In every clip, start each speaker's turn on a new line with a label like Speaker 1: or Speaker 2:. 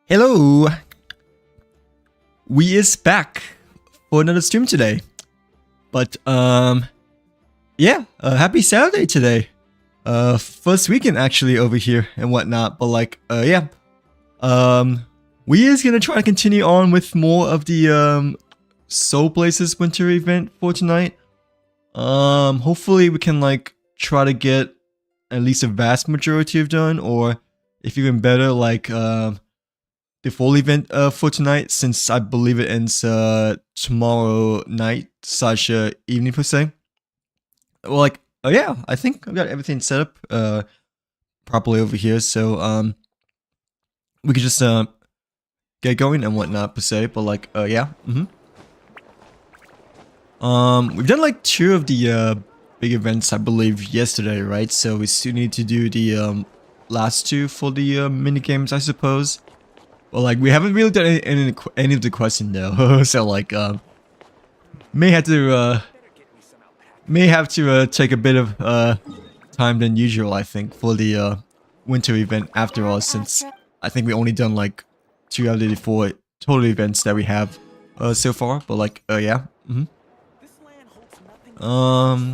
Speaker 1: Hello, we is back for another stream today. But yeah, happy Saturday today. First weekend actually over here and whatnot. But like, yeah, we is gonna try to continue on with more of the Soulblazer's winter event for tonight. Hopefully we can like try to get at least a vast majority of done, or if even better, like the full event for tonight, since I believe it ends tomorrow night slash evening per se. Well, like, oh yeah, I think I've got everything set up properly over here, so we could just get going and whatnot per se. But like, yeah, we've done like 2 of the big events, I believe, yesterday, right? So we still need to do the last 2 for the mini games, I suppose. Well, like, we haven't really done any of the questions though, so like, may have to take a bit of time than usual, I think, for the winter event after all, since I think we only done like 2 out of the 4 total events that we have so far. But like, yeah, I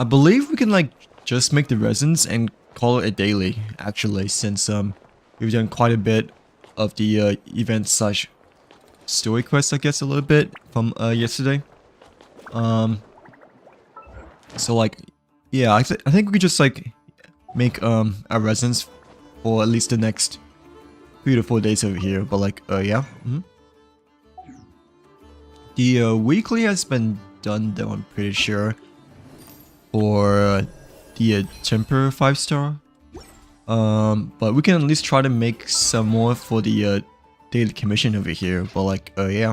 Speaker 1: believe we can like just make the resins and call it a daily, actually, since we've done quite a bit of the event slash story quest, I guess, a little bit from yesterday. So like, yeah, I think we could just like make our resins for at least the next 3 to 4 days over here. But like, yeah, the weekly has been done though, I'm pretty sure, for the temper 5-star. But we can at least try to make some more for the daily commission over here. But like, yeah.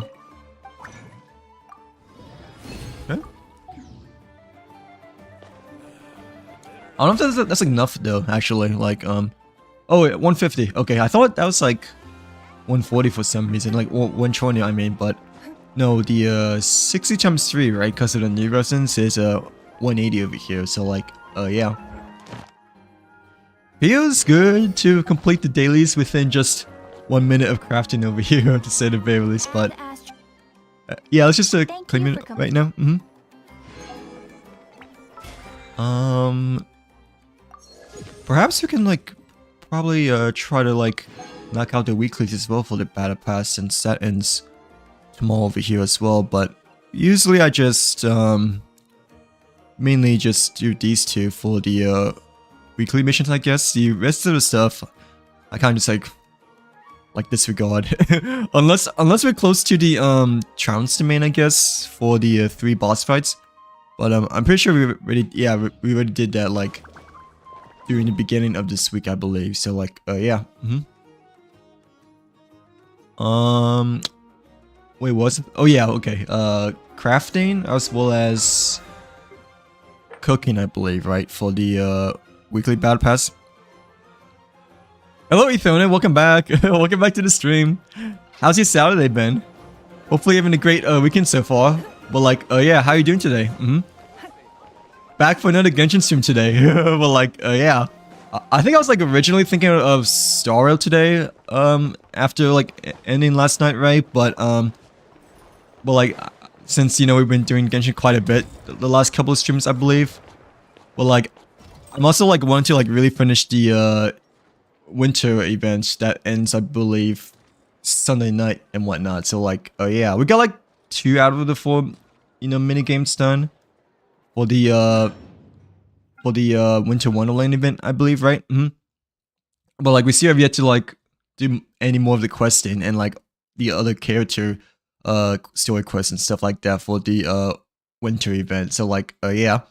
Speaker 1: Okay. I don't know if that's enough though, actually. Like, oh wait, 150. Okay, I thought that was like 140 for some reason, like 120, I mean. But no, the 60 times 3, right? Because of the new resins is 180 over here. So like, yeah. Feels good to complete the dailies within just 1 minute of crafting over here, to say the very least. But yeah, let's just claim it right now. Perhaps we can like probably try to like knock out the weeklies as well for the battle pass, since that ends tomorrow over here as well. But usually I just mainly just do these 2 for the weekly missions, I guess. The rest of the stuff I kind of just like disregard unless we're close to the Trounce domain, I guess, for the 3 boss fights. But I'm pretty sure we already did that like during the beginning of this week, I believe. So like, yeah. Wait, what's it? Oh yeah, okay. Crafting as well as cooking, I believe, right, for the weekly battle pass. Hello, Ethona, welcome back. Welcome back to the stream. How's your Saturday been? Hopefully you're having a great weekend so far. But like, yeah, how are you doing today? Back for another Genshin stream today. But like, yeah, I think I was like originally thinking of Star Rail today, after like ending last night, right? But like, since, you know, we've been doing Genshin quite a bit the last couple of streams, I believe. But like, I'm also like wanting to like really finish the winter event that ends, I believe, Sunday night and whatnot. So like, yeah, we got like 2 out of the 4, you know, mini games done for the Winter Wonderland event, I believe, right? But like, we still have yet to like do any more of the questing and like the other character story quests and stuff like that for the winter event. So like, yeah.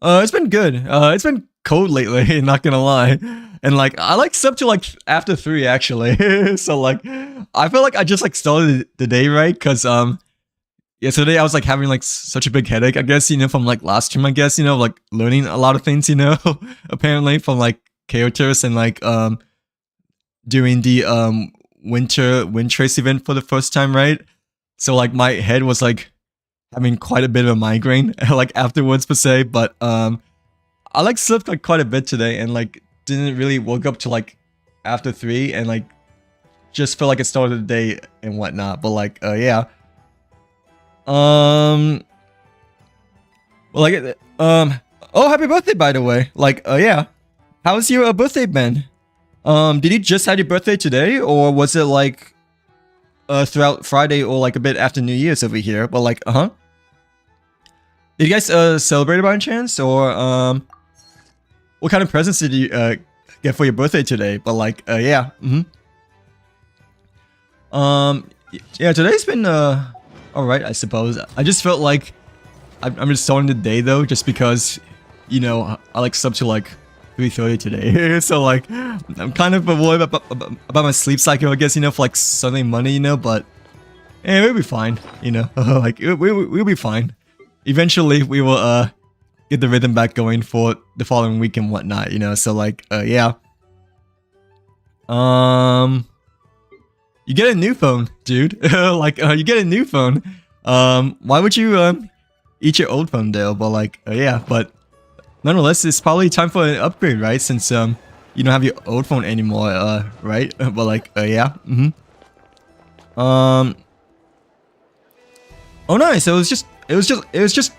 Speaker 1: It's been good. It's been cold lately, not gonna lie. And like, I like slept till like after 3 actually. So like, I feel like I just like started the day right, cause yesterday I was like having like such a big headache, I guess, you know, from like last stream, I guess, you know, like learning a lot of things, you know, apparently from like characters and like doing the winter wind trace event for the first time, right? So like my head was like having quite a bit of a migraine like afterwards per se. But I like slept like quite a bit today and like didn't really woke up to like after 3 and like just feel like it started the day and whatnot. But like, yeah. Well, like, oh, happy birthday, by the way. Like, yeah. How's your birthday been? Did you just have your birthday today, or was it like throughout Friday or like a bit after New Year's over here? But like, did you guys celebrate by any chance, or what kind of presents did you get for your birthday today? But like, yeah, yeah, today's been all right, I suppose. I just felt like I'm just starting the day though, just because, you know, I like slept to like 3:30 today, so like I'm kind of worried about my sleep cycle, I guess, you know, for like Sunday, Monday, you know. But yeah, we'll be fine, you know. Like we'll be fine. Eventually, we will get the rhythm back going for the following week and whatnot, you know. So like, yeah. You get a new phone, dude. Like, you get a new phone. Why would you eat your old phone though? But like, yeah. But nonetheless, it's probably time for an upgrade, right? Since you don't have your old phone anymore, right? But like, yeah. Oh, nice. It was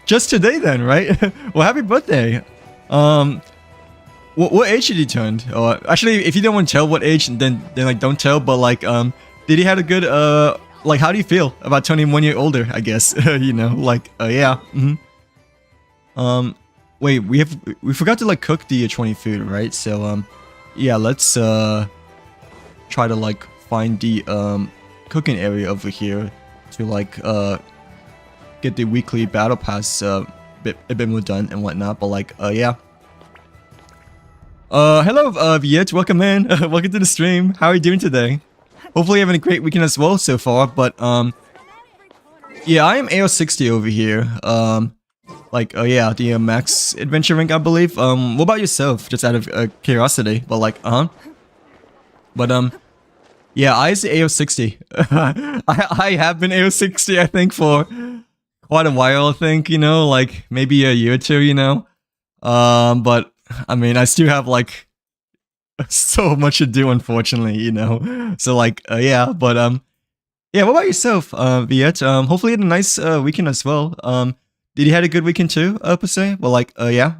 Speaker 1: just today then, right? Well, happy birthday. What age did he turn? Or actually, if you don't want to tell what age, then like don't tell. But like, did he had a good like, how do you feel about turning 1 year older? I guess you know, like, yeah. Wait, we forgot to like cook the 20 food, right? So yeah, let's try to like find the cooking area over here to like get the weekly battle pass a bit more done and whatnot. But like, yeah. Hello, Viet, welcome in. Welcome to the stream. How are you doing today? Hopefully having a great weekend as well so far. But yeah, I am AO60 over here. Like, yeah, the max adventure rank, I believe. What about yourself? Just out of curiosity. But like, but yeah, I is AO60. I have been AO60, I think, for quite a while. I think, you know, like maybe a year or two, you know. But I mean, I still have like so much to do, unfortunately, you know. So like, yeah, but yeah. What about yourself, Viet? Hopefully you had a nice weekend as well. Did you had a good weekend too, per se? Well, like, yeah.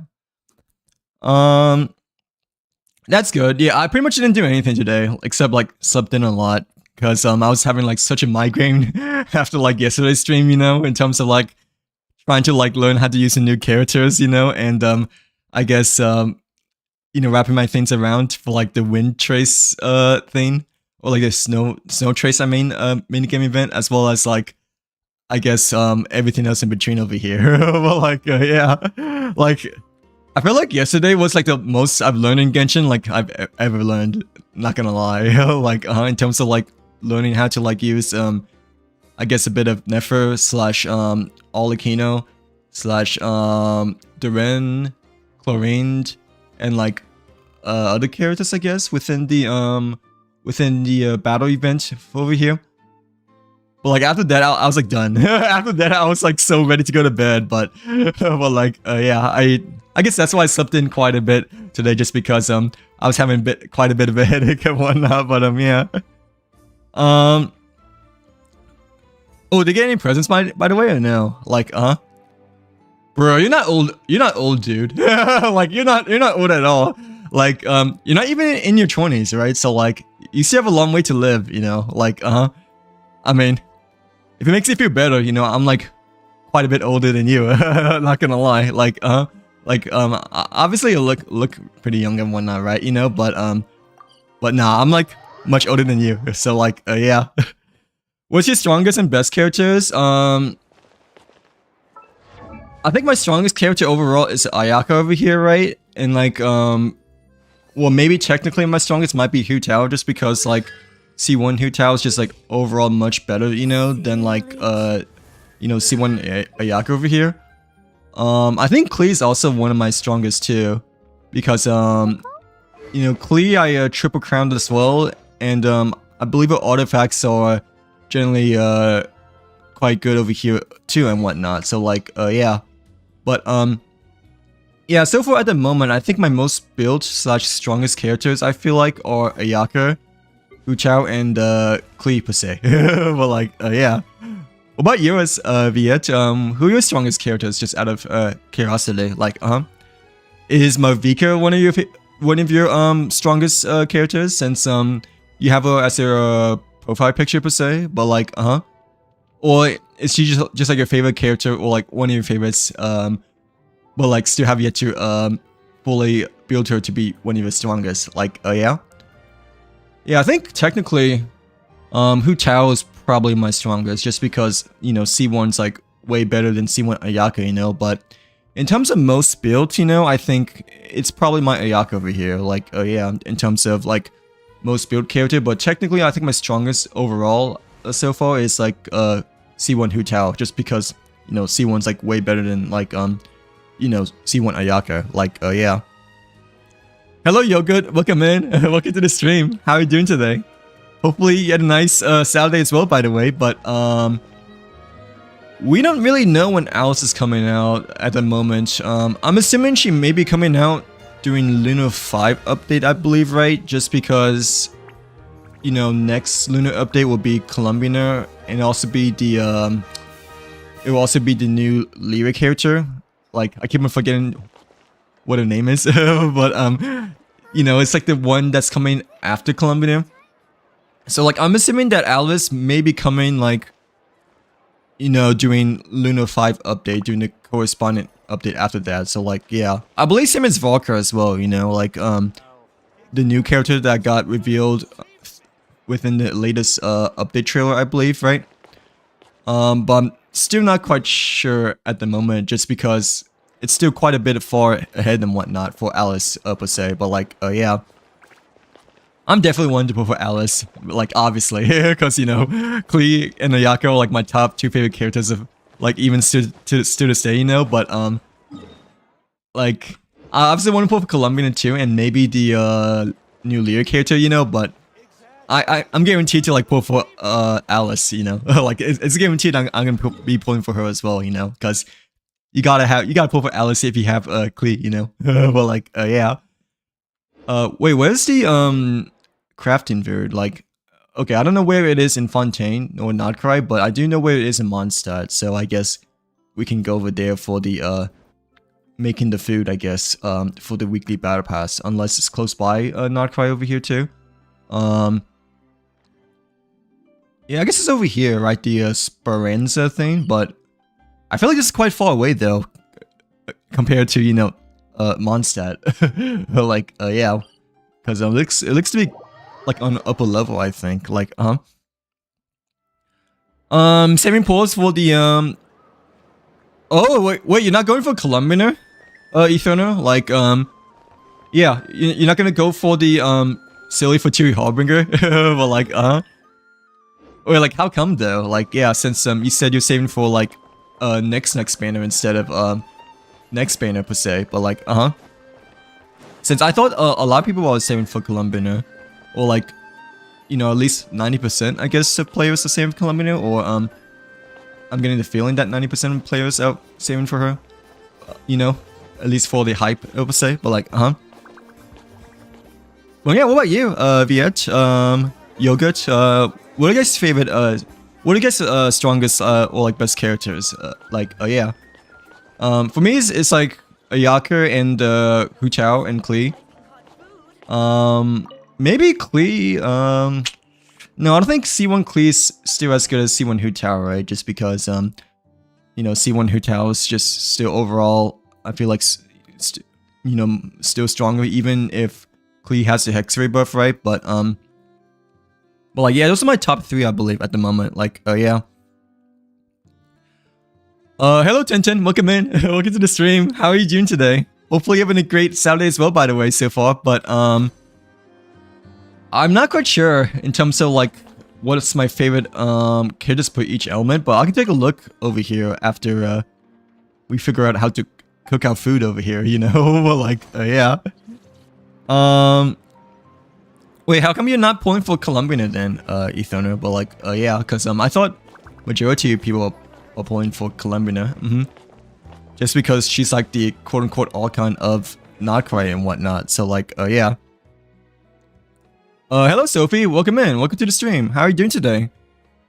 Speaker 1: That's good. Yeah, I pretty much didn't do anything today except like slept in a lot because I was having like such a migraine after like yesterday's stream, you know, in terms of like trying to like learn how to use the new characters, you know, and I guess you know, wrapping my things around for like the wind trace thing, or like the snow trace, I mean, minigame event, as well as like, I guess everything else in between over here. Well, like, yeah, like I feel like yesterday was like the most I've learned in Genshin, like I've ever learned, not gonna lie. Like in terms of like learning how to like use I guess a bit of Nefer slash Olakino slash Duren, Chlorine, and like other characters, I guess, within the battle event over here. But like after that, I was like done. After that, I was like so ready to go to bed. But like yeah, I guess that's why I slept in quite a bit today, just because I was having quite a bit of a headache and whatnot. But yeah. Oh, did you get any presents by the way, or no? Like bro, you're not old. You're not old, dude. Like you're not old at all. Like you're not even in your 20s, right? So like you still have a long way to live, you know. Like I mean, if it makes you feel better, you know, I'm like quite a bit older than you. Not gonna lie. Like obviously you look pretty young and whatnot, right? You know, but nah, I'm like much older than you. So like yeah. What's your strongest and best characters? I think my strongest character overall is Ayaka over here, right? And like well, maybe technically my strongest might be Hu Tao, just because like C1 Hu Tao is just like overall much better, you know, than like you know, C1 Ayaka over here. I think Klee is also one of my strongest too, because you know, Klee I triple crowned as well, and I believe her artifacts are generally quite good over here too and whatnot. So like yeah, but yeah, Yeah, so far at the moment, I think my most built slash strongest characters I feel like are Ayaka, Hu Chao, and Klee per se. But like, yeah. What about yours, Viet? Who are your strongest characters, just out of curiosity? Like, is Marvika one of your strongest characters, since you have her as your profile picture per se? But like, or is she just like your favorite character, or like one of your favorites? But like still have yet to fully build her to be one of your strongest. Like, yeah. Yeah, I think technically, Hu Tao is probably my strongest, just because, you know, C1's like way better than C1 Ayaka, you know. But in terms of most built, you know, I think it's probably my Ayaka over here. Like, yeah, in terms of like most built character. But technically, I think my strongest overall so far is like C1 Hu Tao, just because, you know, C1's like way better than like you know, C1 Ayaka. Like, yeah. Hello, Yogurt. Welcome in. Welcome to the stream. How are you doing today? Hopefully you had a nice Saturday as well, by the way. But we don't really know when Alice is coming out at the moment. I'm assuming she may be coming out during Lunar 5 update, I believe, right? Just because, you know, next Lunar update will be Columbina, and also be the it will also be the new Lyra character. Like, I keep on forgetting what her name is, but you know, it's like the one that's coming after Columbia. So like, I'm assuming that Alice may be coming like, you know, during Lunar 5 update, during the corresponding update after that. So like, yeah, I believe same as Valkyr as well. You know, like the new character that got revealed within the latest update trailer, I believe, right? But I'm still not quite sure at the moment, just because it's still quite a bit far ahead and whatnot for Alice per se. But like, yeah, I'm definitely wanting to put for Alice, like, obviously, because, you know, Klee and Ayaka are like my top 2 favorite characters of like even still to this day, you know. But like, I obviously want to put for Columbia too, and maybe the new Lyra character, you know. But I'm guaranteed to like pull for Alice, you know. Like, it's guaranteed I'm gonna be pulling for her as well, you know, because you gotta pull for Alice if you have Klee, you know. But like, yeah. Wait, where's the crafting verd? Like, okay, I don't know where it is in Fontaine or Notcry, but I do know where it is in Mondstadt. So I guess we can go over there for the making the food, I guess, for the weekly battle pass, unless it's close by Notcry over here too. Yeah, I guess it's over here, right? The Speranza thing, but I feel like this is quite far away though, compared to, you know, Mondstadt. Like, yeah, because it looks to be like on upper level, I think. Like, saving pause for the oh wait, you're not going for Columbia, Etherna? Like, yeah, you're not gonna go for the silly for Cheery Harbinger? But like, wait, like, how come though? Like, yeah, since you said you're saving for like next banner instead of next banner per se. But like, since I thought a lot of people were saving for Columbia, or like, you know, at least 90%, I guess, of players are saving for Columbia, or I'm getting the feeling that 90% of players are saving for her, you know, at least for the hype, I would say. But like, well, yeah, what about you, Viet, Yogurt, what are you guys' favorite, what are you guys' strongest, or like best characters, like, yeah. For me, it's like Ayaka and Hu Chao and Klee. Maybe Klee. No, I don't think C1 Klee is still as good as C1 Hu Chao, right? Just because you know, C1 Hu Chao is just still overall, I feel like, you know, still stronger, even if Klee has the Hex Ray buff, right? But like, yeah, those are my top 3, I believe, at the moment. Like, yeah. Hello Tintin, welcome in. Welcome to the stream. How are you doing today? Hopefully you're having a great Saturday as well, by the way, so far. But I'm not quite sure in terms of like what's my favorite characters for each element, but I can take a look over here after we figure out how to cook our food over here, you know. Like, yeah. Wait, how come you're not pulling for Columbia then, Etherna? But like, yeah, because I thought majority of people are pulling for Columbia. just because she's like the quote-unquote Archon of Noctry and whatnot. So like, yeah. Hello Sophie, welcome in, welcome to the stream. How are you doing today?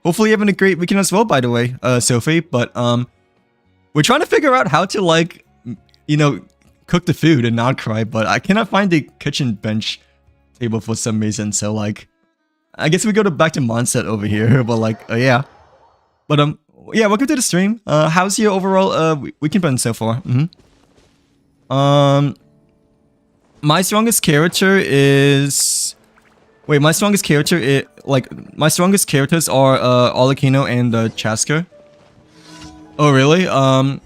Speaker 1: Hopefully you're having a great weekend as well, by the way, Sophie. But we're trying to figure out how to like, you know, cook the food and not cry. But I cannot find the kitchen bench table for some reason. So like, I guess we go back to Monset over here. But like, yeah. But yeah, welcome to the stream. How's your overall weekend been so far? My strongest character is. Wait, my strongest character is my strongest characters are Arlecchino and Chasker. Oh really? Oh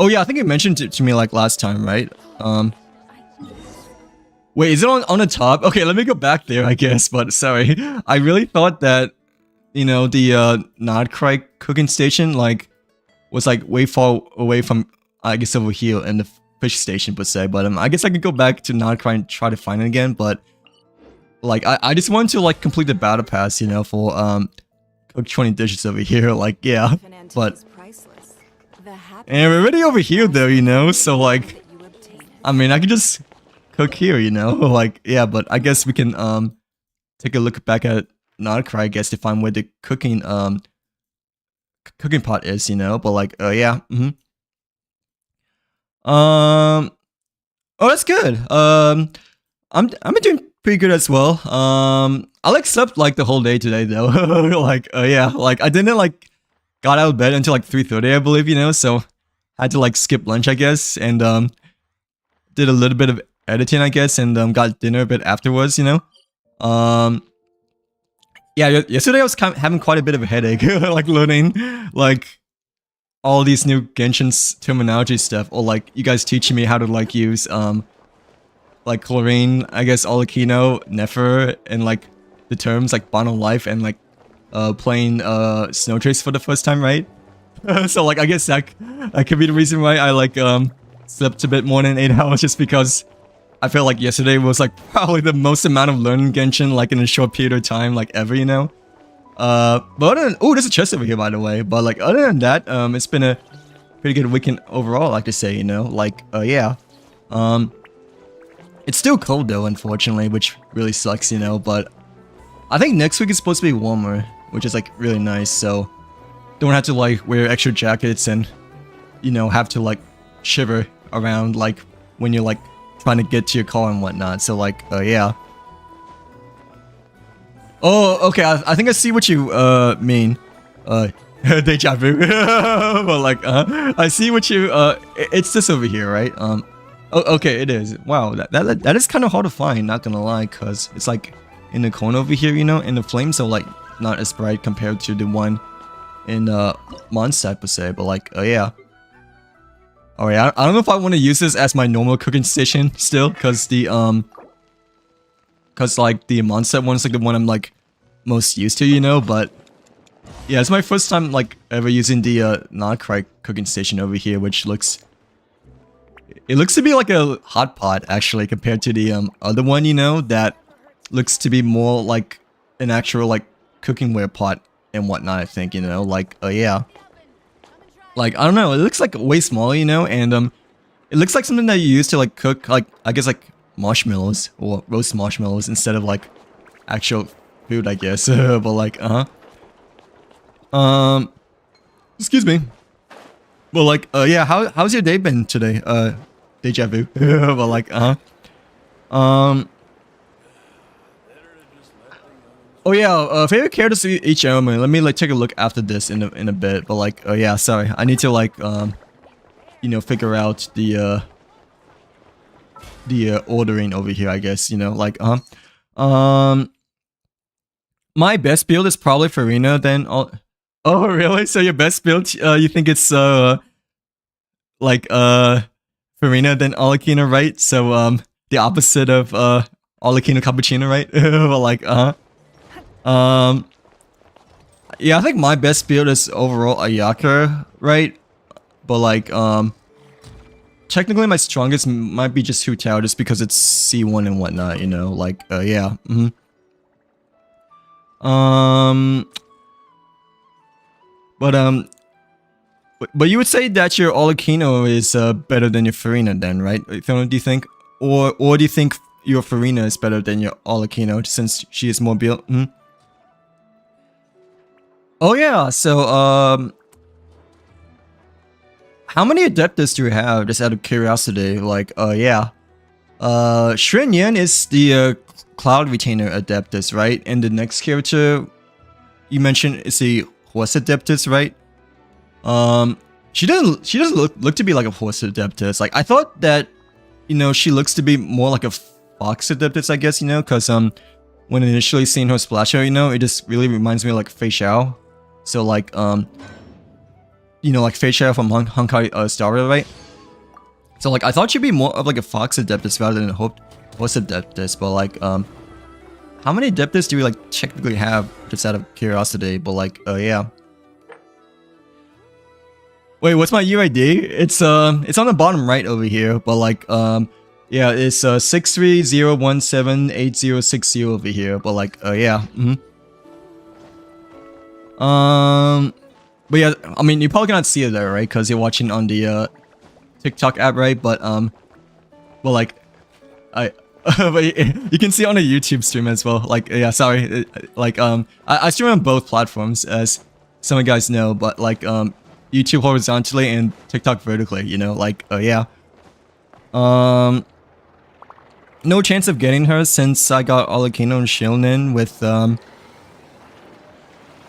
Speaker 1: yeah, I think you mentioned it to me like last time, right? Wait, is it on the top? Okay, let me go back there, I guess. But sorry, I really thought that, you know, the Nodcry cooking station like was like way far away from, I guess, over here in the fish station per se. But I guess I could go back to Nodcry and try to find it again. But like, I just wanted to like complete the battle pass, you know, for cook 20 dishes over here. Like, yeah, but and we're already over here though, you know. So like, I mean, I could just cook here, you know. Like, yeah, but I guess we can take a look back at Nodcry, I guess, to find where the cooking cooking pot is, you know. But like, yeah, oh, that's good. I'm doing pretty good as well. I like slept like the whole day today though. Like, yeah, like I didn't like got out of bed until like 3:30, I believe, you know. So I had to like skip lunch, I guess, and did a little bit of editing, I guess, and got dinner a bit afterwards, you know. Yeah, yesterday I was having quite a bit of a headache, like learning like all these new Genshin's terminology stuff, or like you guys teaching me how to like use like chlorine, I guess, Arlecchino, Nefer, and like the terms like bond on life and like playing Snow Trace for the first time, right? So like I guess that could be the reason why I like slept a bit more than 8 hours, just because I felt like yesterday was like probably the most amount of learning Genshin like in a short period of time like ever, you know. But other than, oh, there's a chest over here, by the way. But like other than that, it's been a pretty good weekend overall, I like to say, you know. Like, yeah. It's still cold though, unfortunately, which really sucks, you know. But I think next week is supposed to be warmer, which is like really nice. So don't have to like wear extra jackets and, you know, have to like shiver around like when you're like trying to get to your car and whatnot. So like, yeah. Oh, okay. I think I see what you mean. Deja vu. But like, I see what you. It's this over here, right? Oh, okay, it is. Wow, that is kind of hard to find. Not gonna lie, cause it's like in the corner over here, you know, and the flames are like not as bright compared to the one in Mondstadt per se. But like, yeah. Alright, I don't know if I want to use this as my normal cooking station still, cause the cause like the Mondstadt one is like the one I'm like most used to, you know. But yeah, it's my first time like ever using the Nodcry cooking station over here, which looks. It looks to be like a hot pot, actually, compared to the other one, you know, that looks to be more like an actual, like, cooking ware pot and whatnot, I think, you know, like, yeah. Like, I don't know, it looks like way smaller, you know, and, it looks like something that you use to, like, cook, like, I guess, like, marshmallows, or roast marshmallows, instead of, like, actual food, I guess, but, like, excuse me. Well, like, yeah, how's your day been today? Deja vu. Well, like, oh yeah, favorite characters to each element. Let me like take a look after this in a bit. But like, oh yeah, sorry, I need to like, you know, figure out the ordering over here, I guess, you know, like, my best build is probably Farina, then all. Oh really? So your best build, you think it's like Farina then Arlecchino, right? So the opposite of Arlecchino Cappuccino, right? Well, like yeah, I think my best build is overall Ayaka, right? But like technically my strongest might be just Hu Tao, just because it's C1 and whatnot, you know, like yeah. But But you would say that your Olakino is better than your Farina then, right? Do you think? Or do you think your Farina is better than your Olakino since she is more built? Hmm? Oh yeah, so how many Adeptus do you have, just out of curiosity? Like, yeah. Shren Yan is the Cloud Retainer Adeptus, right? And the next character you mentioned is the Horse Adeptus, right? She doesn't look to be like a Horse Adeptus. Like, I thought that, you know, she looks to be more like a Fox Adeptus, I guess, you know, because when initially seeing her splash out, you know, it just really reminds me of like Fei Xiao. So like, you know, like Fei Xiao from Honkai Star Rail, right? So like, I thought she'd be more of like a Fox Adeptus rather than a Horse Adeptus, but like, how many Adeptus do we like technically have, just out of curiosity? But like, yeah. Wait, what's my UID? It's on the bottom right over here, but like, yeah, it's 630178060 over here, but like, yeah. But yeah, I mean, you probably cannot see it there, right? Because you're watching on the TikTok app, right? But like, but you can see on a YouTube stream as well. Like, yeah, sorry, like, I stream on both platforms, as some of you guys know, but like, YouTube horizontally and TikTok vertically, you know, like, yeah. No chance of getting her since I got Olakino and Shilnin with,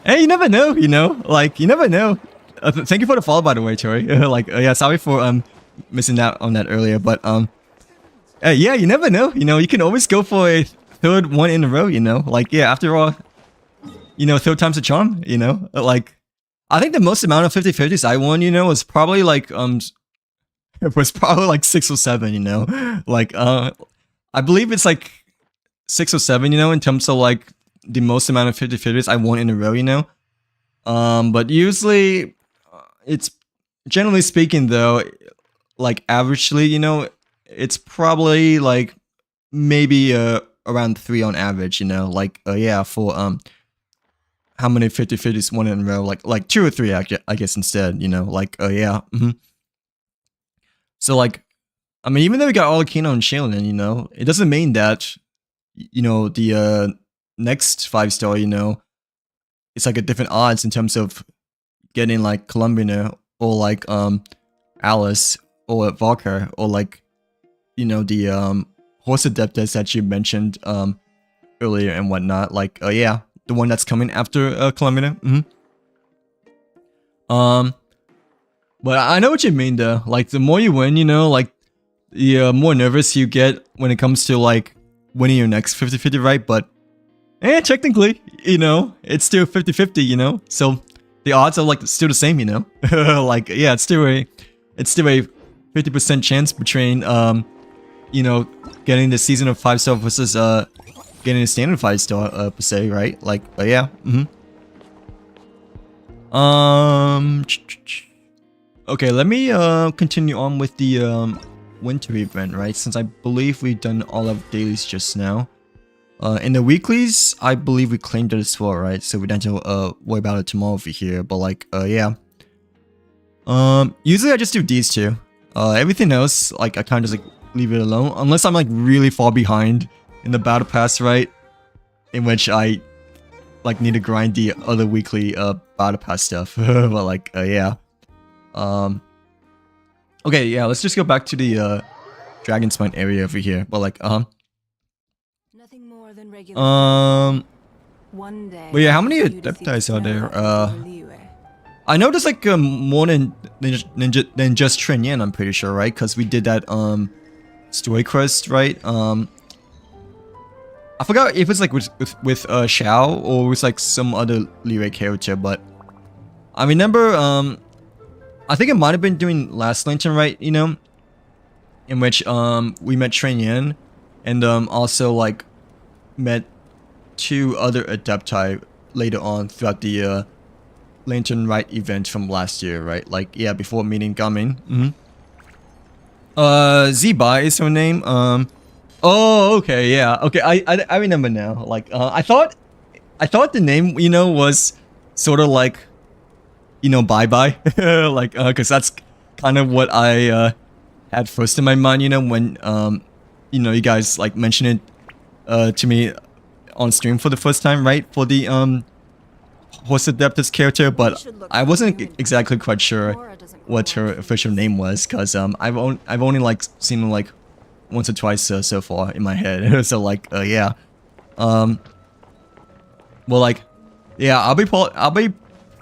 Speaker 1: hey, you never know, you know, like, you never know. Thank you for the follow, by the way, Tori. Like, yeah, sorry for, missing out on that earlier, but, yeah, you never know, you know, you can always go for a third one in a row, you know, like, yeah, after all, you know, third time's a charm, you know, like, I think the most amount of 50-50s I won, you know, was probably like, it was probably like 6 or 7, you know, like, I believe it's like 6 or 7, you know, in terms of like the most amount of 50-50s I won in a row, you know, but usually, it's, generally speaking though, like averagely, you know, it's probably like maybe around 3 on average, you know, like, yeah, for how many 50-50s won in a row, like 2 or 3, I guess, instead, you know, like, yeah. So like, I mean, even though we got Olakino and Shaylin, you know, it doesn't mean that, you know, the next 5-star, you know, it's like a different odds in terms of getting like Columbina or like Alice or Valkyr or like, you know, the Horse Adeptus that you mentioned earlier and whatnot, like, yeah, the one that's coming after Columbina. But I know what you mean though, like the more you win, you know, like the more nervous you get when it comes to like winning your next 50-50, right? But technically, you know, it's still 50-50, you know, so the odds are like still the same, you know. Like, yeah, it's still a 50% chance between you know, getting the season of 5-star versus getting a standard 5-star per se, right? Like, yeah. Okay, let me continue on with the winter event, right? Since I believe we've done all of dailies just now. In the weeklies, I believe we claimed it as well, right? So we don't have to worry about it tomorrow over here. But like, yeah. Usually I just do these two. Everything else, like, I kind of just like leave it alone, unless I'm like really far behind in the battle pass, right? In which I like need to grind the other weekly battle pass stuff. But like, yeah. Okay, yeah, let's just go back to the Dragon Spine area over here. But like,
Speaker 2: nothing more than regular. One day.
Speaker 1: But yeah, how many Adepti are there? I know there's like more than just Shren Yan, I'm pretty sure, right? Because we did that story quest, right? I forgot if it's like with Xiao or with like some other Liray character, but I remember I think it might have been doing Last Lantern, right? You know, in which we met Shren Yan and also like met 2 other Adepti later on throughout the Lantern Rite event from last year, right? Like, yeah, before meeting Gamin. Zibai is her name. Oh, okay, yeah, okay, I remember now. Like, I thought the name, you know, was sort of like you know, bye-bye. Like, cause that's kind of what I, had first in my mind, you know, when, you know, you guys, like, mentioned it, to me on stream for the first time, right? For the, Horse Adeptus character, but I wasn't exactly quite sure what her official name was, cause, I've only, like, seen her, like, once or twice so far in my head. So, like, yeah. Well, like, yeah, I'll be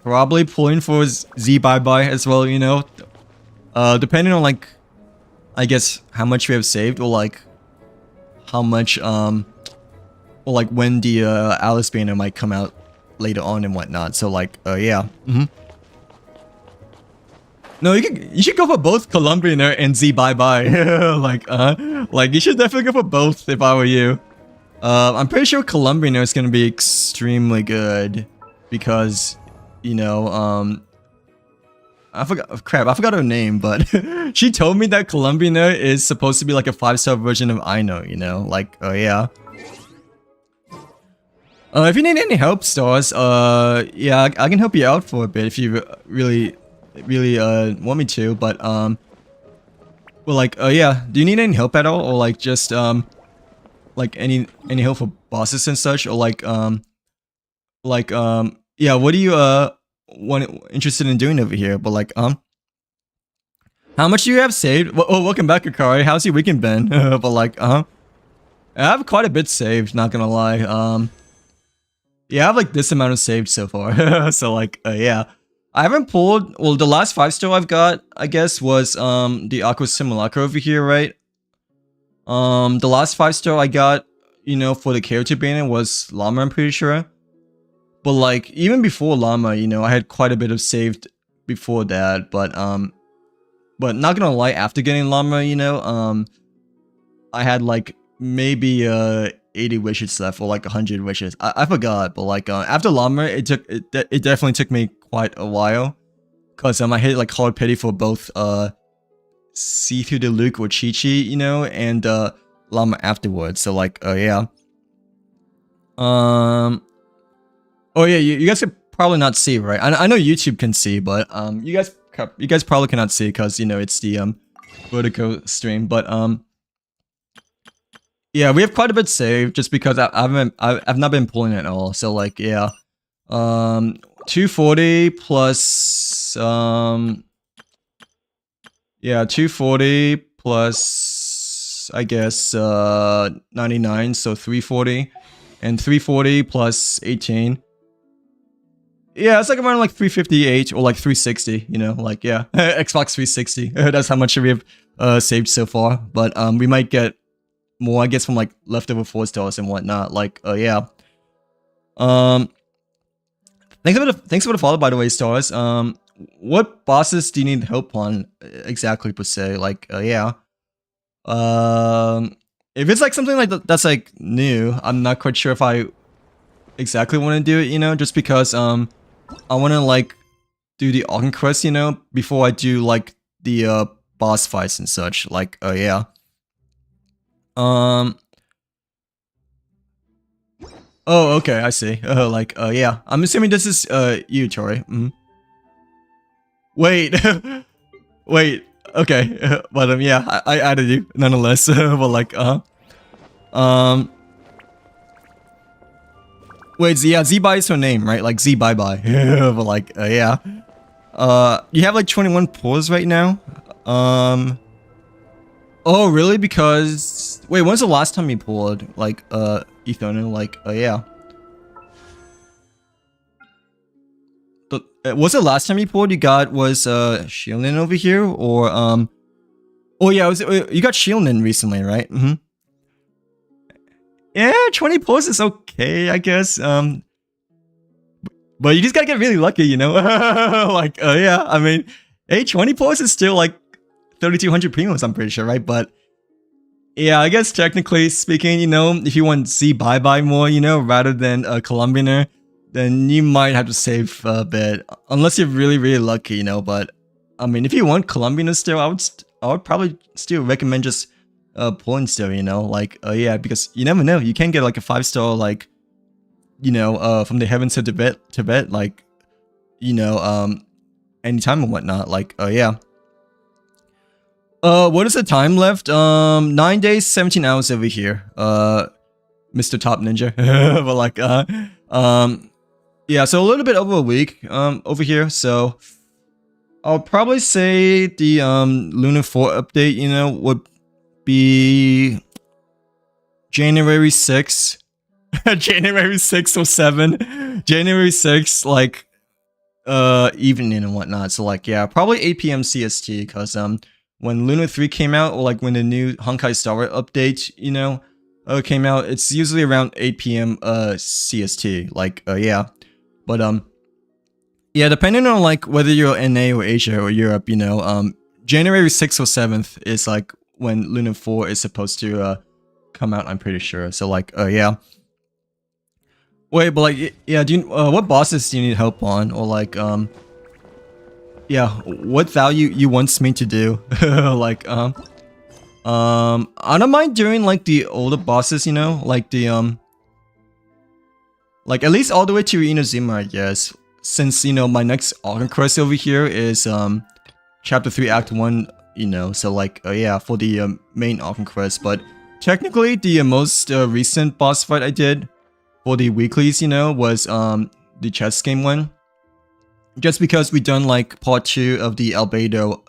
Speaker 1: probably pulling for Z Bye Bye as well, you know. Depending on, like, I guess how much we have saved, or like how much or like when the Alice banner might come out later on and whatnot. So like yeah. No, you should go for both Colombian and Z Bye Bye. Like you should definitely go for both if I were you. I'm pretty sure Colombian is gonna be extremely good because, you know, I forgot her name, but she told me that Colombiana is supposed to be like a 5-star version of Aino, you know? Like, yeah. If you need any help, Stars, yeah, I can help you out for a bit if you really want me to, but, well, like, yeah, do you need any help at all? Or like, just, like, any help for bosses and such? Or like, yeah, what do you, interested in doing over here? But like, how much do you have saved? Oh, welcome back, Akari. How's your weekend been? But like, I have quite a bit saved, not gonna lie. Yeah, I have like this amount of saved so far. So like, yeah. I haven't pulled, well, the last 5-star I've got, I guess, was, the Aqua Simulacra over here, right? The last 5-star I got, you know, for the character banner was Llama, I'm pretty sure. But like, even before Llama, you know, I had quite a bit of saved before that, but not gonna lie, after getting Llama, you know, I had like maybe 80 wishes left, or like 100 wishes. I forgot, but like after Llama, it definitely took me quite a while, cause I hit like hard pity for both See Through the Luke or Chi Chi, you know, and Llama afterwards. So like, yeah. Oh yeah, you guys could probably not see, right? I know YouTube can see, but you guys probably cannot see because, you know, it's the vertical stream. But yeah, we have quite a bit saved just because I've not been pulling it at all. So like, yeah, 240 plus yeah, 240 plus I guess 99, so 340, and 340 plus 18. Yeah, it's like around like 358 or like 360, you know, like, yeah, Xbox 360. That's how much we have saved so far. But we might get more, I guess, from like leftover 4-stars and whatnot. Like, yeah. Thanks for the follow, by the way, Stars. What bosses do you need help on exactly, per se? Like, yeah. If it's like something like that's like new, I'm not quite sure if I exactly want to do it, you know, just because I want to like do the Auction quest, you know, before I do like the boss fights and such. Like, yeah. Oh, okay, I see. Like, yeah. I'm assuming this is you, Tori. Wait, wait. Okay, but yeah, I added you nonetheless. But like, wait, yeah, Z-Bye is her name, right? Like Z Bye Bye. But like, yeah. You have like 21 pulls right now. Oh, really? Because wait, when's the last time you pulled like Ethona? Like, yeah. Was the last time you pulled you got was Shieldin over here, or oh yeah, you got Shieldin recently, right? Yeah, 20 pulls is okay, I guess. But you just gotta get really lucky, you know. Like, yeah, I mean, hey, 20 pulls is still like 3,200 premiums, I'm pretty sure, right? But yeah, I guess technically speaking, you know, if you want Z Bye Bye more, you know, rather than Colombianer, then you might have to save a bit, unless you're really, really lucky, you know. But I mean, if you want Colombianer still, I would probably still recommend just pulling still, you know. Like, yeah, because you never know, you can get like a 5-star, like, you know, from the heavens to Tibet, like, you know, anytime and whatnot. Like, yeah. What is the time left? 9 days, 17 hours over here. Mr. Top Ninja. But like, yeah, so a little bit over a week, over here. So I'll probably say the, Lunar 4 update, you know, would be January 6th. January 6th or 7. January 6th, like, evening and whatnot. So like, yeah, probably 8 p.m. CST, because, when Lunar 3 came out, or like when the new Honkai Star update, you know, came out, it's usually around 8 p.m. CST. Like, yeah. But, yeah, depending on like whether you're NA or Asia or Europe, you know, January 6th or 7th is like when Lunar 4 is supposed to, come out, I'm pretty sure. So like, yeah. Wait, but like, yeah, do you, what bosses do you need help on? Or like, yeah, what value you wants me to do? Like, I don't mind doing like the older bosses, you know, like the, like at least all the way to Inazuma, I guess. Since, you know, my next Autumn Quest over here is, Chapter 3, Act 1, you know, so like, yeah, for the, main Autumn Quest. But technically, the most, recent boss fight I did for the weeklies, you know, was, the chess game one. Just because we done like part 2 of the Albedo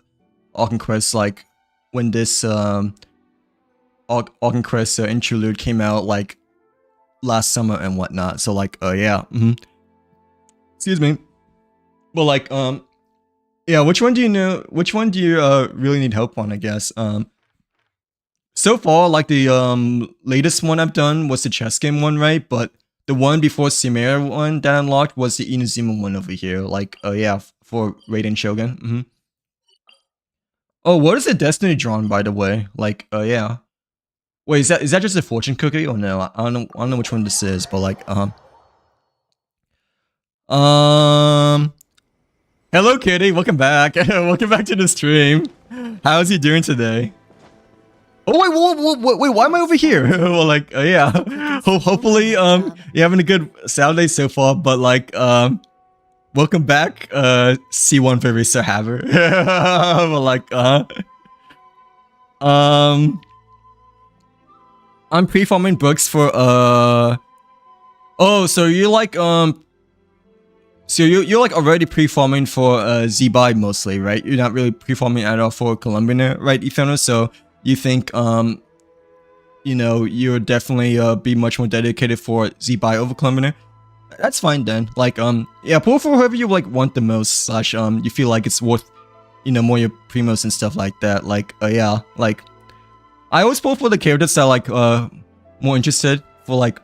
Speaker 1: Autumn Quest, like when this Autumn Quest interlude came out like last summer and whatnot. So like, yeah, excuse me. But like, yeah, which one do you know? Which one do you really need help on? I guess. So far, like the latest one I've done was the chess game one, right? But the one before Chimera one that I unlocked was the Inazuma one over here. Like, yeah, for Raiden Shogun. Oh, what is the Destiny drawn, by the way? Like, yeah. Wait, is that just a fortune cookie or no? I don't know which one this is, but like, hello, Kitty. Welcome back. Welcome back to the stream. How's you doing today? Oh wait, why am I over here? Well, like, yeah. Hopefully, you're having a good Saturday so far. But like, welcome back, C1 Verisa Haver. Well, like, I'm pre-farming books for oh, so you like so you're like already pre-farming for Z-Buy mostly, right? You're not really pre-farming at all for Columbia, right, Etherno? So you think you know, you'll definitely be much more dedicated for Z-Buy over Columbia? That's fine then. Like, yeah, pull for whoever you like want the most, slash you feel like it's worth, you know, more your primos and stuff like that. Like, yeah, like I always pull for the characters that are like more interested for, like,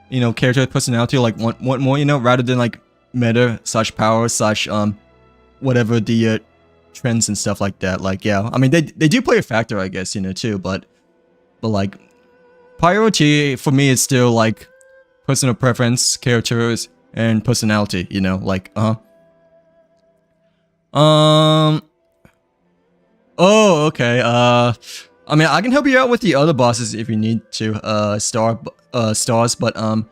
Speaker 1: you know, character personality, like want more, you know, rather than like meta slash power slash whatever the trends and stuff like that. Like, yeah, I mean they do play a factor, I guess, you know, too, but like priority for me is still like personal preference, characters, and personality, you know, like oh, okay, I mean, I can help you out with the other bosses if you need to, stars, but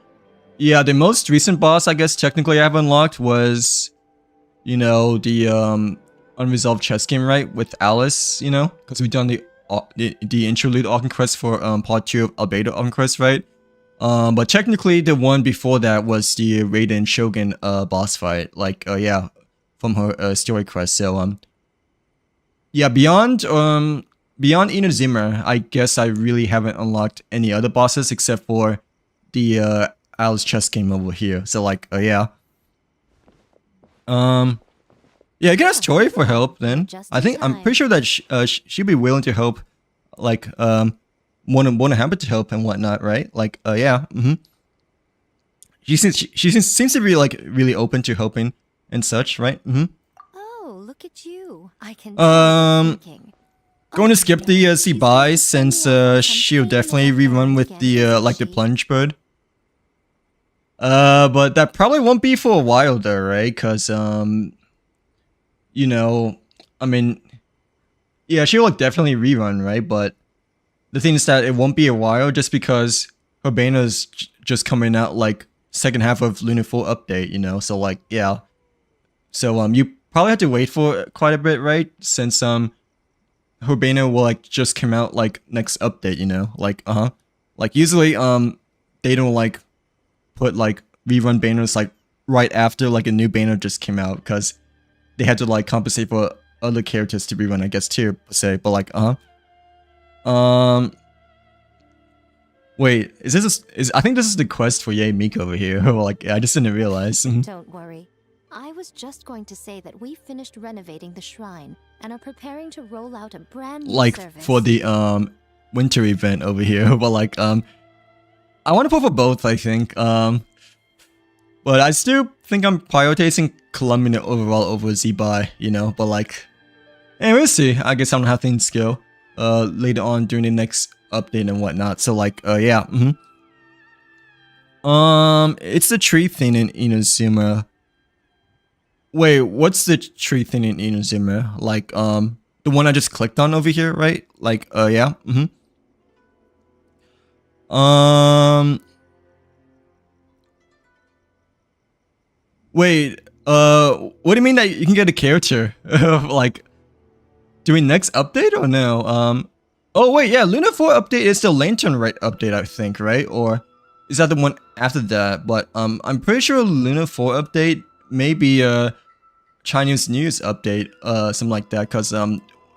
Speaker 1: yeah, the most recent boss I guess technically I have unlocked was, you know, the unresolved chess game, right, with Alice, you know, because we've done the interlude Autumn Quest for part 2 of Albedo Autumn Quest, right? But technically the one before that was the Raiden Shogun boss fight, like, yeah, from her story quest. So yeah, beyond Inazuma, I guess I really haven't unlocked any other bosses except for the Alice chess game over here. So like, yeah. Yeah, you can ask Tori for help then. I'm pretty sure that she'd be willing to help, like, more than happy to help and whatnot, right? Like, yeah, She seems to be like really open to helping and such, right?
Speaker 3: Oh, look at you! I can.
Speaker 1: Going to skip the C-Buy since she'll definitely rerun with the like the plunge bird. But that probably won't be for a while though, right? Cause you know, I mean, yeah, she'll like definitely rerun, right? But the thing is that it won't be a while just because Urbana's just coming out like second half of Lunar 4 update, you know? So like, yeah. So you probably have to wait for quite a bit, right? Since her banner will like just come out like next update, you know? Like like usually they don't like put like rerun banners like right after like a new banner just came out, because they had to like compensate for other characters to rerun, I guess, too, per se. But like wait, I think this is the quest for Yay Mika over here. Like, I just didn't realize.
Speaker 3: Don't worry. I was just going to say that we finished renovating the shrine and are preparing to roll out a brand new
Speaker 1: Like
Speaker 3: service.
Speaker 1: for the winter event over here. But like I want to put for both, I think. But I still think I'm prioritizing Columbia overall over Z-Buy, you know. But like, and we'll see. I guess I don't have things go later on during the next update and whatnot. So like, yeah. It's the tree thing in Inazuma. Wait, what's the tree thing in Inazuma? Like, the one I just clicked on over here, right? Like, yeah. Wait, what do you mean that you can get a character? Like, doing next update or no? Oh wait, yeah, Luna 4 update is the Lantern Rite update, I think, right? Or is that the one after that? But I'm pretty sure Luna 4 update may be Chinese New Year's update, something like that. Cause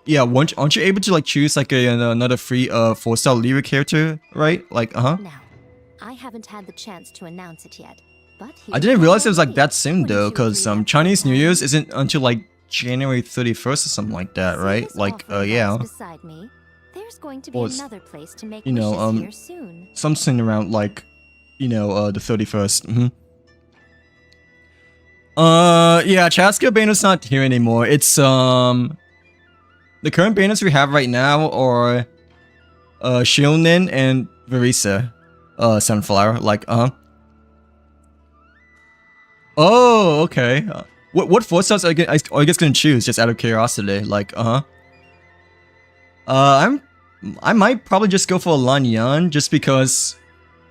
Speaker 1: yeah, aren't you able to like choose like another free 4-star lyric character, right? Like
Speaker 3: Now, I haven't had the chance to announce it yet, but
Speaker 1: I didn't realize it was like that soon though, cause Chinese New Year's isn't until like January 31st or something like that, right? Like yeah.
Speaker 3: Beside me, there's going to be
Speaker 1: Or
Speaker 3: another place to make
Speaker 1: you know,
Speaker 3: wishes here soon.
Speaker 1: something around like, you know, the 31st. Yeah, Chaska banner's not here anymore. It's the current banners we have right now are Shionin and Verisa, Sunflower. Like oh, okay. What 4-stars are you guys gonna choose? Just out of curiosity, like I might probably just go for Lanyan, just because,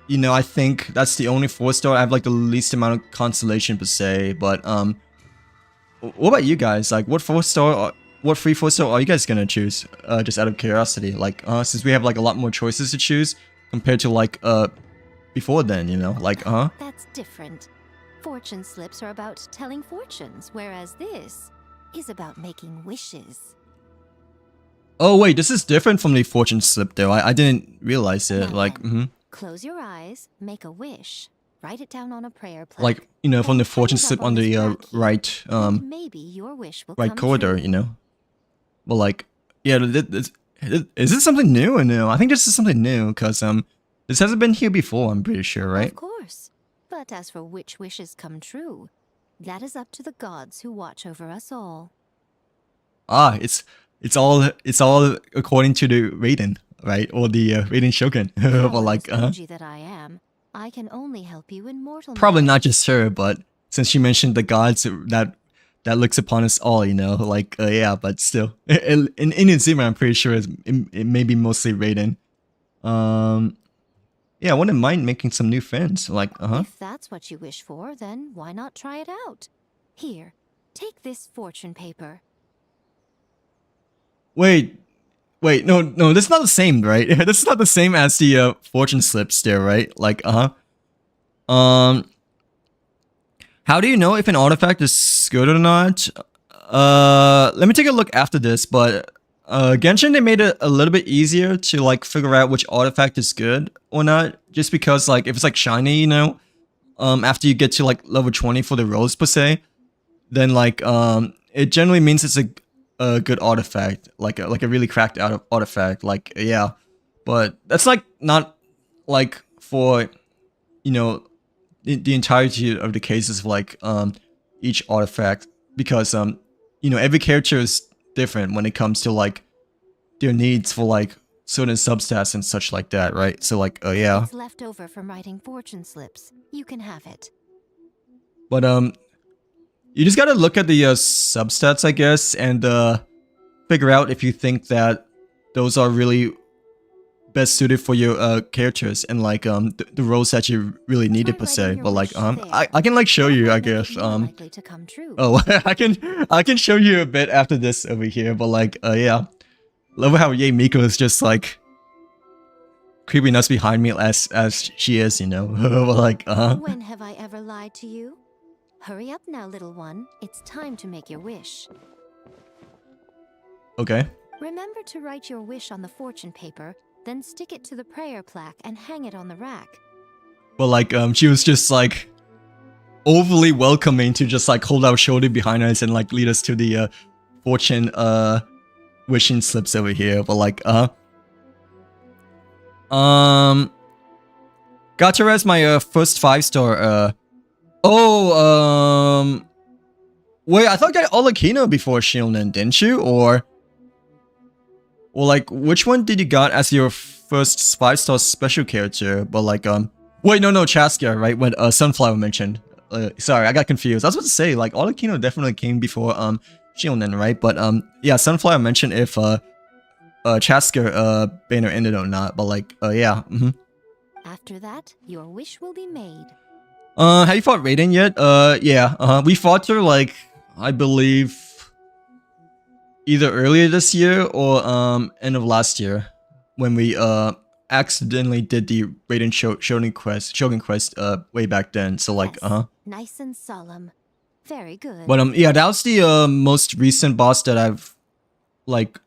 Speaker 1: you know, I think that's the only 4-star I have like the least amount of consolation per se. But what about you guys? Like, what free 4-star are you guys gonna choose? Just out of curiosity, like since we have like a lot more choices to choose compared to like before then, you know, like
Speaker 3: That's different. Fortune slips are about telling fortunes, whereas this is about making wishes.
Speaker 1: Oh wait, this is different from the fortune slip though. I didn't realize it.
Speaker 3: Now
Speaker 1: Like
Speaker 3: then, Close your eyes, make a wish, write it down on a prayer plaque.
Speaker 1: like, you know, from the
Speaker 3: then hang
Speaker 1: fortune
Speaker 3: it up
Speaker 1: slip
Speaker 3: on
Speaker 1: on
Speaker 3: this
Speaker 1: the
Speaker 3: black key,
Speaker 1: right
Speaker 3: and maybe your wish will
Speaker 1: right
Speaker 3: come
Speaker 1: corridor,
Speaker 3: true.
Speaker 1: you know. But like, yeah, is this something new or no? I think this is something new, because this hasn't been here before, I'm pretty sure, right?
Speaker 3: Of course. But as for which wishes come true, that is up to the gods who watch over us all.
Speaker 1: Ah, it's all according to the Raiden, right? Or the Raiden Shogun. But like,
Speaker 3: Powerless that I am, I can only help you in mortal
Speaker 1: probably
Speaker 3: man.
Speaker 1: not just her, but since she mentioned the gods that looks upon us all, you know, like, yeah, but still, in Inazuma, I'm pretty sure it may be mostly Raiden. Yeah, I wouldn't mind making some new friends, like,
Speaker 3: If that's what you wish for, then why not try it out? Here, take this fortune paper.
Speaker 1: Wait, no, this is not the same, right? This is not the same as the fortune slips there, right? Like, how do you know if an artifact is good or not? Let me take a look after this, but Genshin, they made it a little bit easier to like figure out which artifact is good or not, just because like if it's like shiny, you know, after you get to like level 20 for the rose per se, then like it generally means it's a good artifact, like a really cracked out artifact, like, yeah. But that's like not like for, you know, the entirety of the cases of like each artifact, because you know, every character is different when it comes to like their needs for like certain substats and such like that, right? So like, yeah.
Speaker 3: It's left over from writing fortune slips. You can have it.
Speaker 1: But you just gotta look at the substats, I guess, and figure out if you think that those are really best suited for your characters and like the roles that you really needed per se. But like I can like show you, I guess.
Speaker 3: Likely to come true.
Speaker 1: Oh, I can show you a bit after this over here. But like yeah, love how Yay Miko is just like creepy nuts behind me as she is, you know. But like
Speaker 3: When have I ever lied to you? Hurry up now, little one. It's time to make your wish.
Speaker 1: okay.
Speaker 3: Remember to write your wish on the fortune paper, then stick it to the prayer plaque and hang it on the rack.
Speaker 1: But like she was just like overly welcoming to just like hold our shoulder behind us and like lead us to the fortune wishing slips over here. But like Gotcha as my first 5-star wait, I thought I got Olakino before Shionen, didn't you? Or like which one did you got as your first 5-star special character? But like wait, no, Chaska, right? When Sunflower mentioned. Sorry, I got confused. I was about to say like Olakino definitely came before Shionen, right? But yeah, Sunflower mentioned if Chaska banner ended or not. But like yeah.
Speaker 3: After that, your wish will be made.
Speaker 1: Have you fought Raiden yet? Yeah. We fought her like I believe either earlier this year or end of last year when we accidentally did the Raiden Shogun quest way back then. So like
Speaker 3: Yes, nice and solemn. Very good.
Speaker 1: But yeah, that was the most recent boss that I've like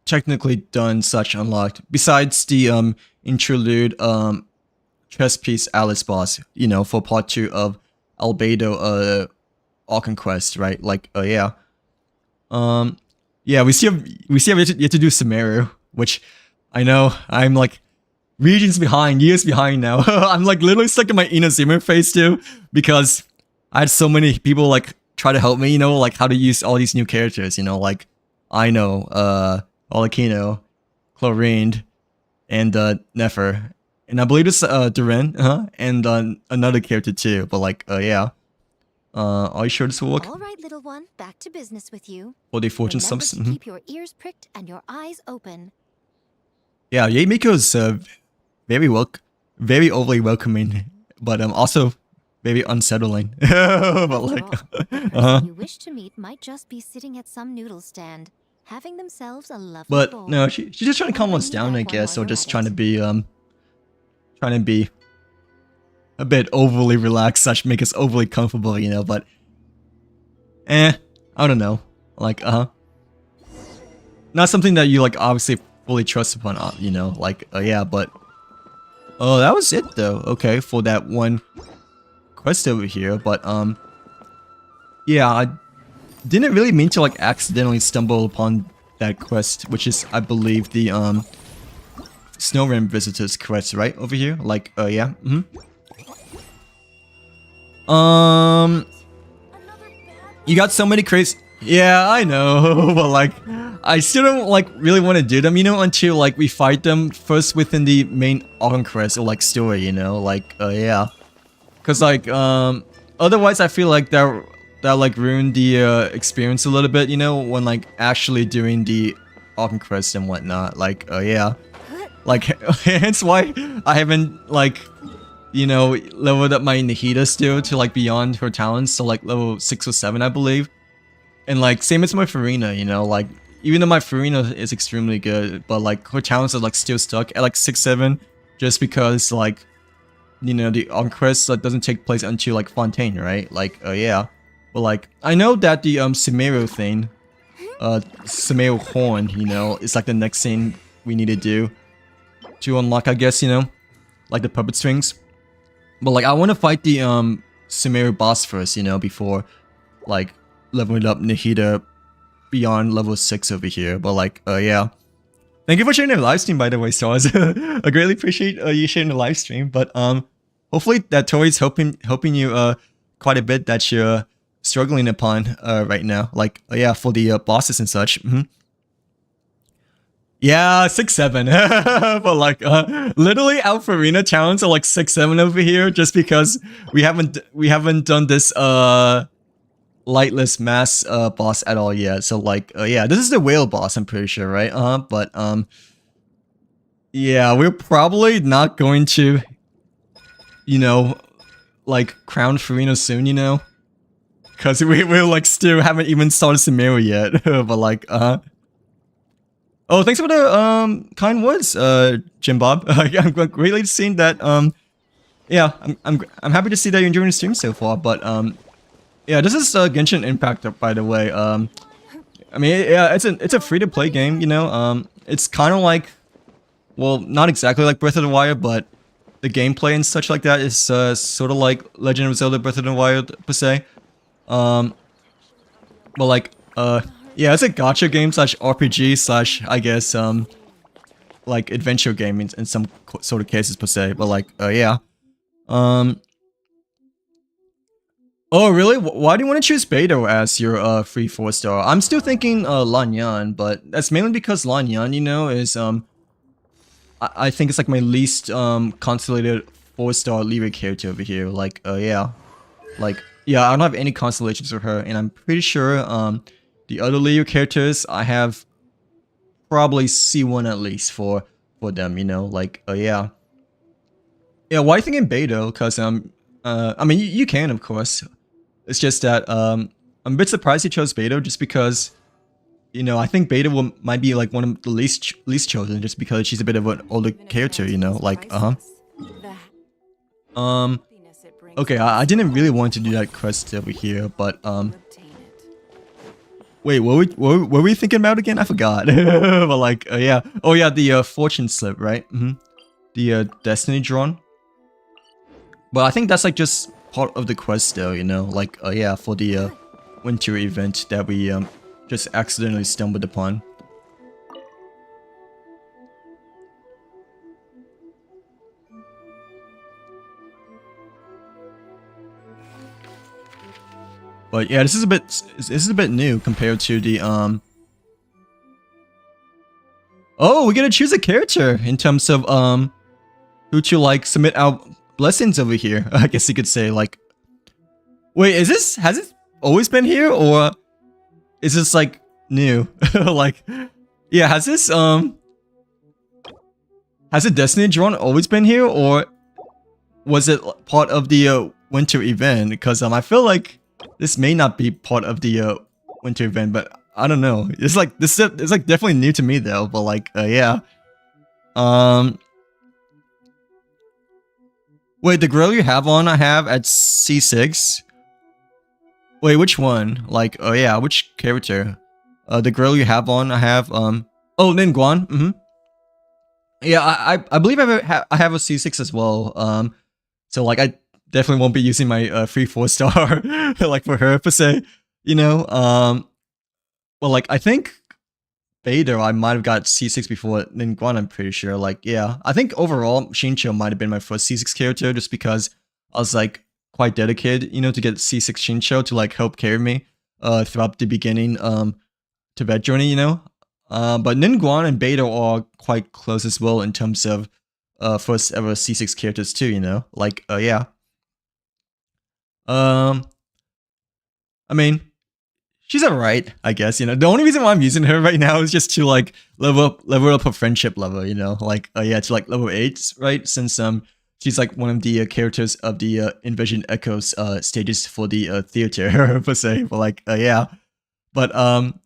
Speaker 1: technically done such unlocked. Besides the interlude chess piece Alice boss, you know, for part 2 of Albedo Archon quest, right? Like yeah. Yeah, we still have yet to do Sumeru, which I know I'm like years behind now. I'm like literally stuck in my Inazuma phase too, because I had so many people like try to help me, you know, like how to use all these new characters, you know, like I know, Olakino, Chlorine, and Nefer. And I believe it's Duran, and another character too, but like yeah. Are you sure this will work?
Speaker 3: All right, little one, back to business with you.
Speaker 1: For the fortune
Speaker 3: Remember
Speaker 1: stumps?
Speaker 3: to keep your ears pricked and your eyes open.
Speaker 1: Yeah, Yay Miko is very overly welcoming, but also very unsettling. But like,
Speaker 3: The person you wish to meet might just be sitting at some noodle stand, having themselves a lovely
Speaker 1: but
Speaker 3: bowl.
Speaker 1: no, she's just trying to calm
Speaker 3: I'll
Speaker 1: us
Speaker 3: bring you
Speaker 1: down,
Speaker 3: back
Speaker 1: I
Speaker 3: one
Speaker 1: guess,
Speaker 3: while
Speaker 1: or
Speaker 3: you're
Speaker 1: just
Speaker 3: at
Speaker 1: trying to
Speaker 3: it.
Speaker 1: be a bit overly relaxed, such make us overly comfortable, you know. But I don't know, like not something that you like obviously fully trust upon, you know, like yeah. But oh, that was it though. Okay, for that one quest over here. But yeah, I didn't really mean to like accidentally stumble upon that quest, which is I believe the Snow Rim Visitors quest, right over here. Like yeah. You got so many crates. Yeah, I know, but like, I still don't like really want to do them, you know, until like we fight them first within the main Archon quest or like story, you know, like yeah, cause like otherwise I feel like that like ruined the experience a little bit, you know, when like actually doing the Archon quest and whatnot, like yeah, like hence why I haven't like, you know, leveled up my Nahida still to like beyond her talents, so like level 6 or 7 I believe. And like same as my Farina, you know, like even though my Farina is extremely good, but like her talents are like still stuck at like 6, 7, just because like, you know, the quest doesn't take place until like Fontaine, right? Like yeah. But like I know that the Sumeru thing, Sumeru Horn, you know, is like the next thing we need to do to unlock, I guess, you know, like the puppet strings. But like I want to fight the Sumeru boss first, you know, before like leveling up Nahida beyond level 6 over here. But like yeah, thank you for sharing the live stream, by the way, Stars. I greatly appreciate you sharing the live stream. But hopefully that toy's helping you quite a bit that you're struggling upon right now, like yeah, for the bosses and such. Yeah, 6, 7. But like literally our Farina talents are like 6, 7 over here, just because we haven't done this lightless mass boss at all yet. So like yeah, this is the whale boss, I'm pretty sure, right? But Yeah, we're probably not going to, you know, like crown Farina soon, you know? Cause we're like still haven't even started Samira yet. But like, oh, thanks for the kind words, Jim Bob. I'm greatly seeing that. Yeah, I'm happy to see that you're enjoying the stream so far. But yeah, this is Genshin Impact, by the way. I mean, yeah, it's a free to play game, you know. It's kind of like, well, not exactly like Breath of the Wild, but the gameplay and such like that is sort of like Legend of Zelda Breath of the Wild per se. But like, yeah, it's a gacha game slash RPG slash, I guess, like adventure game in some sort of cases per se. But like, yeah. Oh, really? Why do you want to choose Beidou as your free 4-star? I'm still thinking Lanyan, but that's mainly because Lanyan, you know, is I think it's like my least constellated 4-star Lyra character over here. Like, yeah. Like, yeah, I don't have any constellations for her, and I'm pretty sure the other Lyra characters I have probably C1 at least for them, you know, like, yeah. Yeah, why are you thinking Beidou? Because, I mean, you can, of course. It's just that, I'm a bit surprised you chose Beidou just because, you know, I think Beidou might be, like, one of the least chosen just because she's a bit of an older character, you know, like, okay, I didn't really want to do that quest over here, but, wait, what were we thinking about again? I forgot. But like, yeah. Oh yeah, the fortune slip, right? The destiny drawn. But I think that's like just part of the quest though, you know? Like, yeah, for the winter event that we just accidentally stumbled upon. But yeah, this is a bit new compared to the oh, we gotta choose a character in terms of who to like submit our blessings over here. I guess you could say like, wait, has it always been here or is this like new? Like, yeah, has the Destiny drawn always been here or was it part of the winter event? Because I feel like this may not be part of the winter event, but I don't know. It's like it's like definitely new to me though. But like, yeah. Wait, the grill you have on, I have at C6. Wait, which one? Like, oh yeah, which character? The grill you have on, I have oh Ningguan. Yeah, I believe I have a C6 as well. So like I definitely won't be using my free 4-star like for her per se, you know. Well, like I think Beidou I might have got C6 before Ningguan, I'm pretty sure. Like, yeah, I think overall Shincho might have been my first C6 character just because I was like quite dedicated, you know, to get C6 Shincho to like help carry me throughout the beginning to vet journey, you know. But Ningguan and Beidou are quite close as well in terms of first ever C6 characters too, you know. Like, yeah. I mean, she's alright, I guess, you know. The only reason why I'm using her right now is just to like level up her friendship level, you know. Like, yeah, to like level 8, right? Since she's like one of the characters of the Invasion Echoes stages for the theater per se. But like, yeah. But and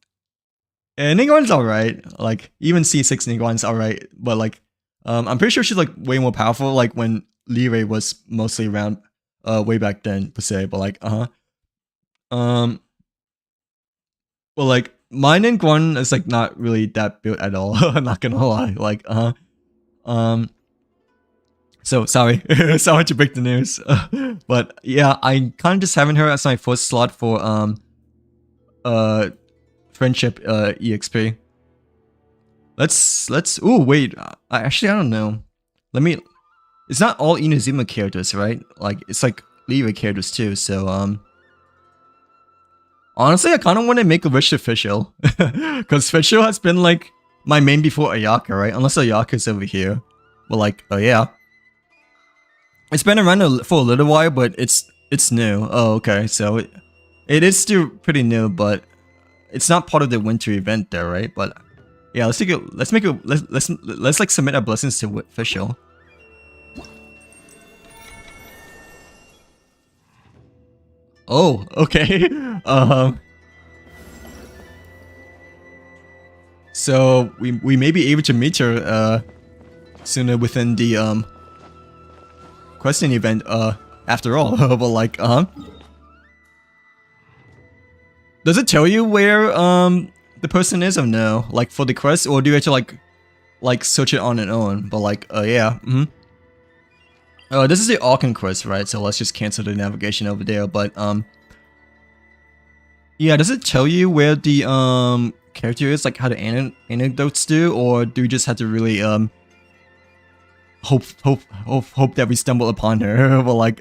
Speaker 1: Ningguan's alright. Like, even C6 Ningguan's alright. But like, I'm pretty sure she's like way more powerful. Like when Lee was mostly around way back then per se. But like, well, like my Ningguan is like not really that built at all. I'm not gonna lie. Like, so sorry, sorry to break the news. But yeah, I kind of just having her as my first slot for friendship exp. Let's. Oh wait, I don't know. Let me. It's not all Inazuma characters, right? Like it's like Leeway characters too. So honestly, I kind of want to make a wish official, because official has been like my main before Ayaka, right? Unless Ayaka's over here. But like, oh yeah, it's been around for a little while, but it's new. Oh okay, so it is still pretty new, but it's not part of the winter event there, right? But Yeah, let's like submit our blessings to official. Oh, okay. So we may be able to meet her sooner within the questing event after all. But like does it tell you where the person is or no? Like for the quest, or do you have to like search it on its own? But like yeah. This is the Archon quest, right? So let's just cancel the navigation over there. But yeah, does it tell you where the character is, like how the anecdotes do, or do we just have to really hope that we stumble upon her? But like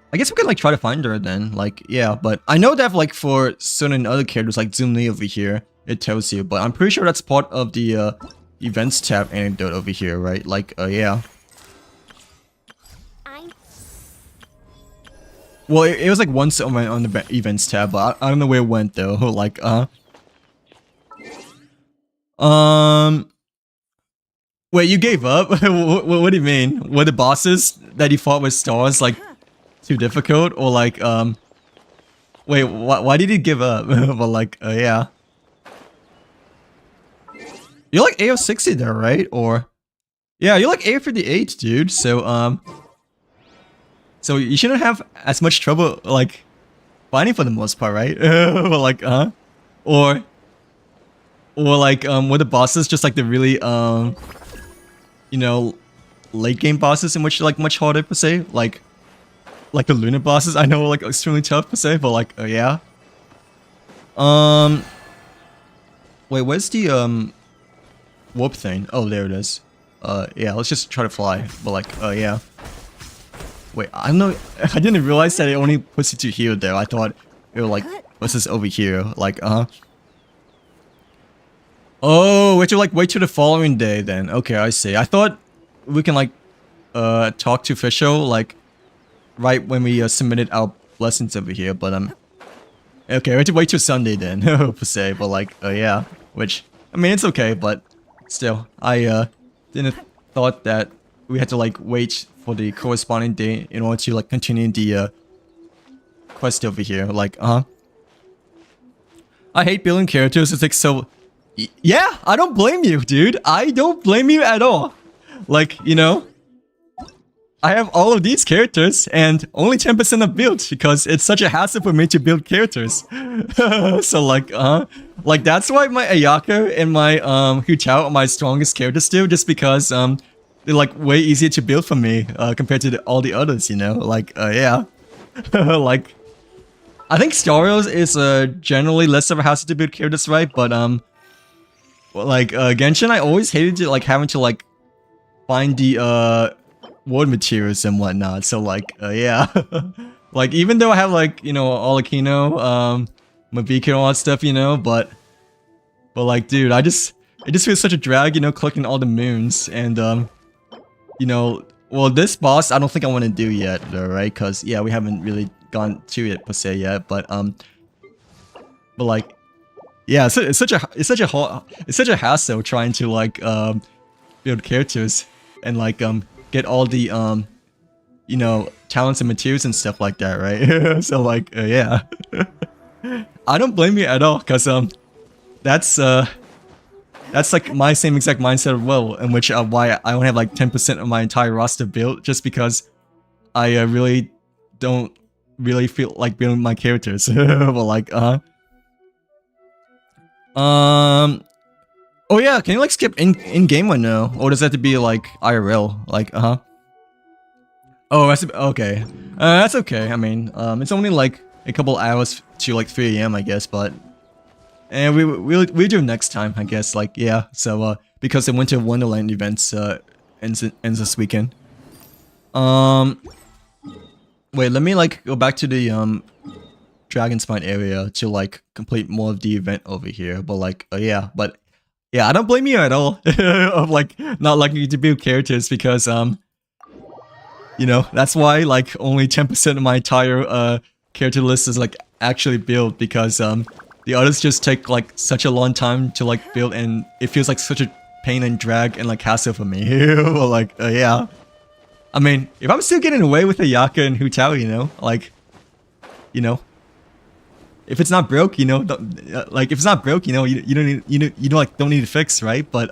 Speaker 1: I guess we could like try to find her then. Like yeah, but I know that like for certain other characters like Zoom Lee over here, it tells you, but I'm pretty sure that's part of the events tab anecdote over here, right? Like yeah. Well, it was like once on the events tab, but I don't know where it went though. Like wait, you gave up? What do you mean? Were the bosses that you fought with stars like too difficult, or like wait, why did you give up? But like yeah, you're like AO60 there, right? Or yeah, you're like AO58, dude. So so you shouldn't have as much trouble like finding for the most part, right? Like or like were the bosses just like the really you know, late game bosses in which like much harder per se, like the lunar bosses I know are like extremely tough per se, but like yeah. Wait, where's the warp thing? Oh, there it is. Yeah, let's just try to fly. But like yeah. Wait, I don't know. I didn't realize that it only puts you to here there. I thought it was like, what's this over here? Like oh, we have to like wait till the following day then. Okay, I see. I thought we can like talk to official like right when we submitted our lessons over here, but okay, we have to wait till Sunday then per se. But like yeah, which I mean it's okay, but still I didn't thought that we had to like wait for the corresponding day in order to like continue the quest over here. Like I hate building characters. It's like so. Yeah, I don't blame you, dude. I don't blame you at all. Like, you know, I have all of these characters and only 10% are built because it's such a hassle for me to build characters. So like that's why my Ayaka and my Hu Tao are my strongest characters still, just because they're like way easier to build for me compared to all the others, you know? Like yeah. Like I think Starios is generally less of a hassle to build characters, right? But well, like Genshin, I always hated it, like having to like find the ward materials and whatnot. So like yeah. Like even though I have like, you know, all Aquino, Mavika and all that stuff, you know, but like dude, it just feels such a drag, you know, collecting all the moons. And you know, well, this boss I don't think I want to do yet though, right? Because yeah, we haven't really gone to it per se yet, but like yeah, it's such a hassle trying to like build characters and like get all the you know, talents and materials and stuff like that, right? So like yeah. I don't blame you at all, because that's like my same exact mindset as well, in which why I only have like 10% of my entire roster built, just because I really don't really feel like building my characters. But like oh yeah, can you like skip in game or no? Or does that have to be like IRL? Like oh, that's okay. That's okay. I mean, it's only like a couple hours to like 3 AM, I guess, but and we do next time, I guess. Like yeah, so because the Winter Wonderland events ends this weekend. Wait, let me like go back to the Dragon Spine area to like complete more of the event over here. But like yeah, but yeah, I don't blame you at all of like not liking to build characters, because you know, that's why like only 10% of my entire character list is like actually built, because the others just take like such a long time to like build, and it feels like such a pain and drag and like hassle for me. Well, like, yeah. I mean, if I'm still getting away with a Yaka and Hu Tao, you know, like, you know, if it's not broke, you know, like if it's not broke, you know, you don't need, you don't like don't need to fix, right? But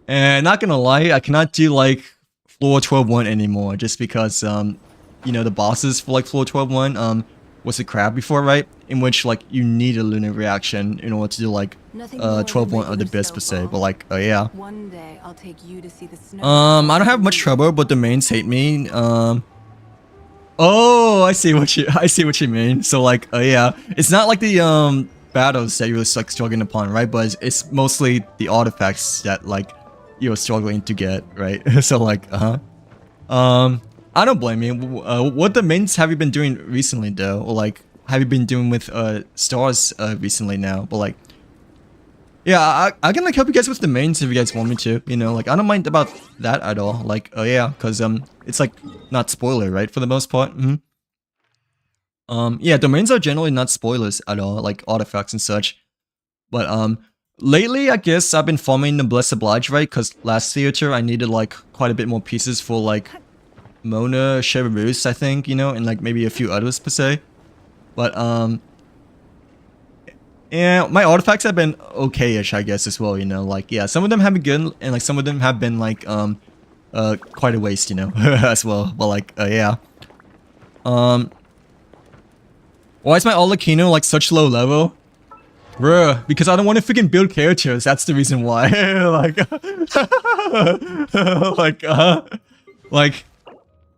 Speaker 1: and not gonna lie, I cannot do like floor 12-1 anymore just because you know, the bosses for like floor 12-1 was a crab before, right? In which like you need a lunar reaction in order to do like 12-1 of the best per se. But like, yeah.
Speaker 2: One day I'll take you to see the snow.
Speaker 1: I don't have much trouble, but the mains hate me. Oh, I see what you mean. So like, yeah, it's not like the battles that you're like struggling upon, right? But it's mostly the artifacts that like you're struggling to get, right? So like, I don't blame you. What the mains have you been doing recently though? Or like, have you been doing with stars recently now? But like, yeah, I can like help you guys with the mains if you guys want me to. You know, like I don't mind about that at all. Like, yeah, because it's like not spoiler, right? For the most part. Yeah, domains are generally not spoilers at all, like artifacts and such. But lately, I guess I've been farming the Blessed Oblige, right? Because last theater I needed like quite a bit more pieces for like Mona, Chevreuse, I think, you know, and like maybe a few others per se. But yeah, my artifacts have been okay-ish, I guess, as well, you know, like, yeah, some of them have been good, and like some of them have been like quite a waste, you know, as well. But like, yeah. Why is my Olakino like such low level? Bruh, because I don't want to freaking build characters, that's the reason why. Like,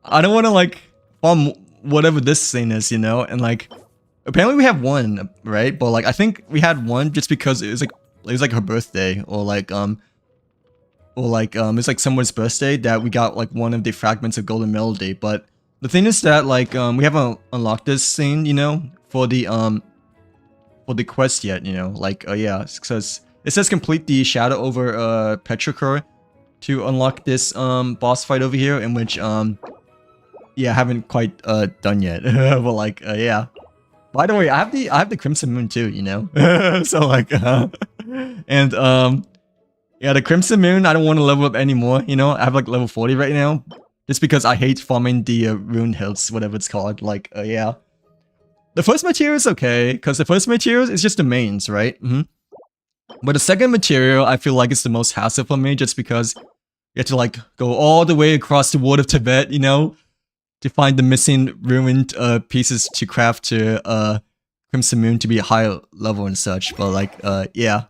Speaker 1: I don't want to like farm whatever this thing is, you know, and like apparently we have one, right? But like I think we had one just because it was like her birthday, or like it's like someone's birthday that we got like one of the fragments of Golden Melody. But the thing is that like we haven't unlocked this thing, you know, for the quest yet, you know, like yeah, because it says complete the shadow over Petrichor to unlock this boss fight over here, in which yeah, haven't quite done yet. But like yeah. By the way, I have the Crimson Moon too, you know. So like and yeah, the Crimson Moon I don't want to level up anymore, you know. I have like level 40 right now just because I hate farming the rune hills, whatever it's called. Like yeah. The first material is okay, because the first material is just the mains, right? But the second material, I feel like it's the most hassle for me, just because you have to like go all the way across the world of Tibet, you know, to find the missing ruined pieces to craft to Crimson Moon to be a higher level and such. But like, yeah.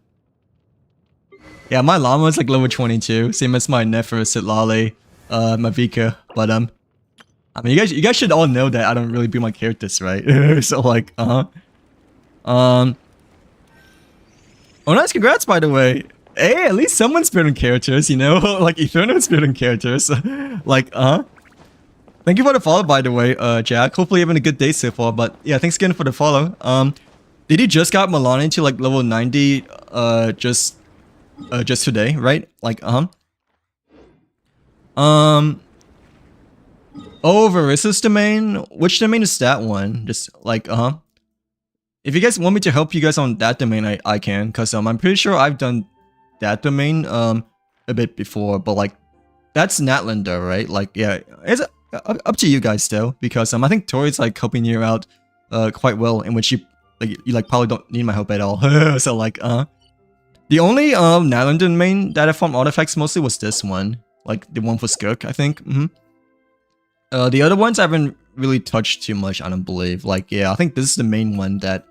Speaker 1: Yeah, my llama is like level 22, same as my Nefer, Sitlali, Mavika. But I mean, you guys should all know that I don't really build my characters, right? So like, oh, nice, congrats, by the way. Hey, at least someone's building characters, you know? Like, Etherno's building characters. Like, thank you for the follow, by the way, Jack. Hopefully you're having a good day so far, but yeah, thanks again for the follow. Did you just got Milani to like level 90, just today, right? Like, Oh, Varissa's domain? Which domain is that one? Just like, if you guys want me to help you guys on that domain, I can, because I'm pretty sure I've done that domain a bit before, but like that's Natlander, right? Like, yeah, it's up to you guys still, because I think Tori's like helping you out quite well, in which you probably don't need my help at all. So like, the only Natlander domain that I farmed artifacts mostly was this one, like the one for Skirk, I think. The other ones I haven't really touched too much, I don't believe. Like, yeah, I think this is the main one that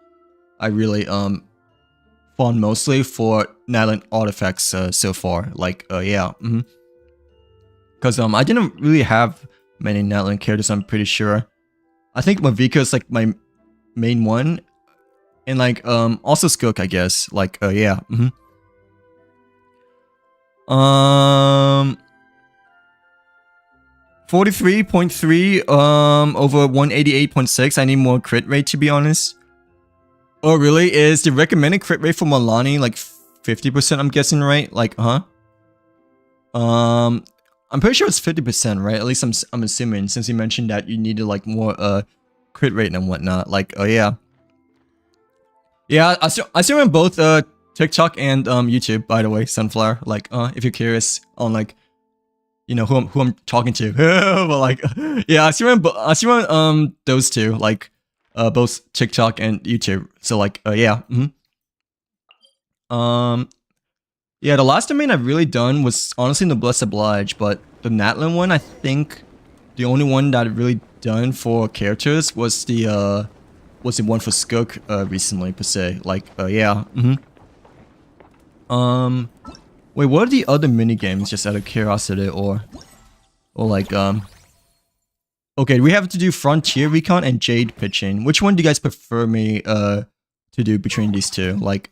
Speaker 1: I really farmed mostly for Natlan artifacts so far. Like, yeah, because I didn't really have many Natlan characters, I'm pretty sure. I think Mavika is like my main one, and like also Skirk, I guess. Like, yeah, 43.3 over 188.6. I need more crit rate, to be honest. Oh really? Is the recommended crit rate for Milani like 50%, I'm guessing, right? Like, I'm pretty sure it's 50%, right? At least I'm assuming, since you mentioned that you needed like more crit rate and whatnot. Like, oh yeah. Yeah, I see him on both TikTok and YouTube, by the way, Sunflower. Like, if you're curious on like, you know, who I'm talking to. But like, yeah, I see him on those two, like both TikTok and YouTube. So like, yeah. Yeah, the last domain I've really done was honestly Noblesse Oblige, but the Natlan one, I think the only one that I've really done for characters was the one for Skirk recently per se. Like, yeah. Wait, what are the other mini games? Just out of curiosity, or like okay, we have to do Frontier Recon and Jade Pitching. Which one do you guys prefer me to do between these two? Like,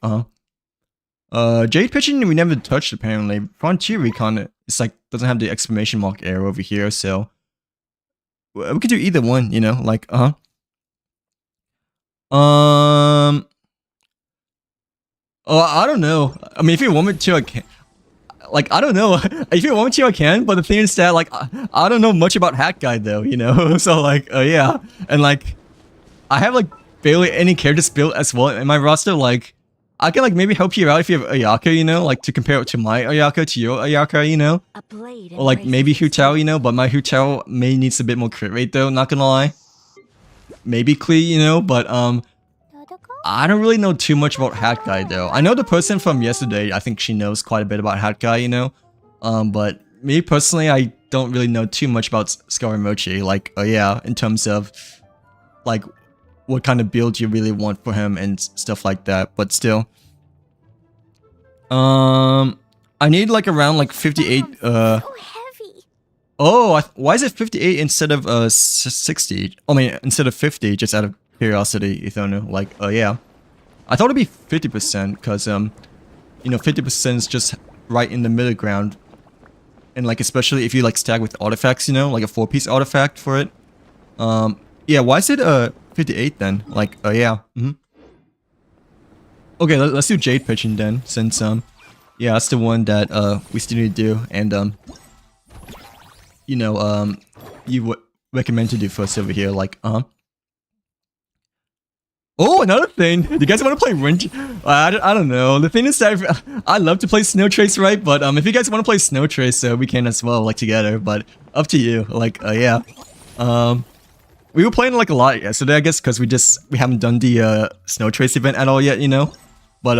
Speaker 1: Jade Pitching we never touched apparently. Frontier Recon, it's like doesn't have the exclamation mark arrow over here, so we could do either one, you know, like oh, I don't know. I mean, if you want me to, I can. Like, I don't know. If you want me to, I can. But the thing is that, like, I don't know much about Hat Guide, though, you know? So, like, yeah. And, like, I have, like, barely any characters built as well in my roster. Like, I can, like, maybe help you out if you have Ayaka, you know? Like, to compare it to my Ayaka, to your Ayaka, you know? Or, like, maybe Hu Tao, you know? But my Hu Tao may needs a bit more crit rate, though, not gonna lie. Maybe Klee, you know? But, I don't really know too much about Hat Guy though. I know the person from yesterday, I think she knows quite a bit about Hat Guy, you know? But me personally, I don't really know too much about Scaramouche. Like, yeah, in terms of, like, what kind of build you really want for him and stuff like that. But still. I need, like, around, like, 58,
Speaker 3: So heavy.
Speaker 1: Oh, why is it 58 instead of, 60? I mean, instead of 50, just out of curiosity, Ethonu. Like, yeah. I thought it'd be 50%, because, you know, 50% is just right in the middle ground. And, like, especially if you, like, stack with artifacts, you know, like a 4-piece artifact for it. Yeah, why is it, 58 then? Like, yeah. Okay, let's do Jade Pitching then, since, yeah, that's the one that, we still need to do, and, you know, you would recommend to do first over here, like, Oh, another thing. Do you guys want to play Wind? I don't know. The thing is that I love to play Snow Trace, right? But if you guys want to play Snow Trace, we can as well, like together. But up to you. Like, yeah. We were playing like a lot yesterday, I guess, because we haven't done the Snow Trace event at all yet, you know. But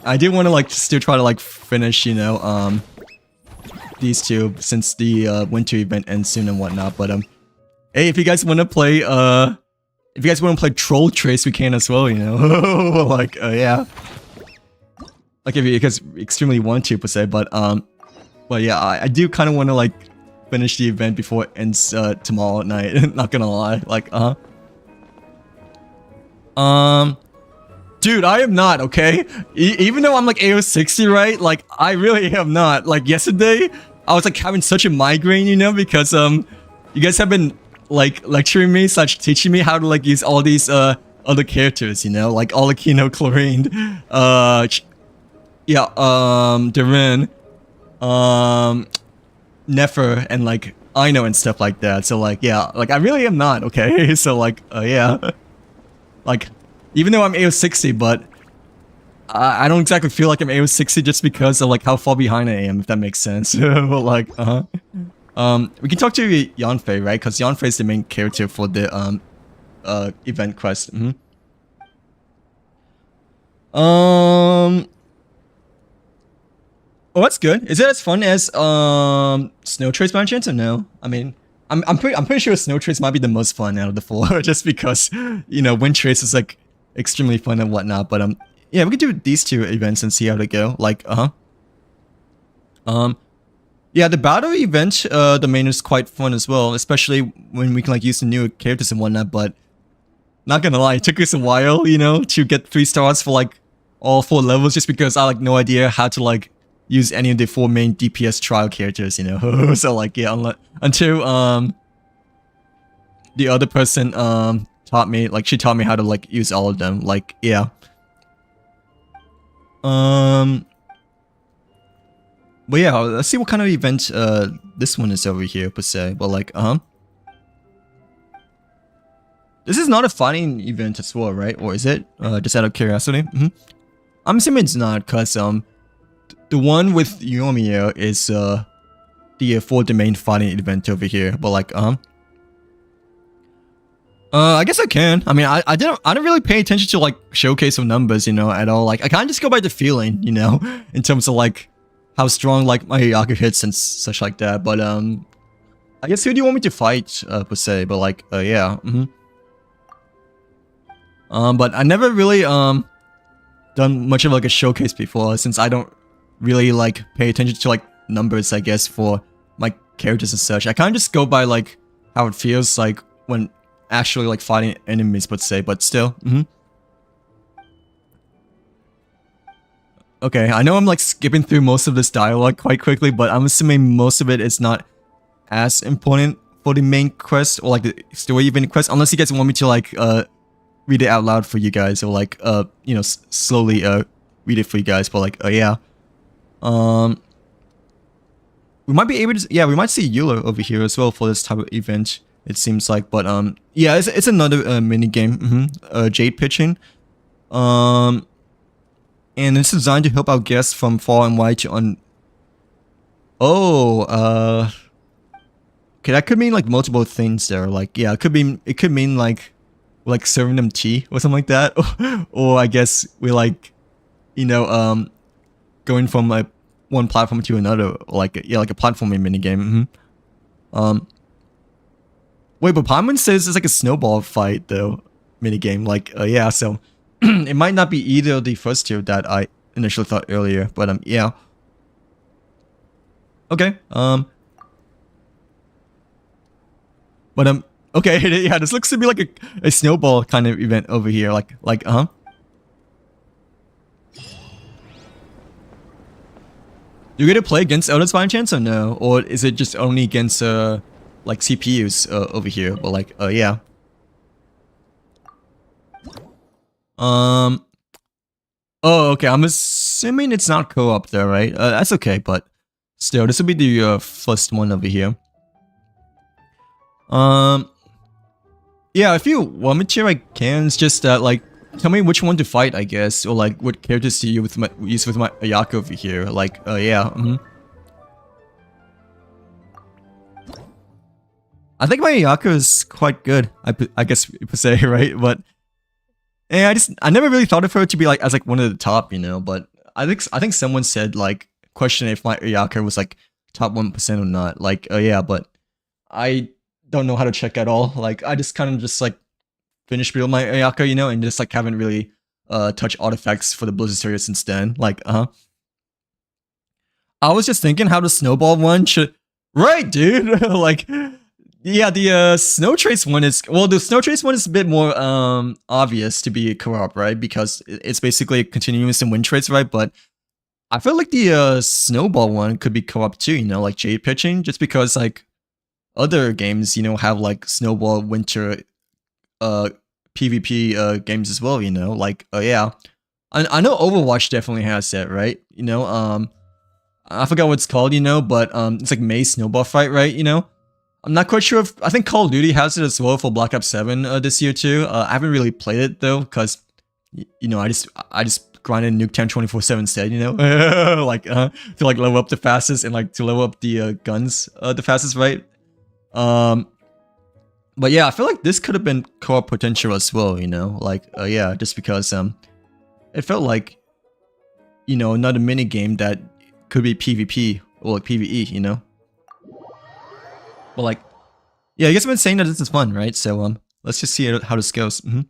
Speaker 1: I do want to like still try to like finish, you know, these two since the winter event ends soon and whatnot. But hey, if you guys want to play if you guys want to play Troll Trace, we can as well, you know? Like, yeah. Like, if you guys extremely want to, per se, but yeah, I do kind of want to, like, finish the event before it ends, tomorrow night, not gonna lie, like, Dude, I am not, okay? Even though I'm, like, AO 60, right? Like, I really am not. Like, yesterday, I was, like, having such a migraine, you know? Because, you guys have been like lecturing me / teaching me how to like use all these other characters, you know, like Olakino, Chlorine, yeah, Durin, Nefer, and like Ino and stuff like that. So like, yeah, like I really am not, okay? So like, yeah, like even though I'm AO 60, but I don't exactly feel like I'm AO 60 just because of like how far behind I am, if that makes sense. Like, we can talk to Yanfei, right? Because Yanfei is the main character for the event quest. Oh, that's good. Is it as fun as Snow Trace by chance or no? I mean, I'm pretty sure Snow Trace might be the most fun out of the 4, just because you know Wind Trace is like extremely fun and whatnot. But yeah, we could do these two events and see how they go. Like, yeah, the battle event, the main is quite fun as well, especially when we can like use the new characters and whatnot, but not gonna lie, it took us a while, you know, to get 3 stars for like all 4 levels just because I like no idea how to like use any of the 4 main DPS trial characters, you know. So like, yeah, until the other person taught me, like she taught me how to like use all of them, like, yeah. But yeah, let's see what kind of event this one is over here per se. But like, This is not a fighting event as well, right? Or is it? Just out of curiosity. I'm assuming it's not, cause the one with Yomiya is the full domain fighting event over here. But like I guess I can. I mean, I didn't really pay attention to like showcase of numbers, you know, at all. Like I kind of just go by the feeling, you know, in terms of like how strong like my Yaku hits and such like that. But I guess who do you want me to fight per se? But like yeah. But I never really done much of like a showcase before, since I don't really like pay attention to like numbers, I guess, for my characters and such. I kind of just go by like how it feels like when actually like fighting enemies, per se. But still, okay, I know I'm like skipping through most of this dialogue quite quickly, but I'm assuming most of it is not as important for the main quest or like the story event quest, unless you guys want me to like read it out loud for you guys, or like you know, slowly read it for you guys. But like yeah, we might be able to, yeah, we might see Eula over here as well for this type of event, it seems like. But yeah, it's another mini game. Jade pitching, and it's designed to help out guests from far and wide to okay, that could mean like multiple things there. Like yeah, it could mean like serving them tea or something like that. Or I guess we're like, you know, going from like one platform to another, like yeah, like a platforming minigame. Wait, but Paimon says it's like a snowball fight though, minigame. Like yeah, so it might not be either of the first two that I initially thought earlier. But yeah. Okay. But okay, yeah, this looks to be like a snowball kind of event over here. Like You get to play against elders by any chance or no? Or is it just only against like CPUs over here? But like yeah. Oh, okay. I'm assuming it's not co-op there, right? That's okay, but still, this will be the first one over here. Yeah, if you want me to, I can. It's just that, like, tell me which one to fight, I guess, or like what characters to use with my Ayaka over here. Like, yeah. I think my Ayaka is quite good. I guess you could say, right? But yeah, I never really thought of her to be like as like one of the top, you know. But I think someone said like question if my Ayaka was like top 1% or not. Like, yeah, but I don't know how to check at all. Like, I just kind of just like finished building my Ayaka, you know, and just like haven't really touched artifacts for the Blizzard series since then. Like, I was just thinking how the snowball one should, right, dude. Like, yeah, the snow trace one is, well, the snow trace one is a bit more obvious to be co-op, right? Because it's basically a continuous and wind trace, right? But I feel like the snowball one could be co-op too, you know, like Jade pitching, just because like other games, you know, have like snowball winter PvP games as well, you know, like yeah. I know Overwatch definitely has that, right? You know, I forgot what it's called, you know, but it's like May Snowball Fight, right? You know, I'm not quite sure if, I think Call of Duty has it as well for Black Ops 7 this year too. I haven't really played it though, because you know, I just grinded Nuketown 24/7 instead, you know, like to like level up the fastest and like to level up the guns the fastest, right? But yeah, I feel like this could have been co-op potential as well, you know, like yeah, just because it felt like, you know, another mini game that could be PvP or like PvE, you know. But like, yeah, I guess I've been saying that this is fun, right? So let's just see how this goes. You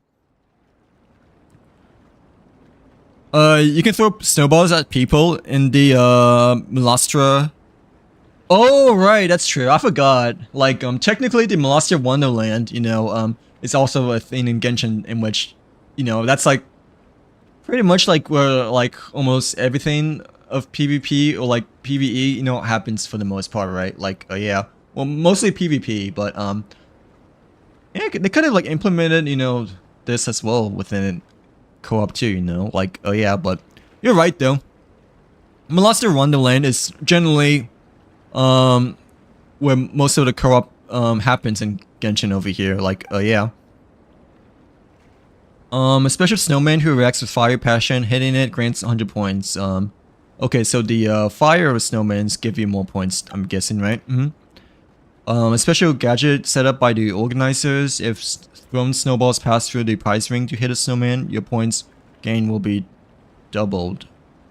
Speaker 1: can throw snowballs at people in the Melastra. Oh, right, that's true. I forgot. Like, technically the Melastra Wonderland, you know, is also a thing in Genshin in which, you know, that's like pretty much like where like almost everything of PvP or like PvE, you know, happens for the most part, right? Like, yeah, well, mostly PvP, but yeah, they could have like implemented, you know, this as well within co-op too, you know, like, yeah, but you're right though. Melastra Wonderland is generally where most of the co-op happens in Genshin over here, like, yeah. A special snowman who reacts with fire passion, hitting it grants 100 points. Okay, so the fire snowmans give you more points, I'm guessing, right? A special gadget set up by the organizers. If thrown snowballs pass through the prize ring to hit a snowman, your points gain will be doubled.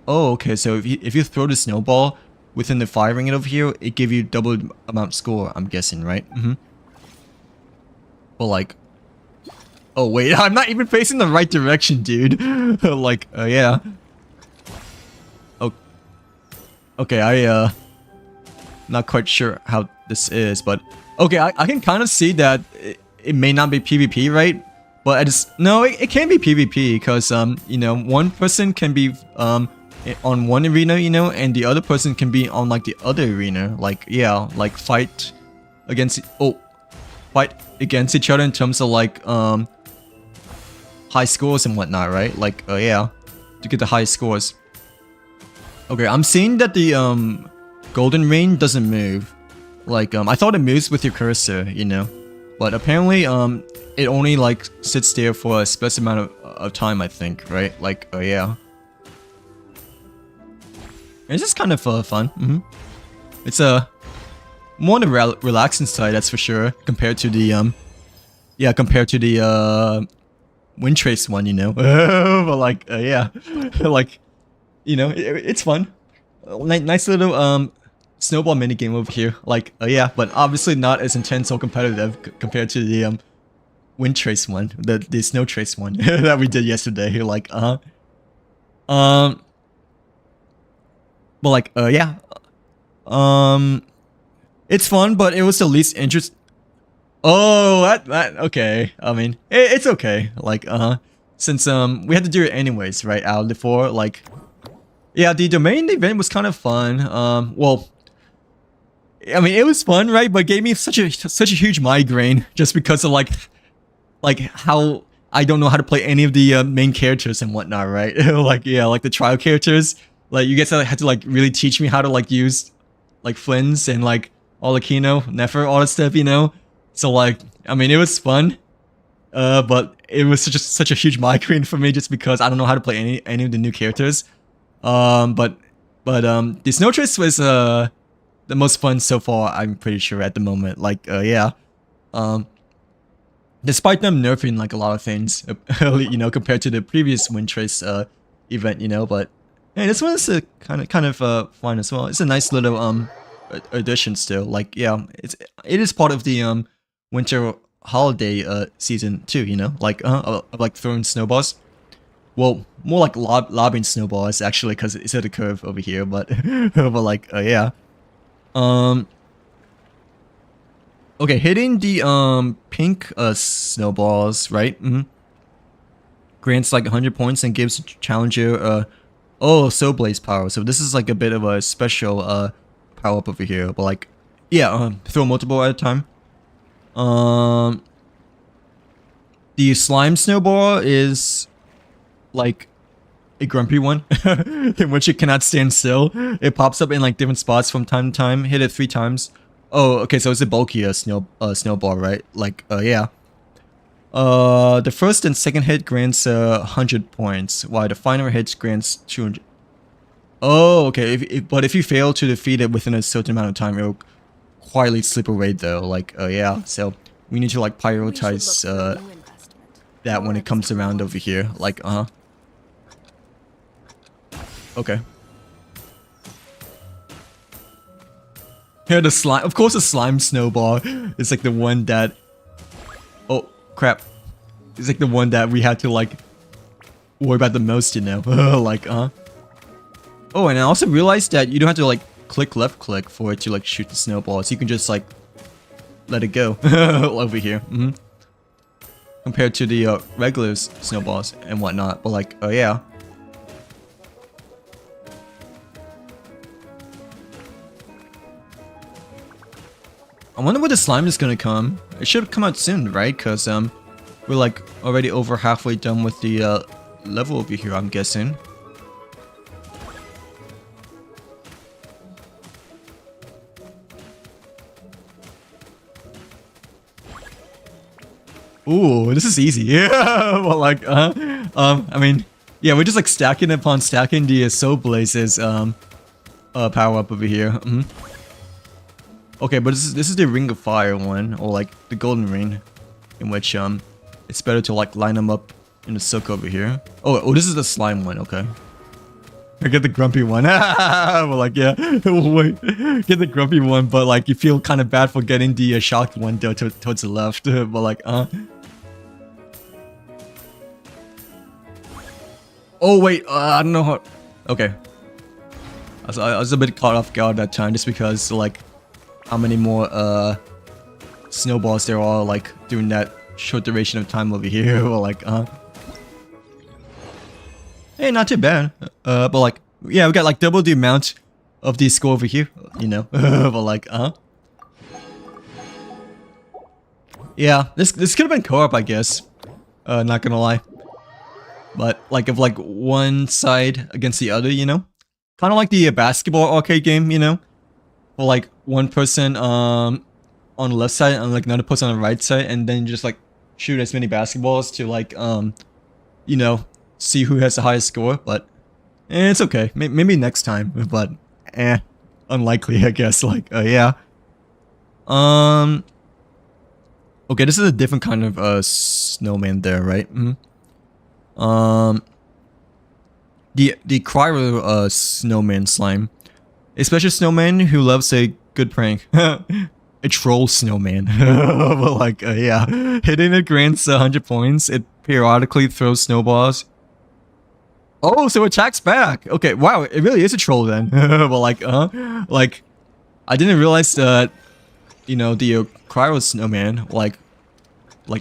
Speaker 1: Oh, okay, so if you throw the snowball within the fire ring over here, it give you double amount score, I'm guessing, right? But like... Oh wait, I'm not even facing the right direction, dude. Like, yeah. Oh, okay, not quite sure how this is, but okay, I can kind of see that it may not be PvP, right? But I just no, it can be PvP because you know, one person can be on one arena, you know, and the other person can be on like the other arena, like yeah, like fight against each other in terms of like high scores and whatnot, right? Like yeah, to get the high scores. Okay, I'm seeing that the golden ring doesn't move. Like I thought it moves with your cursor, you know, but apparently it only like sits there for a specific amount of time, I think, right? Like yeah, it's just kind of fun. It's a more on the relaxing side, that's for sure, compared to the compared to the wind trace one, you know. But like yeah, like you know, it's fun. Nice little snowball mini game over here. Like yeah, but obviously not as intense or competitive compared to the wind trace one, the snow trace one that we did yesterday. Like but like yeah, it's fun, but it was the least interest. Oh, that okay. I mean, it's okay. Like since we had to do it anyways, right? Out of the four, like yeah, the main event was kind of fun. Well, I mean, it was fun, right? But it gave me such a huge migraine just because of like how I don't know how to play any of the main characters and whatnot, right? Like yeah, like the trial characters. Like you guys had to like really teach me how to like use like Flynn's and like Olakino, Nefer, all that stuff, you know. So like, I mean, it was fun, but it was such a huge migraine for me just because I don't know how to play any of the new characters. But the Snow Trace was the most fun so far, I'm pretty sure at the moment. Like yeah, despite them nerfing like a lot of things, you know, compared to the previous Wind Trace event, you know. But hey, this one is kind of fun as well. It's a nice little addition still. Like yeah, it is part of the winter holiday season too, you know, like like throwing snowballs. Well, more like lobbing snowballs actually, because it's at a curve over here. But but like yeah, okay, hitting the pink snowballs, right? Grants like 100 points and gives challenger Soulblazer power. So this is like a bit of a special power up over here. But like yeah, throw multiple at a time. The slime snowball is like a grumpy one in which it cannot stand still. It pops up in like different spots from time to time. Hit it 3 times. Oh, okay, so it's a bulkier snowball, right? Like yeah. The first and second hit grants 100 points, while the final hit grants 200. Oh, okay. But if you fail to defeat it within a certain amount of time, it'll quietly slip away though. Like yeah, so we need to like prioritize that when it comes around over here. Like okay. Here the slime, of course the slime snowball is like the one that, oh crap, it's like the one that we had to like worry about the most, you know. Like oh, and I also realized that you don't have to like left click for it to like shoot the snowballs. You can just like let it go over here. Compared to the regular snowballs and whatnot. But like oh yeah. I wonder where the slime is gonna come. It should come out soon, right? Because we're like already over halfway done with the level over here, I'm guessing. Ooh, this is easy. Yeah, well, like, I mean, yeah, we're just like stacking upon stacking the Soulblazer's power up over here. Okay, but this is the Ring of Fire one, or like the Golden Ring, in which it's better to like line them up in a circle over here. Oh, this is the slime one. Okay. I get the grumpy one. Well, like, yeah, wait, get the grumpy one, but like you feel kind of bad for getting the shocked one though towards the left. But like, oh wait, I don't know how. Okay, I was a bit caught off guard that time just because like how many more snowballs there are like during that short duration of time over here. Well, like, hey, not too bad. But like, yeah, we got like double the amount of the score over here, you know. But like, yeah, this could have been co-op, I guess. Not gonna lie. But like, if like one side against the other, you know, kind of like the basketball arcade game, you know, for like one person on the left side and like another person on the right side, and then just like shoot as many basketballs to like you know, see who has the highest score. But it's okay, maybe next time, but unlikely, I guess. Like, yeah. Okay, this is a different kind of snowman there, right? The cryo snowman slime, a special snowman who loves a good prank. A troll snowman. But like, yeah, hitting it grants 100 points. It periodically throws snowballs. Oh, so it attacks back. Okay, wow, it really is a troll then. But like, like, I didn't realize that, you know, the cryo snowman like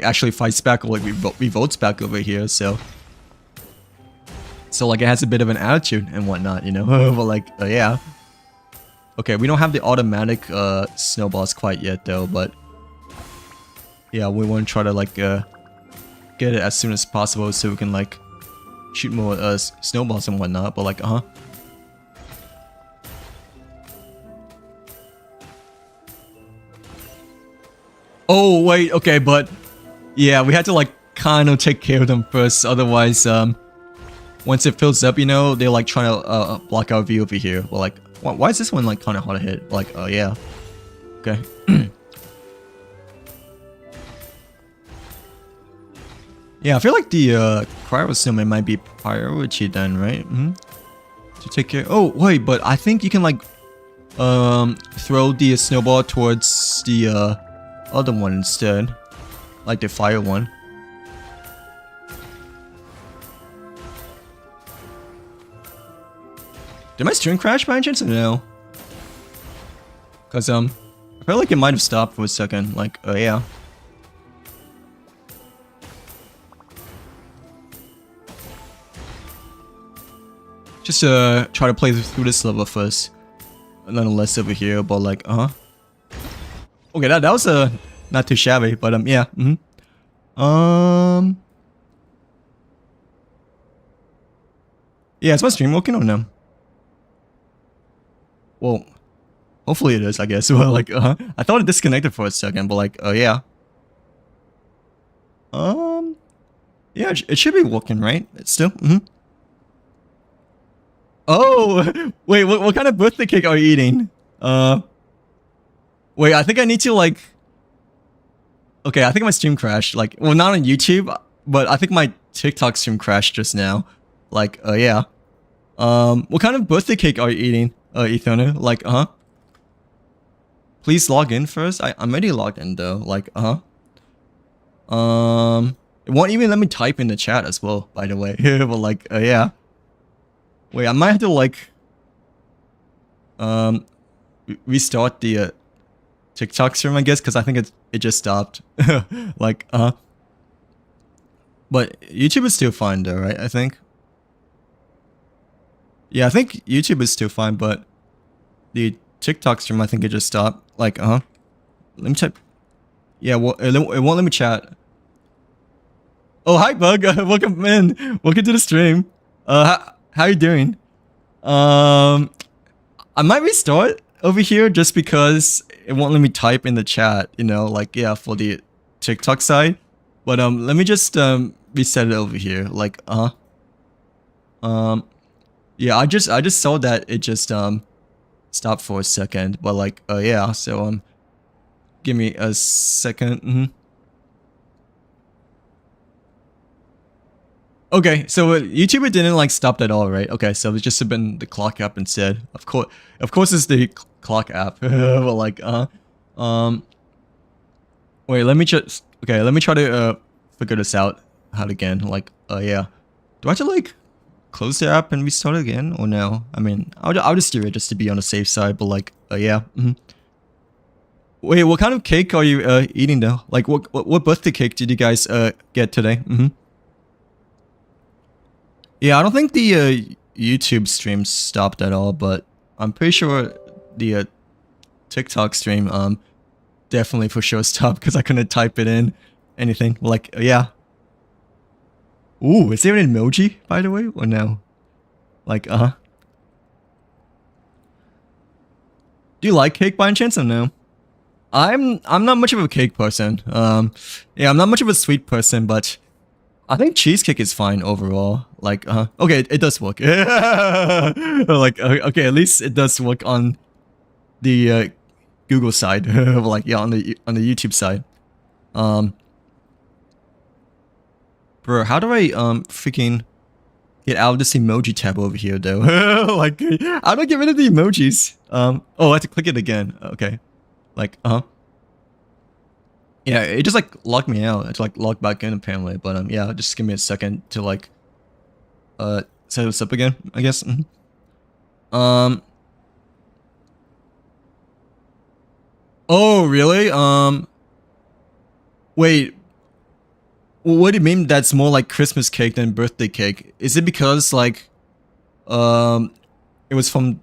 Speaker 1: actually fights back, or like revolts back over here. So like it has a bit of an attitude and whatnot, you know. But like, yeah. Okay, we don't have the automatic snowballs quite yet though, but yeah, we want to try to like get it as soon as possible so we can like shoot more snowballs and whatnot. But like, oh wait, okay, but yeah, we had to like kind of take care of them first, otherwise once it fills up, you know, they're like trying to block our view over here. Well, like, why is this one like kind of hard to hit? Like, oh yeah, okay. Yeah, I feel like the cryo snowman might be priority then, right? To take care. Oh wait, but I think you can like throw the snowball towards the other one instead, like the fire one. Did my stream crash by any chance? No. Cause I feel like it might have stopped for a second. Like, yeah. Just try to play through this level first, and then less over here. But like, okay, that was not too shabby. But yeah. Yeah, is my stream working or no? Well, hopefully it is, I guess. Well, like, I thought it disconnected for a second, but like, yeah. Yeah, it should be working, right? It's still, Oh, wait, what kind of birthday cake are you eating? Wait, I think I need to like, okay, I think my stream crashed. Like, well, not on YouTube, but I think my TikTok stream crashed just now. Like, yeah. What kind of birthday cake are you eating? Ethan, like, please log in first. I'm already logged in though. Like, it won't even let me type in the chat as well, by the way. But like, yeah. Wait, I might have to like, restart the TikTok stream, I guess, because I think it just stopped. Like, but YouTube is still fine though, right? I think. Yeah, I think YouTube is still fine, but the TikTok stream, I think it just stopped. Like, let me type. Yeah, well, it won't let me chat. Oh, hi, Bug. Welcome in. Welcome to the stream. How you doing? I might restart over here just because it won't let me type in the chat, you know, like, yeah, for the TikTok side. But let me just reset it over here. Like yeah, I just saw that it just stopped for a second. But like yeah, so give me a second. Okay, so YouTube didn't like stop at all, right? Okay, so it's just been the clock app instead. Of course, it's the clock app. But like, wait, let me just. Okay, let me try to figure this out again. Like, yeah, do I have to like close the app and restart again, or no? I mean, I'll just do it just to be on the safe side. But like, yeah. Wait, what kind of cake are you eating though? Like, what birthday cake did you guys get today? Yeah, I don't think the YouTube stream stopped at all, but I'm pretty sure the TikTok stream definitely for sure stopped because I couldn't type it in anything. Like, yeah. Ooh, is there an emoji, by the way, or no? Like, Do you like cake by any chance or no? I'm not much of a cake person. Yeah, I'm not much of a sweet person, but I think cheesecake is fine overall. Like, okay, it does work. Like, okay, at least it does work on the Google side. Like, yeah, on the YouTube side. Bro, how do I freaking get out of this emoji tab over here though? Like, how do I get rid of the emojis? Oh, I have to click it again. Okay, like, yeah, it just like locked me out. It's like logged back in apparently, but yeah, just give me a second to like set this up again, I guess. Oh really? Wait, what do you mean that's more like Christmas cake than birthday cake? Is it because like it was from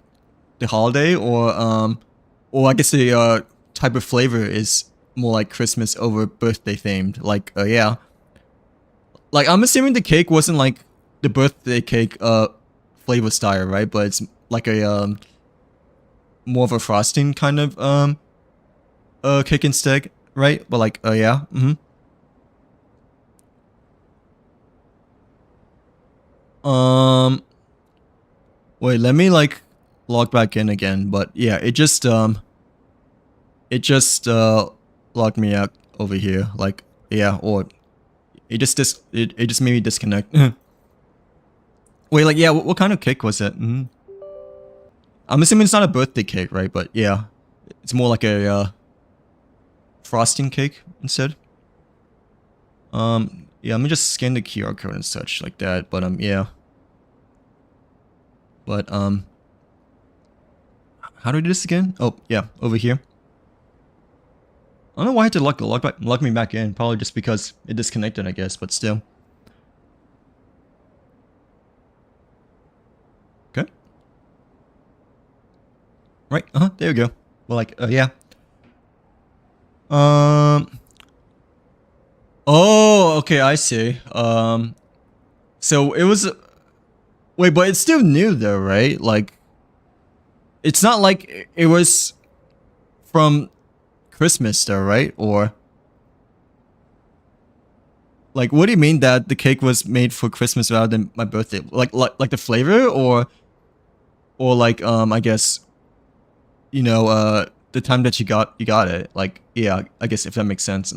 Speaker 1: the holiday, or I guess the type of flavor is more like Christmas over birthday themed? Like, yeah. Like, I'm assuming the cake wasn't like the birthday cake flavor style, right? But it's like a more of a frosting kind of cake instead, right? But like, yeah. Wait, let me like log back in again. But yeah, it just logged me out over here. Like, yeah, or it just made me disconnect. Wait, like, yeah, what kind of cake was it? I'm assuming it's not a birthday cake, right? But yeah, it's more like a frosting cake instead. Yeah, let me just scan the QR code and such like that. But yeah. But how do I do this again? Oh yeah, over here. I don't know why I had to lock me back in. Probably just because it disconnected, I guess. But still. Okay. Right. There we go. Well, like, yeah. Oh, okay. I see. So it was. Wait, but it's still new though, right? Like, it's not like it was from Christmas though, right? Or like, what do you mean that the cake was made for Christmas rather than my birthday? Like the flavor, or like I guess, you know, the time that you got it. Like, yeah, I guess if that makes sense.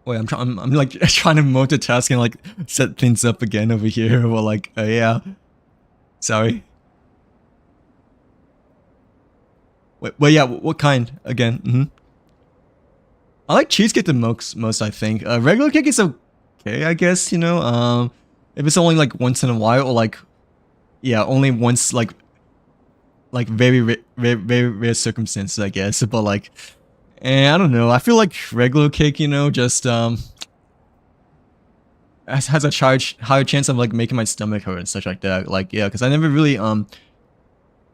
Speaker 1: Wait, I'm like trying to multitask and like set things up again over here. Well, like, yeah. Sorry. Wait, well, yeah. What kind again? I like cheesecake the most. I think regular cake is okay. I guess, you know. If it's only like once in a while, or like, yeah, only once, like very rare circumstances, I guess. But like. And I don't know. I feel like regular cake, you know, just has a higher chance of like making my stomach hurt and such like that. Like, yeah, because I never really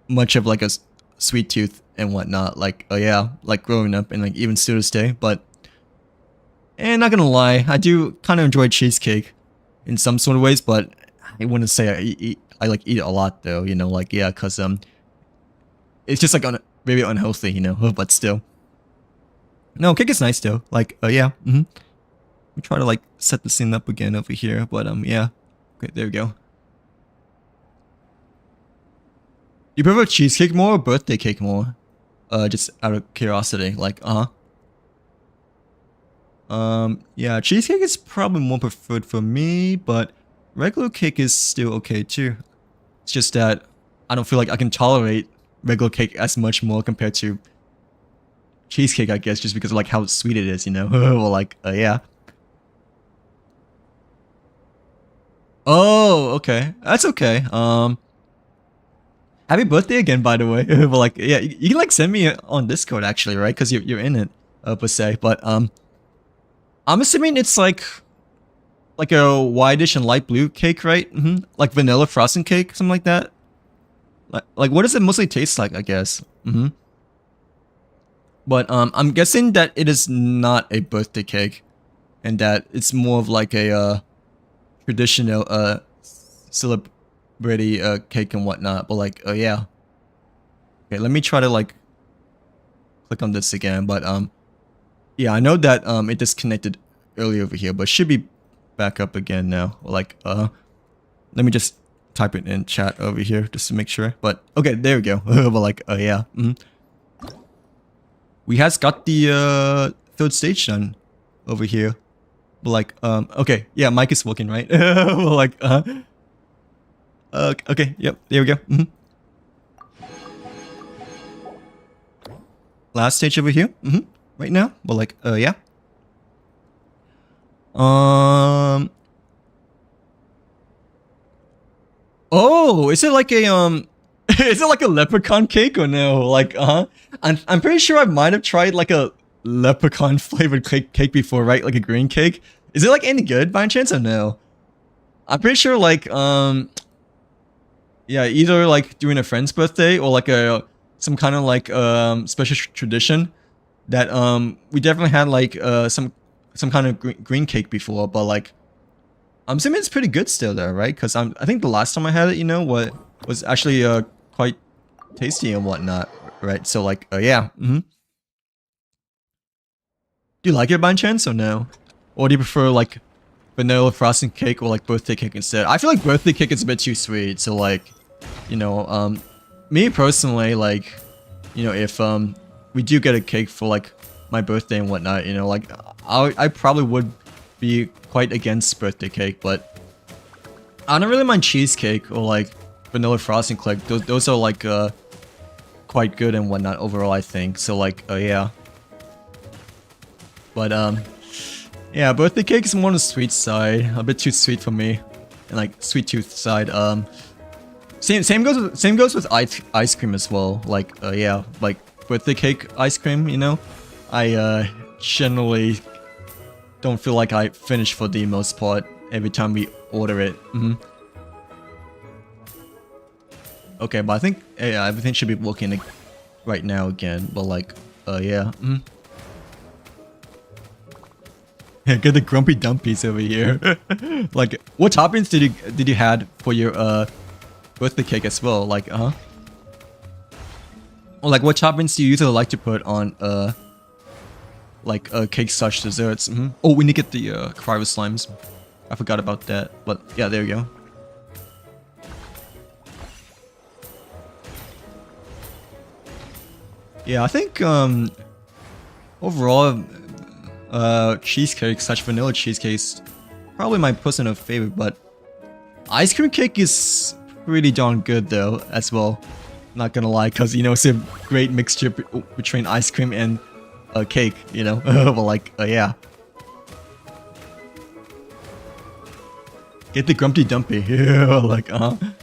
Speaker 1: much of like a sweet tooth and whatnot. Like, yeah, like growing up and like even still to this day. But and not gonna lie, I do kind of enjoy cheesecake in some sort of ways. But I wouldn't say I like eat it a lot though. You know, like, yeah, because it's just like very unhealthy, you know. But still. No, cake is nice though. Like, yeah. We try to like set the scene up again over here, but yeah. Okay, there we go. You prefer cheesecake more or birthday cake more? Just out of curiosity, like, yeah, cheesecake is probably more preferred for me, but regular cake is still okay too. It's just that I don't feel like I can tolerate regular cake as much more compared to cheesecake, I guess, just because of like how sweet it is, you know? Well, like, yeah. Oh, okay. That's okay. Happy birthday again, by the way. But like, yeah, you can like send me on Discord actually, right? Because you're in it, per se. But I'm assuming it's like a whitish and light blue cake, right? Like vanilla frosting cake, something like that. Like what does it mostly taste like? I guess. But I'm guessing that it is not a birthday cake, and that it's more of like a traditional celebrity cake and whatnot. But like, yeah. Okay, let me try to like click on this again. But yeah, I know that it disconnected earlier over here, but should be back up again now. Like, let me just type it in chat over here just to make sure. But okay, there we go. But like, yeah. We has got the third stage done over here. But like, okay, yeah, mic is working, right? Well, like, okay, yep, there we go. Last stage over here. Right now. But like, yeah. Oh, is it like a is it like a leprechaun cake or no? Like, I'm pretty sure I might have tried like a leprechaun flavored cake before, right? Like a green cake. Is it like any good by any chance or no? I'm pretty sure like yeah, either like during a friend's birthday or like some kind of like special tradition that we definitely had like some kind of green cake before, but like I'm assuming it's pretty good still though, right? Because I think the last time I had it, you know, was actually quite tasty and whatnot, right? So like, yeah. Do you like it by any chance or no? Or do you prefer like vanilla frosting cake or like birthday cake instead? I feel like birthday cake is a bit too sweet, so like, you know, me personally, like, you know, if we do get a cake for like my birthday and whatnot, you know, like I probably would be quite against birthday cake, but I don't really mind cheesecake or like vanilla frosting cake. Those are like quite good and whatnot overall, I think. So like, yeah. But yeah, birthday cake is more on the sweet side, a bit too sweet for me, and like sweet tooth side. Same goes with ice cream as well. Like, yeah, like birthday cake ice cream. You know, I generally don't feel like I finish for the most part every time we order it. Okay, but I think yeah, everything should be working right now again. But like, yeah. Get the grumpy dumpies over here. Like, what toppings did you had for your birthday cake as well? Like, or like what toppings do you usually like to put on like cake such desserts? Oh, we need to get the cryo slimes. I forgot about that, but yeah, there you go. Yeah, I think overall cheesecake such vanilla cheesecake is probably my personal favorite, but ice cream cake is pretty darn good though as well. Not gonna lie, because you know it's a great mixture between ice cream and cake, you know. But like, yeah. Get the grumpy dumpy. Yeah, like, okay.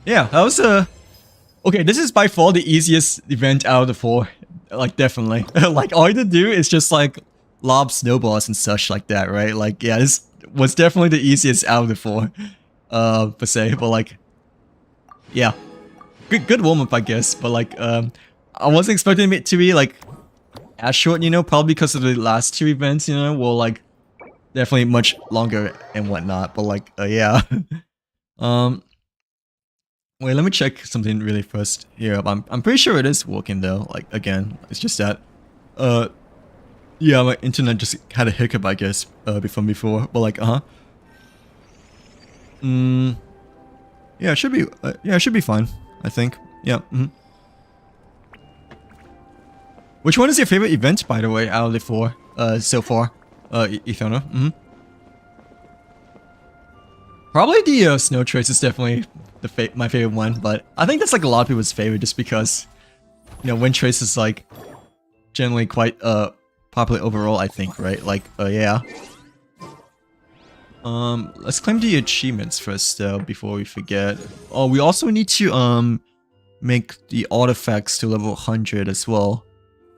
Speaker 1: Yeah, that was okay, this is by far the easiest event out of the four. Like, definitely. Like, all you have to do is just, like, lob snowballs and such like that, right? Like, yeah, this was definitely the easiest out of the four. Per se, but like, yeah. Good warm-up, I guess, but like, I wasn't expecting it to be, like, as short, you know, probably because of the last 2 events, you know, were like definitely much longer and whatnot. But like, yeah. Wait, let me check something really first here. I'm pretty sure it is working though. Like again, it's just that, yeah, my internet just had a hiccup, I guess, before. But like, yeah, it should be, yeah, it should be fine. I think, yeah. Which one is your favorite event, by the way, out of the 4, so far, Ethona? Probably the snow trace is definitely my favorite one, but I think that's like a lot of people's favorite just because, you know, wind trace is like generally quite popular overall, I think, right? Like, yeah. Let's claim the achievements first though before we forget. Oh, we also need to make the artifacts to level 100 as well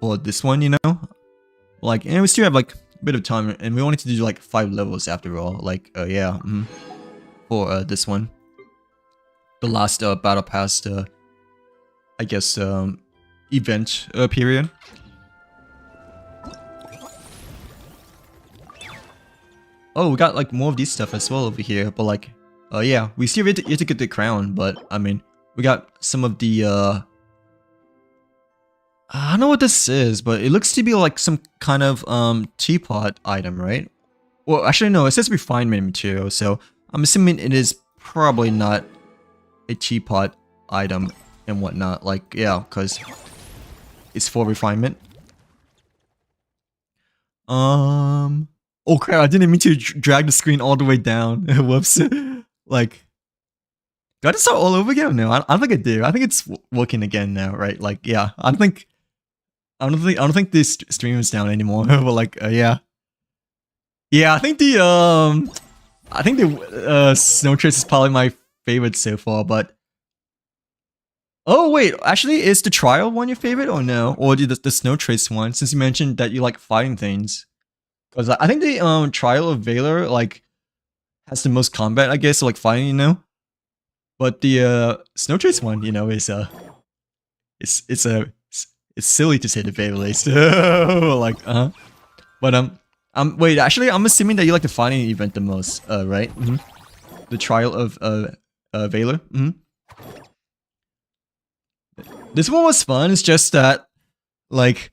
Speaker 1: for this one, you know? Like, and we still have like a bit of time, and we only need to do like 5 levels after all. Like, yeah. For this one, the last battle pass, I guess, event period. Oh, we got like more of these stuff as well over here, but like, yeah, we still have to get the crown, but I mean, we got some of the, I don't know what this is, but it looks to be like some kind of teapot item, right? Well, actually no, it says refinement material, so I'm assuming it is probably not a teapot item and whatnot. Like, yeah, because it's for refinement. Oh crap, I didn't mean to drag the screen all the way down. Whoops. Like, do I just start all over again? No, I don't think I do. I think it's working again now, right? Like, yeah, I don't think this stream is down anymore. But like, yeah. Yeah, I think the snow trace is probably my favorite so far, but oh wait, actually, is the trial one your favorite or no? Or the snow trace one, since you mentioned that you like fighting things? Because I think the trial of Valor like has the most combat, I guess, so, like fighting, you know. But the snow trace one, you know, is it's silly to say the very least. Like, but wait, actually, I'm assuming that you like the fighting event the most, right? The trial of Valor. This one was fun. It's just that, like,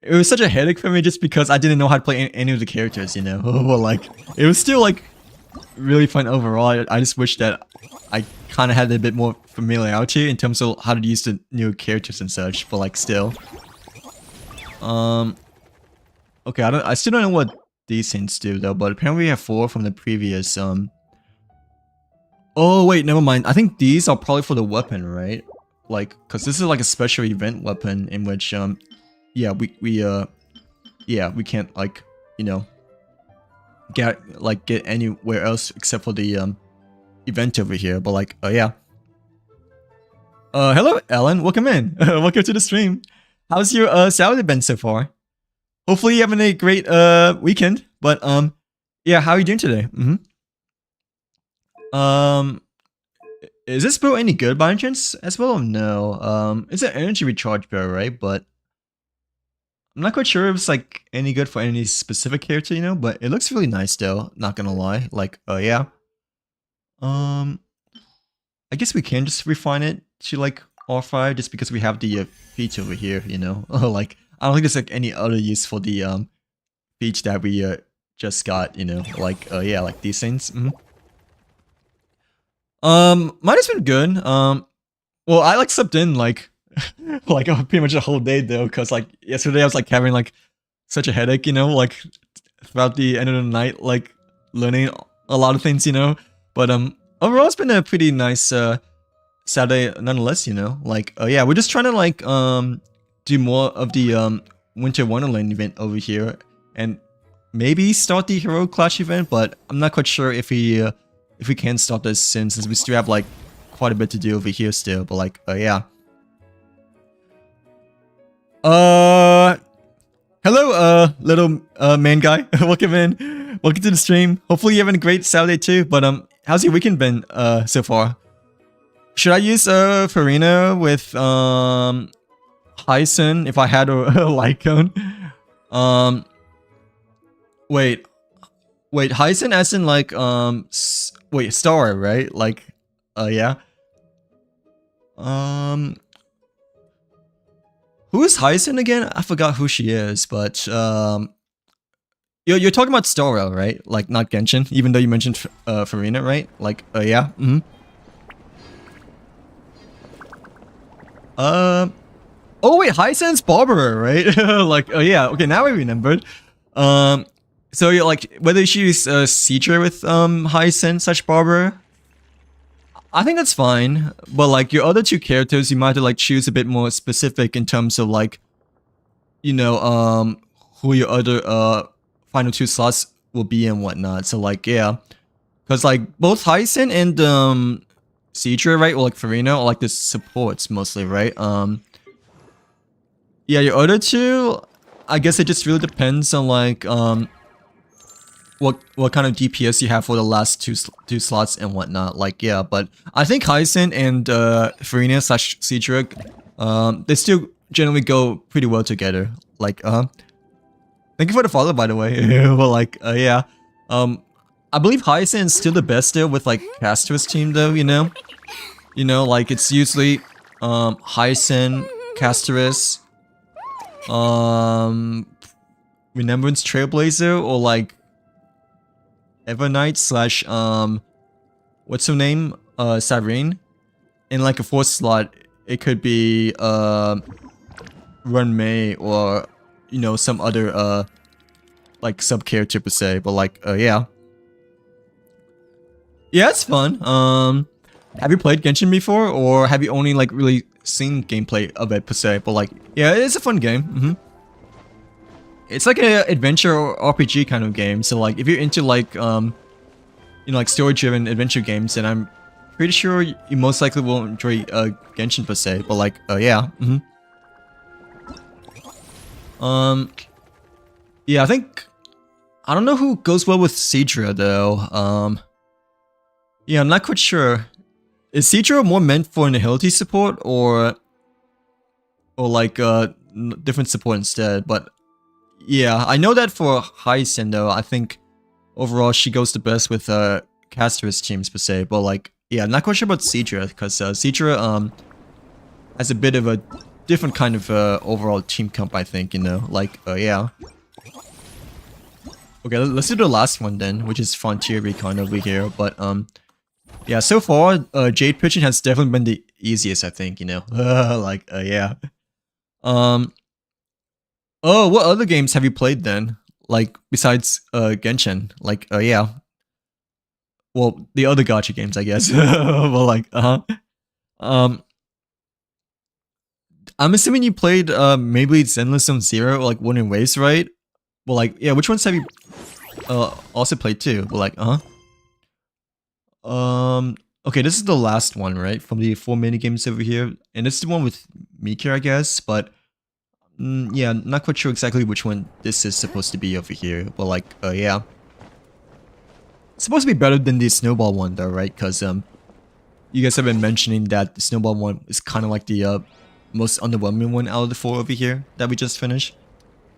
Speaker 1: it was such a headache for me just because I didn't know how to play any of the characters, you know. Well, like, it was still like really fun overall. I just wish that I kind of had a bit more familiarity in terms of how to use the new characters and such. But like, still, okay, I still don't know what these things do though. But apparently we have 4 from the previous. Oh wait, never mind. I think these are probably for the weapon, right? Like, cause this is like a special event weapon in which yeah, we can't like, you know, get anywhere else except for the event over here. But like, yeah. Hello, Ellen. Welcome in. Welcome to the stream. How's your Saturday been so far? Hopefully you're having a great weekend. But yeah, how are you doing today? Is this bow any good by any chance as well? No. It's an energy recharge bow, right? But I'm not quite sure if it's like any good for any specific character, you know, but it looks really nice though, not gonna lie. Like, yeah. I guess we can just refine it to like R5 just because we have the feat over here, you know. Like, I don't think there's like any other use for the feat that we just got, you know, like yeah, like these things. Mine has been good. Well, I like slept in like like pretty much the whole day though, because like yesterday I was like having like such a headache, you know, like throughout the end of the night, like learning a lot of things, you know. But overall it's been a pretty nice Saturday nonetheless, you know. Like yeah, we're just trying to like do more of the Winter Wonderland event over here and maybe start the Hero Clash event, but I'm not quite sure if we can start this soon since we still have like quite a bit to do over here still. But like yeah. Hello, little man guy. Welcome in. Welcome to the stream. Hopefully you're having a great Saturday too. But how's your weekend been so far? Should I use Farina with Hyson if I had a light cone? Um, wait, Hyacin as in like wait, Star, right? Like, yeah. Who is Hyacin again? I forgot who she is, but you're talking about Star, right? Like not Genshin, even though you mentioned Farina, right? Like, yeah. Oh wait, Hyacinth's Barbara, right? Like, oh yeah, okay, now I remembered. So you're like, whether she's Citra with Hyacinth slash Barbara, I think that's fine. But like your other two characters, you might have to like choose a bit more specific in terms of like, you know, who your other final two slots will be and whatnot. So like, yeah, because like both Hyacinth and Citra, right, or like Farina, are like the supports mostly, right? Yeah, your other two, I guess it just really depends on like what kind of DPS you have for the last two slots and whatnot. Like, yeah, but I think Hyacinth and Farina slash Citra, they still generally go pretty well together. Like, thank you for the follow, by the way. Well, like, yeah, I believe Hyacinth is still the best there with like Caster's team, though. You know, like it's usually Hyacinth, Caster's, Remembrance Trailblazer, or like Evernight slash what's her name? Cyrene. In like a fourth slot, it could be Run Mei, or you know, some other like sub character per se. But like yeah. Yeah, it's fun. Have you played Genshin before, or have you only like really seen gameplay of it per se? But like, yeah, it's a fun game. It's like an adventure or RPG kind of game. So like, if you're into like, you know, like story-driven adventure games, then I'm pretty sure you most likely will enjoy Genshin per se. But like, yeah. Yeah, I don't know who goes well with Citra though. Yeah, I'm not quite sure. Is Citra more meant for an agility support, or like different support instead? But yeah, I know that for Hyacinth though, I think overall she goes the best with Caster's teams per se. But like, yeah, I'm not quite sure about Citra, because Citra has a bit of a different kind of overall team comp, I think, you know, like yeah. Okay, let's do the last one then, which is Frontier Recon over here. But yeah, so far Jade Pigeon has definitely been the easiest, I think, you know. Like yeah. Oh, what other games have you played then? Like besides Genshin? Like yeah. Well, the other gacha games, I guess. Well, like I'm assuming you played maybe Zenless Zone Zero, or like Wooden Waves, right? Well, like, yeah, which ones have you also played too? Well, like, okay, this is the last one, right? From the 4 mini games over here, and it's the one with Mika, I guess. But yeah, not quite sure exactly which one this is supposed to be over here. But like, yeah, it's supposed to be better than the Snowball one, though, right? Because you guys have been mentioning that the Snowball one is kind of like the most underwhelming one out of the 4 over here that we just finished.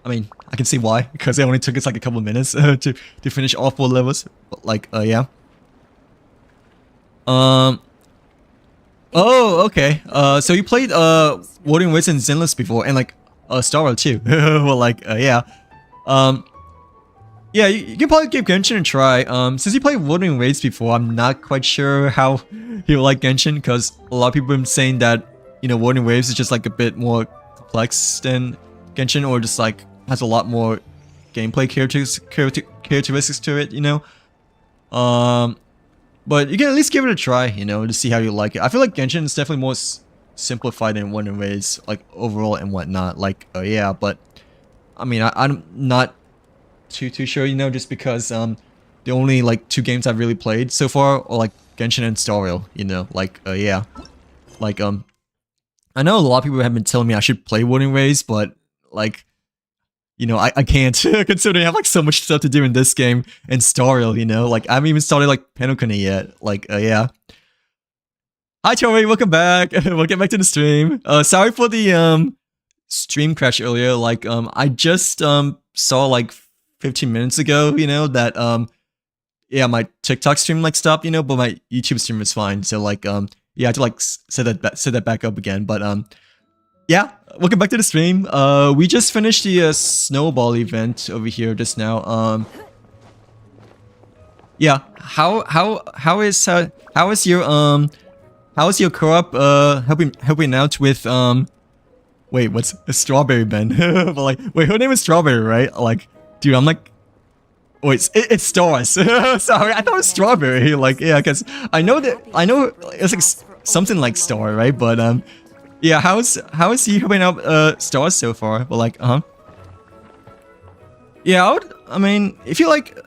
Speaker 1: I mean, I can see why, because it only took us like a couple of minutes to finish all 4 levels. But like, yeah. Oh, okay. So you played Wooden Waves and Zenless before, and like Star Wars too. Well, like, yeah. Yeah, you can probably give Genshin a try. Since you played Wooden Waves before, I'm not quite sure how you like Genshin, because a lot of people have been saying that, you know, Wooden Waves is just like a bit more complex than Genshin, or just like has a lot more gameplay characteristics to it, you know. But you can at least give it a try, you know, to see how you like it. I feel like Genshin is definitely more simplified in Wooden Waves, like overall and whatnot. Like, yeah, but I mean, I'm not too sure, you know, just because the only like 2 games I've really played so far are like Genshin and Star Rail, you know, like, yeah, like I know a lot of people have been telling me I should play Wooden Waves, but like, you know, I can't, considering I have like so much stuff to do in this game and Star Rail, you know, like I haven't even started like Penokuni yet. Like, yeah. Hi Tori, welcome back. Welcome back to the stream. Sorry for the stream crash earlier. Like I just saw like 15 minutes ago, you know, that yeah, my TikTok stream like stopped, you know, but my YouTube stream is fine. So like yeah, I had to like set that back up again. But yeah, welcome back to the stream. We just finished the snowball event over here just now. Yeah, how is your co-op helping out with wait, what's a Strawberry Ben? But like, wait, her name is Strawberry, right? Like, dude, I'm like, wait, it's Stars. Sorry, I thought it was Strawberry. Like, yeah, because I know it's like something like Star, right? But yeah, how is he helping out Stars so far? But like, yeah, I mean, if you like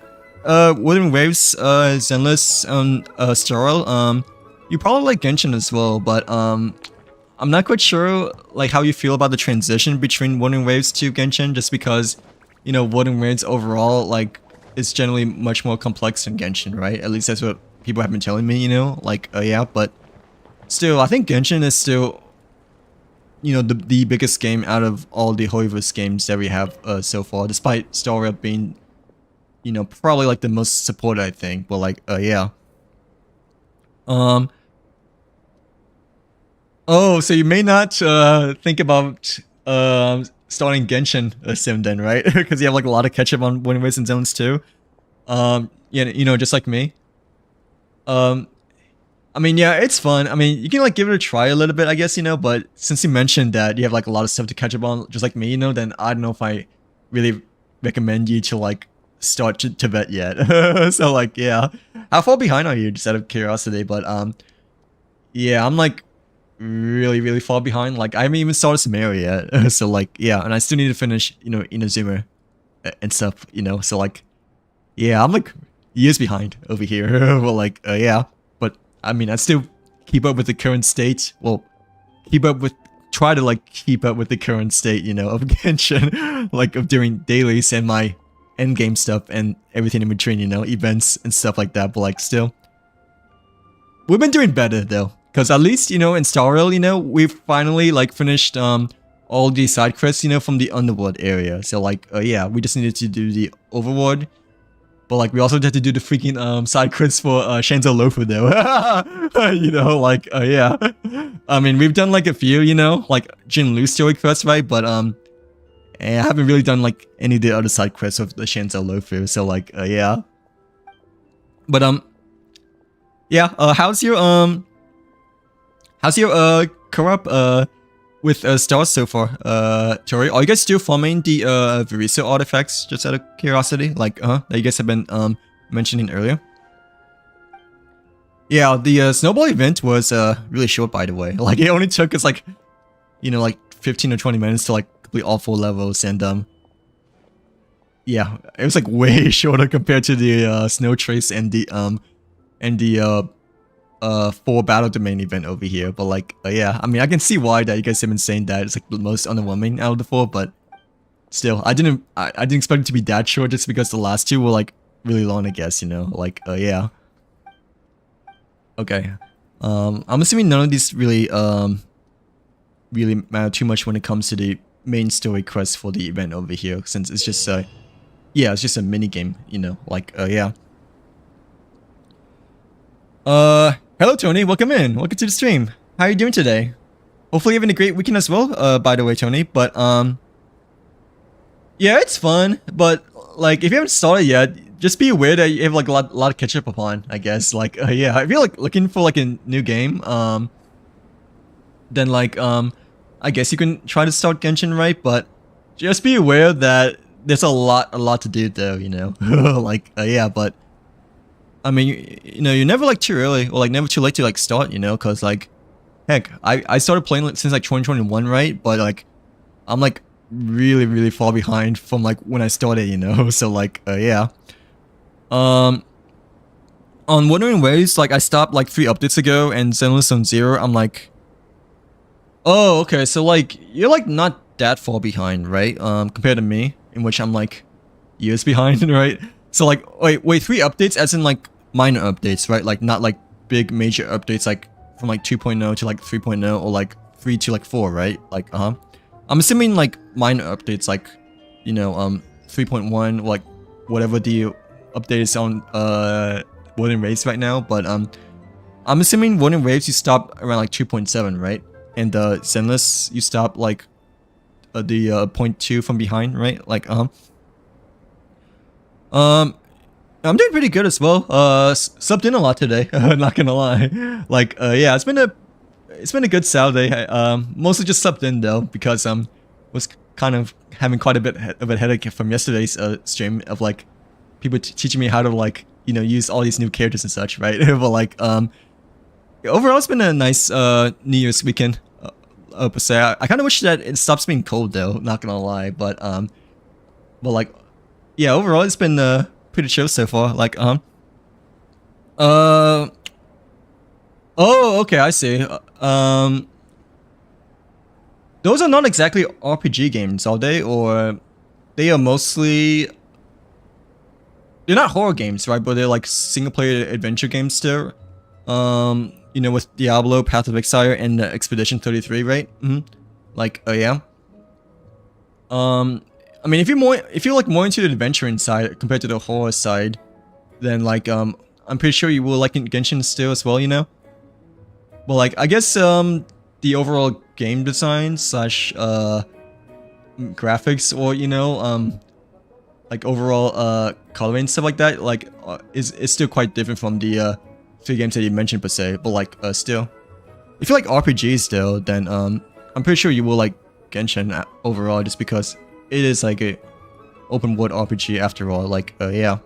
Speaker 1: Wuthering Waves, Zenless, Sterile, you probably like Genshin as well, but I'm not quite sure like how you feel about the transition between Wuthering Waves to Genshin, just because, you know, Wuthering Waves overall like is generally much more complex than Genshin, right? At least that's what people have been telling me, you know, like yeah, but still, I think Genshin is still, you know, the biggest game out of all the Hoyoverse games that we have so far, despite Star Rail being, you know, probably like the most supported, I think. But like yeah. Oh, so you may not think about starting Genshin sim then, right? Because you have like a lot of catch up on Wuthering Waves and Zones too. Yeah, you know, just like me. I mean, yeah, it's fun. I mean, you can like give it a try a little bit, I guess, you know. But since you mentioned that you have like a lot of stuff to catch up on, just like me, you know, then I don't know if I really recommend you to like start Tibet yet. So like, yeah, how far behind are you? Just out of curiosity, but yeah, I'm like really far behind. Like I haven't even started Samaria yet. So like, yeah, and I still need to finish, you know, Inazuma and stuff, you know. So like, yeah, I'm like years behind over here. Well, like, yeah, but I mean, I still keep up with the current state. Well, try to like keep up with the current state, you know, of Genshin, like of doing dailies and my endgame stuff and everything in between, you know, events and stuff like that. But like, still, we've been doing better though. Because at least, you know, in Star Rail, you know, we've finally, like, finished all the side quests, you know, from the Underworld area. So, like, yeah, we just needed to do the Overworld. But, like, we also had to do the freaking side quests for Shanzhou Lofu, though. You know, like, yeah. I mean, we've done, like, a few, you know, like, Jin Lu story quests, right? But, I haven't really done, like, any of the other side quests of the Shanzhou Lofu. So, like, yeah. But, yeah, how's your co-op with Stars so far, Tori? Are you guys still farming the Viriso artifacts, just out of curiosity? Like, that you guys have been mentioning earlier? Yeah, the Snowball event was really short, by the way. Like, it only took us like, you know, like 15 or 20 minutes to like complete all 4 levels, and yeah, it was like way shorter compared to the Snow Trace and the 4 battle domain event over here. But like, yeah, I mean, I can see why that you guys have been saying that it's like the most underwhelming out of the 4, but still, I didn't expect it to be that short, just because the last 2 were like really long, I guess, you know. Like, yeah. Okay. I'm assuming none of these really really matter too much when it comes to the main story quest for the event over here, since it's just yeah, it's just a mini game, you know. Like, yeah. Hello Tony, welcome in. Welcome to the stream. How are you doing today? Hopefully you're having a great weekend as well, by the way, Tony. But, yeah, it's fun. But, like, if you haven't started yet, just be aware that you have, like, a lot of catch up upon, I guess. Like, yeah, if you're, like, looking for, like, a new game, then, like, I guess you can try to start Genshin, right? But just be aware that there's a lot to do, though, you know? Like, yeah, but I mean, you know, you're never like too early or like never too late to like start, you know, because like, heck, I started playing since like 2021, right? But like, I'm like really far behind from like when I started, you know. So like, yeah. On Wuthering Waves, like I stopped like 3 updates ago, and Zenless on 0, I'm like, oh, okay, so like you're like not that far behind, right? Compared to me, in which I'm like years behind, right? So like, wait, 3 updates as in like minor updates, right? Like not like big major updates, like from like 2.0 to like 3.0 or like 3 to like 4, right? Like, I'm assuming like minor updates, like, you know, 3.1, like whatever the update is on Wooden Waves right now, but I'm assuming Wooden Waves you stop around like 2.7, right? And Zenless you stop like the 0.2 from behind, right? Like I'm doing pretty good as well. Slept in a lot today. Not gonna lie. Like yeah, it's been a good Saturday. Mostly just slept in though because was kind of having quite a bit of a headache from yesterday's stream of like people teaching me how to like use all these new characters and such, right? But like overall it's been a nice New Year's weekend. Per se. I kind of wish that it stops being cold though. Not gonna lie, but like yeah, overall it's been pretty chill so far. Like oh, okay, I see. Those are not exactly RPG games, are they? Or they are mostly... They're not horror games, right? But they're like single-player adventure games still. With Diablo, Path of Exile, and Expedition 33, right? Like, yeah. I mean, if you're like more into the adventuring side compared to the horror side, then like I'm pretty sure you will like Genshin still as well, But like I guess the overall game design slash graphics or like overall coloring and stuff like that like is still quite different from the 3 games that you mentioned per se. But like still, if you like RPGs still, then I'm pretty sure you will like Genshin overall just because it is like a open world RPG after all. Like yeah.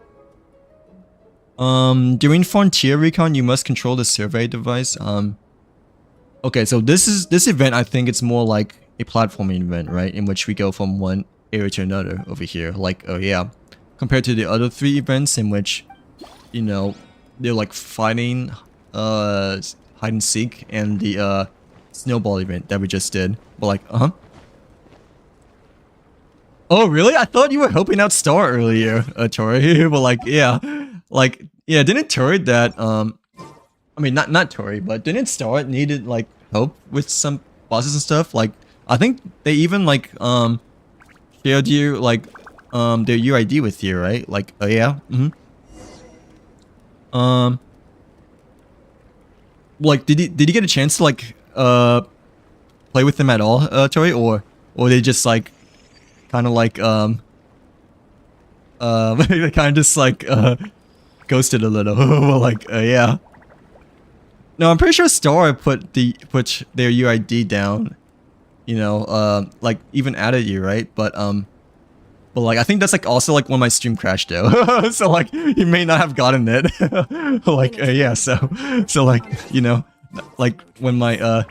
Speaker 1: During Frontier Recon, you must control the survey device. Okay, so this event, I think it's more like a platforming event, right? In which we go from one area to another over here. Like, oh yeah. Compared to the other 3 events in which, they're like fighting, hide and seek, and the snowball event that we just did. But like, Oh, really? I thought you were helping out Star earlier, Tori. But like, yeah. Like, yeah, didn't Tori that, I mean, not Tori, but didn't Star needed, like, help with some bosses and stuff? Like, I think they even, like, shared you, like, their UID with you, right? Like, oh, yeah? Like, did you get a chance to, like, play with them at all, Tori? Or they just, like, kind of like, they kind of just, like, ghosted a little. Well, like, yeah. No, I'm pretty sure Star put their UID down, like even added you, right? But like I think that's like also like when my stream crashed though. So like you may not have gotten it. Like yeah, so like like when my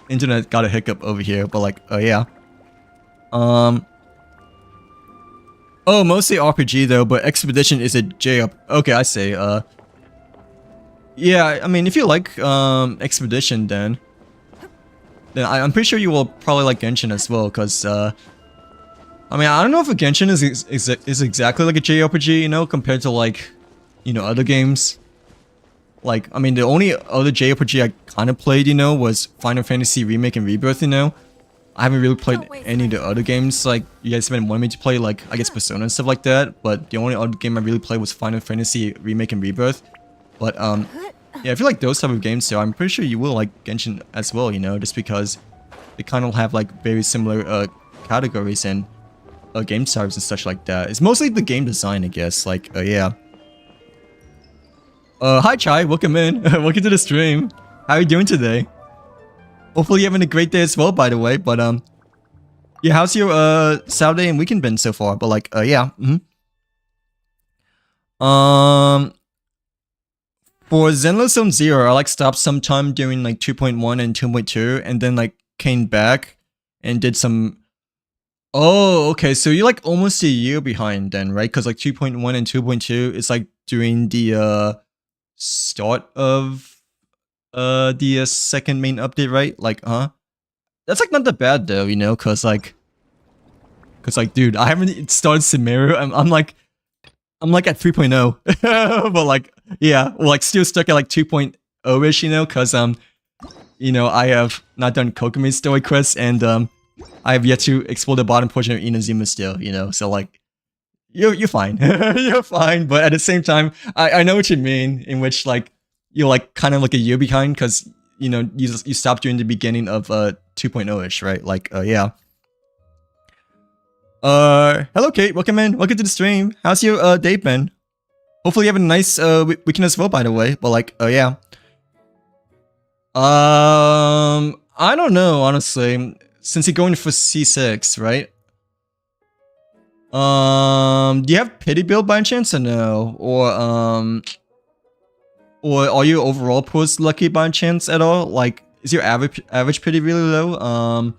Speaker 1: internet got a hiccup over here, but like yeah. Oh, mostly RPG though, but Expedition is a J-up. Okay, I see. Yeah, I mean, if you like Expedition, then I'm pretty sure you will probably like Genshin as well. Cause I mean, I don't know if Genshin is exactly like a JRPG, compared to like other games. Like, I mean, the only other JRPG I kind of played, was Final Fantasy Remake and Rebirth. I haven't really played any of the other games like you guys have been wanting me to play, like I guess Persona and stuff like that. But the only other game I really played was Final Fantasy Remake and Rebirth. But yeah, I feel like those type of games, so I'm pretty sure you will like Genshin as well, just because they kind of have like very similar categories and game styles and such like that. It's mostly the game design, I guess. Like yeah. Hi Chai, welcome in. Welcome to the stream. How are you doing today? Hopefully you're having a great day as well, by the way. But yeah, how's your Saturday and weekend been so far? But like yeah. For Zenless Zone Zero, I like stopped sometime during like 2.1 and 2.2, and then like came back and did some. Oh, okay. So you're like almost a year behind then, right? Because like 2.1 and 2.2 is like during the start of the second main update, right? Like, that's like not that bad though, because like, dude, I haven't started Sumeru. I'm like at 3.0, but like, yeah, well, like still stuck at like 2.0ish, because I have not done Kokomi's story quests, and I have yet to explore the bottom portion of Inazuma still, so like, you're fine. You're fine. But at the same time, I know what you mean. In which like you're like kind of like a year behind because you know you stopped during the beginning of 2.0ish, right? Like yeah. Hello Kate, welcome in. Welcome to the stream. How's your day been? Hopefully you have a nice weekend as well, by the way. But like yeah. I don't know, honestly. Since you're going for C6, right? Do you have pity build by chance or no? Or are you overall post lucky by chance at all? Like, is your average pity really low?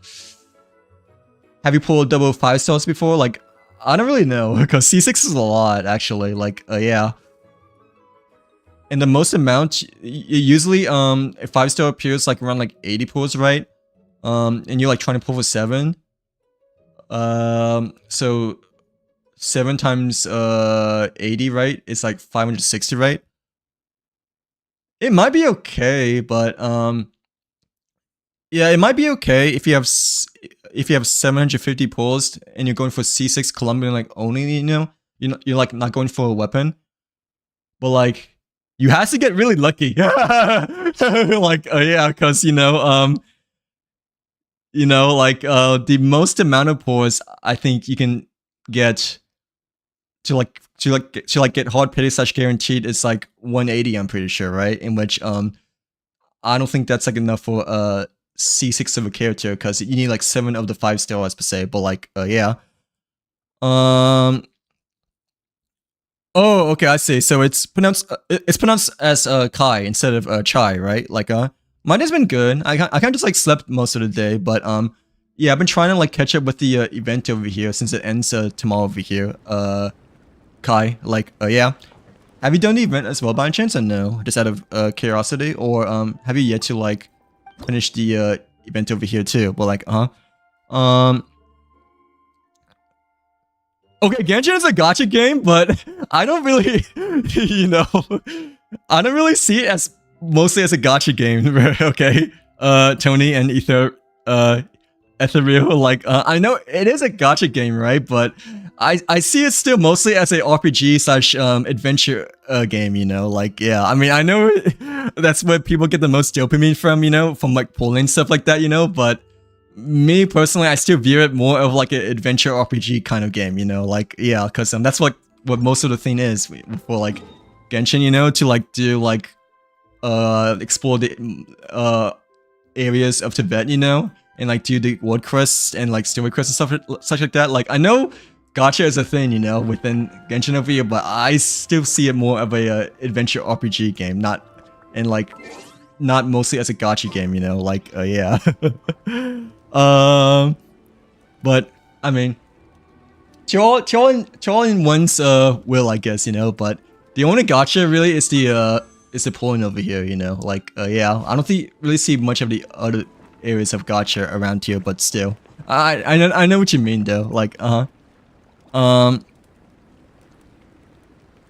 Speaker 1: Have you pulled double 5 stars before? Like, I don't really know because C6 is a lot actually. Like, yeah. And the most amount, usually, a 5-star appears like around like 80 pulls, right? And you're like trying to pull for 7. So 7 times 80, right? It's like 560, right? It might be okay, but yeah, it might be okay if you have 750 pulls and you're going for C6 Colombian like only, you know, you're like not going for a weapon, but like. You have to get really lucky. Like, yeah, because, like, the most amount of pulls I think you can get to get hard pity / guaranteed is like 180, I'm pretty sure, right? In which, I don't think that's like enough for C6 of a character because you need like 7 of the 5 stars per se, but like, yeah. Oh, okay, I see. So it's pronounced as Kai instead of Chai, right? Like mine has been good. I kind of just like slept most of the day, but yeah, I've been trying to like catch up with the event over here since it ends tomorrow over here. Kai, like yeah. Have you done the event as well by chance or no? Just out of curiosity, or have you yet to like finish the event over here too? But like okay, Genshin is a gacha game, but I don't really, I don't really see it as mostly as a gacha game, okay? Tony and Ethereal, like, I know it is a gacha game, right? But I see it still mostly as a RPG / adventure game, like, yeah. I mean, I know that's where people get the most dopamine from, from like pulling stuff like that, but me personally, I still view it more of like an adventure RPG kind of game, like, yeah, because that's what most of the thing is for like Genshin, to like do like explore the areas of Tibet, and like do the world quests and like story quests and such like that. Like, I know gacha is a thing, within Genshin over here, but I still see it more of a adventure RPG game, not mostly as a gacha game, like, yeah. But I mean, to all in one's will, I guess, but the only gacha really is the pulling over here, like, yeah. I don't really see much of the other areas of gacha around here, but still, I know what you mean though, like, oh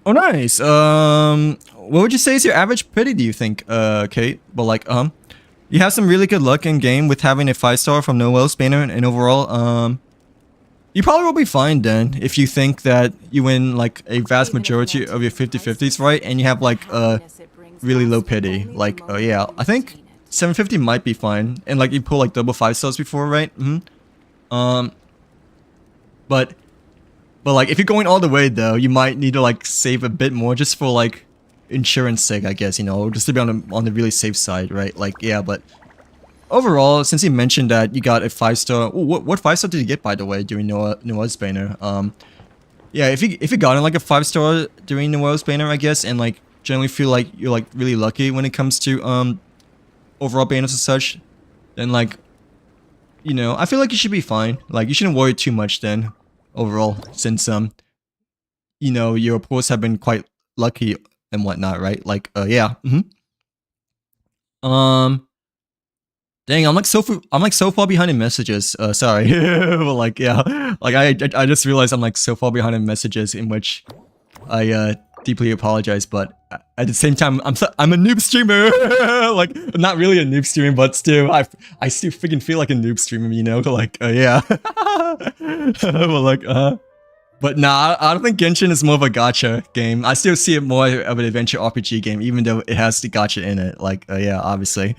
Speaker 1: nice. What would you say is your average pity, do you think, Kate? But like, you have some really good luck in game with having a 5-star from Noel Spanner, and overall, you probably will be fine then if you think that you win like a vast majority of your 50/50s, right? And you have like really low pity. Like, yeah, I think 750 might be fine, and like you pull like double 5 stars before, right? But like if you're going all the way though, you might need to like save a bit more just for like insurance sake, I guess, just to be on the really safe side, right? Like, yeah, but overall, since you mentioned that you got a 5-star, what 5-star did you get, by the way, during Noah's banner? Yeah, if you got like a 5-star during Noah's banner, I guess, and like generally feel like you're like really lucky when it comes to overall banners and such, then like, I feel like you should be fine. Like, you shouldn't worry too much then overall, since your reports have been quite lucky and whatnot, right? Like, yeah. Dang, I'm like so far behind in messages. Sorry, but like, yeah, like I just realized I'm like so far behind in messages, in which I deeply apologize. But at the same time, I'm a noob streamer. Like, not really a noob streamer, but still, I still freaking feel like a noob streamer, like, yeah. But like, But nah, I don't think Genshin is more of a gacha game. I still see it more of an adventure RPG game, even though it has the gacha in it. Like, yeah, obviously.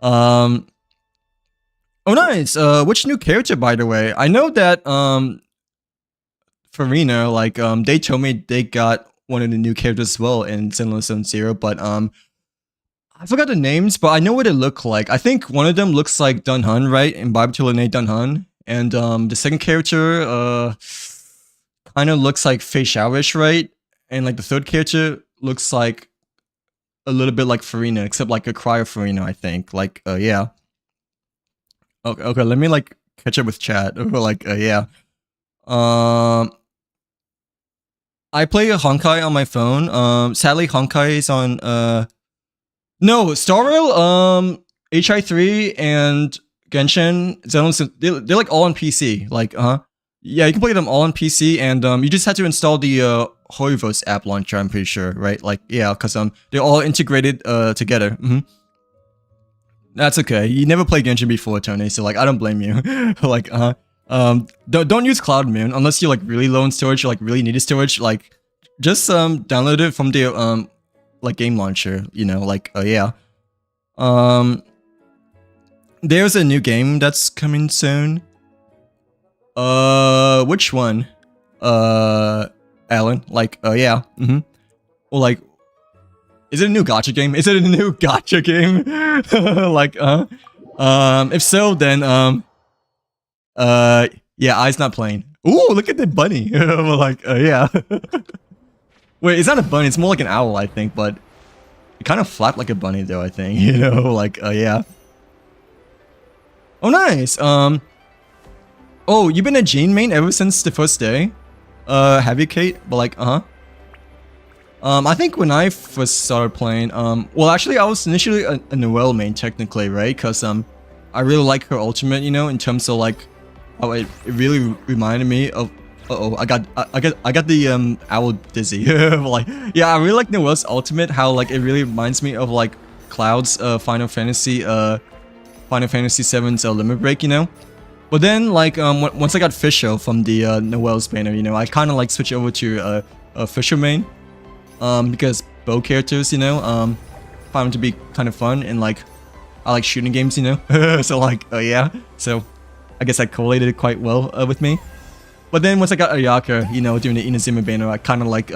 Speaker 1: Oh, nice. Which new character, by the way? I know that Farina, like, they told me they got one of the new characters as well in Zenless Zone Zero, but I forgot the names, but I know what they look like. I think one of them looks like Dunhun, right? In Barbecue Lene Dunhun. And the second character kind of looks like Fei Xiaoish, right? And like the third character looks like a little bit like Farina, except like a cryo Farina, I think. Like, yeah. Okay, let me like catch up with chat. Like, yeah. I play a Honkai on my phone. Sadly, Honkai is on no, Star Rail, HI3 and Genshin, they're like all on PC. Like, yeah, you can play them all on PC, and you just have to install the Hoiverse app launcher, I'm pretty sure, right? Like, yeah, because they're all integrated together. That's okay. You never played Genshin before, Tony, so like I don't blame you. Like, don't use Cloud Moon unless you're like really low in storage or like really needed storage. Like, just download it from the like game launcher, you know, like, yeah. There's a new game that's coming soon. Which one? Alan, like, yeah. Well, like, is it a new gacha game? Is it a new gacha game? Like, if so, then, yeah, I's not playing. Ooh, look at the bunny. Like, yeah. Wait, it's not a bunny, it's more like an owl, I think, but it kind of flapped like a bunny, though, I think, you know, like, yeah. Oh, nice. Oh, you've been a Jean main ever since the first day? Have you, Kate? But like, I think when I first started playing, well, actually, I was initially a Noelle main, technically, right? Because, I really like her ultimate, you know, in terms of, like, how it really reminded me of... Uh-oh, I got the, owl dizzy. Like, yeah, I really like Noelle's ultimate, how, like, it really reminds me of, like, Cloud's, Final Fantasy 7's Limit Break, you know? But then, like, once I got Fisher from the Noelle's banner, you know, I kind of like switched over to a Fisher main, because both characters, you know, find them to be kind of fun, and like I like shooting games, you know. So like, yeah, so I guess that correlated it quite well with me. But then once I got Ayaka, you know, doing the Inazuma banner, I kind of like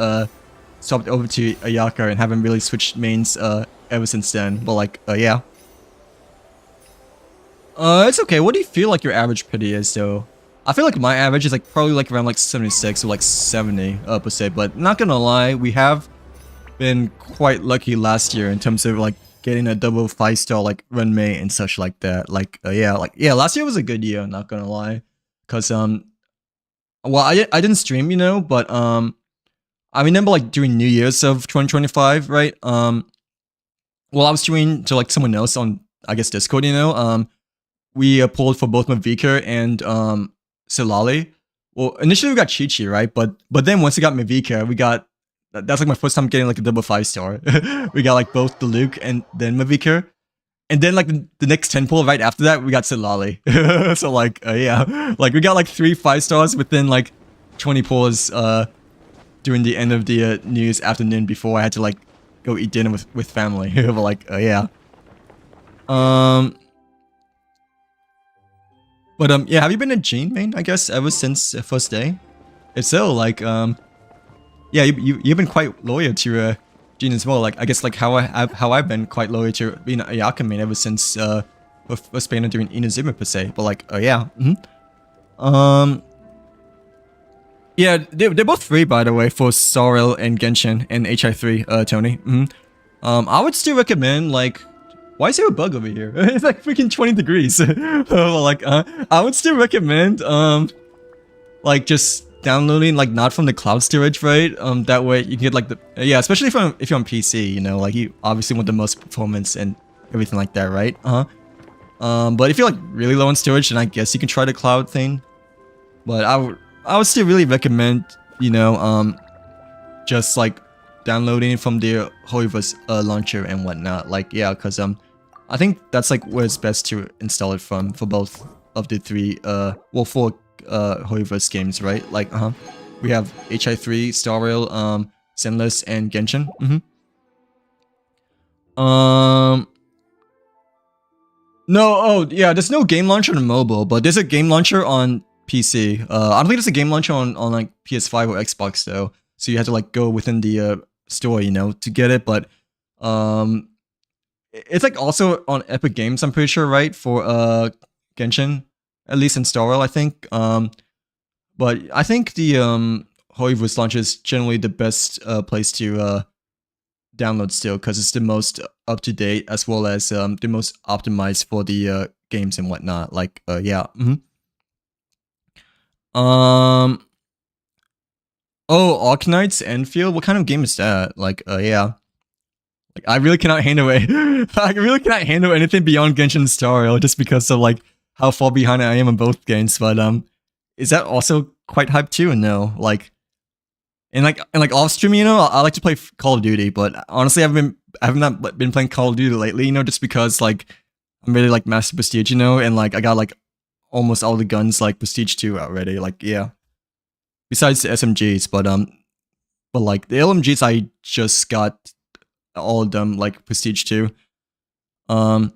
Speaker 1: swapped over to Ayaka and haven't really switched mains ever since then. But like, yeah. It's okay. What do you feel like your average pity is, though? I feel like my average is like probably like around like 76 or like 70 per se. But not gonna lie, we have been quite lucky last year in terms of like getting a double 5-star like run May and such like that. Like, yeah, last year was a good year. Not gonna lie, cause well, I didn't stream, you know, but I remember like during New Year's of 2025, right? Well, I was streaming to like someone else on, I guess, Discord, you know. We pulled for both Mavika and Silali. Well, initially we got Chi-Chi, right? But then once we got Mavika, we got... That's like my first time getting like a double 5-star. We got like both the Luke and then Mavika. And then like the next 10 pull right after that, we got Silali. So like, yeah. Like we got like 3 5-stars within like 20 pulls during the end of the New Year's afternoon before I had to like go eat dinner with family. But like, yeah. But yeah, have you been a Jean main, I guess, ever since the first day? If so, like, yeah, you've been quite loyal to Jean as well. Like, I guess like how I've been quite loyal to being a Ayaka main ever since first banner during Inazuma per se. But like, yeah, yeah, they're both free, by the way, for Sorrel and Genshin and HI3, Tony. I would still recommend like. Why is there a bug over here? It's like freaking 20 degrees. Like, I would still recommend, like, just downloading, like, not from the cloud storage, right? That way you can get, like, the... Yeah, especially if you're on PC, you know? Like, you obviously want the most performance and everything like that, right? But if you're, like, really low on storage, then I guess you can try the cloud thing. But I would still really recommend, you know, just, like, downloading it from the Hoiverse launcher and whatnot. Like, yeah, because, I think that's like where it's best to install it from for both of the 3 well, 4 Hoiverse games, right? Like, We have HI3, Star Rail, Zenless, and Genshin. No, oh yeah, there's no game launcher on mobile, but there's a game launcher on PC. I don't think there's a game launcher on like PS5 or Xbox though. So you have to like go within the store, you know, to get it. But it's like also on Epic Games, I'm pretty sure, right? For Genshin, at least in Star Rail, I think. But I think the Holy Voice launcher is generally the best place to download still, because it's the most up to date as well as the most optimized for the games and whatnot. Like yeah. Oh, Arknights Enfield. What kind of game is that? Like yeah. Like I really cannot handle it. I really cannot handle anything beyond Genshin Star Rail just because of like how far behind I am in both games. But is that also quite hyped too? No, like. And like off stream, you know, I like to play Call of Duty, but honestly, I have not been playing Call of Duty lately, you know, just because like I'm really like Master Prestige, you know, and like I got like almost all the guns like Prestige 2 already, like yeah. Besides the SMGs, but like the LMGs, I just got all of them like Prestige 2. Bro,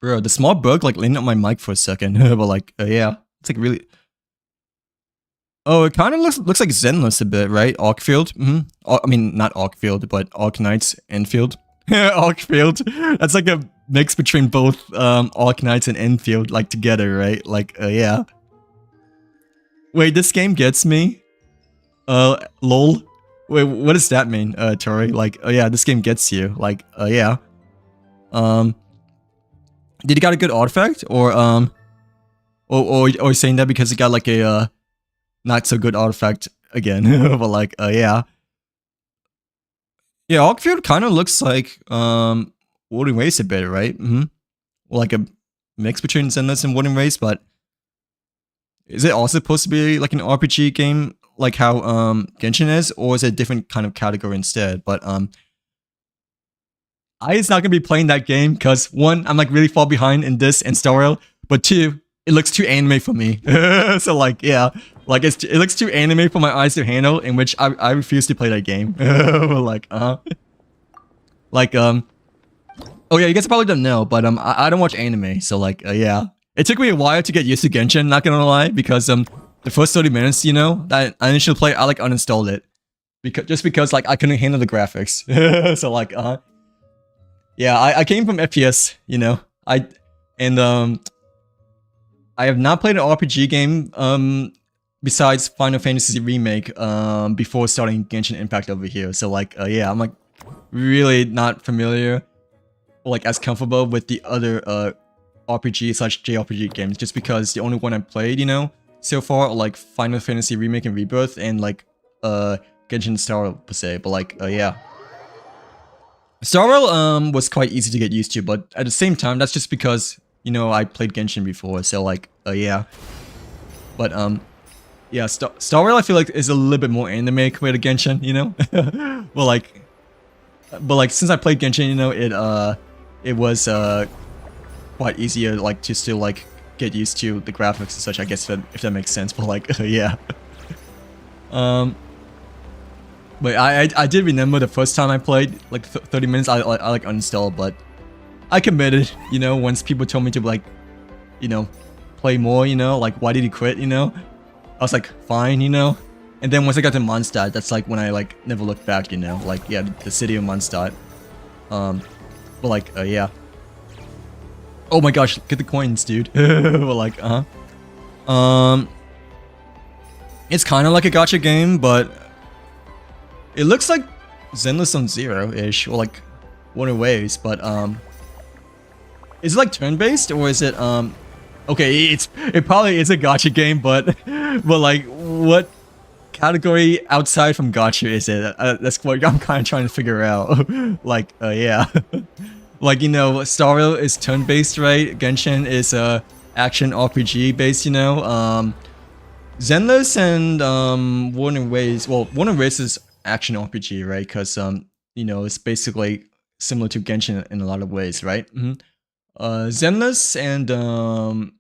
Speaker 1: the small bug like leaned up my mic for a second, but like yeah, it's like really. Oh, it kind of looks like Zenless a bit, right? Arkfield. I mean, not Arkfield, but Arknights Enfield. Arkfield. That's like a mix between both Arknights and Enfield, like together, right? Like, yeah. Wait, this game gets me. Lol. Wait, what does that mean, Tori? Like, oh yeah, this game gets you. Like, yeah. Did you got a good artifact, or saying that because it got like a not so good artifact again, but like, yeah. Yeah, Arkfield kind of looks like, Wooden Race a bit, right? Well, like a mix between Zenless and Wooden Race, but is it also supposed to be like an RPG game, like how, Genshin is, or is it a different kind of category instead? But, I is not gonna be playing that game, because one, I'm like really far behind in this and Star Rail, but two, it looks too anime for me. So like, yeah. Like, it looks too anime for my eyes to handle, in which I refuse to play that game. Like, like, oh yeah, you guys probably don't know, but, I don't watch anime, so like, yeah. It took me a while to get used to Genshin, not gonna lie, because, the first 30 minutes, you know, that I initially played, I like uninstalled it. Just because, like, I couldn't handle the graphics. So like, yeah, I came from FPS, you know, I have not played an RPG game, besides Final Fantasy Remake, before starting Genshin Impact over here. So like, yeah, I'm like really not familiar or like as comfortable with the other RPG/JRPG games, just because the only one I played, you know, so far are like Final Fantasy Remake and Rebirth and like Genshin Star Rail per se. But like, yeah. Star Rail was quite easy to get used to, but at the same time, that's just because, you know, I played Genshin before, so like, yeah. But yeah, Star Rail I feel like is a little bit more anime compared to Genshin, you know? but like since I played Genshin, you know, it was quite easier like to still like get used to the graphics and such, I guess, if that makes sense. But like, yeah. But I did remember the first time I played, like 30 minutes, I like uninstalled, but I committed, you know, once people told me to like, you know, play more, you know, like why did he quit, you know? I was like, fine, you know? And then once I got to Mondstadt, that's like when I like never looked back, you know? Like, yeah, the city of Mondstadt. But like, yeah. Oh my gosh, get the coins, dude. But like, it's kind of like a gacha game, but it looks like Zenless on Zero-ish, or like Wonder Waves, but is it like turn-based, or is it okay, it probably is a gacha game, but like, what category outside from gacha is it? That's what I'm kind of trying to figure out. Like, yeah. Like, you know, Star Rail is turn-based, right? Genshin is action RPG based, you know. Zenless and Wooden Waves, well, Wooden Waves is action RPG, right? Because you know, it's basically similar to Genshin in a lot of ways, right? Zenless and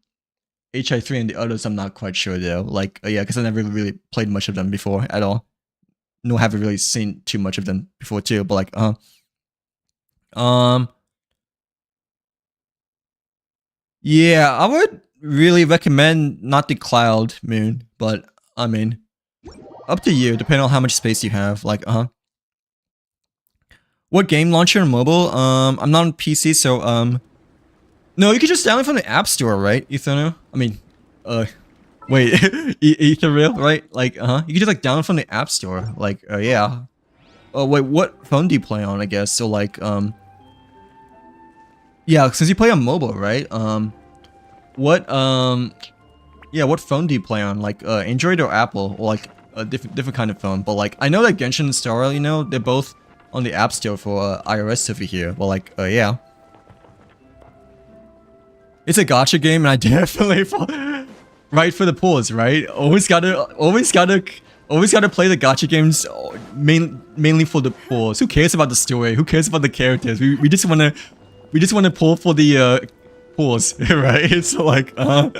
Speaker 1: HI3 and the others, I'm not quite sure though. Like, yeah, because I never really played much of them before at all. No, haven't really seen too much of them before too. But like, yeah, I would really recommend not the Cloud Moon, but I mean, up to you, depending on how much space you have. Like, what game launcher and mobile? I'm not on PC, so no, you can just download from the App Store, right, Etherno? I mean, wait, Ethereal, right? Like, you can just like download from the App Store. Like, yeah. Oh wait, what phone do you play on? I guess so. Like, yeah, since you play on mobile, right? What yeah, what phone do you play on? Like, Android or Apple, or like a different kind of phone? But like, I know that Genshin and Star Rail, you know, they're both on the App Store for iOS over here. But like, yeah, it's a gacha game, and I definitely fall right for the pause, right? Always gotta play the gacha games mainly for the pause. Who cares about the story? Who cares about the characters? We just wanna pull for the pause, right? So like, I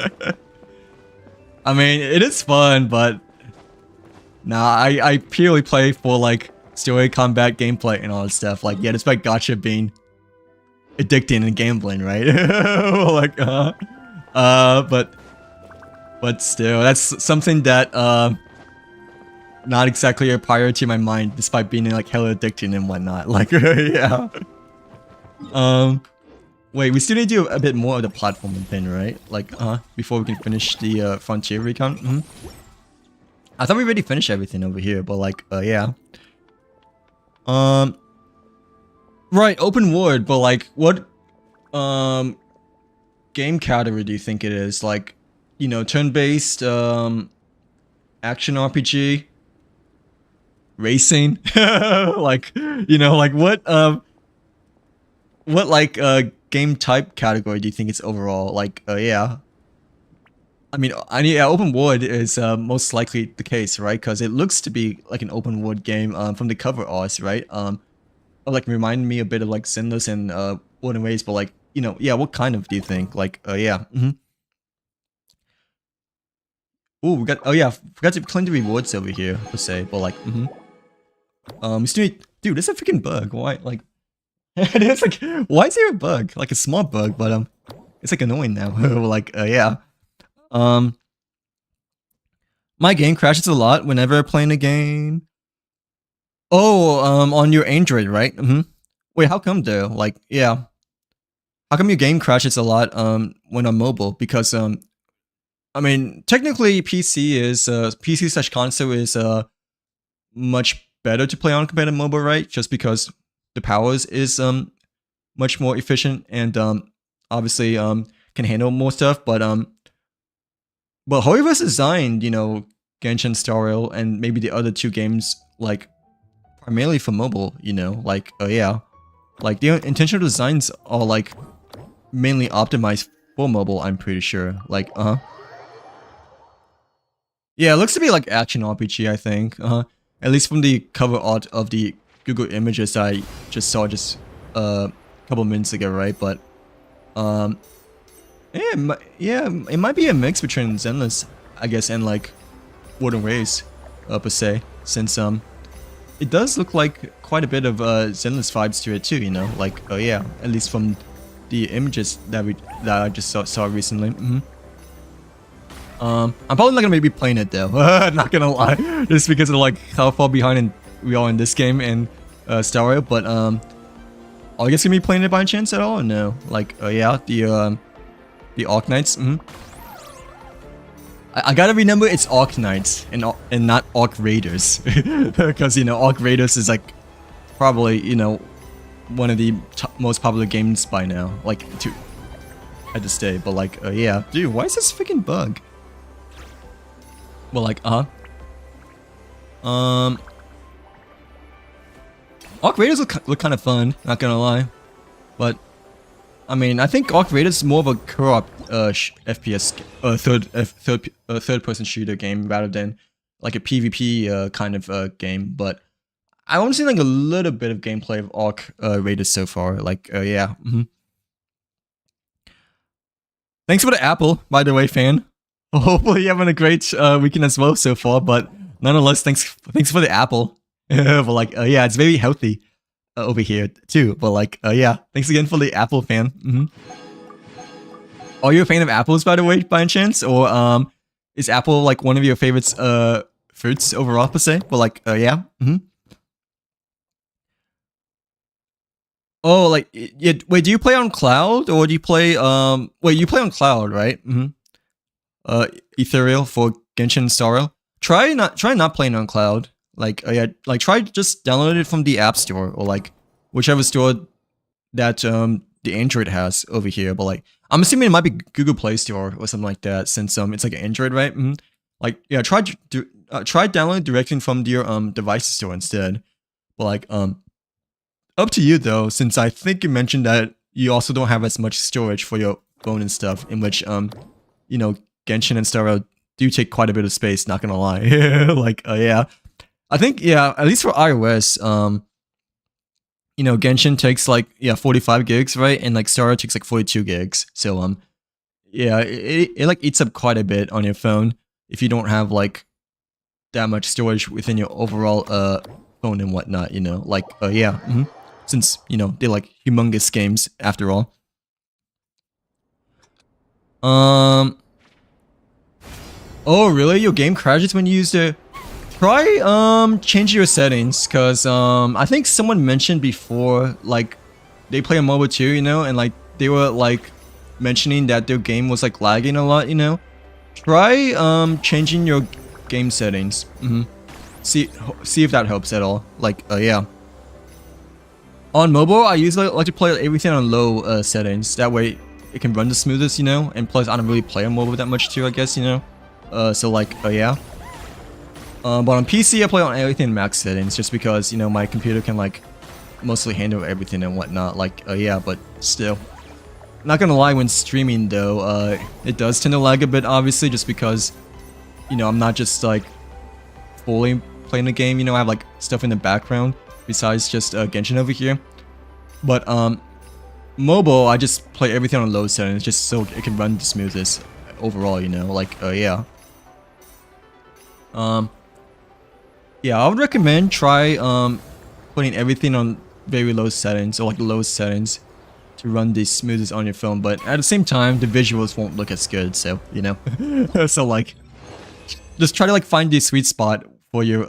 Speaker 1: mean, it is fun, but nah, I purely play for like story, combat, gameplay, and all that stuff. Like, yeah, despite gacha being addicting and gambling, right? Like, but still, that's something that not exactly a priority in my mind, despite being like hella addicting and whatnot. Like, yeah. Wait, we still need to do a bit more of the platforming thing, right? Like, before we can finish the frontier recon. I thought we already finished everything over here, but like, yeah. Right, open world, but like, what game category do you think it is? Like, you know, turn-based, action RPG, racing, like, you know, like what like game type category do you think it's overall? Like, yeah. I mean, yeah, open world is most likely the case, right? Because it looks to be like an open world game from the cover art, right? Like remind me a bit of like Zenless and World and Ways, but like, you know, yeah, what kind of do you think? Like, yeah. Ooh, we got, oh yeah, forgot to claim the rewards over here, per se, but like, we still need, dude, this is a freaking bug. Why, like, it's like, why is there a bug? Like a small bug, but it's like annoying now. Like, yeah. My game crashes a lot whenever playing a game. Oh, on your Android, right? Wait, how come though? Like, yeah. How come your game crashes a lot when on mobile? Because I mean, technically PC is PC/console is much better to play on compared to mobile, right? Just because the powers is much more efficient and obviously can handle more stuff, but However's designed, you know, Genshin, Star Rail, and maybe the other two games like primarily for mobile, you know, like, yeah. Like, the intentional designs are, like, mainly optimized for mobile, I'm pretty sure. Like, yeah, it looks to be like action RPG, I think. At least from the cover art of the Google images I just saw just a couple minutes ago, right? But, yeah, it might be a mix between Zenless, I guess, and, like, World and Ways, per se. Since, it does look like quite a bit of Zenless vibes to it too, you know, like, yeah, at least from the images that I just saw recently. I'm probably not gonna maybe playing it though. Not gonna lie, just because of like how far behind we are in this game and Star Rail. But are you guys gonna be playing it by chance at all? Or no, like, yeah, the Arc Knights. I gotta remember it's Arc Knights and not Arc Raiders, because, you know, Arc Raiders is like probably, you know, one of the most popular games by now, like at this day. But like, yeah, dude, why is this freaking bug? Well, like, Arc Raiders look kind of fun, not gonna lie, but I mean, I think Arc Raiders is more of a co-op FPS third person shooter game rather than like a PvP kind of game. But I want to see like a little bit of gameplay of Arc Raiders so far. Like, yeah. Thanks for the apple, by the way, fan. Hopefully you're having a great weekend as well so far, but nonetheless, thanks for the apple. But like, yeah, it's very healthy over here too. But like, yeah, thanks again for the apple, fan. Are you a fan of apples, by the way, by any chance? Or is apple like one of your favorites fruits overall per se? But like, yeah. Oh, like, yeah. Wait, do you play on cloud or do you play Wait, you play on cloud, right? Ethereal for Genshin Sorrow. Try not playing on cloud. Like, yeah, like try just download it from the App Store or like whichever store that the Android has over here. But like, I'm assuming it might be Google Play Store or something like that since it's like an Android, right? Like, yeah, try downloading directly from your device store instead. But like, up to you though, since I think you mentioned that you also don't have as much storage for your phone and stuff, in which you know, Genshin and Starro do take quite a bit of space, not gonna lie. Like, yeah. I think, yeah, at least for iOS, you know, Genshin takes like, yeah, 45 gigs, right? And like Starro takes like 42 gigs. So, yeah, it like eats up quite a bit on your phone if you don't have like that much storage within your overall phone and whatnot, you know? Like, yeah. Since, you know, they're like humongous games after all. Oh, really? Your game crashes when you use the... Try, changing your settings, cause, I think someone mentioned before, like, they play on mobile too, you know, and like, they were like, mentioning that their game was like lagging a lot, you know? Try, changing your game settings. See if that helps at all. Like, yeah. On mobile, I usually like to play everything on low settings. That way, it can run the smoothest, you know? And plus, I don't really play on mobile that much too, I guess, you know? So like, yeah. But on PC, I play on everything max settings just because, you know, my computer can like mostly handle everything and whatnot. Like, yeah, but still. Not gonna lie, when streaming though, it does tend to lag a bit, obviously, just because, you know, I'm not just like fully playing the game, you know, I have like stuff in the background besides just Genshin over here. But mobile, I just play everything on low settings just so it can run the smoothest overall, you know, like, yeah. Yeah, I would recommend try putting everything on very low settings or like low settings to run the smoothest on your phone, but at the same time the visuals won't look as good, so you know. So like just try to like find the sweet spot for your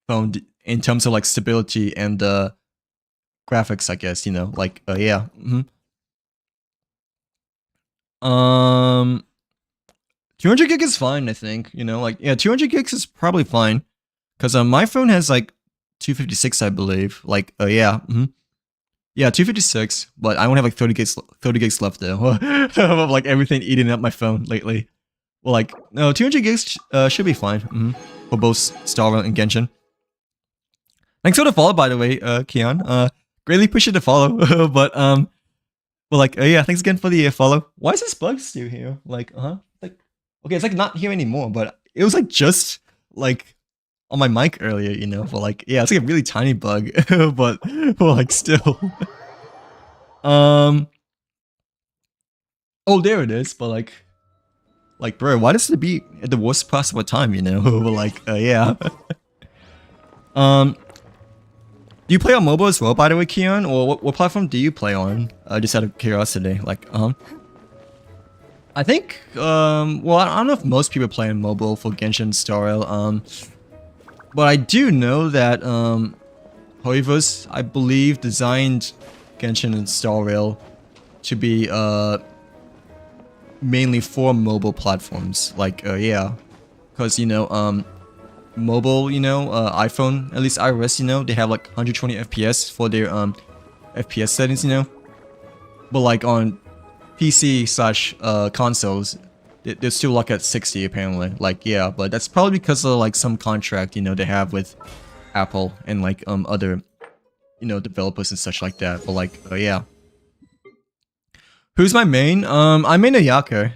Speaker 1: phone in terms of like stability and graphics, I guess, you know, like, yeah. 200 gig is fine, I think, you know, like, yeah, 200 gigs is probably fine. Because my phone has like 256, I believe. Like, yeah. Yeah, 256, but I only have like 30 gigs left though. Of like everything eating up my phone lately. Well, like, no, 200 gigs should be fine. For both Starro and Genshin. Thanks for the follow, by the way, Keon. Greatly appreciate the follow. But, well, like, yeah, thanks again for the follow. Why is this bug still here? Like, like, okay, it's like not here anymore, but it was like just like on my mic earlier, you know, but like, yeah, it's like a really tiny bug, but like still. Oh, there it is, but like, bro, why does it be at the worst possible time, you know? But like, yeah. Do you play on mobile as well, by the way, Keon? Or what platform do you play on? Just out of curiosity, like, I think, well, I don't know if most people play on mobile for Genshin Style, but I do know that, Hoivus, I believe, designed Genshin and Star Rail to be, mainly for mobile platforms. Like, yeah. Because, you know, mobile, you know, iPhone, at least iOS, you know, they have like 120 FPS for their, FPS settings, you know. But like on PC slash, consoles, they're still like at 60 apparently. Like, yeah, but that's probably because of like some contract, you know, they have with Apple and like other, you know, developers and such like that. But like, yeah. Who's my main? I main Ayaka,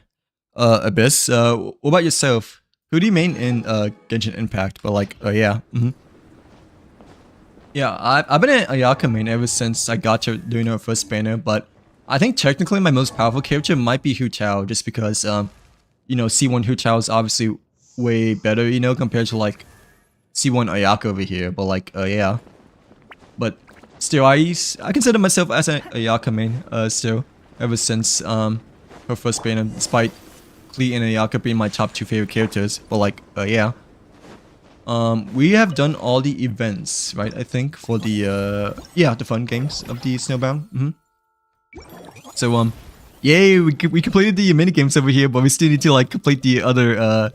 Speaker 1: Abyss. What about yourself? Who do you main in Genshin Impact? But like, yeah. Yeah, I've been an Ayaka main ever since I got to doing her first banner, but I think technically my most powerful character might be Hu Tao, just because, you know, C1 Hu Tao is obviously way better, you know, compared to like C1 Ayaka over here. But like, yeah. But still, I consider myself as an Ayaka main, still, ever since her first banner, despite Klee and Ayaka being my top 2 favorite characters. But like, yeah. We have done all the events, right? I think for the yeah, the fun games of the Snowbound. So yay, we completed the mini games over here, but we still need to like complete the other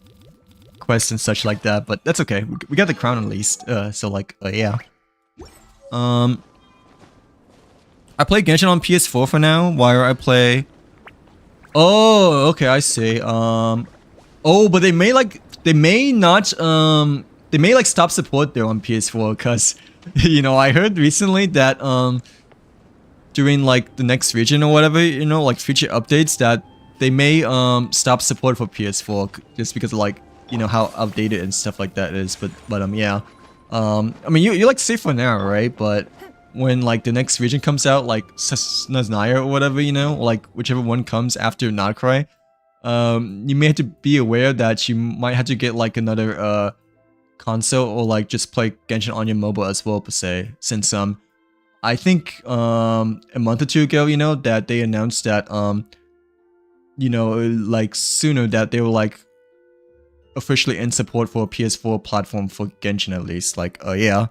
Speaker 1: quests and such like that. But that's okay. We got the crown at least. So like, yeah. I play Genshin on PS4 for now. While I play. Oh, okay, I see. Oh, but they may not they may like stop support there on PS4 because, you know, I heard recently that during like the next region or whatever, you know, like future updates, that they may stop support for PS4 just because of like, you know, how outdated and stuff like that is. But yeah. I mean, you like safe for now, right? But when like the next region comes out, like Naznaya or whatever, you know, like whichever one comes after Nacry, you may have to be aware that you might have to get like another console or like just play Genshin on your mobile as well per se. Since I think a month or two ago, you know, that they announced that you know, like sooner that they will like officially end support for a PS4 platform for Genshin at least. Like, yeah.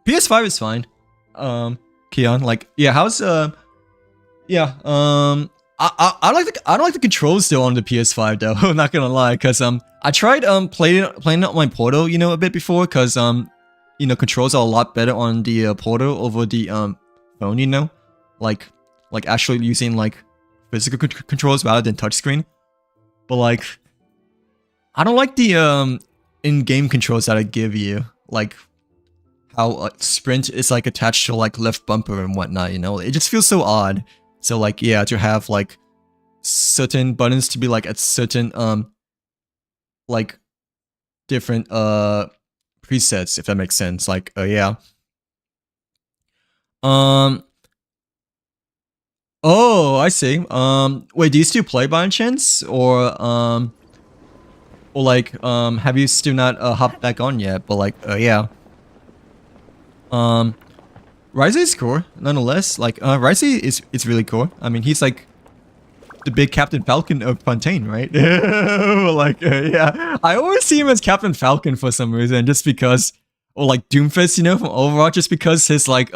Speaker 1: PS5 is fine. Keon, like, yeah, how's yeah, I don't like the controls still on the PS5 though. I'm not gonna lie, cause I tried playing it on my Portal, you know, a bit before, cause you know, controls are a lot better on the Portal over the phone, you know, like actually using like physical controls rather than touchscreen. But like, I don't like the in-game controls that I give you, like how sprint is like attached to like left bumper and whatnot, you know, it just feels so odd. So like, yeah, to have like certain buttons to be like at certain like different presets, if that makes sense. Like, yeah. Oh, I see. Wait, do you still play by any chance, or like have you still not hopped back on yet? But like, yeah. Ryze is cool, nonetheless. Like, Ryze is really cool. I mean, he's like the big Captain Falcon of Fontaine, right? Like, yeah. I always see him as Captain Falcon for some reason, just because, or like Doomfist, you know, from Overwatch, just because his like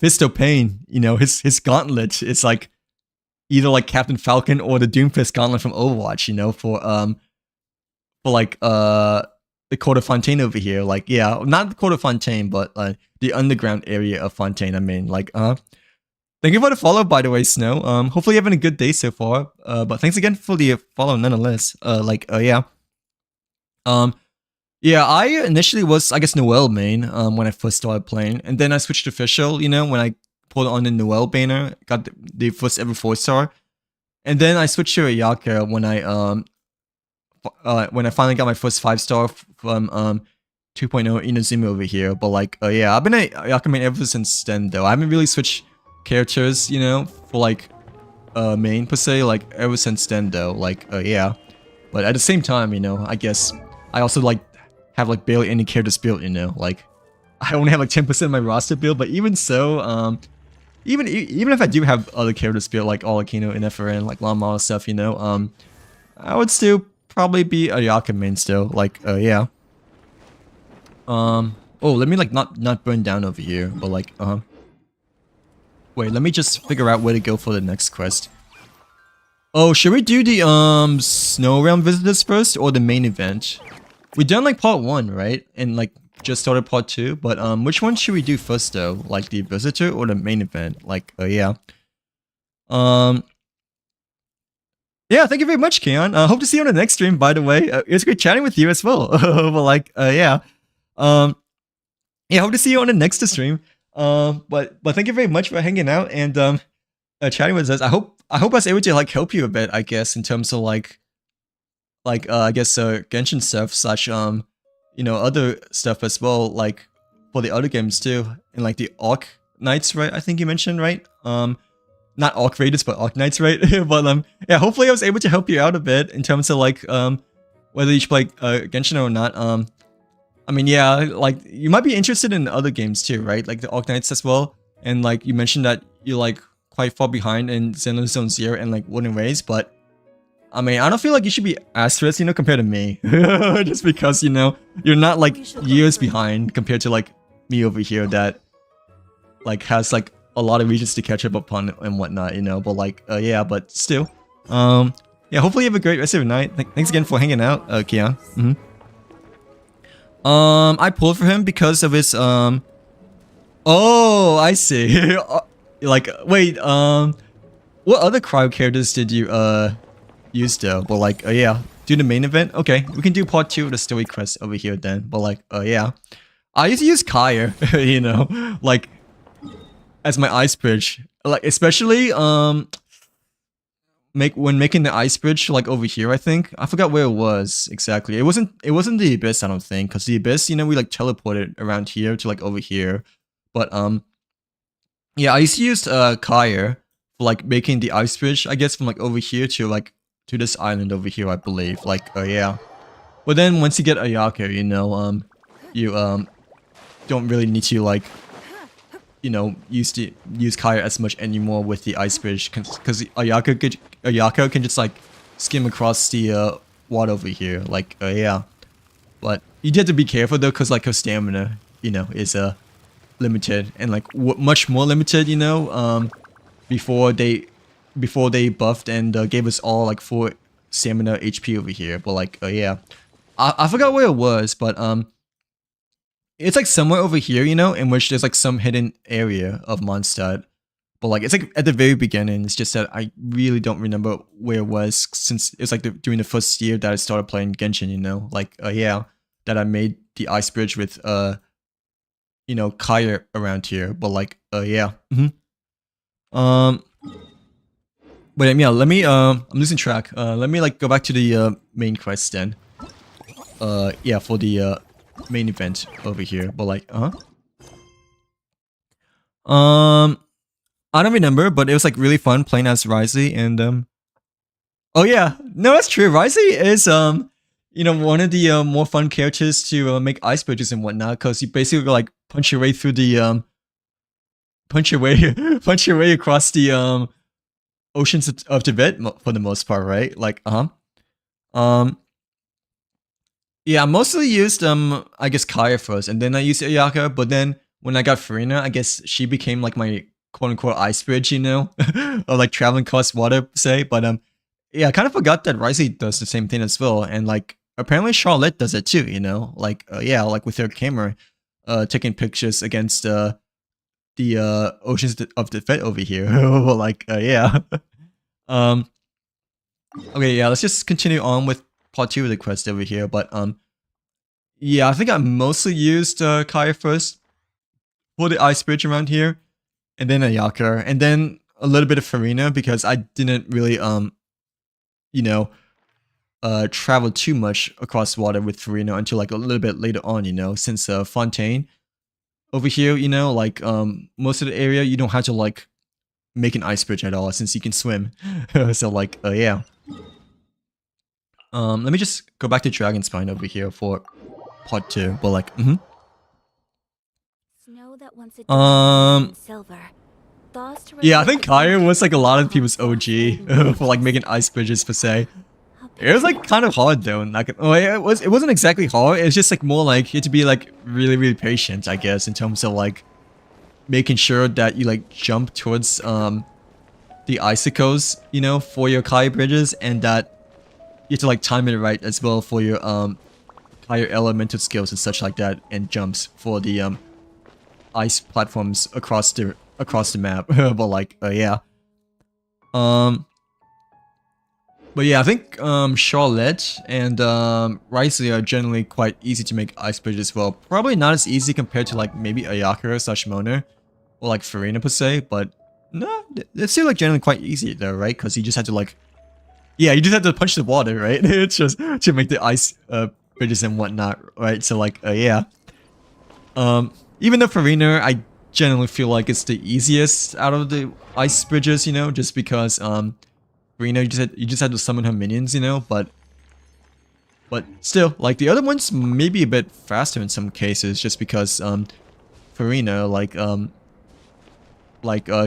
Speaker 1: Fist of Pain, you know, his gauntlet is like either like Captain Falcon or the Doomfist gauntlet from Overwatch, you know, for like the Court of Fontaine over here. Like, yeah, not the Court of Fontaine, but the underground area of Fontaine. I mean, like, thank you for the follow, by the way, Snow. Hopefully you're having a good day so far. But thanks again for the follow, nonetheless. Like, yeah. Yeah, I initially was, I guess, Noelle main when I first started playing, and then I switched to official, you know, when I pulled on the Noelle banner, got the first ever 4-star, and then I switched to Ayaka when I finally got my first 5-star from 2.0 Inazuma over here. But like, yeah, I've been a Ayaka main ever since then, though. I haven't really switched characters, you know, for like main per se, like ever since then, though. Like, yeah, but at the same time, you know, I guess I also like have like barely any characters built, you know, like I only have like 10% of my roster built, but even so, even if I do have other characters built, like Olakino and FRN, like Llama stuff, you know, I would still probably be a Ayaka main still, like, yeah. Oh, let me like not burn down over here, but like, wait, let me just figure out where to go for the next quest. Oh, should we do the Snow Realm visitors first or the main event? We done like part 1, right? And like just started part 2, but which one should we do first though? Like the visitor or the main event? Like, yeah. Yeah, thank you very much, Keon. Hope to see you on the next stream, by the way. It was great chatting with you as well. But like, yeah. Yeah, hope to see you on the next stream. But thank you very much for hanging out and chatting with us. I hope I was able to like help you a bit, I guess, in terms of like I guess Genshin stuff slash you know, other stuff as well, like for the other games too, and like the Arc Knights, right? I think you mentioned, right? Not Arc Raiders, but Arc Knights, right? But yeah, hopefully I was able to help you out a bit in terms of like whether you should play Genshin or not. I mean, yeah, like you might be interested in other games too, right? Like the Arc Knights as well. And like you mentioned that you're like quite far behind in Xenoblade Zone Zero and like Wooden Ways, but I mean, I don't feel like you should be as stressed, you know, compared to me. Just because, you know, you're not like years behind compared to like me over here that like has like a lot of regions to catch up upon and whatnot, you know. But like, yeah, but still, yeah. Hopefully you have a great rest of your night. Thanks again for hanging out, Kian. I pulled for him because of his oh, I see. Like, wait, what other cryo characters did you use though? But like, yeah, do the main event. Okay, we can do part 2 of the story quest over here then. But like, yeah, I used to use Kaya, you know, like as my ice bridge, like especially when making the ice bridge, like over here. I think I forgot where it was exactly. It wasn't the abyss, I don't think, because the abyss, you know, we like teleported around here to like over here. But yeah, I used to use Kaya for like making the ice bridge, I guess, from like over here to like to this island over here, I believe. Like, yeah. But then once you get Ayaka, you know, you don't really need to like, you know, use Kaya as much anymore with the ice bridge, because Ayaka can just like skim across the water over here. Like, yeah. But you do have to be careful though, because like her stamina, you know, is limited and like much more limited, you know, before they buffed and gave us all like 4 stamina HP over here. But like, yeah, I forgot where it was, but it's like somewhere over here, you know, in which there's like some hidden area of Mondstadt. But like, it's like at the very beginning. It's just that I really don't remember where it was, since it's like during the first year that I started playing Genshin, you know, like, yeah, that I made the ice bridge with you know, Kaya around here. But like, yeah. But yeah, let me I'm losing track. Let me like go back to the main quest then. Yeah, for the main event over here. But like, I don't remember, but it was like really fun playing as Risey. And oh yeah, no, that's true. Risey is you know, one of the more fun characters to make ice bridges and whatnot, because you basically like punch your way through the punch your way across the oceans of Tibet for the most part, right? Like, yeah, I mostly used I guess Kaya first, and then I used Ayaka. But then when I got Farina, I guess she became like my quote unquote ice bridge, you know, or like traveling across water, say. But yeah, I kind of forgot that Risey does the same thing as well, and like apparently Charlotte does it too, you know, like yeah, like with her camera, taking pictures against the oceans of Tibet over here. Like, yeah. Okay, yeah, let's just continue on with part 2 of the quest over here. But yeah, I think I mostly used Kaya first for the ice bridge around here, and then Ayaka, and then a little bit of Farina, because I didn't really you know, travel too much across water with Farina until like a little bit later on, you know, since Fontaine over here, you know, like most of the area you don't have to like make an ice bridge at all, since you can swim. So like, yeah. Let me just go back to Dragon Spine over here for part 2. But like,
Speaker 3: Snow that once it silver.
Speaker 1: Yeah, I think Kaya was like a lot of people's OG for like making ice bridges per se. It was like kind of hard though, like, it wasn't exactly hard. It's just like more like you had to be like really patient, I guess, in terms of like making sure that you like jump towards the icicles, you know, for your Kaya bridges, and that you have to like time it right as well for your Kaya elemental skills and such like that, and jumps for the ice platforms across the map. But like, yeah. But yeah, I think Charlotte and Risey are generally quite easy to make ice bridges as well. Probably not as easy compared to like maybe Ayaka / Mona, or like Farina per se, but no, it's still like generally quite easy though, right? Because you just have to like, yeah, you just have to punch the water, right? It's just to make the ice bridges and whatnot, right? So like, yeah. Even though Farina, I generally feel like it's the easiest out of the ice bridges, you know, just because Farina, you just had to summon her minions, you know, but still, like the other ones may be a bit faster in some cases, just because Farina,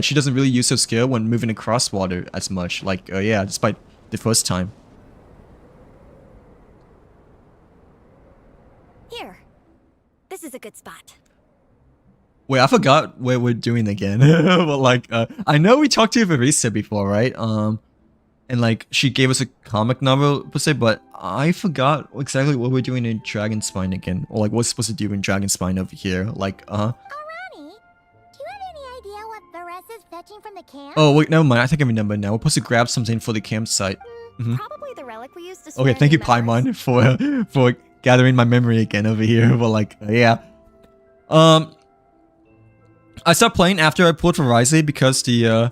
Speaker 1: she doesn't really use her skill when moving across water as much. Like yeah, despite the first time.
Speaker 3: Here. This is a good spot.
Speaker 1: Wait, I forgot what we're doing again. But like, I know we talked to Verisa before, right? And like, she gave us a comic novel per se, but I forgot exactly what we're doing in Dragonspine again. Or like, what's supposed to do in Dragonspine over here. Like,
Speaker 4: Oh, Ronnie, do you have any idea what Veresa's fetching from the camp?
Speaker 1: Oh, wait, never mind. I think I remember now. We're supposed to grab something for the campsite.
Speaker 3: Probably the relic we used to
Speaker 1: Okay, thank you, Paimon, for gathering my memory again over here. But like, yeah. I stopped playing after I pulled from Rise because the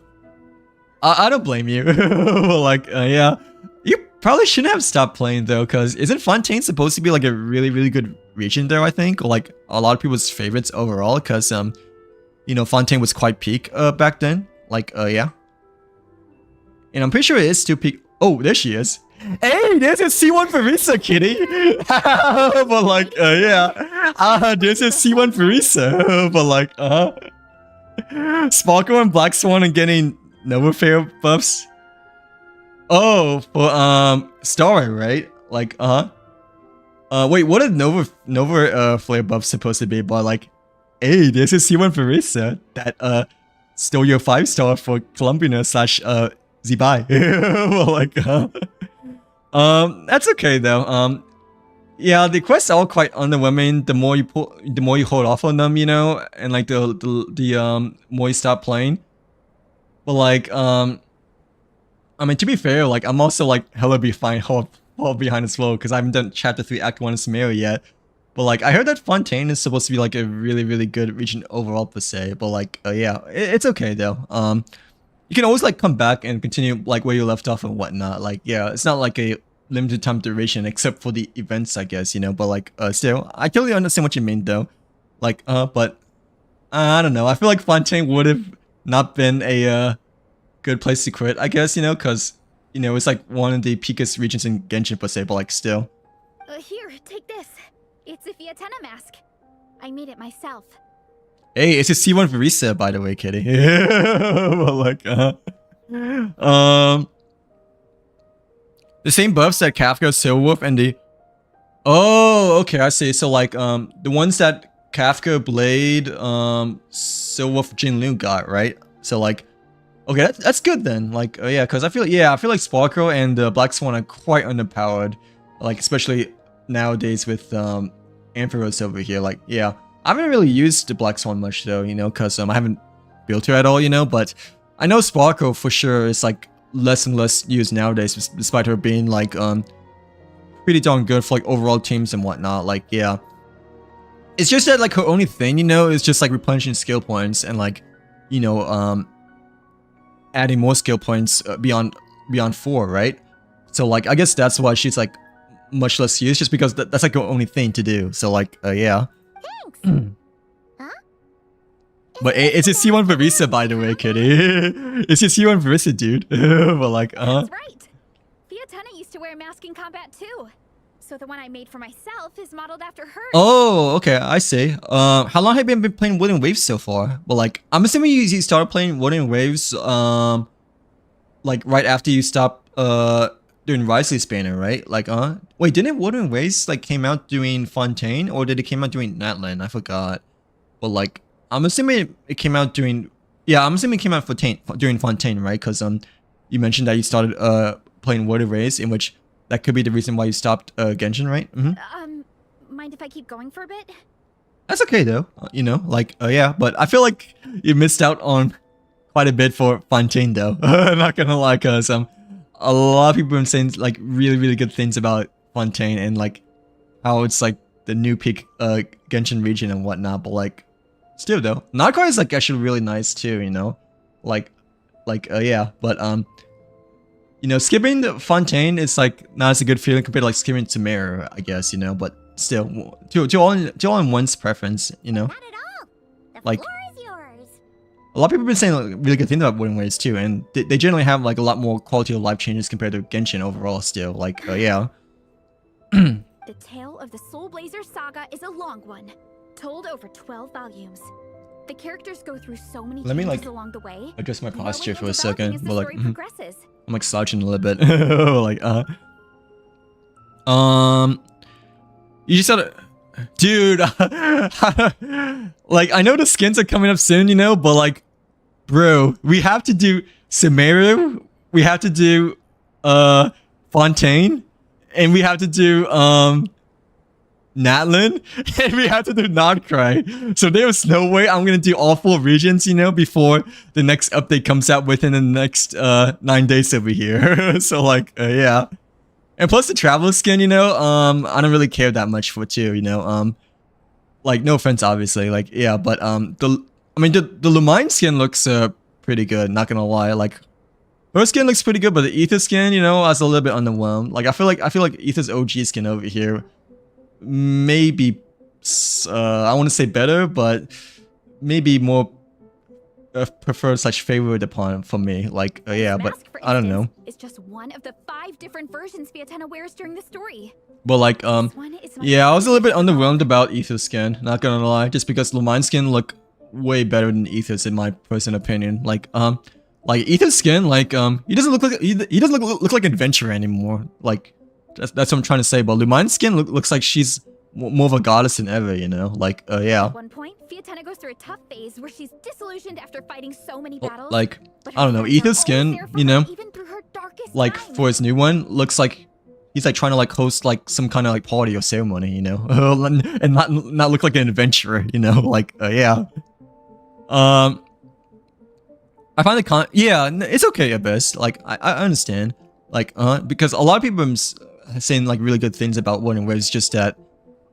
Speaker 1: I don't blame you. But like, yeah, you probably shouldn't have stopped playing though, because isn't Fontaine supposed to be like a really good region there? I think, or like a lot of people's favorites overall, because you know, Fontaine was quite peak back then. Like, yeah, and I'm pretty sure it is still peak. Oh, there she is. Hey, there's a C1 Farisa, kitty. But like, yeah, there's a C1 Farisa. But like, Sparkle and Black Swan and getting Nova Flare buffs. Oh, for Starry, right? Like, wait, what are Nova Flare buffs supposed to be? But like, hey, there's a C1 Farisa that stole your 5-star for Columbina / Zibai. Well, like, that's okay though. Yeah, the quests are all quite underwhelming. The more you hold off on them, you know, and like the more you stop playing. But like, I mean, to be fair, like I'm also like hella behind as well, because I haven't done Chapter 3 Act 1 Sumeru yet. But like, I heard that Fontaine is supposed to be like a really good region overall per se. But like, yeah, it's okay though. You can always like come back and continue like where you left off and whatnot. Like, yeah, it's not like a limited time duration except for the events, I guess, you know. But like, still, I totally understand what you mean though. Like, but I don't know. I feel like Fontaine would have not been a good place to quit, I guess, you know, because you know it's like one of the peakest regions in Genshin per se. But like, still.
Speaker 5: Here, take this. It's a Fiatena mask. I made it myself.
Speaker 1: Hey, it's a C1 Verisa, by the way, kitty. Well, like, the same buffs that Kafka, Silverwolf, and the... Oh, okay, I see. So, like, the ones that Kafka, Blade, Silverwolf, Jinlu got, right? So, like, okay, that's good then. Like, yeah, because I feel like Sparkle and Black Swan are quite underpowered. Like, especially nowadays with Ampharos over here. Like, yeah. I haven't really used the Black Swan much though, you know, because I haven't built her at all, you know, but I know Sparkle for sure is like less and less used nowadays, despite her being like pretty darn good for like overall teams and whatnot. Like, yeah, it's just that like her only thing, you know, is just like replenishing skill points and like, you know, adding more skill points beyond 4, right? So like, I guess that's why she's like much less used, just because that's like her only thing to do. So like, yeah.
Speaker 4: Huh?
Speaker 1: But it's a C1 Verisa, by the way, kitty. It's a C1 Verisa, dude. But like,
Speaker 5: That's right. Fiatena used to wear a mask in combat too. So the one I made for myself is modeled after hers.
Speaker 1: Oh, okay, I see. How long have you been playing Wooden Waves so far? Well, like, I'm assuming you started playing Wooden Waves, like right after you stopped, doing Risley Spanner, right? Like, wait, didn't Wooden Waves like came out doing Fontaine, or did it came out doing Natlan? I forgot. But like, I'm assuming it came out doing, yeah, I'm assuming it came out during Fontaine, right? Because you mentioned that you started playing Wooden Waves, in which that could be the reason why you stopped Genshin, right?
Speaker 5: Mind if I keep going for a bit?
Speaker 1: That's okay though, you know, like, yeah, but I feel like you missed out on quite a bit for Fontaine though. I'm not gonna lie, cause a lot of people have been saying like really good things about Fontaine and like how it's like the new peak Genshin region and whatnot, but like still though, Nagara is like actually really nice too, you know, like yeah, but you know, skipping the Fontaine is like not as a good feeling compared to like skipping Sumeru, I guess, you know, but still to all in one's preference, you know.
Speaker 4: Not at all. The
Speaker 1: Like-
Speaker 4: floor is yours.
Speaker 1: a lot of people have been saying like, really good things about Wooden Waves too, and they generally have like a lot more quality of life changes compared to Genshin overall still. Like, yeah.
Speaker 5: The tale of the Soulblazer saga is a long one, told over 12 volumes. The characters go through so many
Speaker 1: Let me,
Speaker 5: changes
Speaker 1: like,
Speaker 5: along the way.
Speaker 1: adjust my
Speaker 5: growing
Speaker 1: posture for a
Speaker 5: and developing
Speaker 1: second.
Speaker 5: as the
Speaker 1: But like,
Speaker 5: story progresses.
Speaker 1: I'm like slouching a little bit. Like, you just gotta, dude. Like, I know the skins are coming up soon, you know, but like, bro, we have to do Sumeru, we have to do Fontaine, and we have to do Natlin, and we have to do Nodcry. So there's no way I'm gonna do all 4 regions, you know, before the next update comes out within the next 9 days over here. So like, yeah. And plus the Traveler skin, you know, I don't really care that much for too, you know. Like, no offense, obviously, like, yeah, but the Lumine skin looks pretty good, not gonna lie. Like, her skin looks pretty good, but the Ether skin, you know, I was a little bit underwhelmed. Like, I feel like Ether's OG skin over here maybe I want to say better, but maybe more preferred / favored upon for me. Like, yeah, but
Speaker 5: Mask, for
Speaker 1: I don't know.
Speaker 5: instance, is just one of the 5 different versions Vietana wears during the story.
Speaker 1: But like,
Speaker 5: This one is my
Speaker 1: yeah, I was a little bit
Speaker 5: favorite.
Speaker 1: underwhelmed about Ether's skin, not gonna lie, just because Lumine skin look way better than Ether's in my personal opinion. Like Ether's skin, like he doesn't look like he doesn't look like an adventurer anymore. Like that's what I'm trying to say. But Lumine's skin looks like she's more of a goddess than ever, you know. Like, yeah.
Speaker 5: At one point, Vietana goes through a tough phase where she's disillusioned after fighting so many battles.
Speaker 1: Like,
Speaker 5: but her
Speaker 1: I don't know,
Speaker 5: friends are
Speaker 1: Ether's
Speaker 5: always
Speaker 1: skin,
Speaker 5: there for
Speaker 1: you
Speaker 5: her,
Speaker 1: know,
Speaker 5: even through her darkest
Speaker 1: like
Speaker 5: times.
Speaker 1: for his new one, looks like he's like trying to like host like some kind of like party or ceremony, you know, and not look like an adventurer, you know. Like, yeah. I find the yeah, it's okay at best. Like, I understand. Like, because a lot of people are saying like really good things about Wooden Waves, just that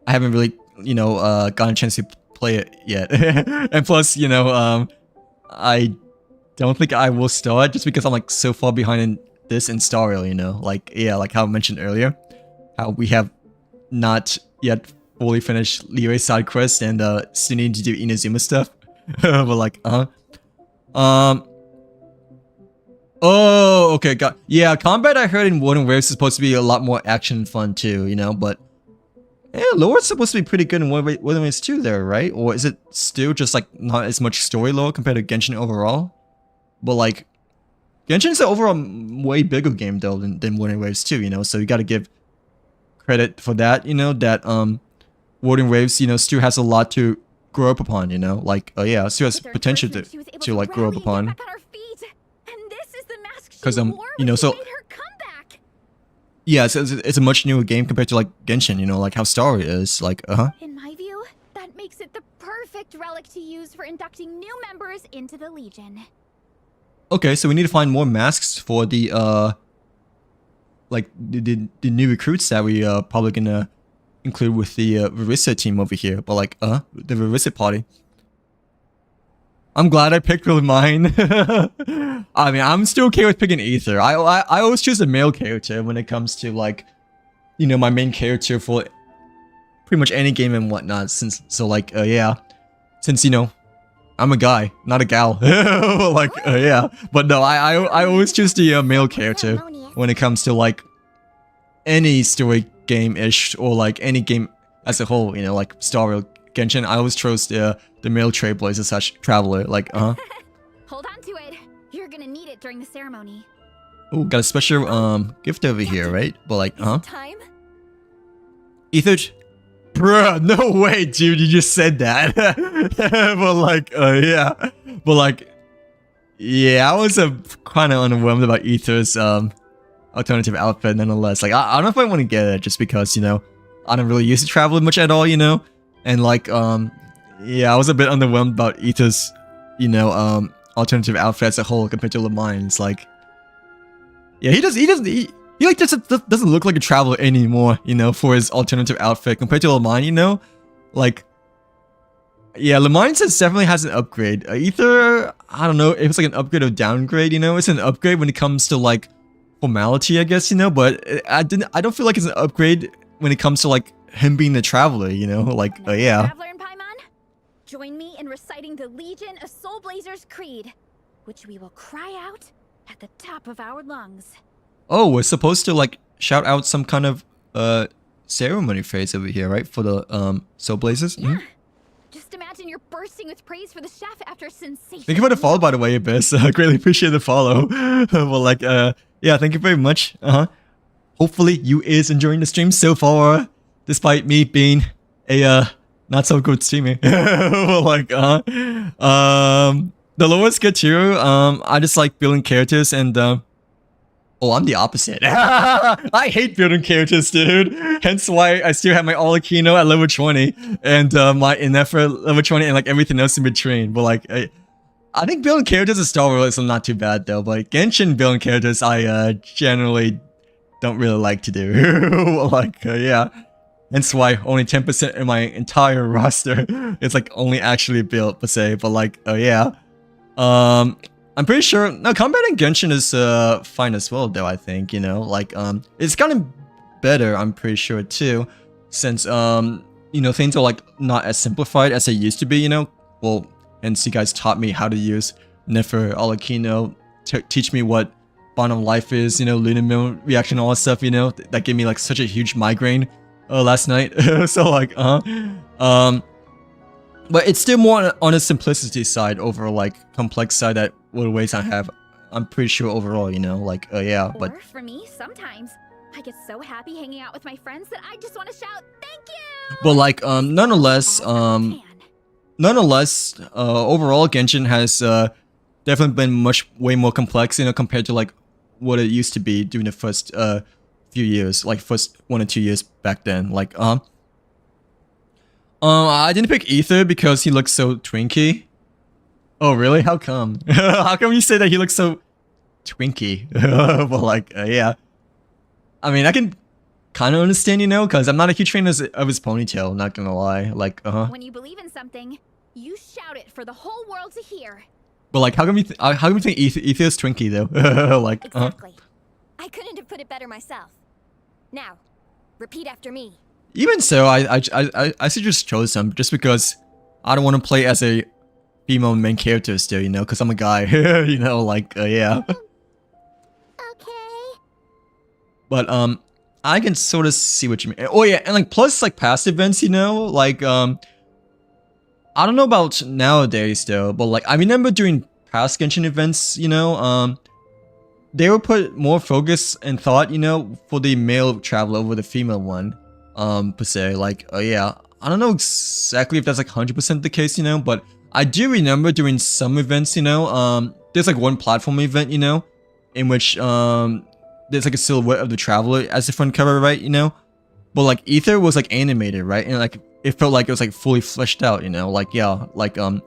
Speaker 1: I haven't really, you know, gotten a chance to play it yet. And plus, you know, I don't think I will start just because I'm like so far behind in this and Star Rail, you know. Like, yeah, like how I mentioned earlier, how we have not yet fully finished Liyue's side quest and still need to do Inazuma stuff. But like, oh, okay, yeah, combat I heard in Wooden Waves is supposed to be a lot more action fun too, you know, but yeah, lore's supposed to be pretty good in Wooden Waves too there, right? Or is it still just like not as much story lore compared to Genshin overall? But like, Genshin's an overall way bigger game though than Wooden Waves too, you know, so you gotta give credit for that, you know, that Wooden Waves, you know, still has a lot to grow up upon, you know, like, yeah, still has
Speaker 5: With her
Speaker 1: potential
Speaker 5: encouragement, she was able
Speaker 1: to like grow up
Speaker 5: rally and
Speaker 1: upon.
Speaker 5: get back on her feet. And this is the mask she
Speaker 1: 'Cause,
Speaker 5: wore
Speaker 1: you know,
Speaker 5: when she
Speaker 1: so-
Speaker 5: made her comeback.
Speaker 1: Yeah, it's a much newer game compared to like Genshin, you know, like how Star Rail is, like,
Speaker 5: In my view, that makes it the perfect relic to use for inducting new members into the Legion.
Speaker 1: Okay, so we need to find more masks for the like the new recruits that we probably gonna include with the Verissa team over here. But like the Verissa party. I'm glad I picked really mine. I mean, I'm still okay with picking Aether. I always choose a male character when it comes to like, you know, my main character for pretty much any game and whatnot. Yeah, since you know, I'm a guy, not a gal. Like, yeah. But no, I always choose the male character when it comes to like any story game-ish or like any game as a whole, you know, like Star Rail, Genshin. I always chose the male Trailblazer / Traveler, like,
Speaker 5: Hold on to it. You're gonna need it during the ceremony.
Speaker 1: Oh, got a special gift over here, right? But like,
Speaker 5: Time?
Speaker 1: Ether, bruh, no way, dude, you just said that. But like, yeah, but like, yeah, I was kind of underwhelmed about Ether's alternative outfit, nonetheless. Like, I don't know if I want to get it just because, you know, I don't really use to travel much at all, you know, and like, yeah, I was a bit underwhelmed about Ether's, you know, alternative outfit as a whole compared to Lamine's. Like, yeah, he like just doesn't look like a traveler anymore, you know, for his alternative outfit compared to Lamine, you know, like, yeah, Lamine's definitely has an upgrade. Ether, I don't know if it's like an upgrade or downgrade, you know, it's an upgrade when it comes to like formality, I guess, you know, but I don't feel like it's an upgrade when it comes to like him being the traveler, you know, like, yeah.
Speaker 5: Traveler in Paimon? join me in reciting the Legion of Soulblazers Creed, which we will cry out at the top of our lungs.
Speaker 1: Oh, we're supposed to like shout out some kind of ceremony phase over here, right? For the Soulblazers?
Speaker 5: Yeah. Just imagine you're bursting with praise for the chef after a sensational.
Speaker 1: Thank you for the follow, by the way, Abyss. I greatly appreciate the follow. Well, like, yeah, thank you very much. Hopefully, you is enjoying the stream so far, despite me being a not so good streamer. Well, like, the lowest good too. I just like building characters and oh, I'm the opposite. I hate building characters, dude. Hence why I still have my Olakino at level 20 and my Inefra level 20 and like everything else in between. But like, I think building characters in Star Wars is not too bad though. But Genshin building characters, I generally don't really like to do. Like, yeah. Hence why only 10% of my entire roster is like only actually built per se. But like, yeah. I'm pretty sure no combat in Genshin is fine as well though, I think, you know, like it's kind of better, I'm pretty sure too, since you know, things are like not as simplified as they used to be, you know. Well, hence you guys taught me how to use Nefer, Olakino, teach me what Bond of Life is, you know, Lunar Mill reaction, all that stuff, you know, that gave me like such a huge migraine last night. So like but it's still more on a simplicity side over like complex side that what ways I have. I'm pretty sure overall, you know, like yeah, but
Speaker 5: Or for me, sometimes I get so happy hanging out with my friends that I just want to shout, "Thank you!"
Speaker 1: but like nonetheless, overall Genshin has definitely been way more complex, you know, compared to like what it used to be during the first few years, like first 1 or 2 years back then. Like I didn't pick Ether because he looks so twinky. Oh really? How come? How come you say that he looks so twinky? But like, yeah. I mean, I can kind of understand, you know, because I'm not a huge fan of his ponytail, not gonna lie. Like,
Speaker 5: When you believe in something, you shout it for the whole world to hear.
Speaker 1: But like, how come you think Ether is twinky though? Like,
Speaker 4: Exactly. I couldn't have put it better myself. Now, repeat after me.
Speaker 1: Even so, I should just chose him just because I don't want to play as a female main character still, you know, because I'm a guy, you know, like, yeah.
Speaker 4: Okay.
Speaker 1: But, I can sort of see what you mean. Oh yeah, and like, plus, like, past events, you know, like, I don't know about nowadays, though, but like, I remember during past Genshin events, you know, they would put more focus and thought, you know, for the male traveler over the female one, per se, like, yeah. I don't know exactly if that's like 100% the case, you know, but I do remember during some events, you know, there's like one platform event, you know, in which there's like a silhouette of the traveler as the front cover, right, you know, but like Ether was like animated, right, and like it felt like it was like fully fleshed out, you know, like, yeah, like had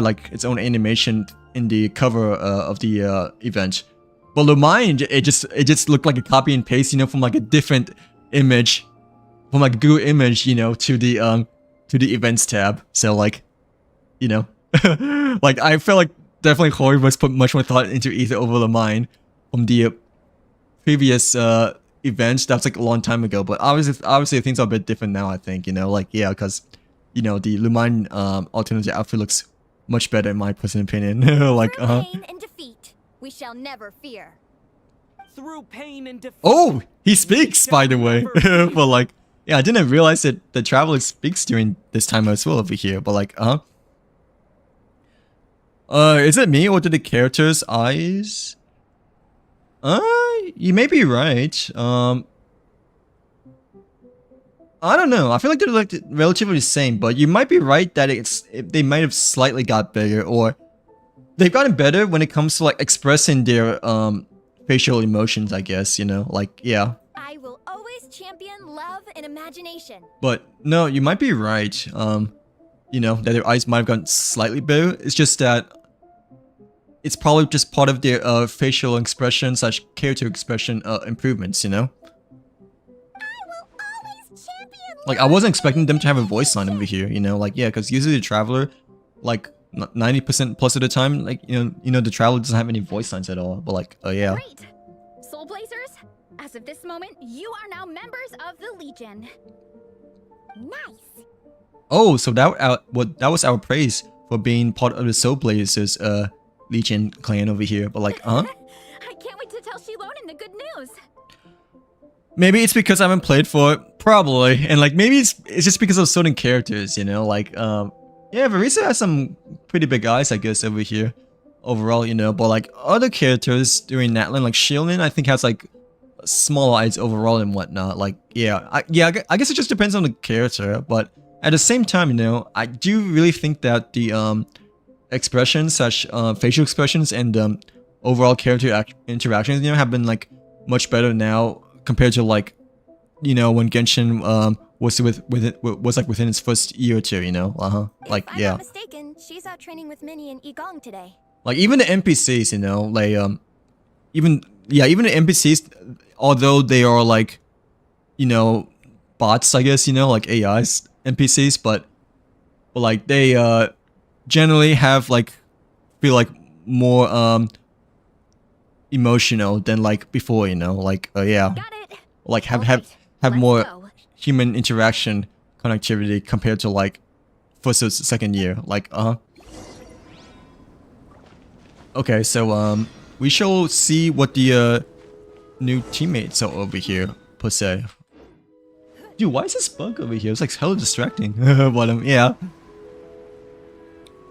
Speaker 1: like its own animation in the cover of the event. But Lumine, it just looked like a copy and paste, you know, from like a different image, from like a Google image, you know, to the events tab. So like, you know, like I feel like definitely Hori must put much more thought into Ether over Lumine from the previous events. That's like a long time ago. But obviously things are a bit different now, I think, you know, like, yeah, because, you know, the Lumine alternative outfit looks much better in my personal opinion. Like,
Speaker 4: Through pain and defeat, we shall never fear.
Speaker 6: Through pain and defeat.
Speaker 1: oh, he speaks, by the way. But like, yeah, I didn't realize that the Traveler speaks during this time as well over here. But like, is it me or did the character's eyes? You may be right. I don't know. I feel like they're like relatively the same, but you might be right that they might have slightly got better, or they've gotten better when it comes to like expressing their facial emotions, I guess, you know, like, yeah.
Speaker 4: I will always champion love and imagination.
Speaker 1: But no, you might be right. You know, that their eyes might have gotten slightly better. It's just that it's probably just part of their facial expression / character expression improvements, you know? Like, I wasn't expecting them to have a voice line over here, you know? Like, yeah, because usually the Traveler, like, 90% plus of the time, like, you know, the Traveler doesn't have any voice lines at all. But like, yeah.
Speaker 5: Great! Soulblazers, as of this moment, you are now members of the Legion.
Speaker 4: Nice.
Speaker 1: Oh, so that was our praise for being part of the Soulblazers Legion clan over here. But like,
Speaker 5: I can't wait to tell Shilonen the good news.
Speaker 1: maybe it's because I haven't played for it, probably, and like maybe it's just because of certain characters, you know, like yeah, Verisa has some pretty big eyes, I guess, over here, overall, you know, but like other characters during Natlan, like Shilonen, I think has like small eyes overall and whatnot. Like, yeah, I guess it just depends on the character, but at the same time, you know, I do really think that the expressions, such facial expressions and overall character interactions, you know, have been like much better now compared to like, you know, when Genshin was within its first year or two, you know, like
Speaker 4: If I'm
Speaker 1: yeah,
Speaker 4: not mistaken, she's out training with Minnie and Igong today.
Speaker 1: like even the NPCs, you know, like even the NPCs, although they are like, you know, bots, I guess, you know, like AIs NPCs, but like they generally have like feel like more emotional than like before, you know, like yeah,
Speaker 5: Got it.
Speaker 1: like have
Speaker 5: Alright, let's
Speaker 1: more
Speaker 5: go.
Speaker 1: human interaction connectivity compared to like first or second year, like okay, so we shall see what the new teammates are over here per se. Dude, why is this bug over here? It's like hella distracting. But yeah.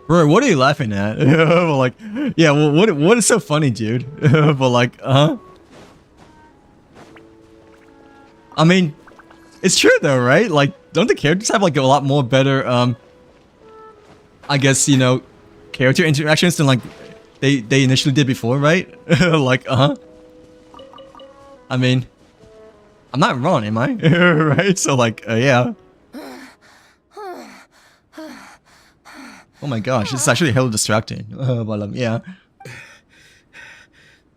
Speaker 1: Bro, what are you laughing at? But like, yeah, well, what is so funny, dude? But like, I mean, it's true though, right? Like, don't the characters have like a lot more better, I guess, you know, character interactions than like they initially did before, right? Like, I mean, I'm not wrong, am I? Right? So like, yeah. Oh my gosh, this is actually hella distracting. But yeah.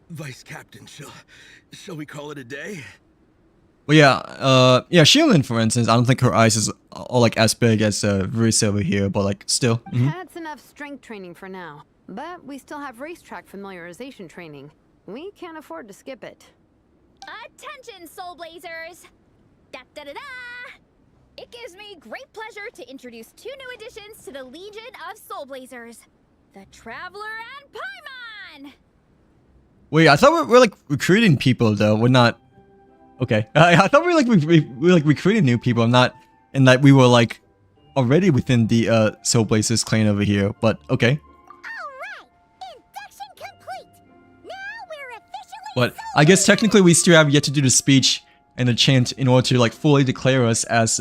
Speaker 7: Vice Captain, shall we call it a day?
Speaker 1: Well, yeah, yeah, Shielin, for instance, I don't think her eyes is all like as big as Varys over here, but like still.
Speaker 2: That's enough strength training for now. But we still have racetrack familiarization training. We can't afford to skip it.
Speaker 5: Attention, Soulblazers! Da da da da! It gives me great pleasure to introduce two new additions to the Legion of Soulblazers, the Traveler and Paimon!
Speaker 1: Wait, I thought we're like recruiting people though. We're not. Okay, I thought we were like recruiting new people. I'm not, and that we were like already within the Soulblazers clan over here. But okay.
Speaker 4: Alright! Induction complete! Now we're officially
Speaker 1: But I guess technically we still have yet to do the speech and the chant in order to like fully declare us as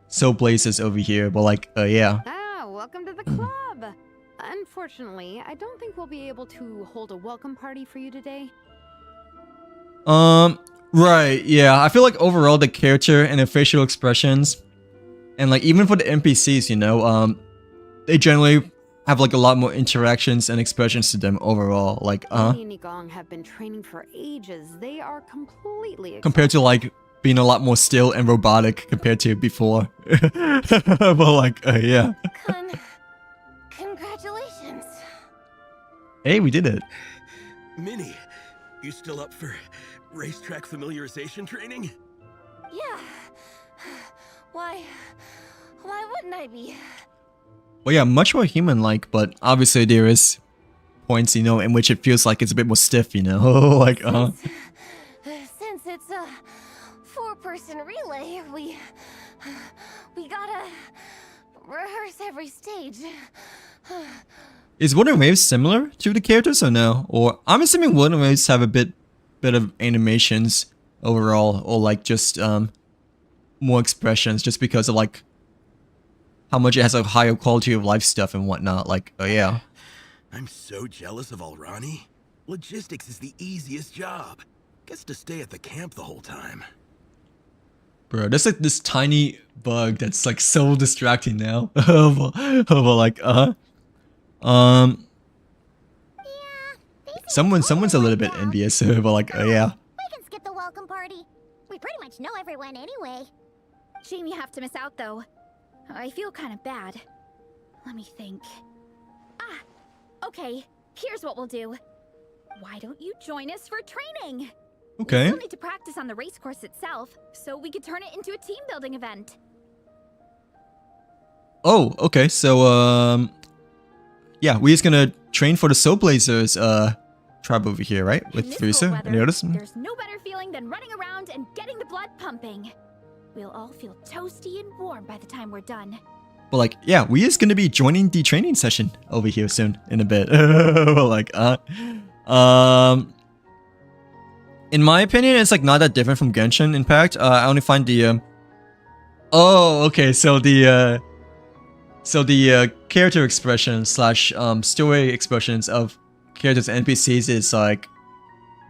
Speaker 1: Soulblazers over here. But like, yeah.
Speaker 2: Ah, welcome to the club! Unfortunately, I don't think we'll be able to hold a welcome party for you today.
Speaker 1: Right, yeah. I feel like overall the character and the facial expressions, and like even for the NPCs, you know, they generally have like a lot more interactions and expressions to them overall. Like,
Speaker 2: Minnie and Igong have been training for ages. They are completely
Speaker 1: compared to like being a lot more still and robotic compared to before. But like, yeah.
Speaker 4: Congratulations.
Speaker 1: Hey, we did it.
Speaker 7: Minnie, you still up for racetrack familiarization training?
Speaker 4: Yeah. Why wouldn't I be?
Speaker 1: Well, yeah, much more human-like, but obviously there is points, you know, in which it feels like it's a bit more stiff, you know, like,
Speaker 4: Since it's a 4-person relay, we gotta rehearse every stage.
Speaker 1: Is Wooden Waves similar to the characters or no? Or I'm assuming Wooden Waves have a bit of animations overall, or like just more expressions, just because of like how much it has a higher quality of life stuff and whatnot. Like, yeah.
Speaker 7: I'm so jealous of Alrani. Logistics is the easiest job. Gets to stay at the camp the whole time.
Speaker 1: Bro, there's like this tiny bug that's like so distracting now. But like, someone's a little bit envious, but like, yeah.
Speaker 4: We can skip the welcome party. We pretty much know everyone anyway.
Speaker 5: Shame you have to miss out, though. I feel kind of bad. Let me think. Ah, okay. Here's what we'll do. Why don't you join us for training?
Speaker 1: Okay.
Speaker 5: We'll need to practice on the race course itself, so we could turn it into a team-building event.
Speaker 1: Oh, okay. So, yeah, we're just gonna train for the Soulblazers, tribe over here, right?
Speaker 5: In
Speaker 1: With
Speaker 5: this cold
Speaker 1: Fusa
Speaker 5: weather,
Speaker 1: and the others.
Speaker 5: there's no better feeling than running around and getting the blood pumping. We'll all feel toasty and warm by the time we're done.
Speaker 1: But like, yeah, we is gonna be joining the training session over here soon in a bit. Like, in my opinion, it's like not that different from Genshin Impact. I only find the oh, okay, so the character expression slash story expressions of characters and NPCs is like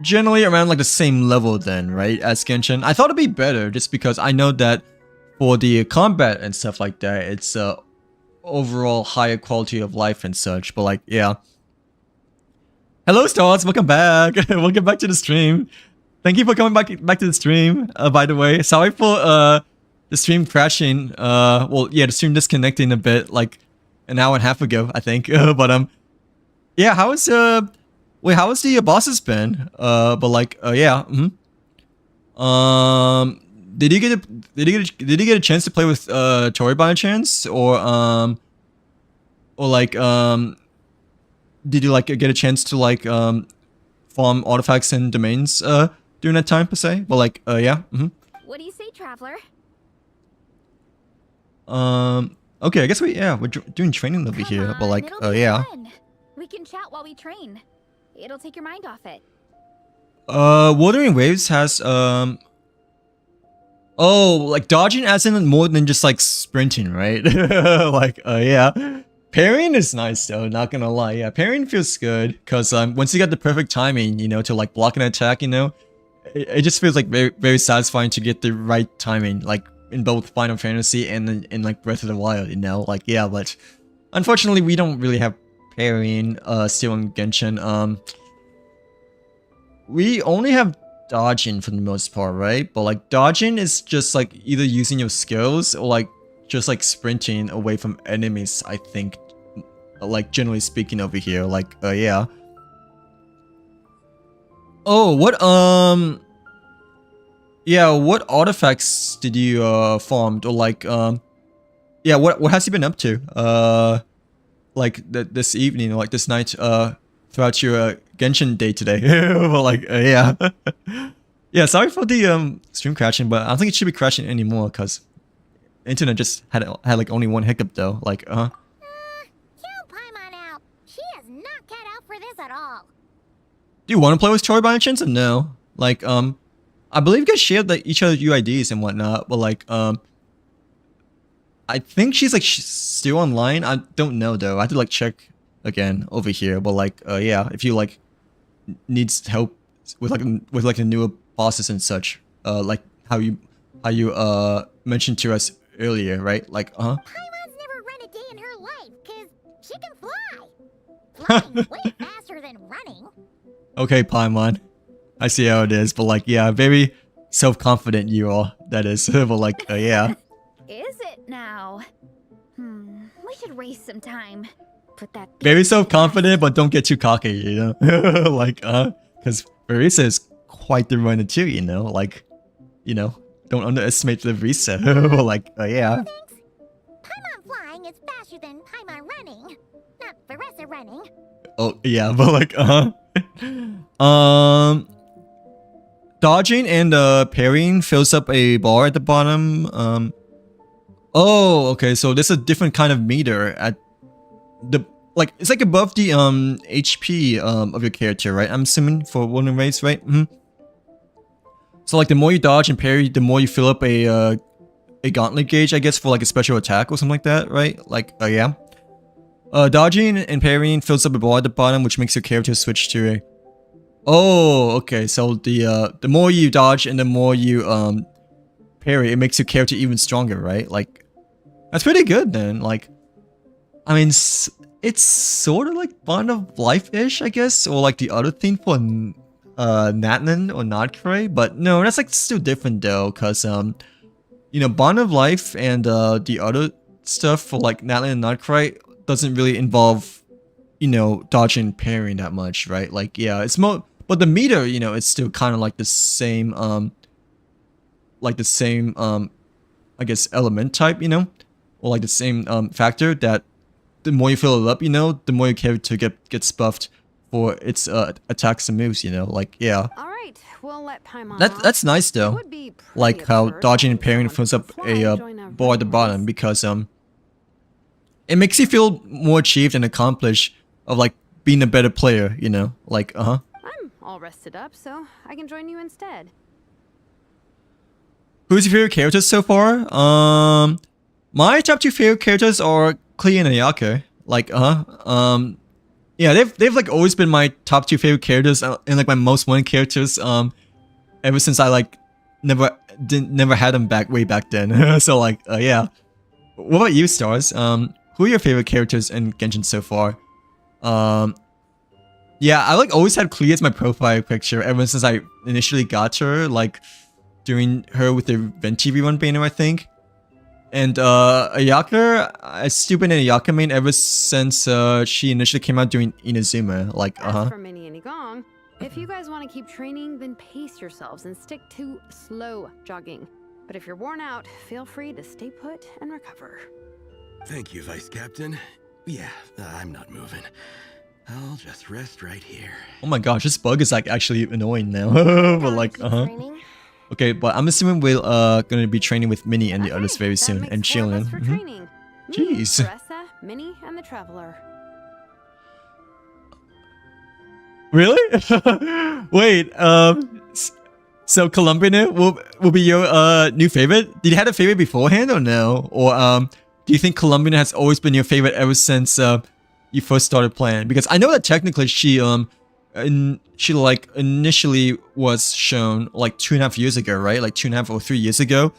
Speaker 1: generally around like the same level then, right? As Genshin. I thought it'd be better just because I know that for the combat and stuff like that, it's overall higher quality of life and such. But like, yeah. Hello, Stars. Welcome back. Welcome back to the stream. Thank you for coming back to the stream. By the way, sorry for the stream crashing. Well, yeah, the stream disconnecting a bit, like an hour and a half ago, I think. But yeah, how is wait, how has the bosses been? But like, yeah. Did you get a chance to play with Tori by any chance, or like did you like get a chance to like farm artifacts and domains during that time per se? But like, yeah.
Speaker 5: What do you say, Traveler?
Speaker 1: Okay, I guess we're doing training over
Speaker 5: Come
Speaker 1: here, but
Speaker 5: on,
Speaker 1: like,
Speaker 5: it'll be
Speaker 1: yeah.
Speaker 5: fun. We can chat while we train. It'll take your mind off it.
Speaker 1: Wuthering Waves has oh, like dodging as in more than just like sprinting, right? Like, yeah. Parrying is nice though, not gonna lie. Yeah, parrying feels good because once you get the perfect timing, you know, to like block an attack, you know, it just feels like very, very satisfying to get the right timing, like in both Final Fantasy and in like Breath of the Wild, you know, like, yeah. But unfortunately, we don't really have parrying still in Genshin. We only have dodging for the most part, right? But like dodging is just like either using your skills or like just like sprinting away from enemies, I think, like generally speaking over here. Like, yeah. Oh, what yeah, what artifacts did you farm, or like yeah, what has he been up to like this evening or like this night throughout your Genshin day today? Well, like, yeah. Yeah, sorry for the stream crashing, but I don't think it should be crashing anymore because internet just had like only one hiccup though. Like,
Speaker 4: Count Paimon out. She is not cut out for this at all.
Speaker 1: Do you want to play with Tori by any chance or no? Like, I believe you guys shared like each other's UIDs and whatnot, but like, I think she's like still online. I don't know though. I have to like check again over here. But like, yeah, if you like needs help with like the newer bosses and such, like how you mentioned to us earlier, right? Like,
Speaker 4: Paimon's never run a day in her life because she can fly. Flying's way faster than running.
Speaker 1: Okay, Paimon. I see how it is, but like, yeah, very self-confident you are. That is, but like, yeah.
Speaker 5: Is it now? We should race some time. Put that
Speaker 1: Very self-confident, but don't get too cocky, you know? Like, because Marisa is quite the runner too, you know? Like, you know, don't underestimate the Marisa. But like, yeah.
Speaker 4: Thanks. Paimon flying is faster than Paimon running. Not Veressa running.
Speaker 1: Oh, yeah, but like, dodging and parrying fills up a bar at the bottom. Oh, okay, so there's a different kind of meter at the, like, it's like above the HP of your character, right? I'm assuming for Wuthering Waves, right? So like the more you dodge and parry, the more you fill up a gauntlet gauge, I guess, for like a special attack or something like that, right? Like, yeah. Dodging and parrying fills up a bar at the bottom, which makes your character switch to a... Oh, okay, so the more you dodge and the more you parry, it makes your character even stronger, right? Like, that's pretty good then. Like, I mean, it's sort of like Bond of Life-ish, I guess, or like the other thing for Natlan or Nodcray, but no, that's like still different though, because you know, Bond of Life and the other stuff for like Natlan and Nodcray doesn't really involve, you know, dodging and parrying that much, right? Like, yeah, it's more, but the meter, you know, it's still kind of like the same I guess element type, you know, or like the same factor that the more you fill it up, you know, the more your character gets buffed for its attacks and moves, you know, like yeah.
Speaker 2: All right, we'll let Paimon
Speaker 1: That's nice
Speaker 2: It
Speaker 1: though.
Speaker 2: would be pretty
Speaker 1: Like how
Speaker 2: absurd
Speaker 1: dodging and
Speaker 2: having
Speaker 1: parrying
Speaker 2: someone
Speaker 1: fills
Speaker 2: who
Speaker 1: up
Speaker 2: can fly
Speaker 1: a
Speaker 2: join
Speaker 1: bar at the
Speaker 2: running
Speaker 1: bottom
Speaker 2: race.
Speaker 1: because it makes you feel more achieved and accomplished of like being a better player, you know, like
Speaker 2: I'm all rested up, so I can join you instead.
Speaker 1: Who's your favorite characters so far? My top 2 favorite characters are Klee and Ayaka. Like, yeah, they've like always been my top 2 favorite characters and like my most wanted characters. Ever since I like never had them way back then. So like, yeah. What about you, Stars? Who are your favorite characters in Genshin so far? Yeah, I like always had Klee as my profile picture ever since I initially got her. Like, doing her with the Venti rerun banner, I think. And Ayaka, I still been an Ayaka main ever since she initially came out doing Inazuma. Like,
Speaker 2: As for Minnie and Igong, if you guys want to keep training, then pace yourselves and stick to slow jogging. But if you're worn out, feel free to stay put and recover.
Speaker 7: Thank you, Vice Captain. Yeah, I'm not moving. I'll just rest right here.
Speaker 1: Oh my gosh, this bug is like actually annoying now. But like,
Speaker 3: Training?
Speaker 1: Okay, but I'm assuming we're gonna be training with Minnie and the
Speaker 2: Okay,
Speaker 1: others very
Speaker 2: that
Speaker 1: soon,
Speaker 2: makes
Speaker 1: and
Speaker 2: 4 of us
Speaker 1: chilling.
Speaker 2: for
Speaker 1: Mhm.
Speaker 2: training. Me,
Speaker 1: Jeez.
Speaker 2: Teresa, Minnie, and the Traveler.
Speaker 1: Really? Wait, so Columbina will be your new favorite? Did you have a favorite beforehand or no? Or do you think Columbina has always been your favorite ever since you first started playing? Because I know that technically she like initially was shown like 2.5 years ago, right? Like 2.5 or 3 years ago.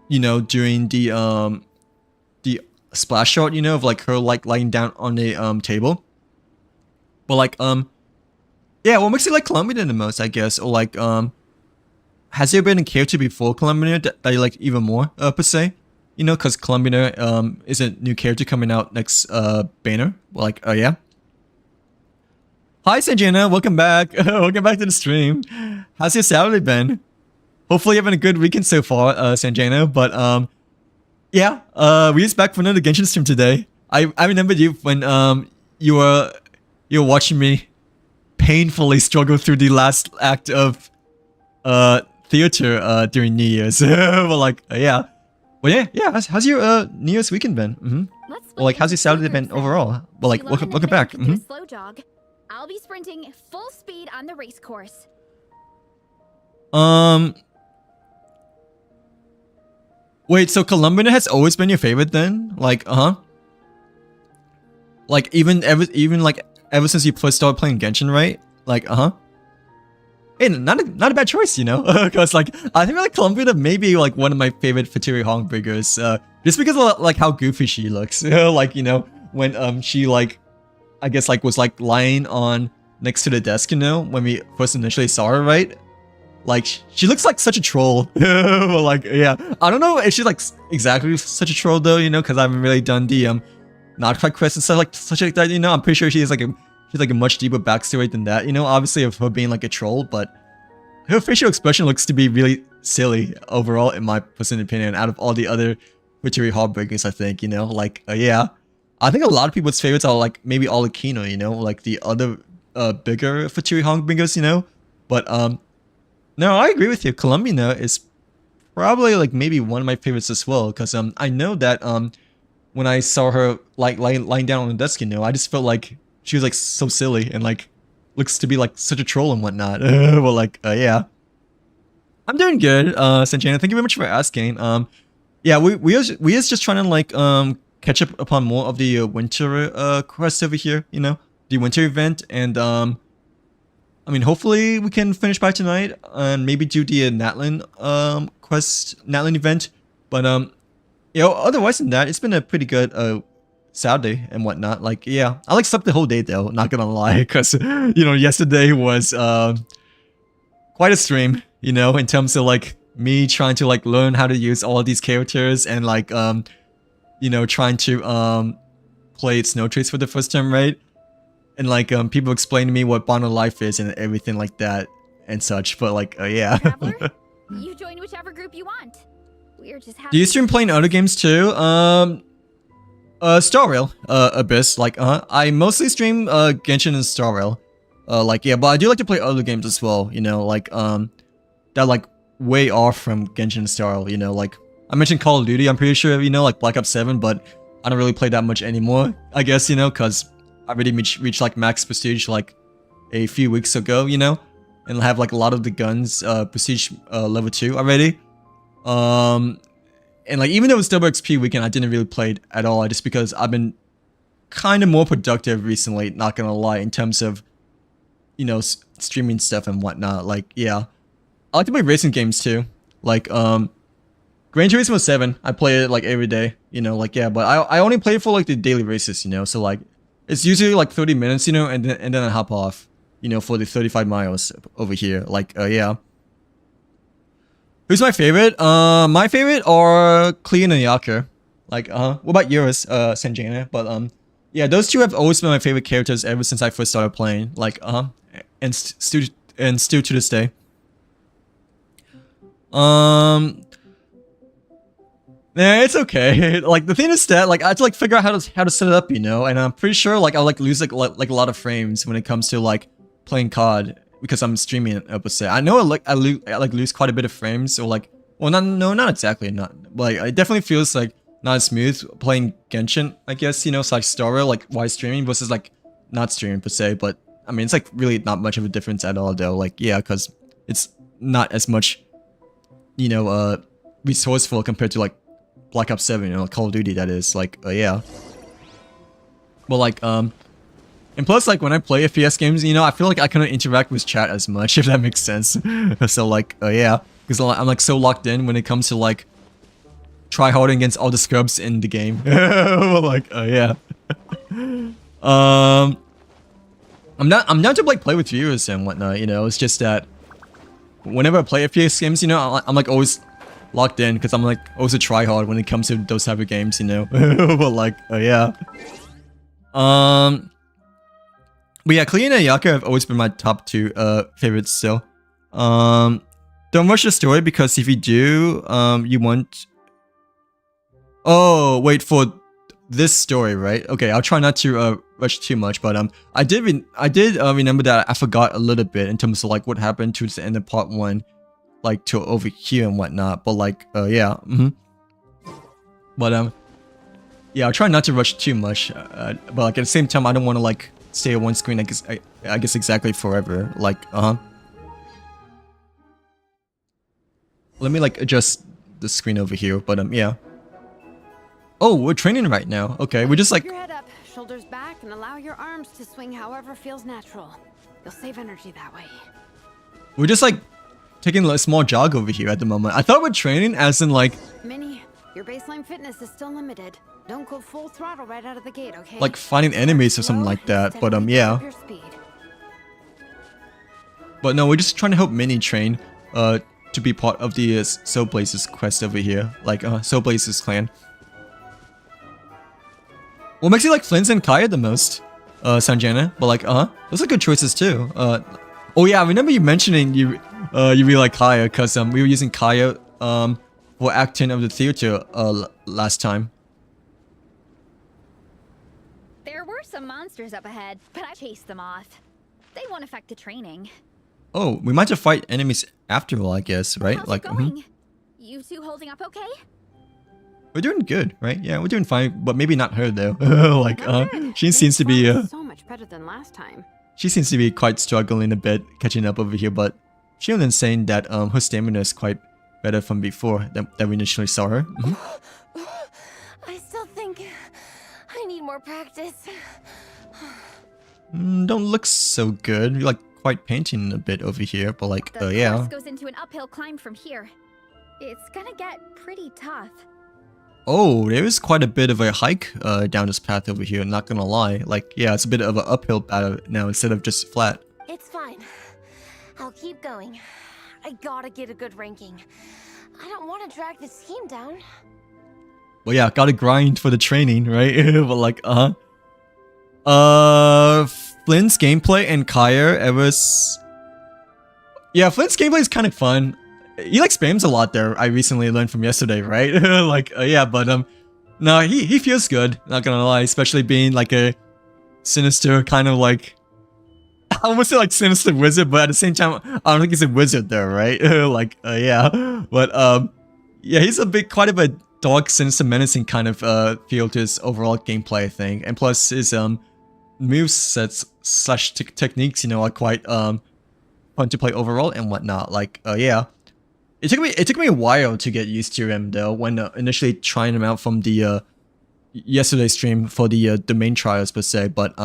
Speaker 1: You know, during the splash shot, you know, of like her like lying down on a table. But like yeah, what makes you like Columbina the most, I guess? Or like has there been a character before Columbina that you like even more, per se? You know, because Columbina is a new character coming out next banner. Like, yeah. Hi, Sanjana. Welcome back. Welcome back to the stream. How's your Saturday been? Hopefully you're having a good weekend so far, Sanjana. But yeah, we're just back for another Genshin stream today. I remember you when you were watching me painfully struggle through the last act of theater during New Year's. But like, yeah. Well, yeah. How's your New Year's weekend been?
Speaker 5: Let's
Speaker 1: Well, like, how's your
Speaker 5: split
Speaker 1: Saturday
Speaker 5: into
Speaker 1: been
Speaker 5: two groups
Speaker 1: overall? Well, like,
Speaker 5: then.
Speaker 1: welcome
Speaker 5: Shilon and
Speaker 1: back.
Speaker 5: Amanda can do a slow jog. I'll be sprinting full speed on the race course.
Speaker 1: Wait, so Columbina has always been your favorite then? Like, like even ever since you first started playing Genshin, right? Like, Hey, not a bad choice, you know? Because like I think like Columbina may be like one of my favorite Fatiri Hongbringers, just because of like how goofy she looks. Like, you know, when she like I guess like was like lying on next to the desk, you know, when we first initially saw her, right? Like she looks like such a troll. Like, yeah, I don't know if she's like exactly such a troll though, you know, because I haven't really done the not quite quest and stuff like such like that, you know. I'm pretty sure she's like a much deeper backstory than that, you know, obviously of her being like a troll, but her facial expression looks to be really silly overall, in my personal opinion, out of all the other Witchery Heartbreakers, I think, you know, like, yeah. I think a lot of people's favorites are like maybe Alakino, you know, like the other bigger Witchery Heartbreakers, you know, but no, I agree with you. Columbina is probably like maybe one of my favorites as well, because I know that when I saw her like lying down on the desk, you know, I just felt like she was like so silly and like looks to be like such a troll and whatnot. Well, like, yeah. I'm doing good, Sanjana. Thank you very much for asking. Yeah, we are just trying to like catch up upon more of the winter quest over here, you know, the winter event, and I mean, hopefully we can finish by tonight and maybe do the Natlin quest, Natlin event. But you know, otherwise than that, it's been a pretty good Saturday and whatnot. Like, yeah, I like slept the whole day though, not gonna lie, because you know, yesterday was quite a stream, you know, in terms of like me trying to like learn how to use all these characters and like you know, trying to play Snow Trace for the first time, right? And like people explain to me what Bond of Life is and everything like that and such. But like, yeah.
Speaker 5: Traveler, you join whichever group you want. We're just
Speaker 1: Do you
Speaker 5: having
Speaker 1: stream playing other games too? Star Rail, Abyss. Like, I mostly stream Genshin and Star Rail. Like, yeah, but I do like to play other games as well. You know, like that like way off from Genshin and Star Rail. You know, like I mentioned Call of Duty. I'm pretty sure you know, like Black Ops 7, but I don't really play that much anymore. I guess you know, cause I already reached like max prestige like a few weeks ago. You know, and have like a lot of the guns prestige level 2 already. And like even though it's double XP weekend, I didn't really play it at all, just because I've been kind of more productive recently, not gonna lie, in terms of, you know, streaming stuff and whatnot. Like, yeah. I like to play racing games too. Like, Gran Turismo 7, I play it like every day, you know, like, yeah, but I only play it for like the daily races, you know, so like, it's usually like 30 minutes, you know, and then I hop off, you know, for the 35 miles over here. Like, yeah. Who's my favorite? My favorite are Clean and Yaker. Like, what about yours, Sanjana? But, yeah, those two have always been my favorite characters ever since I first started playing. Like, and still to this day. Yeah, it's okay. Like, the thing is that, like, I have to, like, figure out how to set it up, you know? And I'm pretty sure, like, I'll, like, lose, like a lot of frames when it comes to, like, playing COD. Because I'm streaming it, I would say. I know I lose quite a bit of frames, or like, well, not exactly, but like, it definitely feels like not as smooth playing Genshin, I guess, you know, it's like Star Rail, like while streaming versus like not streaming per se. But I mean, it's like really not much of a difference at all, though. Like, yeah, because it's not as much, you know, resourceful compared to like Black Ops 7, you know, like Call of Duty, that is. Like, yeah. But like, and plus, like, when I play FPS games, you know, I feel like I cannot interact with chat as much, if that makes sense. So, like, yeah. Because I'm, like, so locked in when it comes to, like, try-harding against all the scrubs in the game. Like, yeah. I'm down to, like, play with viewers and whatnot, you know. It's just that whenever I play FPS games, you know, I'm like, always locked in. Because I'm, like, always a try-hard when it comes to those type of games, you know. But, like, yeah. But yeah, Clean and Yaker have always been my top 2 favorites still. Don't rush the story, because if you do, you want... Oh, wait, for this story, right? Okay, I'll try not to rush too much, but I did remember that I forgot a little bit in terms of like what happened towards the end of part 1, like to over here and whatnot. But like, yeah, But yeah, I'll try not to rush too much. But like at the same time, I don't want to like stay on one screen, I guess exactly forever. Like, let me like adjust the screen over here, but yeah. Oh, we're training right now. Okay, we're just like...
Speaker 2: Keep your head up, shoulders back, and allow your arms to swing however feels natural. You'll save energy that way.
Speaker 1: We're just like taking a small jog over here at the moment. I thought we're training as in like...
Speaker 2: Minnie, your baseline fitness is still limited. Don't go full throttle right out of the gate, okay?
Speaker 1: Like fighting enemies or something like that, but yeah.
Speaker 2: Your speed.
Speaker 1: But no, we're just trying to help Minnie train to be part of the Soulblazer's quest over here. Like, Soulblazer's clan. What makes you like Flint's and Kaya the most, Sanjana? But like, those are good choices too. Oh yeah, I remember you mentioning you really like Kaya, cause we were using Kaya for Act 10 of the theater last time.
Speaker 5: There were some monsters up ahead, but I chased them off. They won't affect the training.
Speaker 1: Oh, we might have to fight enemies after all, I guess, right?
Speaker 5: How's
Speaker 1: Like,
Speaker 5: it going? You two holding up okay?
Speaker 1: We're doing good, right? Yeah, we're doing fine, but maybe not her though. Like,
Speaker 2: Good.
Speaker 1: she seems to be
Speaker 2: so much better than last time.
Speaker 1: she seems to be quite struggling a bit catching up over here, but she was saying that her stamina is quite better from before that we initially saw her.
Speaker 3: I still think I need more practice.
Speaker 1: Don't look so good. You're like quite painting a bit over here, but like,
Speaker 5: The
Speaker 1: yeah.
Speaker 5: course goes into an uphill climb from here. It's gonna get pretty tough.
Speaker 1: Oh, there is quite a bit of a hike down this path over here, not gonna lie. Like, yeah, it's a bit of an uphill battle now instead of just flat.
Speaker 3: It's fine. I'll keep going. I gotta get a good ranking. I don't want to drag this team down.
Speaker 1: Well, yeah, gotta grind for the training, right? But like, Flint's gameplay and Kaya yeah, Flint's gameplay is kind of fun. he like spams a lot there. I recently learned from yesterday, right? Like, yeah, but no, he feels good. Not gonna lie, especially being like a sinister kind of like, I almost say like sinister wizard, but at the same time, I don't think he's a wizard there, right? Like, yeah, but yeah, he's quite of a dark, sinister, menacing kind of feel to his overall gameplay, I think, and plus his movesets slash techniques, you know, are quite fun to play overall and whatnot. Like, yeah. It took me a while to get used to him though, when initially trying him out from the yesterday's stream for the domain trials per se, but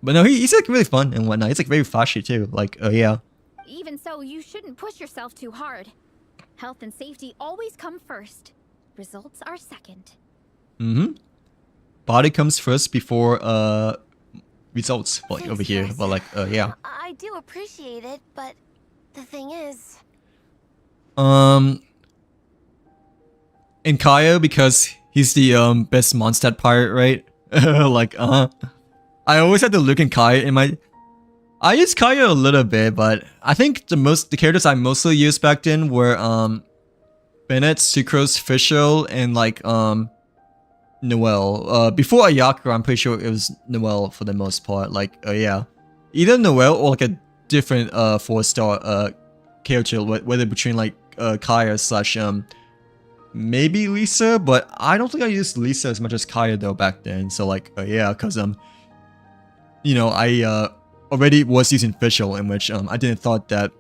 Speaker 1: no, he's like really fun and whatnot. He's like very flashy too. Like, yeah.
Speaker 5: Even so, you shouldn't push yourself too hard. Health and safety always come first. Results are second.
Speaker 1: Body comes first before results, like over here. But like, yeah.
Speaker 4: I do appreciate it, but the thing is...
Speaker 1: In Kaio, because he's the best Mondstadt pirate, right? Like, I always had to look in Kaio in my... I used Kaio a little bit, but I think the characters I mostly used back then were Bennett, Sucrose, Fischl, and like Noelle. Before Ayaka, I'm pretty sure it was Noelle for the most part. Like, yeah, either Noelle or like a different 4-star character, whether between like Kaya slash maybe Lisa, but I don't think I used Lisa as much as Kaya though back then. So like, yeah, cause you know, I already was using Fischl, in which I didn't thought that,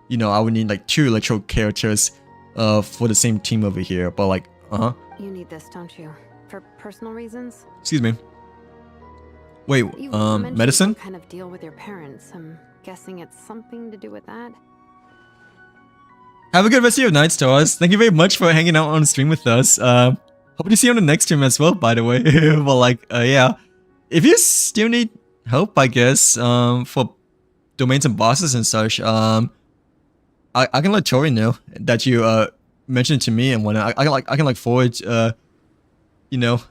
Speaker 1: you know, I would need like 2 electro characters for the same team over here. But like,
Speaker 2: You need this, don't you? For personal reasons?
Speaker 1: Excuse me. Wait,
Speaker 2: You mentioned
Speaker 1: medicine?
Speaker 2: some kind of deal with your parents. I'm guessing it's something to do with that.
Speaker 1: Have a good rest of your night, Stars. Thank you very much for hanging out on stream with us. Hope to see you on the next stream as well, by the way. But like, yeah. If you still need help, I guess, for domains and bosses and such, I can let Tori know that you mentioned to me and whatnot. I can forward you know,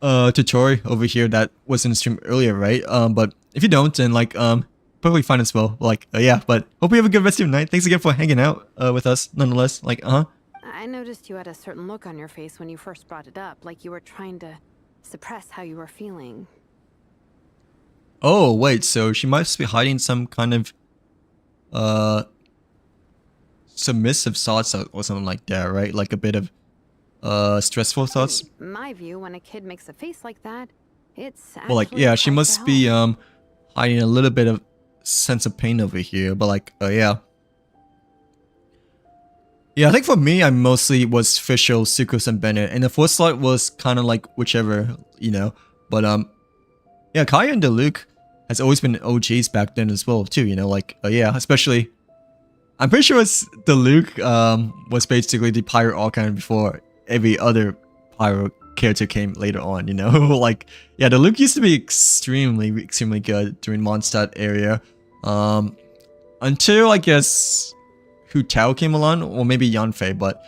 Speaker 1: to Tori over here that was in the stream earlier, right? But if you don't, then like perfectly fine as well. Like, yeah, but hope you have a good rest of your night. Thanks again for hanging out with us, nonetheless. Like,
Speaker 2: I noticed you had a certain look on your face when you first brought it up, like you were trying to suppress how you were feeling.
Speaker 1: Oh, wait, so she must be hiding some kind of submissive thoughts or something like that, right? Like a bit of stressful thoughts.
Speaker 2: In my view, when a kid makes a face like that, it's
Speaker 1: Well, like,
Speaker 2: actually
Speaker 1: yeah, she
Speaker 2: quite
Speaker 1: must
Speaker 2: the
Speaker 1: be
Speaker 2: help.
Speaker 1: hiding a little bit of sense of pain over here, but like, yeah. Yeah, I think for me, I mostly was Fischl, Sucrose, and Bennett, and the 4th slot was kind of like whichever, you know. But yeah, Kaya and Diluc has always been OGs back then as well too, you know. Like, yeah, especially, I'm pretty sure it's Diluc was basically the pirate archon before every other pirate character came later on, you know. Like, yeah, Diluc used to be extremely good during Mondstadt area, until I guess Hu Tao came along, or maybe Yanfei. But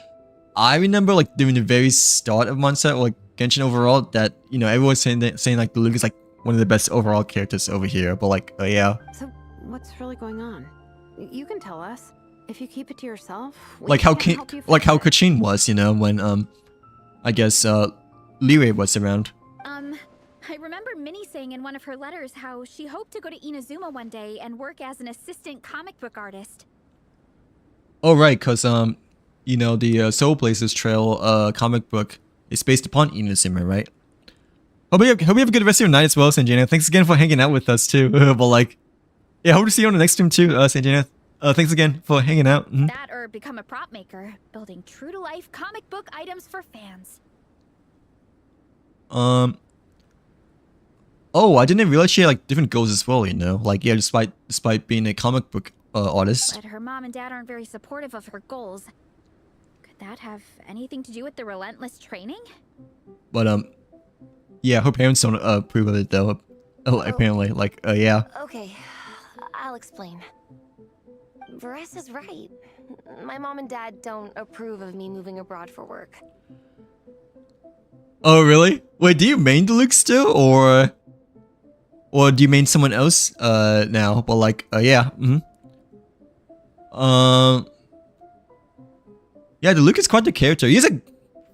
Speaker 1: I remember like during the very start of Mondstadt, or like Genshin overall, that, you know, everyone's saying like Diluc is like one of the best overall characters over here. But like, yeah,
Speaker 2: So, what's really going on? You can tell us. If you keep it to yourself, we
Speaker 1: like how
Speaker 2: can't help you
Speaker 1: like how
Speaker 2: fix it.
Speaker 1: Kachin was, you know, when I guess Liwei was around.
Speaker 5: I remember Minnie saying in one of her letters how she hoped to go to Inazuma one day and work as an assistant comic book artist.
Speaker 1: Oh right, cause you know, the Soulblazers Trail comic book is based upon Inazuma, right? Hope you have a good rest of your night as well, Sanjana. Thanks again for hanging out with us too. But like, yeah, hope to see you on the next stream too, Sanjana. Thanks again for hanging out.
Speaker 5: That or become a prop maker, building true-to-life comic book items for fans.
Speaker 1: Oh, I didn't realize she had like different goals as well, you know? Like, yeah, despite being a comic book artist.
Speaker 5: But her mom and dad aren't very supportive of her goals. Could that have anything to do with the relentless training?
Speaker 1: But yeah, her parents don't approve of it though. Apparently, like, yeah.
Speaker 4: Okay, I'll explain. Varese is right. My mom and dad don't approve of me moving abroad for work.
Speaker 1: Oh, really? Wait, do you main Diluc still, or do you main someone else now? But like, yeah. Yeah, the Luke is quite the character. He has a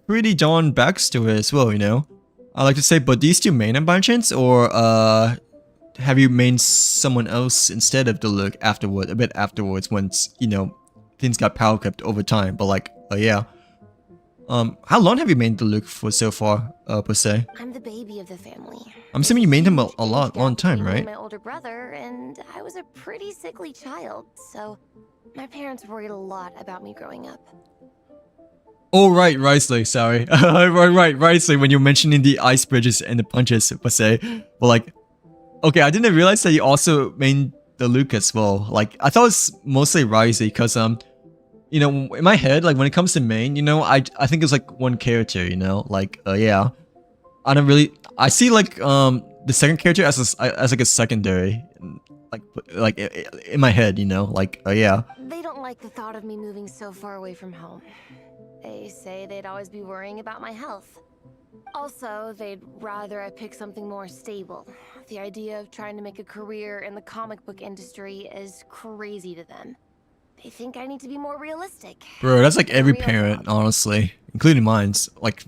Speaker 1: pretty darn backstory as well, you know. I like to say, but do you still main him by chance, or have you mained someone else instead of the Luke afterward, a bit afterwards, once you know things got power kept over time? But like, yeah. How long have you mained the Luke for so far, per se?
Speaker 4: I'm the baby of the family.
Speaker 1: I'm assuming you mained him a long time, right?
Speaker 4: My older brother, and I was a pretty sickly child, so my parents worried a lot about me growing up.
Speaker 1: Oh right, Risley, sorry. right, Risley, when you're mentioning the ice bridges and the punches, per se. But like, okay, I didn't realize that you also mained the Luke as well. Like, I thought it was mostly Risley, because you know, in my head, like when it comes to main, you know, I think it's like one character, you know, like yeah. I don't really, I see like the second character as like a secondary, like in my head, you know, like yeah.
Speaker 4: They don't like the thought of me moving so far away from home. They say they'd always be worrying about my health. Also, they'd rather I pick something more stable. The idea of trying to make a career in the comic book industry is crazy to them. They think I need to be more realistic.
Speaker 1: Bro, that's like every
Speaker 4: Real
Speaker 1: parent,
Speaker 4: job.
Speaker 1: honestly, including mine's. Like,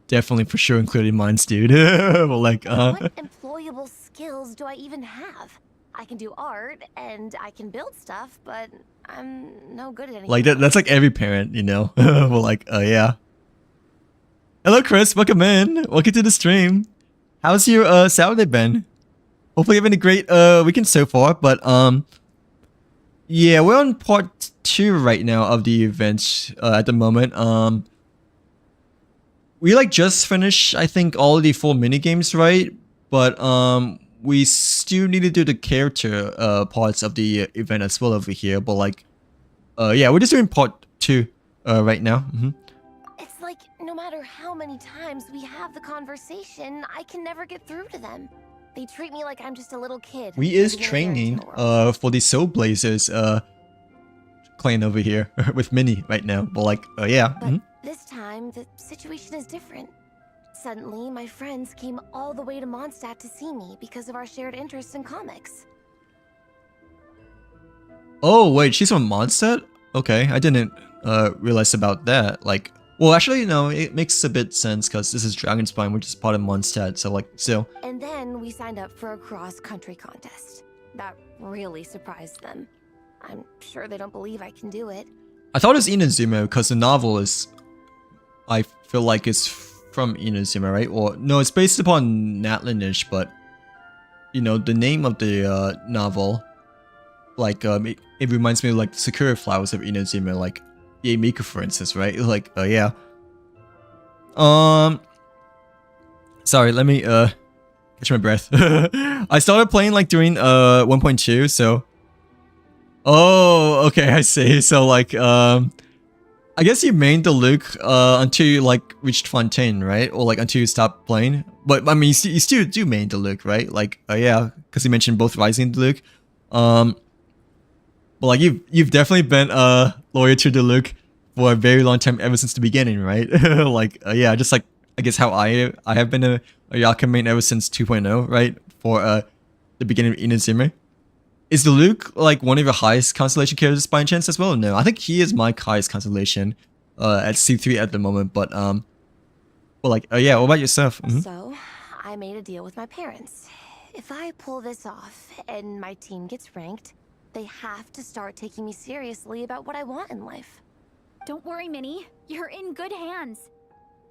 Speaker 1: definitely for sure, including mine's, dude. Well, like,
Speaker 4: What employable skills do I even have? I can do art and I can build stuff, but I'm no good at anything.
Speaker 1: like that's like every parent, you know. Well, like, yeah. Hello, Chris. Welcome in. Welcome to the stream. How's your Saturday been? Hopefully, you're having a great weekend so far. But yeah, we're on part 2 right now of the event at the moment. We like just finished, I think, all the 4 mini games, right? But we still need to do the character parts of the event as well over here. But like, yeah, we're just doing part 2 right now.
Speaker 4: It's like no matter how many times we have the conversation, I can never get through to them. They treat me like I'm just a little kid.
Speaker 1: We is
Speaker 4: living in a fairy
Speaker 1: training
Speaker 4: tale world.
Speaker 1: for the Soulblazers clan over here with Minnie right now. But like, yeah.
Speaker 4: But this time, the situation is different. Suddenly, my friends came all the way to Mondstadt to see me because of our shared interests in comics.
Speaker 1: Oh wait, she's from Mondstadt? Okay, I didn't realize about that. Like, well, actually, no, it makes a bit sense because this is Dragonspine, which is part of Mondstadt. So like, still.
Speaker 4: And then we signed up for a cross-country contest. That really surprised them. I'm sure they don't believe I can do it.
Speaker 1: I thought it was Inazuma because the novel is, I feel like it's from Inazuma, right? Or no, it's based upon Natlanish, but you know, the name of the novel, like it reminds me of like the Sakura Flowers of Inazuma, like Mika, for instance, right? Like, yeah. Sorry, let me catch my breath. I started playing like during 1.2, so. Oh, okay, I see. So like, I guess you mained the Luke until you like reached Fontaine, right? Or like until you stopped playing. But I mean, you still do main the Luke, right? Like, yeah, because you mentioned both Rising and the Luke. But like you've definitely been loyal to the Luke for a very long time, ever since the beginning, right? Like, yeah, just like I guess how I have been a Yaka main ever since 2.0, right? For the beginning of Inazuma. Is the Luke like one of your highest constellation characters by any chance as well? No, I think he is my highest constellation at C3 at the moment. But well, like, yeah, what about yourself?
Speaker 4: So, I made a deal with my parents. If I pull this off and my team gets ranked, they have to start taking me seriously about what I want in life.
Speaker 5: Don't worry, Minnie. You're in good hands.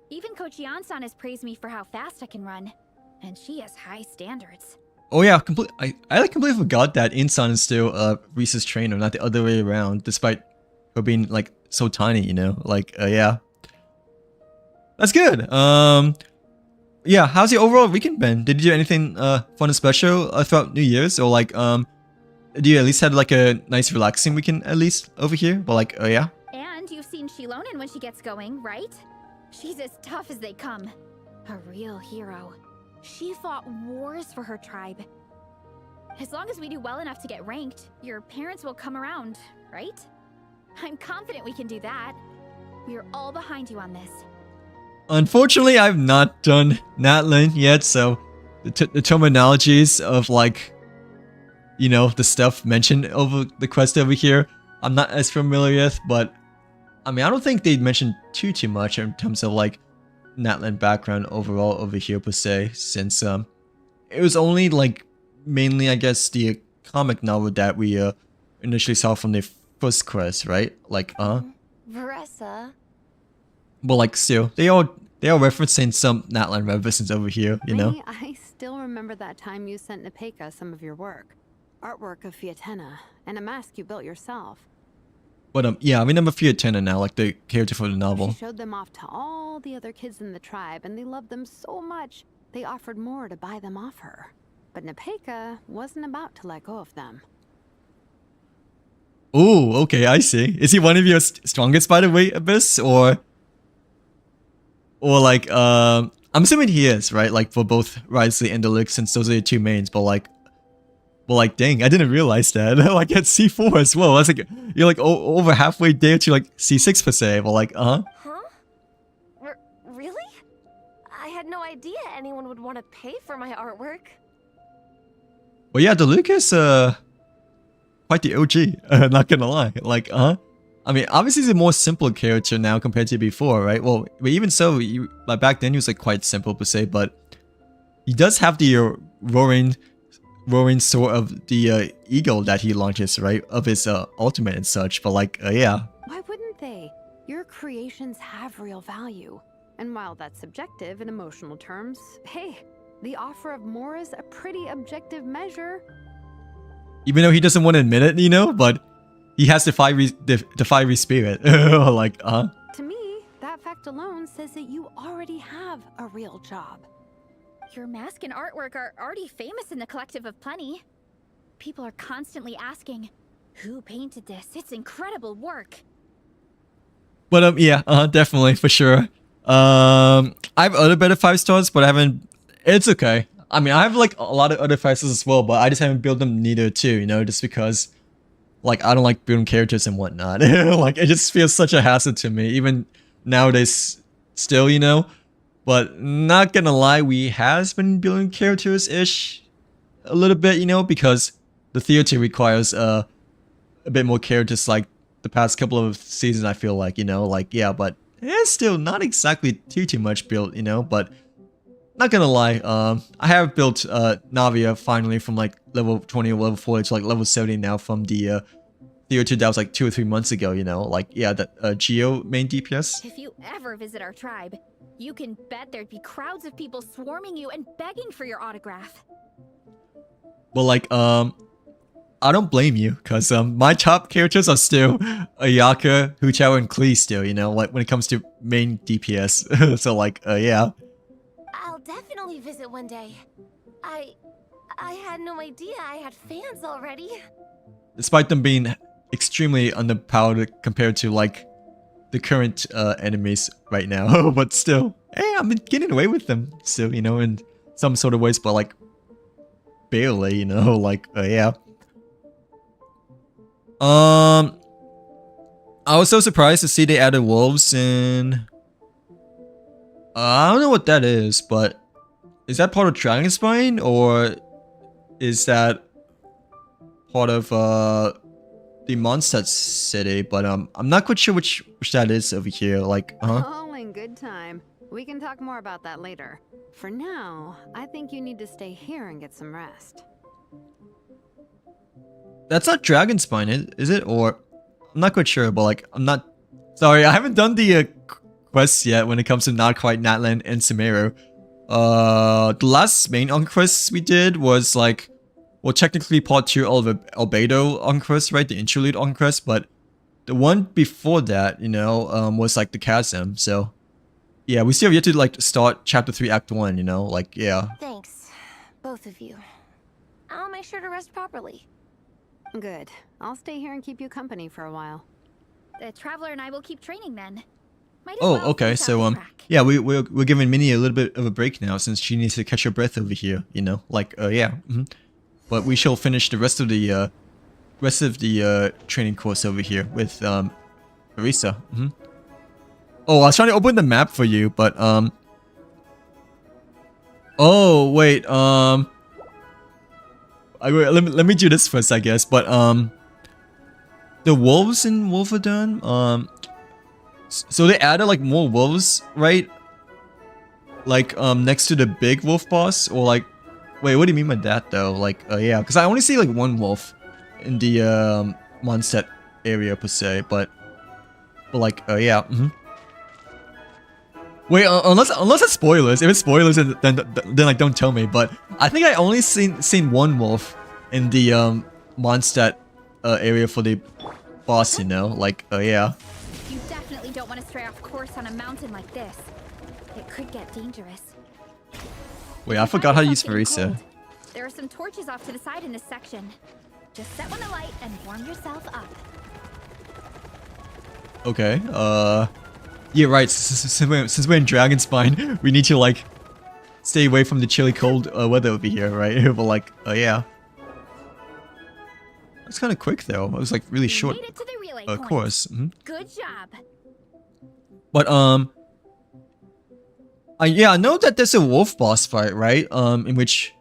Speaker 5: Even Coach Yan-san has praised me for how fast I can run. And she has high standards.
Speaker 1: Oh yeah, I like completely forgot that Insan is still Reese's trainer, not the other way around, despite her being like so tiny, you know? Like, yeah. That's good. Yeah, how's your overall weekend been? Did you do anything fun and special throughout New Year's? Or like, do you at least had like a nice relaxing weekend at least over here? But like, yeah.
Speaker 5: And you've seen Shilonen when she gets going, right? She's as tough as they come. A real hero. She fought wars for her tribe. As long as we do well enough to get ranked, your parents will come around, right? I'm confident we can do that. We are all behind you on this.
Speaker 1: Unfortunately, I've not done Natlin yet, so the terminologies of like, you know, the stuff mentioned over the quest over here, I'm not as familiar with, but I mean, I don't think they mentioned too much in terms of like Natlan background overall over here per se, since it was only like mainly I guess the comic novel that we initially saw from the first quest, right? Like
Speaker 4: Veressa.
Speaker 1: but like still they are referencing some Natlan references over here, you know.
Speaker 2: I still remember that time you sent Nepeka some of your work. Artwork of Fiatena, and a mask you built yourself.
Speaker 1: But yeah, I remember Fiatena now, like the character for the novel.
Speaker 2: She showed them off to all the other kids in the tribe, and they loved them so much, they offered more to buy them off her. But Nepeka wasn't about to let go of them.
Speaker 1: Oh, okay, I see. Is he one of your strongest, by the way, Abyss, or like I'm assuming he is, right? Like for both Risley and Deluxe, since those are the two mains. But like, dang, I didn't realize that. Like at C4 as well. I was like, you're like over halfway there to like C6 per se. But like,
Speaker 4: Huh? Really? I had no idea anyone would want to pay for my artwork.
Speaker 1: Well, yeah, Deluxe is quite the OG. Not gonna lie. Like, I mean, obviously he's a more simple character now compared to before, right? Well, but even so, like back then he was like quite simple per se, but he does have the roaring sword of the eagle that he launches, right? Of his ultimate and such. But like, yeah.
Speaker 2: Why wouldn't they? Your creations have real value. And while that's subjective in emotional terms, hey, the offer of more is a pretty objective measure.
Speaker 1: Even though he doesn't want to admit it, you know, but he has the fiery spirit. Like,
Speaker 2: To me, that fact alone says that you already have a real job.
Speaker 5: Your mask and artwork are already famous in the Collective of Plenty. People are constantly asking, who painted this? It's incredible work.
Speaker 1: But yeah, definitely for sure. I have other better 5 stars, but I haven't. It's okay. I mean, I have like a lot of other 5 stars as well, but I just haven't built them neither too, you know, just because like I don't like building characters and whatnot. Like it just feels such a hassle to me, even nowadays still, you know. But not gonna lie, we has been building characters-ish a little bit, you know, because the theater requires a bit more characters like the past couple of seasons, I feel like, you know, like, yeah, but it's still not exactly too much built, you know, but not gonna lie, I have built Navia finally from like level 20 or level 40 to like level 70 now from the theater that was like 2 or 3 months ago, you know, like, yeah, that Geo main DPS.
Speaker 5: If you ever visit our tribe, you can bet there'd be crowds of people swarming you and begging for your autograph.
Speaker 1: Well, like, I don't blame you, because my top characters are still Ayaka, Huchao, and Klee still, you know, like when it comes to main DPS. So like, yeah.
Speaker 4: I'll definitely visit one day. I had no idea I had fans already.
Speaker 1: Despite them being extremely underpowered compared to like the current enemies right now. But still, hey, I'm getting away with them still, you know, in some sort of ways, but like barely, you know, like, yeah. I was so surprised to see they added wolves in. I don't know what that is, but is that part of Dragon Spine, or is that part of the Mondstadt city? But I'm not quite sure which that is over here. Like,
Speaker 2: All in good time. We can talk more about that later. For now, I think you need to stay here and get some rest.
Speaker 1: That's not Dragon Spine, is it? Or I'm not quite sure, but like, I'm not. Sorry, I haven't done the quests yet when it comes to Not Quite Natlan and Sumeru. The last main Unquest we did was like, well, technically part 2 of Albedo Unquest, right? The interlude Unquest, but the one before that, you know, was like the Chasm. So yeah, we still have yet to like start chapter 3 act 1, you know, like, yeah.
Speaker 4: Thanks, both of you. I'll make sure to rest properly.
Speaker 2: Good. I'll stay here and keep you company for a while.
Speaker 5: The Traveler and I will keep training then. Might as
Speaker 1: Oh,
Speaker 5: well
Speaker 1: okay.
Speaker 5: finish out
Speaker 1: So
Speaker 5: the track.
Speaker 1: yeah, we're giving Minnie a little bit of a break now since she needs to catch her breath over here, you know, like, yeah. But we shall finish the rest of the training course over here with Marisa. Oh, I was trying to open the map for you, but oh wait, let me do this first, I guess. But the wolves in Wolferdun, So they added like more wolves, right? Like next to the big wolf boss, or like, wait, what do you mean by that though? Like, yeah, because I only see like one wolf in the Mondstadt area per se, but like, yeah. Wait, unless it's spoilers. If it's spoilers, then like don't tell me. But I think I only seen one wolf in the Mondstadt area for the boss. You know, like, yeah.
Speaker 5: You definitely don't want to stray off course on a mountain like this. It could get dangerous.
Speaker 1: Wait, I forgot how to use
Speaker 5: It's getting
Speaker 1: Farisa.
Speaker 5: cold. There are some torches off to the side in this section. Just set one alight and warm yourself up.
Speaker 1: Okay. Yeah, right. Since we're in Dragonspine, we need to like stay away from the chilly cold weather over here, right? But like, yeah. That's kind of quick though. It was like really short.
Speaker 5: Made it to the relay point.
Speaker 1: Course.
Speaker 5: Good job.
Speaker 1: But yeah, I know that there's a wolf boss fight, right? In which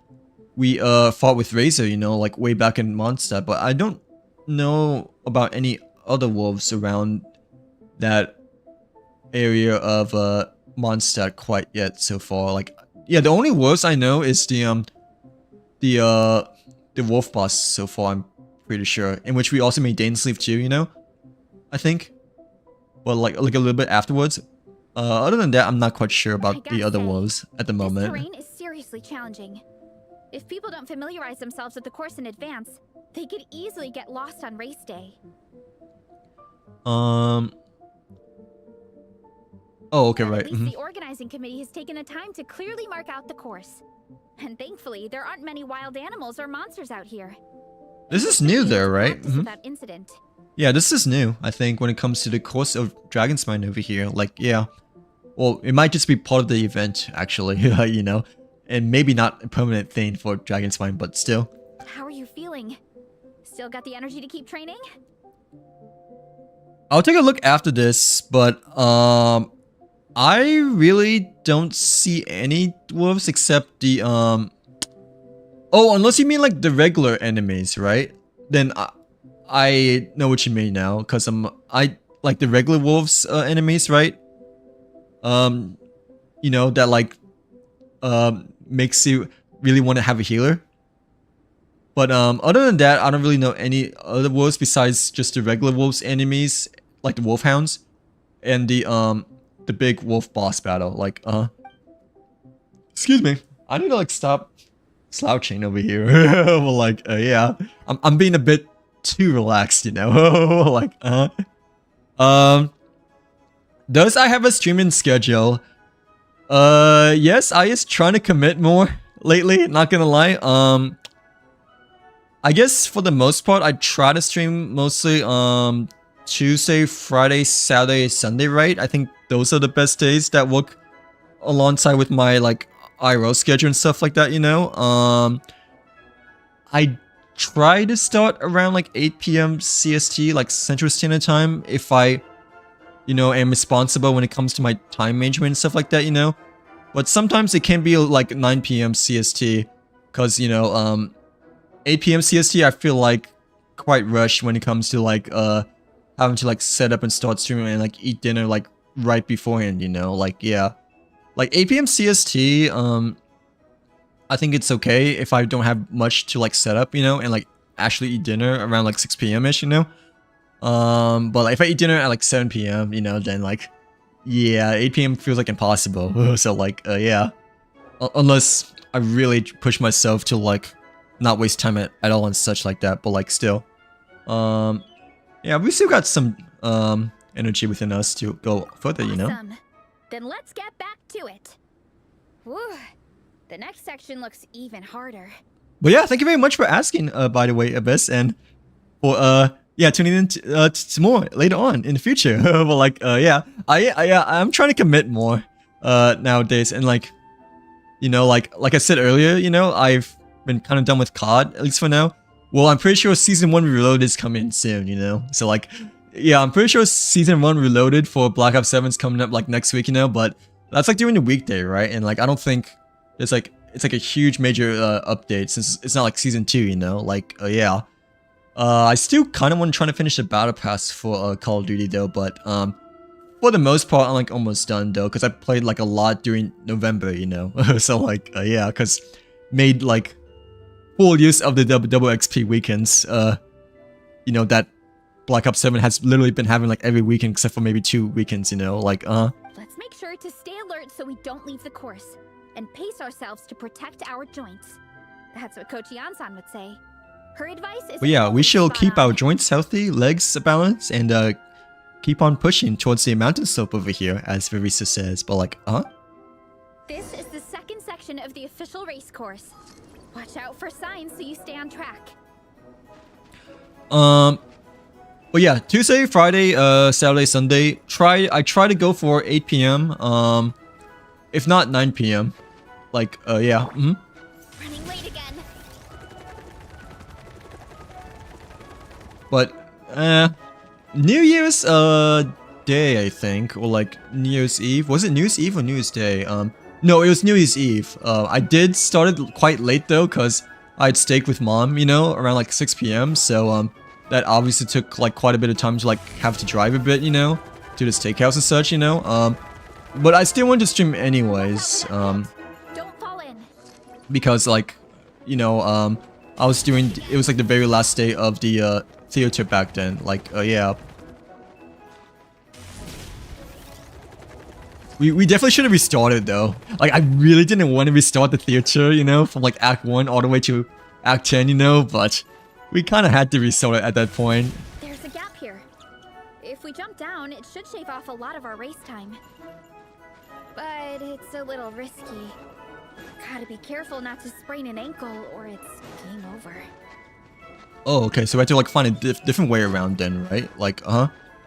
Speaker 1: we fought with Razor, you know, like way back in Mondstadt, but I don't know about any other wolves around that area of Mondstadt quite yet so far. Like, yeah, the only wolves I know is the wolf boss so far, I'm pretty sure, in which we also made Dainsleif too, you know, I think. Well, like a little bit afterwards. Other than that, I'm not quite sure about the other wolves at the
Speaker 5: This
Speaker 1: moment.
Speaker 5: terrain is seriously challenging. If people don't familiarize themselves with the course in advance, they could easily get lost on race day.
Speaker 1: Oh, okay,
Speaker 5: But
Speaker 1: right.
Speaker 5: At least the organizing committee has taken the time to clearly mark out the course. And thankfully, there aren't many wild animals or monsters out here.
Speaker 1: This is new there, right?
Speaker 5: Practice without incident.
Speaker 1: Yeah, this is new, I think, when it comes to the course of Dragonspine over here. Like, yeah. Well, it might just be part of the event, actually, you know? And maybe not a permanent thing for Dragonspine, but still.
Speaker 5: How are you feeling? Still got the energy to keep training?
Speaker 1: I'll take a look after this, but, I really don't see any dwarves except the, Oh, unless you mean, like, the regular enemies, right? Then, I know what you mean now, because I like the regular wolves enemies, right? You know, that like makes you really want to have a healer. But other than that, I don't really know any other wolves besides just the regular wolves enemies, like the wolfhounds, and the big wolf boss battle. Like excuse me, I need to like stop slouching over here. Well, like yeah, I'm being a bit too relaxed, you know. Like does I have a streaming schedule? Yes, I is trying to commit more lately, not gonna lie. I guess for the most part I try to stream mostly Tuesday, Friday, Saturday, Sunday, right? I think those are the best days that work alongside with my like IRL schedule and stuff like that, you know. I try to start around like 8 p.m. CST, like Central Standard Time, if I, you know, am responsible when it comes to my time management and stuff like that, you know. But sometimes it can be like 9 p.m. CST, because, you know, 8 p.m. CST I feel like quite rushed when it comes to like having to like set up and start streaming and like eat dinner like right beforehand, you know. Like, yeah, like 8 p.m. CST, I think it's okay if I don't have much to like set up, you know, and like actually eat dinner around like 6 p.m. ish, you know. But like, if I eat dinner at like 7 p.m., you know, then like, yeah, 8 p.m. feels like impossible. So like, yeah, unless I really push myself to like not waste time at all and such like that. But like, still, yeah, we still got some energy within us to go further, you know.
Speaker 5: Awesome. Then let's get back to it. Whew. The next section looks even harder.
Speaker 1: But yeah, thank you very much for asking, by the way, Abyss, and for yeah, tuning in to more later on in the future. But like, yeah, I'm trying to commit more nowadays, and like, you know, like I said earlier, you know, I've been kind of done with COD, at least for now. Well, I'm pretty sure Season 1 Reloaded is coming soon, you know. So like, yeah, I'm pretty sure Season 1 Reloaded for Black Ops 7 is coming up like next week, you know. But that's like during the weekday, right? And like, I don't think there's like, it's like a huge major update since it's not like Season 2, you know. Like, yeah. I still kind of want to try to finish the battle pass for Call of Duty though, but for the most part, I'm like almost done though, because I played like a lot during November, you know. So like, yeah, because made like full use of the double XP weekends. You know, that Black Ops 7 has literally been having like every weekend except for maybe 2 weekends, you know, like,
Speaker 5: Let's make sure to stay alert so we don't leave the course, and pace ourselves to protect our joints. That's what Coach Yan-san would say. Her advice is.
Speaker 1: But yeah, we
Speaker 5: always
Speaker 1: shall
Speaker 5: spot
Speaker 1: keep
Speaker 5: on.
Speaker 1: our joints healthy, legs balanced, and keep on pushing towards the mountain slope over here, as Verisa says. But like,
Speaker 5: This is the second section of the official race course. Watch out for signs so you stay on track.
Speaker 1: Well, yeah, Tuesday, Friday, Saturday, Sunday. I try to go for 8 p.m. If not 9 p.m. Like, yeah.
Speaker 5: Running late again.
Speaker 1: But, New Year's, Day, I think, or like New Year's Eve. Was it New Year's Eve or New Year's Day? No, it was New Year's Eve. I did started quite late though, cause I had steak with mom, you know, around like 6 p.m. So, that obviously took like quite a bit of time to like have to drive a bit, you know, to the steakhouse and such, you know. But I still wanted to stream anyways,
Speaker 5: Don't fall in.
Speaker 1: because like, you know, I was doing, it was like the very last day of the theater back then, like, yeah. We definitely should have restarted though. Like, I really didn't want to restart the theater, you know, from like Act 1 all the way to Act 10, you know, but we kind of had to restart it at that point.
Speaker 5: There's a gap here. If we jump down, it should shave off a lot of our race time. But it's a little risky. Gotta be careful not to sprain an ankle or it's game over.
Speaker 1: Oh, okay, so we have to like find a different way around then, right? Like,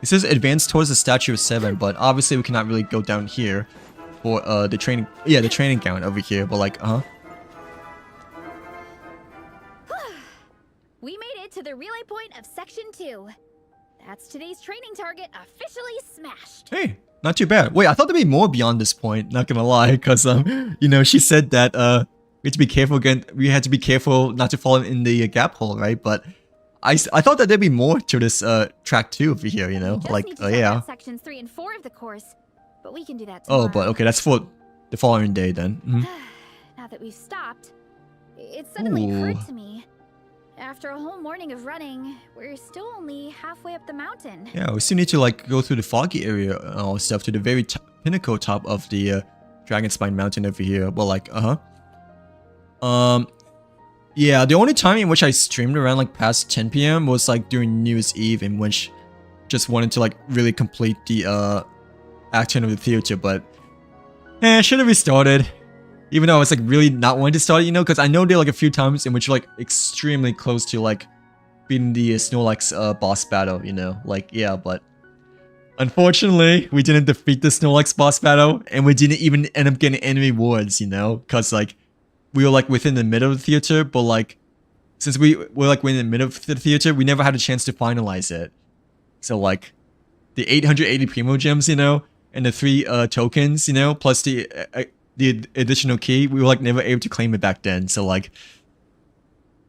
Speaker 1: it says advance towards the Statue of 7, but obviously we cannot really go down here for the training, yeah, the training ground over here, but like,
Speaker 5: We made it to the relay point of Section 2. That's today's training target officially smashed.
Speaker 1: Hey, not too bad. Wait, I thought there'd be more beyond this point, not gonna lie, because, you know, she said that, we had to be careful again, we had to be careful not to fall in the gap hole, right? But I thought that there'd be more to this, track 2 over here, you know?
Speaker 5: We just
Speaker 1: Like,
Speaker 5: need to check
Speaker 1: yeah.
Speaker 5: out Sections 3 and 4 of the course, but we can do that tomorrow.
Speaker 1: Oh, but okay, that's for the following day then. Mhm.
Speaker 5: Now that we've stopped, it suddenly occurred
Speaker 1: Ooh.
Speaker 5: to me. After a whole morning of running, we're still only halfway up the mountain.
Speaker 1: Yeah, we still need to like go through the foggy area and all stuff to the very pinnacle top of the Dragon Spine Mountain over here. Well, like, yeah, the only time in which I streamed around like past 10 p.m. was like during New Year's Eve, in which just wanted to like really complete the Act 10 of the theater, but should have restarted. Even though I was like really not wanting to start it, you know, because I know there are like a few times in which you're like extremely close to like beating the Snorlax boss battle, you know, like, yeah, but unfortunately we didn't defeat the Snorlax boss battle, and we didn't even end up getting any rewards, you know, because like we were like within the middle of the theater, but like since we were like in the middle of the theater, we never had a chance to finalize it. So like the 880 Primo Gems, you know, and the 3 tokens, you know, plus the additional key, we were like never able to claim it back then. So like,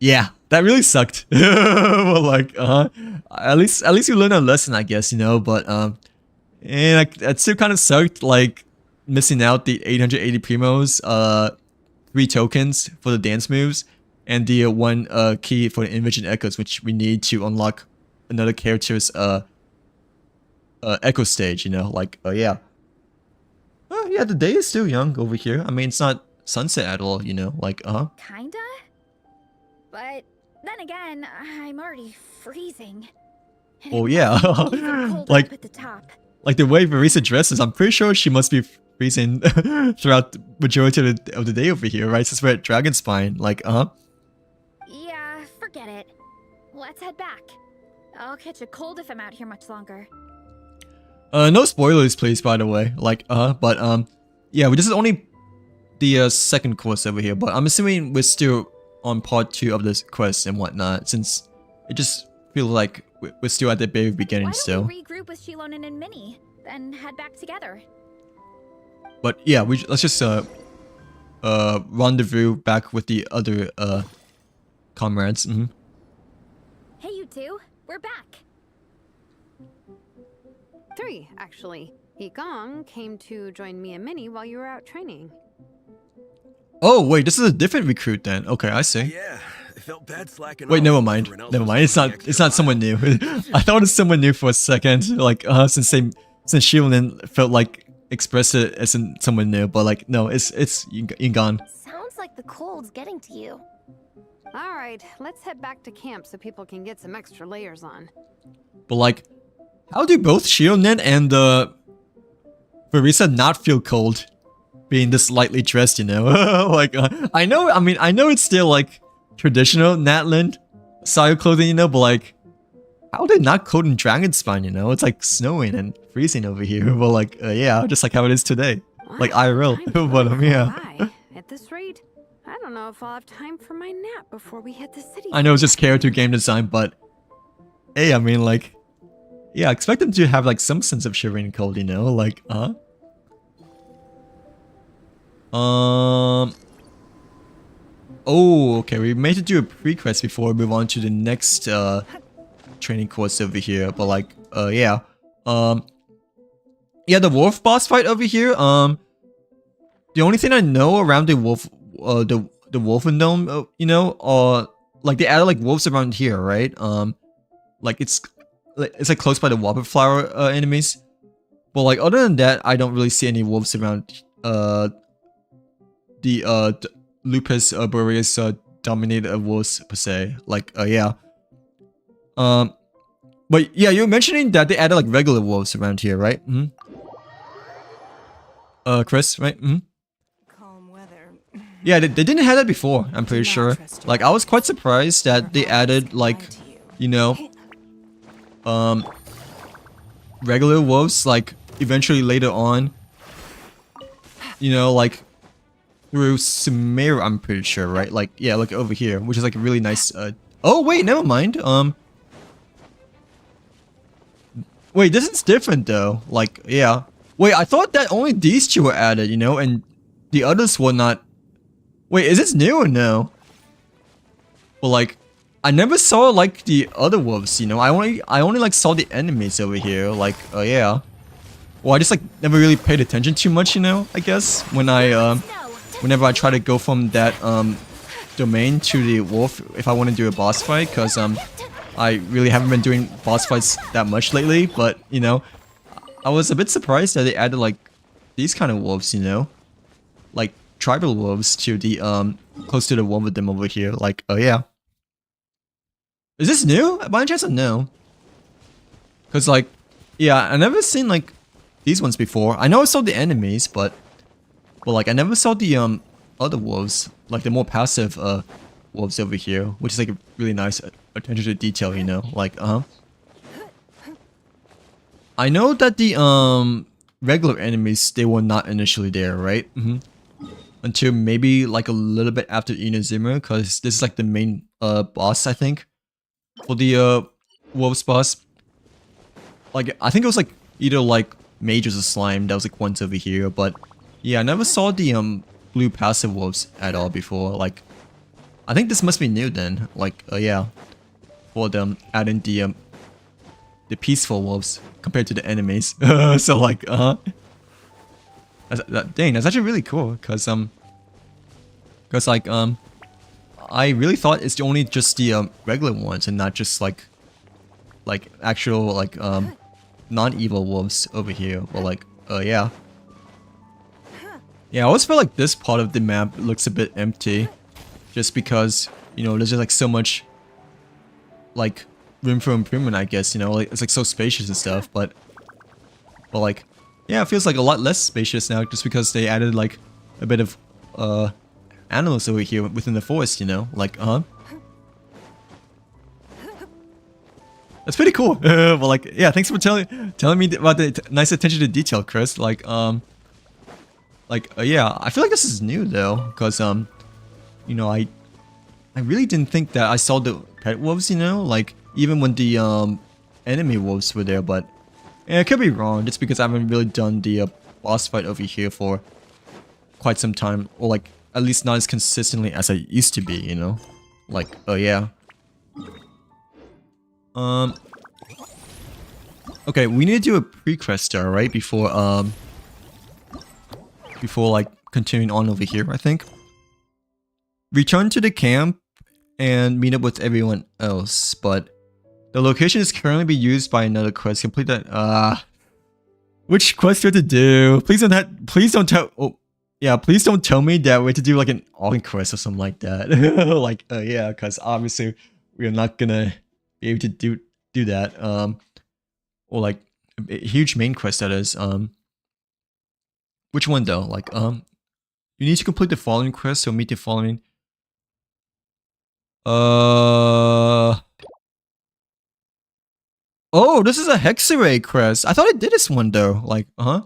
Speaker 1: yeah, that really sucked. Well, like, at least we learned a lesson, I guess, you know. But and like that still kind of sucked, like missing out the 880 primos, 3 tokens for the dance moves, and the 1 key for the Invision Echoes, which we need to unlock another character's echo stage, you know. Like, yeah. Oh, yeah, the day is still young over here. I mean, it's not sunset at all, you know, like,
Speaker 5: Kinda? But then again, I'm already freezing. And
Speaker 1: Oh,
Speaker 5: it
Speaker 1: yeah.
Speaker 5: must be even cold
Speaker 1: Like-
Speaker 5: up at the top.
Speaker 1: like the way Verisa dresses, I'm pretty sure she must be freezing throughout the majority of the day over here, right? Since we're at Dragon Spine, like,
Speaker 5: Yeah, forget it. Let's head back. I'll catch a cold if I'm out here much longer.
Speaker 1: No spoilers, please, by the way. Like, but, yeah, this is only the second course over here, but I'm assuming we're still on part 2 of this quest and whatnot, since it just feels like we're still at the very beginning
Speaker 5: Why
Speaker 1: still.
Speaker 5: don't we regroup with Shilonen and Minnie, then head back together?
Speaker 1: But yeah, let's just rendezvous back with the other comrades.
Speaker 5: Hey, you two, we're back.
Speaker 2: 3, actually. Igong came to join me and Minnie while you were out training.
Speaker 1: Oh wait, this is a different recruit then. Okay, I see.
Speaker 7: Yeah, I felt bad slacking
Speaker 1: Wait,
Speaker 7: off
Speaker 1: never
Speaker 7: while
Speaker 1: mind.
Speaker 7: everyone else
Speaker 1: Never
Speaker 7: was
Speaker 1: mind. It's
Speaker 7: working
Speaker 1: not.
Speaker 7: extra
Speaker 1: It's not someone
Speaker 7: mile.
Speaker 1: new. I thought it was someone new for a second. Like, since Shieldon felt like expressed it as in someone new, but like, no, it's Ingon.
Speaker 4: Sounds like the cold's getting to you.
Speaker 2: All right, let's head back to camp so people can get some extra layers on.
Speaker 1: But like, how do both Shieldon and Verisa not feel cold, being this lightly dressed? You know, like, I know. I mean, I know it's still like traditional Natland style clothing, you know, but like, how are they not cold in Dragonspine? You know, it's like snowing and freezing over here. But like, yeah, just like how it is today, like IRL. But yeah.
Speaker 2: Bye. At this rate, I don't know if I'll have time for my nap before we hit the city.
Speaker 1: I know it's just character game design, but hey, I mean, like, yeah, I expect them to have like some sense of shivering cold, you know, like, Oh, okay, we made it do a pre-quest before we move on to the next training course over here. But like, yeah, yeah, the wolf boss fight over here. The only thing I know around the wolf, the Wolfendome, you know, like they added like wolves around here, right? Like it's like close by the wildflower enemies. But like other than that, I don't really see any wolves around the Lupus Boreas dominated wolves per se. Like yeah. But yeah, you're mentioning that they added like regular wolves around here, right? Chris, right?
Speaker 6: Calm weather.
Speaker 1: Yeah, they didn't have that before, I'm pretty sure. Like, I was quite surprised that they added, like, you know, regular wolves, like, eventually later on. You know, like, through Sumeru, I'm pretty sure, right? Like, yeah, like over here, which is like a really nice, oh, wait, never mind. Wait, this is different though. Like, yeah. Wait, I thought that only these two were added, you know, and the others were not. Wait, is this new or no? Well, like, I never saw like the other wolves, you know. I only like saw the enemies over here. Like, yeah. Well, I just like never really paid attention too much, you know. I guess when I whenever I try to go from that domain to the wolf, if I want to do a boss fight, cause I really haven't been doing boss fights that much lately. But you know, I was a bit surprised that they added like these kind of wolves, you know, like tribal wolves to the close to the one with them over here. Like, oh yeah. Is this new? By any chance, no. Cause like, yeah, I never seen like these ones before. I know I saw the enemies, but like I never saw the other wolves, like the more passive wolves over here, which is like a really nice attention to detail, you know. Like, I know that the regular enemies, they were not initially there, right? Until maybe like a little bit after Inazuma, because this is like the main boss, I think, for the wolves boss. Like, I think it was like either like mages or slime that was like once over here, but yeah, I never saw the blue passive wolves at all before. Like, I think this must be new then. Like, yeah, for them adding the peaceful wolves compared to the enemies. So like, dang, that's actually really cool. Cause like I really thought it's only just the regular ones and not just like actual like non-evil wolves over here. But like, yeah. Yeah, I always feel like this part of the map looks a bit empty, just because, you know, there's just like so much like room for improvement, I guess, you know, like it's like so spacious and stuff, but like, yeah, it feels like a lot less spacious now just because they added like a bit of animals over here within the forest, you know, like that's pretty cool. But like, yeah, thanks for telling me about the nice attention to detail, Chris. Like, yeah, I feel like this is new though, because you know, I really didn't think that I saw the pet wolves, you know, like even when the enemy wolves were there, but yeah, I could be wrong, just because I haven't really done the boss fight over here for quite some time, or like at least not as consistently as I used to be, you know, like, yeah. Okay, we need to do a pre-quest there, right? Before like continuing on over here, I think. Return to the camp and meet up with everyone else, but the location is currently being used by another quest. Complete that. Which quest do we have to do? Please don't tell. Oh, yeah. Please don't tell me that we have to do like an all quest or something like that. Like, yeah, because obviously we are not gonna be able to do that. Or like a huge main quest that is. Which one though? Like, you need to complete the following quest. So meet the following. Oh, this is a Hexarray quest. I thought I did this one though. Like, an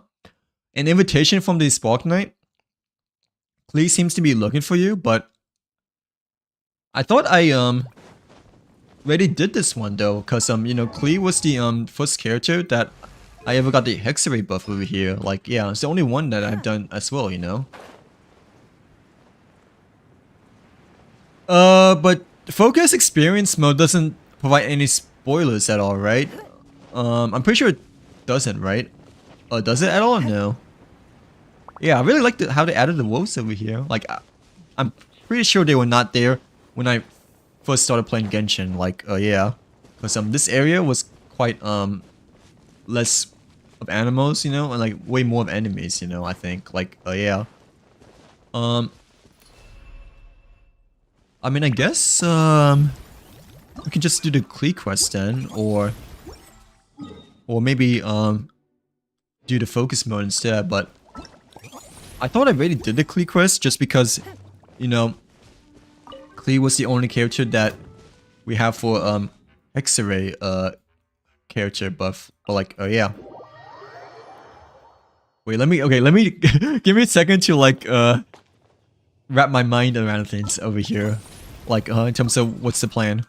Speaker 1: invitation from the Spark Knight. Klee seems to be looking for you, but I thought I already did this one though, cause you know, Klee was the first character that I ever got the Hexarray buff over here. Like, yeah, it's the only one that I've done as well, you know. But Focus Experience mode doesn't provide any spoilers at all, right? I'm pretty sure it doesn't, right? Does it at all? No. Yeah, I really like how they added the wolves over here. Like, I'm pretty sure they were not there when I first started playing Genshin. Like, yeah, because this area was quite less of animals, you know, and like way more of enemies, you know. I think, like, yeah. I mean, I guess we can just do the Klee quest then, or maybe do the focus mode instead. But I thought I already did the Klee quest just because, you know, Klee was the only character that we have for Hexarray character buff. But like, yeah. Wait, let me give me a second to like wrap my mind around things over here. Like, in terms of what's the plan.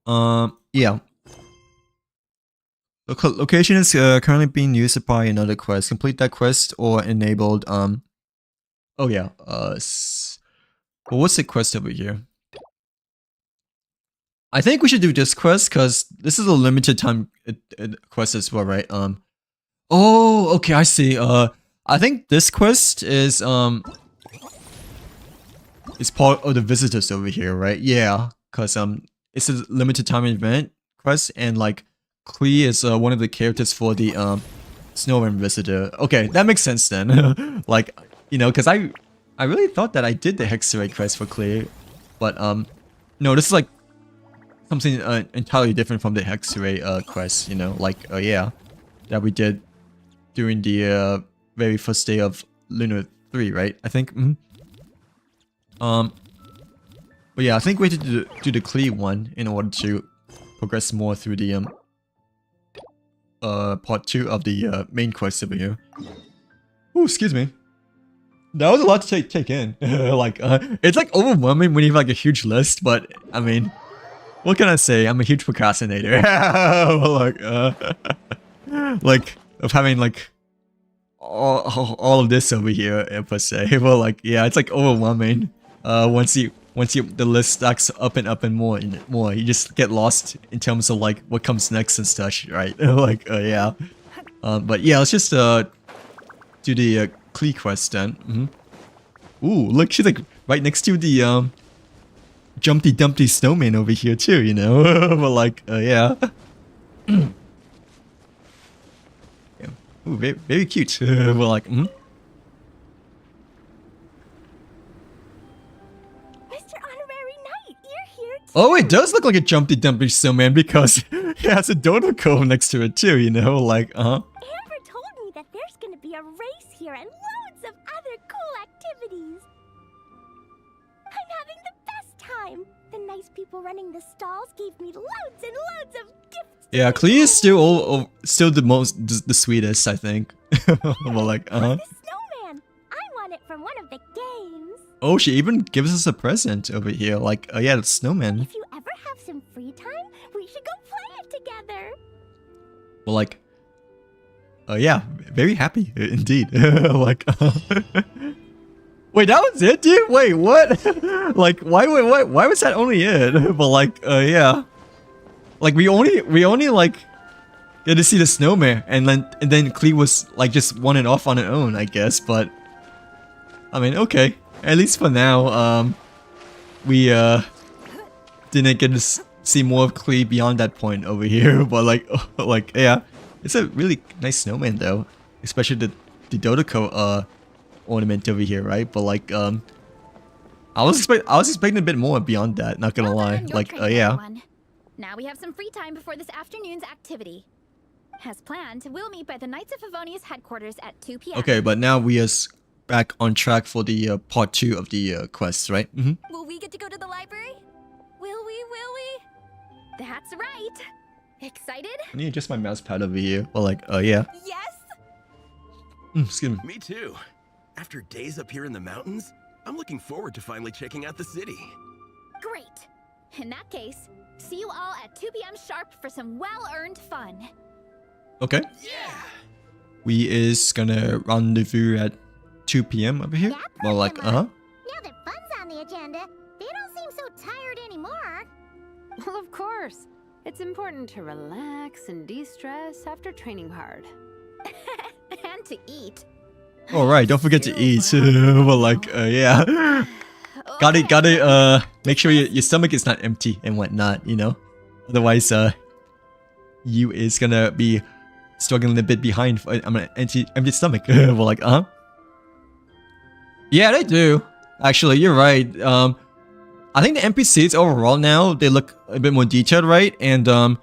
Speaker 1: Yeah. Location is currently being used by another quest. Complete that quest or enabled, oh yeah, well, what's the quest over here? I think we should do this quest, because this is a limited time quest as well, right? Oh, okay, I see. I think this quest is part of the visitors over here, right? Yeah, because it's a limited time event quest, and like Klee is one of the characters for the Snowbound visitor. Okay, that makes sense then. Like, you know, because I really thought that I did the Hexarray quest for Klee, but no, this is like something entirely different from the Hexarray quest. You know, like yeah, that we did during the very first day of Lunar 3, right? I think. But yeah, I think we have to do the Klee one in order to progress more through the part 2 of the main quest over here. Ooh, excuse me. That was a lot to take in. Like, it's like overwhelming when you have like a huge list, but I mean, what can I say? I'm a huge procrastinator. Like of having like all of this over here per se. Well, like, yeah, it's like overwhelming. Once the list stacks up and more and more, you just get lost in terms of like what comes next and such, right? Like, yeah. But yeah, let's just do the Klee quest then. Ooh, look, she's like right next to the Jumpty Dumpty snowman over here too, you know. But like, yeah. Yeah. Ooh, very, very cute. We're like,
Speaker 8: Mr. Honorary Knight, you're here too.
Speaker 1: Oh, it does look like a Jumpty Dumpty snowman because it has a dodo cove next to it too, you know, like,
Speaker 8: Amber told me that there's gonna be a race here and loads of other cool activities. I'm having the best time. The nice people running the stalls gave me loads and loads of gifts.
Speaker 1: yeah, Klee is still the sweetest, I think. Well, like,
Speaker 8: The snowman. I won it from one of the games.
Speaker 1: Oh, she even gives us a present over here. Like, yeah, the snowman.
Speaker 8: If you ever have some free time, we should go play it together.
Speaker 1: Well, like, yeah, very happy indeed. Like, wait, that was it, dude? Wait, what? Like, why was that only it? But like, yeah. Like we only like get to see the snowman, and then Klee was like just won it off on her own, I guess. But I mean, okay, at least for now, we didn't get to see more of Klee beyond that point over here. But like yeah, it's a really nice snowman though, especially the Dodoko ornament over here, right? But like I was expecting a bit more beyond that, not gonna lie. Like yeah.
Speaker 5: Everyone. Now we have some free time before this afternoon's activity. As planned, we'll meet by the Knights of Favonius headquarters at 2 p.m.
Speaker 1: Okay, but now we are back on track for the part 2 of the quest, right?
Speaker 5: Will we get to go to the library? Will we? That's right. Excited?
Speaker 1: I need to adjust my mouse pad over here. Well, like, yeah.
Speaker 5: Yes!
Speaker 1: Excuse me.
Speaker 7: Me too. After days up here in the mountains, I'm looking forward to finally checking out the city.
Speaker 5: Great. In that case, see you all at 2 p.m. sharp for some well-earned fun.
Speaker 1: Okay.
Speaker 7: Yeah!
Speaker 1: We is gonna rendezvous at 2 p.m. over here.
Speaker 8: Yeah,
Speaker 1: Well, like,
Speaker 8: Now that fun's on the agenda, they don't seem so tired anymore.
Speaker 2: Well, of course. It's important to relax and de-stress after training hard.
Speaker 5: And to eat.
Speaker 1: Alright, don't forget to eat. Well, like, yeah. Gotta, make sure your stomach is not empty and whatnot, you know? Otherwise, you is gonna be struggling a bit behind. I'm an empty stomach. Well, like, yeah, they do. Actually, you're right. I think the NPCs overall now, they look a bit more detailed, right? And,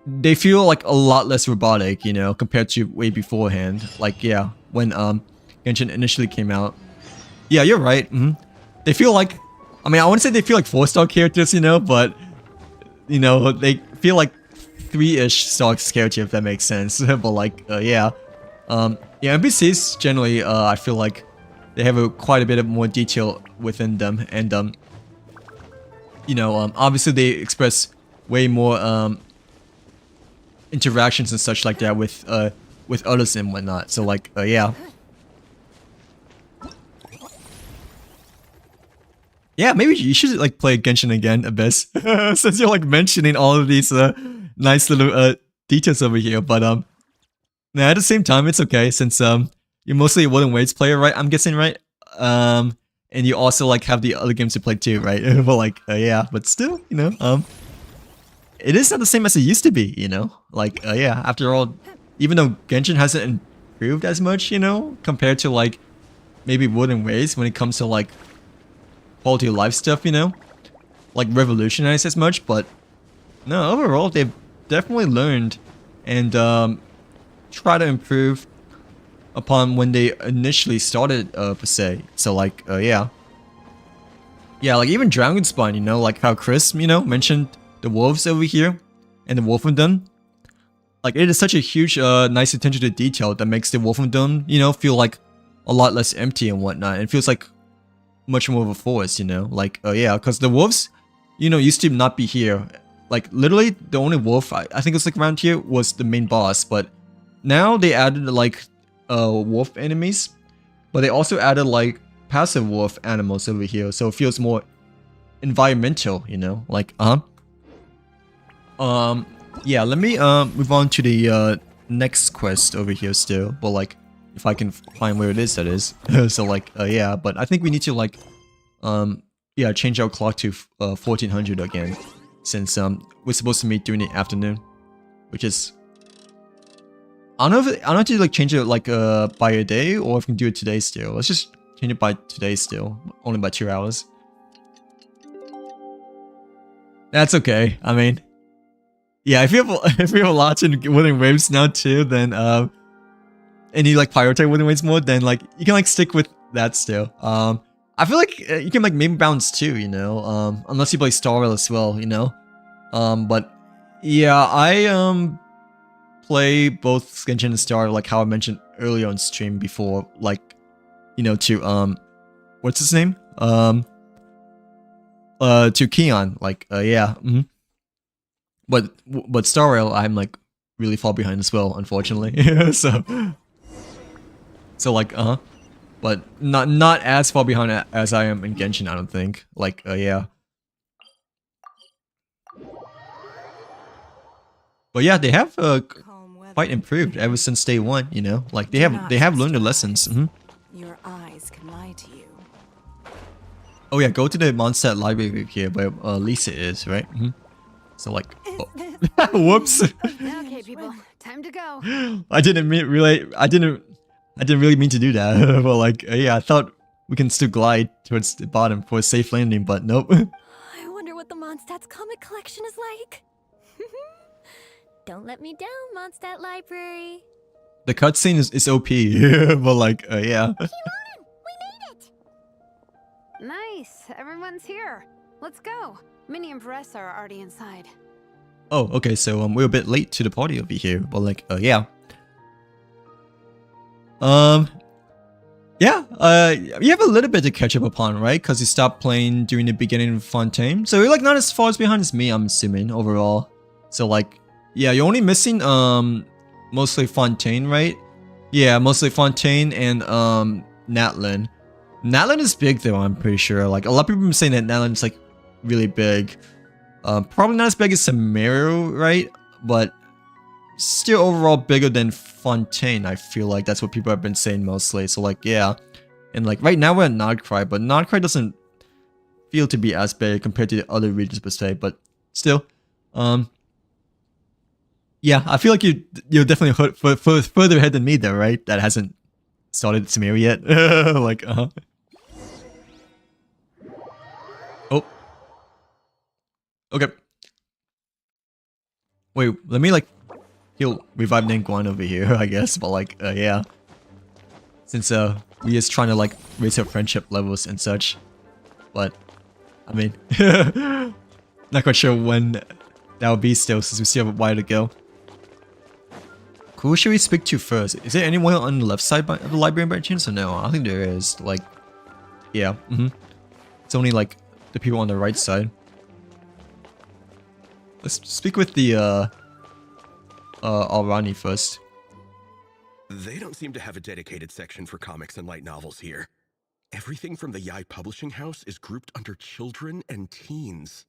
Speaker 1: they feel like a lot less robotic, you know, compared to way beforehand. Like, yeah, when, Genshin initially came out. Yeah, you're right. They feel like, I mean, I wouldn't say they feel like 4-star characters, you know, but, you know, they feel like 3-ish star character, if that makes sense. But like, yeah. Yeah, NPCs generally, I feel like they have quite a bit of more detail within them, and you know, obviously they express way more interactions and such like that with others and whatnot. So like, yeah. Yeah, maybe you should like play Genshin again, Abyss, since you're like mentioning all of these nice little details over here. But now at the same time, it's okay since you're mostly a Wooden Waves player, right? I'm guessing, right? And you also like have the other games to play too, right? But like, yeah, but still, you know, it is not the same as it used to be, you know? Like, yeah, after all, even though Genshin hasn't improved as much, you know, compared to like maybe Wooden Waves when it comes to like quality of life stuff, you know, like revolutionized as much, but no, overall they've definitely learned and try to improve upon when they initially started per se. So like, yeah, like even Dragonspawn, you know, like how Chris, you know, mentioned the wolves over here and the Wolfendom. Like it is such a huge nice attention to detail that makes the Wolfendom, you know, feel like a lot less empty and whatnot. It feels like much more of a forest, you know, like, yeah, because the wolves, you know, used to not be here. Like, literally, the only wolf, I think it was like around here, was the main boss, but now they added, like, wolf enemies, but they also added, like, passive wolf animals over here, so it feels more environmental, you know, like, yeah, let me, move on to the, next quest over here still, but, like, if I can find where it is, that is. So like, yeah, but I think we need to like, yeah, change our clock to 1400 again, since we're supposed to meet during the afternoon, which is, I don't know if to like change it like by a day or if we can do it today still. Let's just change it by today still, only by 2 hours. That's okay. I mean, yeah, if you have a lot in Wooden Waves now too, then and you like prioritize Wooden Waves more, then like you can like stick with that still. I feel like you can like maybe bounce too, you know, unless you play Star Rail as well, you know. But yeah, I play both Genshin and Star Rail, like how I mentioned earlier on stream before, like, you know, to what's his name? To Keon, like, yeah. But Star Rail, I'm like really far behind as well, unfortunately. So like, but not as far behind as I am in Genshin, I don't think. Like, yeah. But yeah, they have
Speaker 6: Calm weather.
Speaker 1: quite improved ever since day one. You know, like they have learned their lessons.
Speaker 6: Your eyes can lie to you.
Speaker 1: Oh yeah, go to the Mondstadt library here where Lisa is, right? So like, oh. Whoops.
Speaker 2: Okay, people, time to go.
Speaker 1: I didn't really mean to do that. But like, yeah, I thought we can still glide towards the bottom for a safe landing, but nope.
Speaker 3: I wonder what the Mondstadt's comic collection is like. Don't let me down, Mondstadt Library.
Speaker 1: The cutscene is OP, but like, yeah.
Speaker 2: Nice, everyone's here. Let's go. Minnie and Vanessa are already inside.
Speaker 1: Oh, okay, so we're a bit late to the party over here, but like, yeah. Yeah, you have a little bit to catch up upon, right? Because you stopped playing during the beginning of Fontaine. So you're like not as far as behind as me, I'm assuming, overall. So like, yeah, you're only missing, mostly Fontaine, right? Yeah, mostly Fontaine and, Natlan. Natlan is big though, I'm pretty sure. Like, a lot of people have been saying that Natlan is like really big. Probably not as big as Samario, right? But still overall bigger than Fontaine, I feel like. That's what people have been saying mostly. So like, yeah. And like, right now we're at Nodcry, but Nodcry doesn't feel to be as big compared to the other regions per se. But still, yeah, I feel like you're definitely further ahead than me though, right? That hasn't started Samaria yet. Like, Oh. Okay. Wait, let me like he'll revive Ningguan over here, I guess, but like, yeah. Since we're just trying to like raise our friendship levels and such. But I mean not quite sure when that'll be still, since we still have a while to go. Who should we speak to first? Is there anyone on the left side of the library by chance or no? I think there is. Like, yeah, it's only like the people on the right side. Let's speak with the Alrani first.
Speaker 7: They don't seem to have a dedicated section for comics and light novels here. Everything from the Yai Publishing House is grouped under children and teens.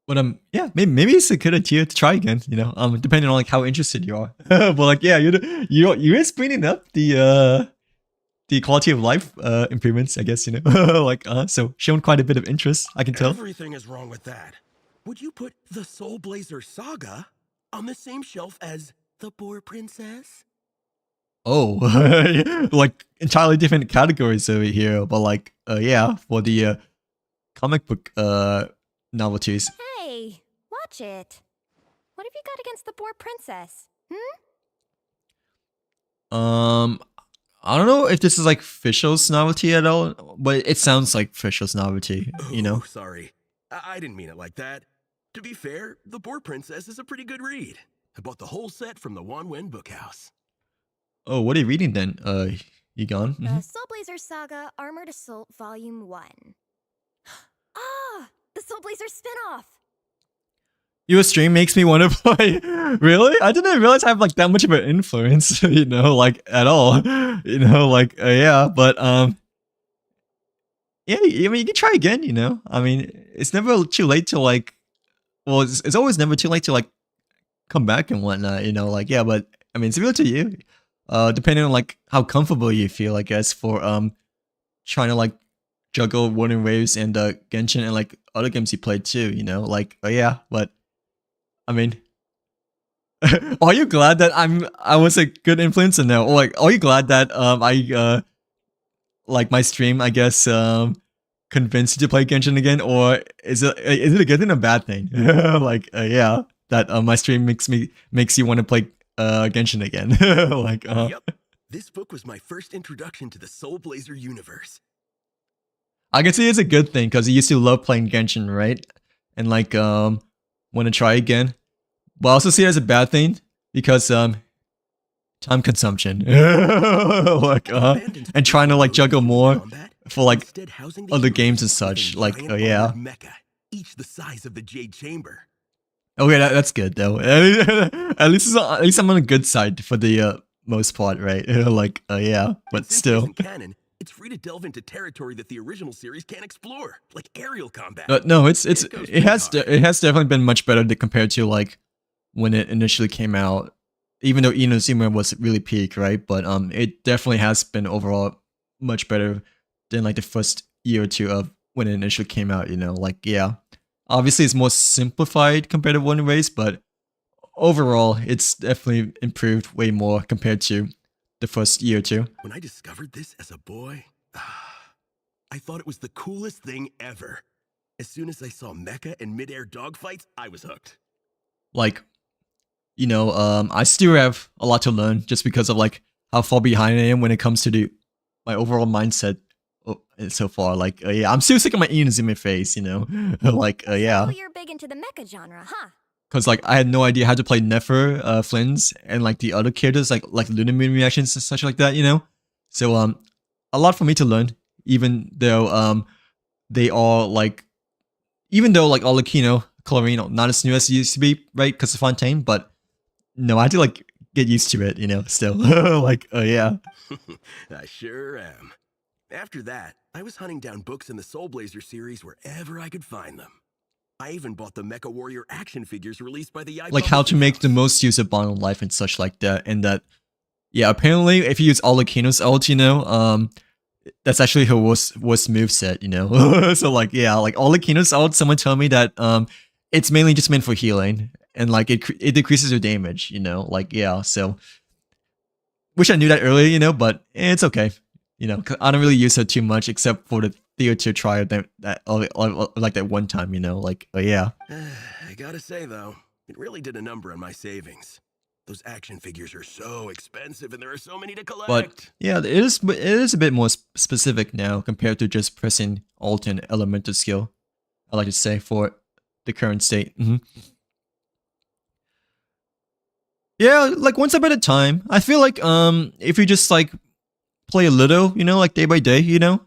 Speaker 1: But yeah, maybe it's a good idea to try again. You know, depending on like how interested you are. But like, yeah, you're bringing up the quality of life improvements, I guess. You know, like so shown quite a bit of interest. I can tell.
Speaker 7: Everything is wrong with that. Would you put the Soulblazer saga on the same shelf as the Boar Princess?
Speaker 1: Oh, like entirely different categories over here. But like, yeah, for the comic book novelties.
Speaker 3: Hey, watch it. What have you got against the Boar Princess?
Speaker 1: I don't know if this is like Fischl's novelty at all, but it sounds like Fischl's novelty, you know?
Speaker 7: Oh, sorry. I didn't mean it like that. To be fair, The Boar Princess is a pretty good read. I bought the whole set from the Wanwen Bookhouse.
Speaker 1: Oh, what are you reading then? You gone?
Speaker 3: The Soulblazer Saga Armored Assault Volume 1. Ah, the Soulblazer spin-off!
Speaker 1: Your stream makes me want to play. Really? I didn't realize I have like that much of an influence, you know, like at all. You know, like yeah, but yeah, I mean you can try again, you know. I mean, it's never too late to like, well, it's always never too late to like come back and whatnot, you know, like yeah, but I mean it's real to you. Depending on like how comfortable you feel, I guess, for trying to like juggle Warning Waves and Genshin and like other games you played too, you know, like yeah, but I mean, are you glad that I was a good influence or no? Or like, are you glad that I like my stream, I guess, convinced you to play Genshin again, or is it a good thing or a bad thing? Like yeah, that my stream makes you want to play Genshin again. Like
Speaker 7: Yep. This book was my first introduction to the Soulblazer universe.
Speaker 1: I can see it's a good thing because you used to love playing Genshin, right? And like want to try again. But I also see it as a bad thing because time consumption. Like and trying to like juggle more for like other games and such. Like yeah.
Speaker 7: Each the size of the Jade Chamber.
Speaker 1: Okay, that's good though. At least I'm on the good side for the most part, right? Like yeah, but still.
Speaker 7: Canon, it's free to delve into territory that the original series can't explore, like aerial combat.
Speaker 1: No, it has definitely been much better compared to like when it initially came out. Even though Inazuma was really peak, right? But it definitely has been overall much better than like the first year or two of when it initially came out. You know, like yeah, obviously it's more simplified compared to One Race, but overall it's definitely improved way more compared to the first year or two.
Speaker 7: When I discovered this as a boy, I thought it was the coolest thing ever. As soon as I saw mecha and mid-air dogfights, I was hooked.
Speaker 1: Like, you know, I still have a lot to learn just because of like how far behind I am when it comes to my overall mindset so far. Like, yeah, I'm still sick of my Inazuma phase, you know, like, yeah.
Speaker 8: So you're big into the mecha genre, huh?
Speaker 1: Because like I had no idea how to play Nefer, Flins, and like the other characters like Lunar Moon reactions and such like that, you know. So a lot for me to learn, even though they are like, even though like Olakino, Colorino, not as new as it used to be, right? Because of Fontaine, but no, I had to like get used to it, you know. Still, like, yeah.
Speaker 7: I sure am. After that, I was hunting down books in the Soulblazer series wherever I could find them. I even bought the Mecha Warrior action figures released by the
Speaker 1: like how to make the most use of Bond Life and such like that, and that, yeah, apparently if you use Olakino's ult, you know, that's actually her worst moveset, you know. So like, yeah, like Olakino's ult, someone told me that it's mainly just meant for healing, and like it decreases your damage, you know, like yeah. So wish I knew that earlier, you know, but it's okay, you know. 'Cause I don't really use her too much except for the theater trial that like that one time, you know, like yeah.
Speaker 7: I gotta say though, it really did a number on my savings. Those action figures are so expensive and there are so many to collect.
Speaker 1: But yeah, it is a bit more specific now compared to just pressing Alt and Elemental skill, I like to say, for the current state. Yeah, like one step at a time. I feel like if you just like play a little, you know, like day by day, you know,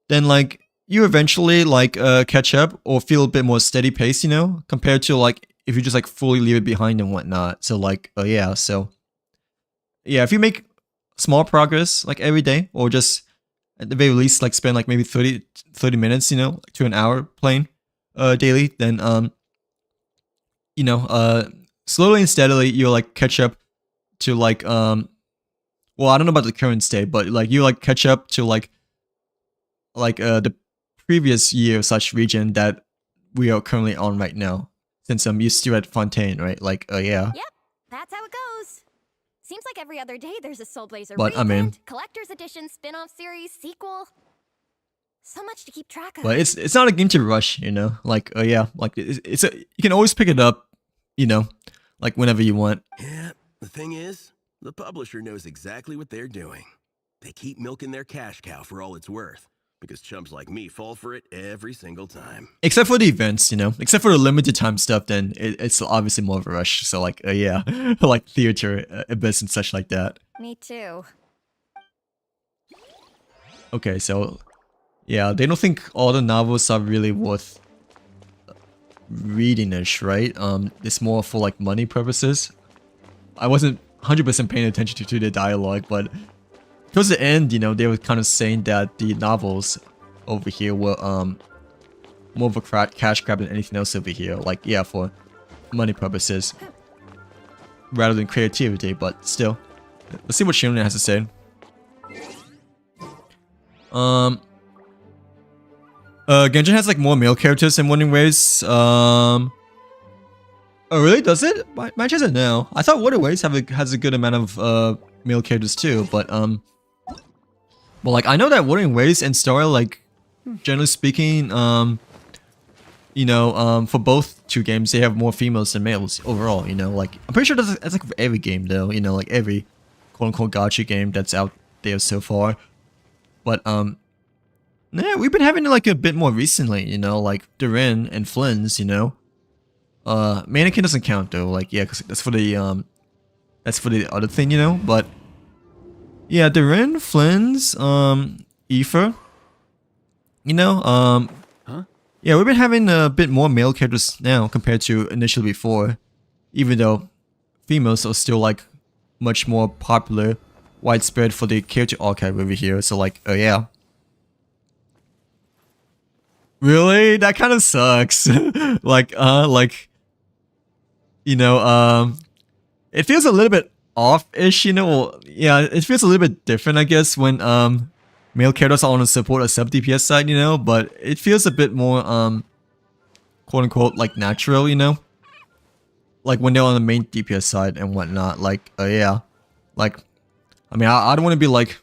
Speaker 1: then like you eventually like catch up or feel a bit more steady pace, you know, compared to like if you just like fully leave it behind and whatnot. So like yeah, so yeah, if you make small progress like every day, or just at the very least like spend like maybe 30 minutes, you know, to an hour playing daily, then you know, slowly and steadily you'll like catch up to like well, I don't know about the current state, but like you like catch up to like the previous year such region that we are currently on right now, since I'm used to at Fontaine, right? Like yeah.
Speaker 8: Yep, that's how it goes. Seems like every other day there's a Soulblazer
Speaker 1: But, I mean-
Speaker 8: reprint, collector's edition, spin-off series, sequel. So much to keep track of.
Speaker 1: But it's not a game to rush, you know. Like yeah, like it's a, you can always pick it up, you know, like whenever you want.
Speaker 7: Yeah, the thing is, the publisher knows exactly what they're doing. They keep milking their cash cow for all it's worth, because chumps like me fall for it every single time.
Speaker 1: Except for the events, you know, except for the limited time stuff, then it's obviously more of a rush. So like yeah, like theater, abyss and such like that.
Speaker 8: Me too.
Speaker 1: Okay, so yeah, they don't think all the novels are really worth reading-ish, right? It's more for like money purposes. I wasn't 100% paying attention to the dialogue, but towards the end, you know, they were kind of saying that the novels over here were more of a cash grab than anything else over here. Like yeah, for money purposes rather than creativity, but still. Let's see what Shinon has to say. Genshin has like more male characters in Wondering Ways. Oh really? Does it? Match doesn't know. I thought Wonder Ways has a good amount of male characters too, but well, like I know that Wondering Ways and Star, like generally speaking, you know, for both two games they have more females than males overall. You know, like I'm pretty sure that's like for every game though. You know, like every quote unquote gacha game that's out there so far. But yeah, we've been having like a bit more recently, you know, like Durin and Flins, you know. Mannequin doesn't count though, like yeah, cause that's for the other thing, you know. But yeah, Durin, Flins, Aoife, you know, yeah, we've been having a bit more male characters now compared to initially before, even though females are still like much more popular, widespread for the character archive over here. So like, oh yeah. Really? That kind of sucks. like you know, it feels a little bit off-ish, you know. Well, yeah, it feels a little bit different, I guess, when male characters are on the support or sub DPS side, you know. But it feels a bit more quote unquote like natural, you know. Like when they're on the main DPS side and whatnot. Like yeah, like I mean, I don't want to be like,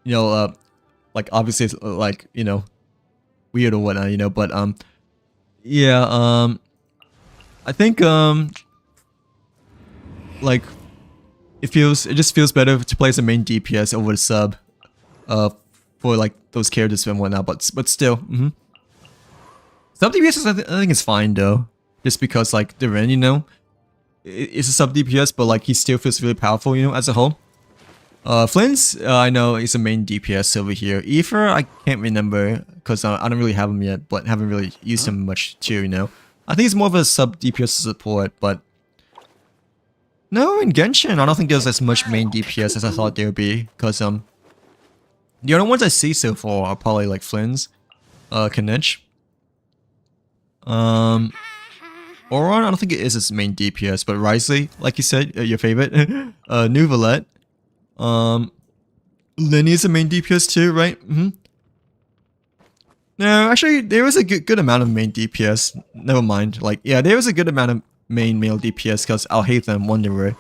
Speaker 1: you know, like obviously it's, like, you know, weird or whatnot, you know. But yeah, I think like it just feels better to play as a main DPS over the sub for like those characters and whatnot, but still sub DPS I think is fine though, just because like the Ren, you know, it's a sub DPS, but like he still feels really powerful, you know, as a whole. Flynn's I know he's a main DPS over here. Aether I can't remember because I don't really have him yet, but haven't really used him much too, you know. I think he's more of a sub DPS support, but no, in Genshin I don't think there's as much main DPS as I thought there would be, because the only ones I see so far are probably like Flynn's, Kanech. Oron, I don't think it is its main DPS, but Risley, like you said, your favorite. Nuvalet. Lenny's a main DPS too, right? No, actually, there was a good amount of main DPS. Never mind. Like, yeah, there was a good amount of main male DPS, because I'll hate them Wanderer.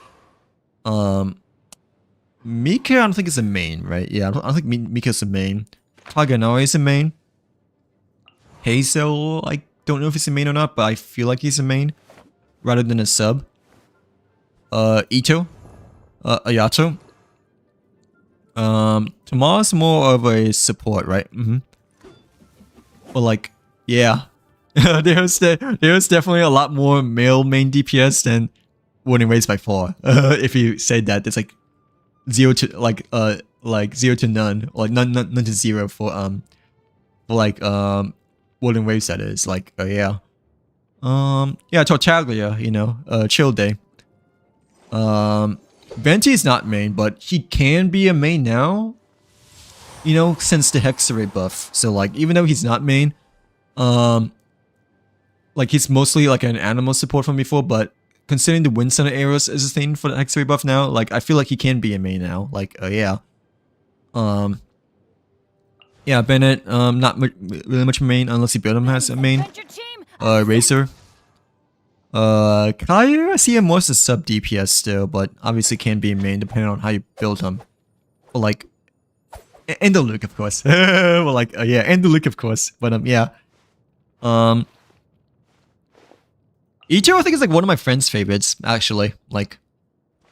Speaker 1: Mika, I don't think is a main, right? Yeah, I don't think Mika's a main. Kaganari is a main. Hazel, I don't know if he's a main or not, but I feel like he's a main rather than a sub. Ito, Ayato. Tomar's more of a support, right? But like, yeah, there's definitely a lot more male main DPS than Winning Waves by 4. If you say that, it's like 0 to like 0 to none, or like none to 0 for like Wooden Waves, that is. Like yeah. Yeah, Tartaglia, you know, Chill Day. Venti's not main, but he can be a main now, you know, since the Hexarray buff. So like, even though he's not main, like he's mostly like an animal support from before, but considering the Wind Center arrows is a thing for the Hexarray buff now, like I feel like he can be a main now. Like yeah. Yeah, Bennett, not really much main unless you build him as a main. Razor. Kaya, I see him more as a sub DPS still, but obviously can be a main depending on how you build him. But like, and the Luke, of course. Well, like, yeah, and the Luke, of course. But yeah. Ichigo, I think is like one of my friend's favorites, actually. Like,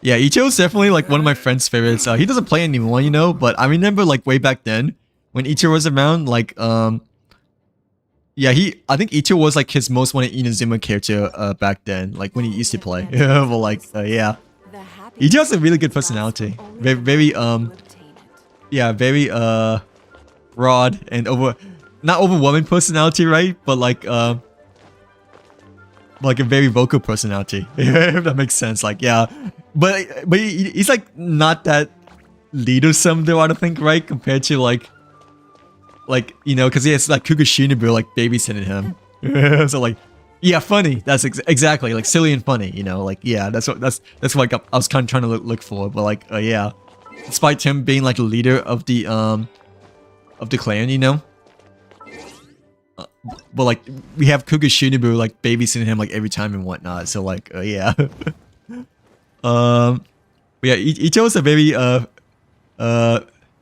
Speaker 1: yeah, Ichigo's definitely like one of my friend's favorites. He doesn't play anymore, you know, but I remember like way back then when Ichigo was around, like, yeah, I think Ichigo was like his most wanted Inazuma character back then, like when he used to play. But like, yeah, Ichigo has a really good personality. Very yeah, very broad and not overwhelming personality, right? But like a very vocal personality, if that makes sense. Like, yeah, but he's like not that leadersome though, I don't think, right? Compared to like you know, because he has like Kukushinabu like babysitting him. So like, yeah, funny. That's exactly like silly and funny. You know, like yeah, that's what like I was kind of trying to look for. But like, yeah, despite him being like the leader of the clan, you know. But like we have Kukushinabu like babysitting him like every time and whatnot. So like, yeah. But yeah, Ichigo is a very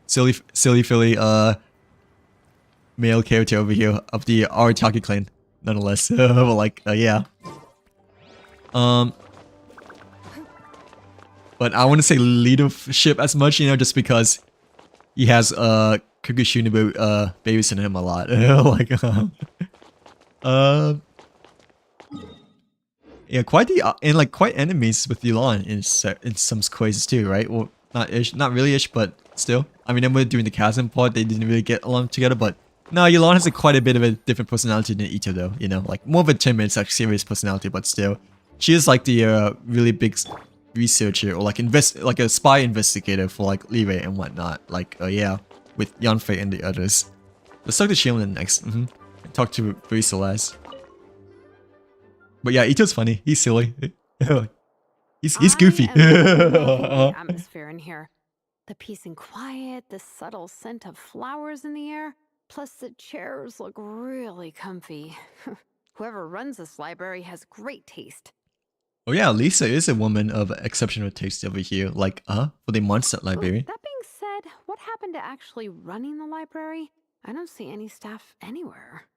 Speaker 1: silly male character over here of the Arataki clan, nonetheless. But like, yeah. But I want to say leadership as much, you know, just because he has Kukushinabu babysitting him a lot. Like, yeah, quite and like quite enemies with Elon in some cases too, right? Well, not really ish, but still. I mean, when doing the chasm part, they didn't really get along together, but no, Elon has quite a bit of a different personality than Ito though, you know, like more of a timid, like serious personality, but still, she is like the really big researcher or like like a spy investigator for like Leeway and whatnot. Like, yeah, with Yanfei and the others. Let's talk to Shieldon next. Talk to Brisolaz. But yeah, Ito's funny. He's silly. He's goofy.
Speaker 2: I am loving the atmosphere in here. The peace and quiet, the subtle scent of flowers in the air, plus the chairs look really comfy. Whoever runs this library has great taste.
Speaker 1: Oh yeah, Lisa is a woman of exceptional taste over here. Like, for the monster
Speaker 2: Ooh,
Speaker 1: library.
Speaker 2: that being said, what happened to actually running the library? I don't see any staff anywhere.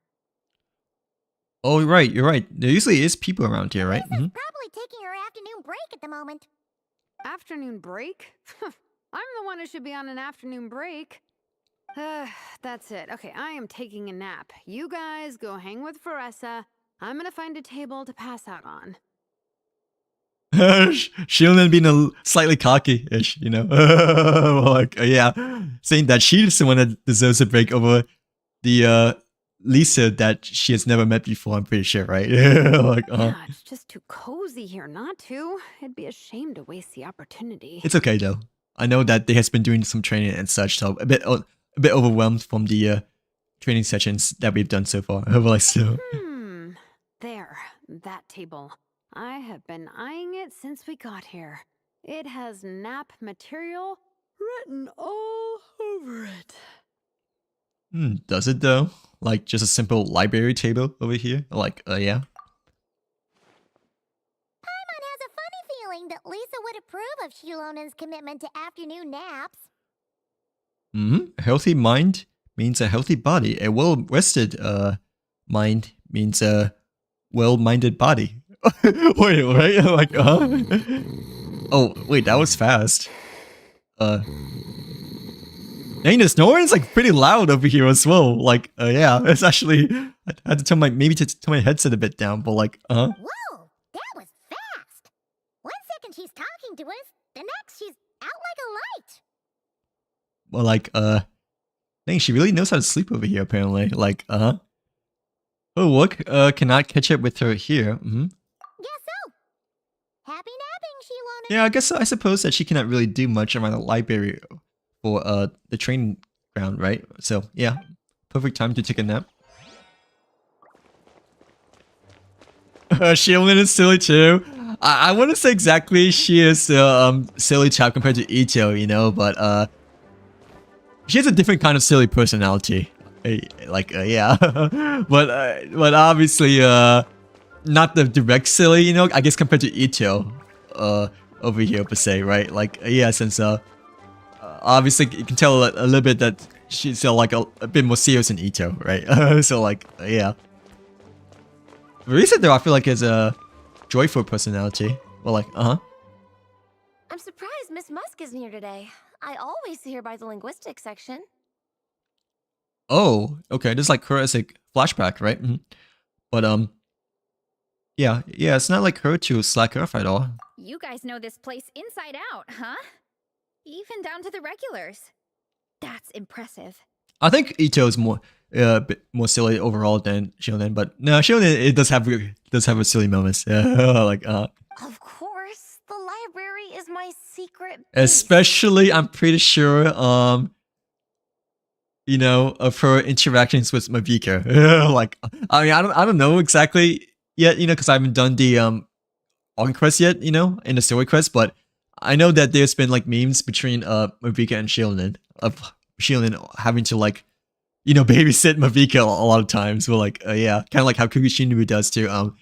Speaker 1: Oh, you're right. There usually is people around here, right?
Speaker 8: Lisa's probably taking her afternoon break at the moment.
Speaker 2: Afternoon break? I'm the one who should be on an afternoon break. That's it. Okay, I am taking a nap. You guys go hang with Faressa. I'm gonna find a table to pass out on.
Speaker 1: She'll being slightly cocky-ish, you know? Like, yeah, saying that she's the one that deserves a break over the Lisa that she has never met before, I'm pretty sure, right? Like,
Speaker 2: Yeah, it's just too cozy here not to. It'd be a shame to waste the opportunity.
Speaker 1: It's okay though. I know that they has been doing some training and such, so a bit overwhelmed from the training sessions that we've done so far. Like, so.
Speaker 2: There, that table. I have been eyeing it since we got here. It has nap material written all over it.
Speaker 1: Does it though? Like just a simple library table over here? Like, yeah.
Speaker 8: Paimon has a funny feeling that Lisa would approve of Shilonen's commitment to afternoon naps.
Speaker 1: A healthy mind means a healthy body. A well-rested mind means a well-minded body. Wait, right? Like, oh, wait, that was fast. Dang, the snoring is like pretty loud over here as well. Like, yeah, it's actually, I had to turn my headset a bit down, but like,
Speaker 8: Whoa, that was fast. 1 second she's talking to us, the next she's out like a light.
Speaker 1: Well, like, dang, she really knows how to sleep over here, apparently. Like, Oh, look, cannot catch up with her here.
Speaker 8: Guess so. Happy napping, Shilonen.
Speaker 1: Yeah, I suppose that she cannot really do much around the library for the training ground, right? So yeah, perfect time to take a nap. Shieldin is silly too. I wouldn't say exactly she is silly type compared to Ito, you know, but she has a different kind of silly personality. Like yeah, but obviously not the direct silly, you know. I guess compared to Ito, over here per se, right? Like yeah, since obviously you can tell a little bit that she's like a bit more serious than Ito, right? So like yeah. Marisa though, I feel like is a joyful personality. Well, like
Speaker 4: I'm surprised Miss Musk isn't here today. I always see her by the linguistics section.
Speaker 1: Oh, okay. This is like her as a flashback, right? But yeah, it's not like her to slack off at all.
Speaker 5: You guys know this place inside out, huh? Even down to the regulars. That's impressive.
Speaker 1: I think Ito is more a bit more silly overall than Shonen, but no, Shonen it does have her silly moments. Like
Speaker 4: Of course, the library is my secret base.
Speaker 1: Especially, I'm pretty sure you know, of her interactions with Mavika. Like, I mean, I don't know exactly yet, you know, because I haven't done the on quest yet, you know, in the story quest, but I know that there's been like memes between Mavika and Shieldin of Shieldin having to like, you know, babysit Mavika a lot of times. Well, like, yeah, kind of like how Kukushinu does to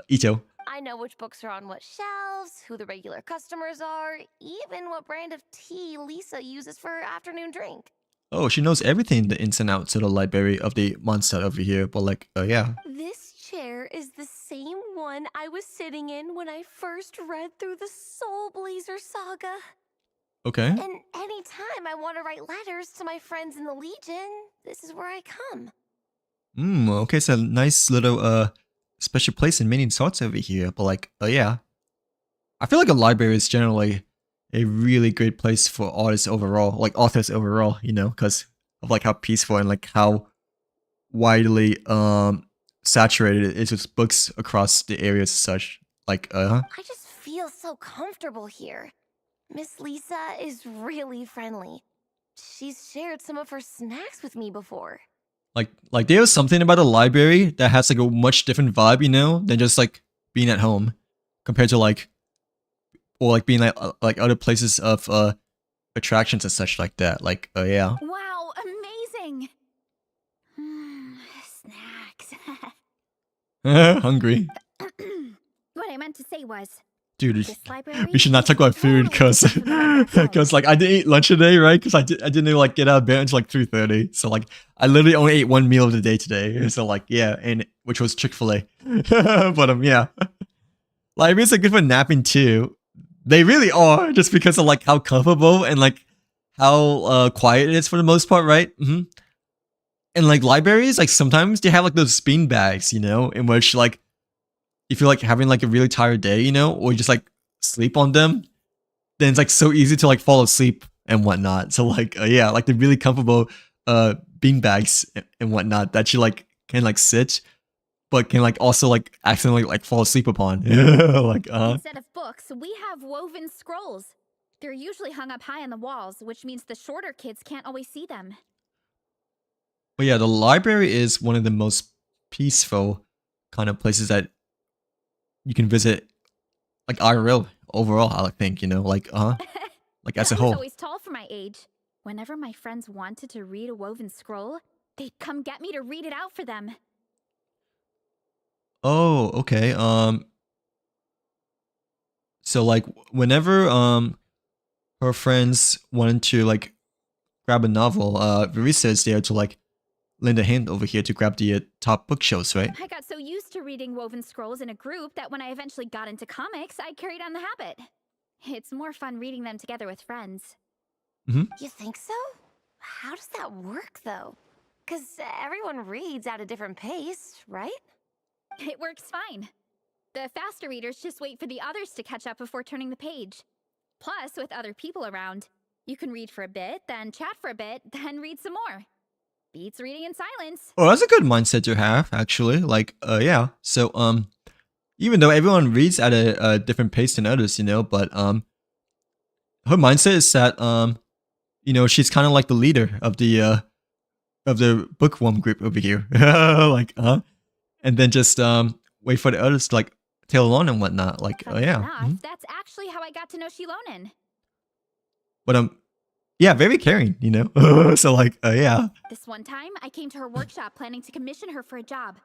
Speaker 1: Ito.
Speaker 4: I know which books are on what shelves, who the regular customers are, even what brand of tea Lisa uses for her afternoon drink.
Speaker 1: Oh, she knows everything, the ins and outs of the library of the monster over here, but like, yeah.
Speaker 4: This chair is the same one I was sitting in when I first read through the Soulblazer saga.
Speaker 1: Okay.
Speaker 4: And anytime I want to write letters to my friends in the Legion, this is where I come.
Speaker 1: Okay, so nice little special place in many thoughts over here, but like, yeah. I feel like a library is generally a really great place for artists overall, like authors overall, you know, because of like how peaceful and like how widely saturated it is with books across the areas and such. Like,
Speaker 4: I just feel so comfortable here. Miss Lisa is really friendly. She's shared some of her snacks with me before.
Speaker 1: Like there's something about a library that has like a much different vibe, you know, than just like being at home. compared to like, or like being like other places of attractions and such like that. Like, yeah.
Speaker 5: Wow, amazing! Snacks.
Speaker 1: Hungry.
Speaker 5: What I meant to say was,
Speaker 1: Dude,
Speaker 5: this library
Speaker 1: we should not talk about food
Speaker 5: totally
Speaker 1: because
Speaker 5: different from our back home.
Speaker 1: because like I didn't eat lunch today, right? Because I didn't like get out of bed until like 3:30. So like I literally only ate one meal of the day today. So like yeah, and which was Chick-fil-A. But yeah, libraries are good for napping too. They really are, just because of like how comfortable and like how quiet it is for the most part, right? And like libraries, like sometimes they have like those bean bags, you know, in which like if you're like having like a really tired day, you know, or you just like sleep on them, then it's like so easy to like fall asleep and whatnot. So like yeah, like the really comfortable bean bags and whatnot that you like can like sit, but can like also like accidentally like fall asleep upon. Like
Speaker 5: Instead of books, we have woven scrolls. They're usually hung up high on the walls, which means the shorter kids can't always see them.
Speaker 1: But yeah, the library is one of the most peaceful kind of places that you can visit, like IRL overall. I think, you know, like like as a
Speaker 5: I was
Speaker 1: whole.
Speaker 5: always tall for my age. Whenever my friends wanted to read a woven scroll, they'd come get me to read it out for them.
Speaker 1: Oh, okay. So like whenever her friends wanted to like grab a novel, Verisa is there to like lend a hand over here to grab the top bookshelves, right?
Speaker 5: I got so used to reading woven scrolls in a group that when I eventually got into comics, I carried on the habit. It's more fun reading them together with friends.
Speaker 4: You think so? How does that work, though? Because everyone reads at a different pace, right?
Speaker 5: It works fine. The faster readers just wait for the others to catch up before turning the page. Plus, with other people around, you can read for a bit, then chat for a bit, then read some more. Beats reading in silence.
Speaker 1: Oh, that's a good mindset to have, actually. Like, yeah. So, even though everyone reads at a different pace than others, you know, but her mindset is that you know, she's kind of like the leader of the bookworm group over here, like, and then just wait for the others to like tail on and whatnot. Like,
Speaker 5: Funny
Speaker 1: yeah.
Speaker 5: enough, that's actually how I got to know Shilonen.
Speaker 1: But yeah, very caring, you know. So like, yeah.
Speaker 5: This one time, I came to her workshop planning to commission her for a job.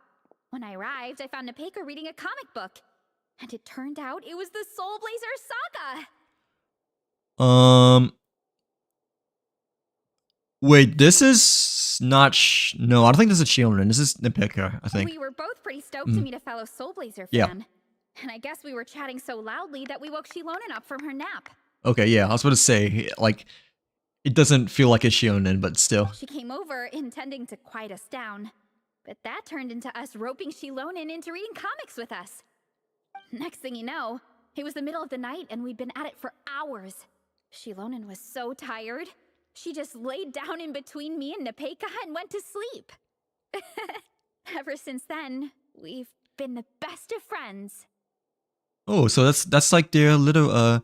Speaker 5: When I arrived, I found Nepeka reading a comic book. And it turned out it was the Soulblazer saga!
Speaker 1: Wait, this is not no, I don't think this is Shilonen. This is Nepeka, I think.
Speaker 5: We were both pretty stoked to meet a fellow Soulblazer fan.
Speaker 1: Yeah.
Speaker 5: And I guess we were chatting so loudly that we woke Shilonen up from her nap.
Speaker 1: Okay, yeah, I was about to say, like, it doesn't feel like a Shilonen, but still.
Speaker 5: She came over intending to quiet us down. But that turned into us roping Shilonen into reading comics with us. Next thing you know, it was the middle of the night and we'd been at it for hours. Shilonen was so tired, she just laid down in between me and Nepeka and went to sleep. Ever since then, we've been the best of friends.
Speaker 1: Oh, so that's like their little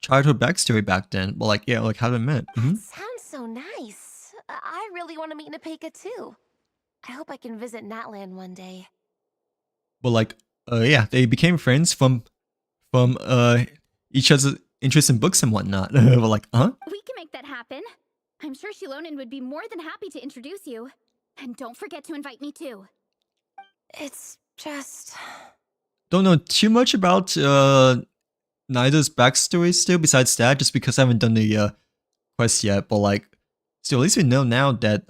Speaker 1: childhood backstory back then. Well, like, yeah, like how they met.
Speaker 4: That sounds so nice. I really want to meet Nepeka too. I hope I can visit Natland one day.
Speaker 1: But like, yeah, they became friends from each other's interest in books and whatnot. But like,
Speaker 5: We can make that happen. I'm sure Shilonen would be more than happy to introduce you. And don't forget to invite me too.
Speaker 4: It's just...
Speaker 1: Don't know too much about neither's backstory still, besides that, just because I haven't done the quest yet. But like, still, at least we know now that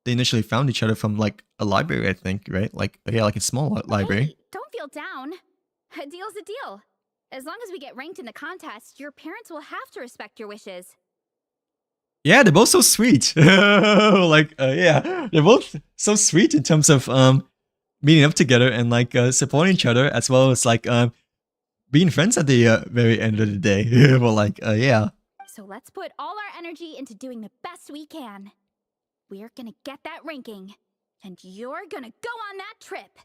Speaker 1: they initially found each other from like a library, I think, right? Like, yeah, like a small library.
Speaker 5: Hey, don't feel down. A deal's a deal. As long as we get ranked in the contest, your parents will have to respect your wishes.
Speaker 1: Yeah, they're both so sweet. Like, yeah, they're both so sweet in terms of meeting up together and like supporting each other, as well as like being friends at the very end of the day. But like, yeah.
Speaker 5: So let's put all our energy into doing the best we can. We're gonna get that ranking, and you're gonna go on that trip.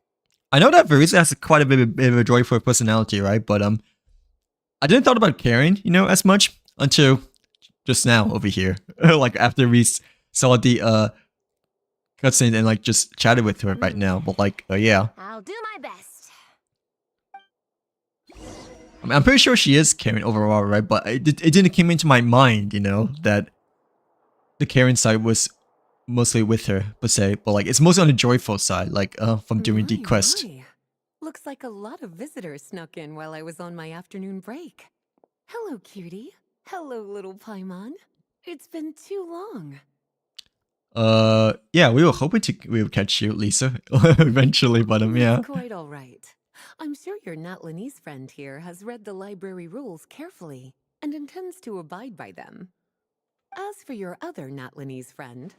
Speaker 1: I know that Verisa has quite a bit of a joyful personality, right? But I didn't thought about caring, you know, as much until just now over here. Like after we saw the cutscene and like just chatted with her right now. But like, yeah.
Speaker 4: I'll do my best.
Speaker 1: I mean, I'm pretty sure she is caring overall, right? But it didn't come into my mind, you know, that the caring side was mostly with her, per se. But like, it's mostly on the joyful side, like from doing the quest.
Speaker 9: My. Looks like a lot of visitors snuck in while I was on my afternoon break. Hello, cutie. Hello, little Paimon. It's been too long.
Speaker 1: Yeah, we were hoping we would catch you, Lisa, eventually, but yeah.
Speaker 9: That's quite all right. I'm sure your Natlanese friend here has read the library rules carefully and intends to abide by them. As for your other Natlanese friend,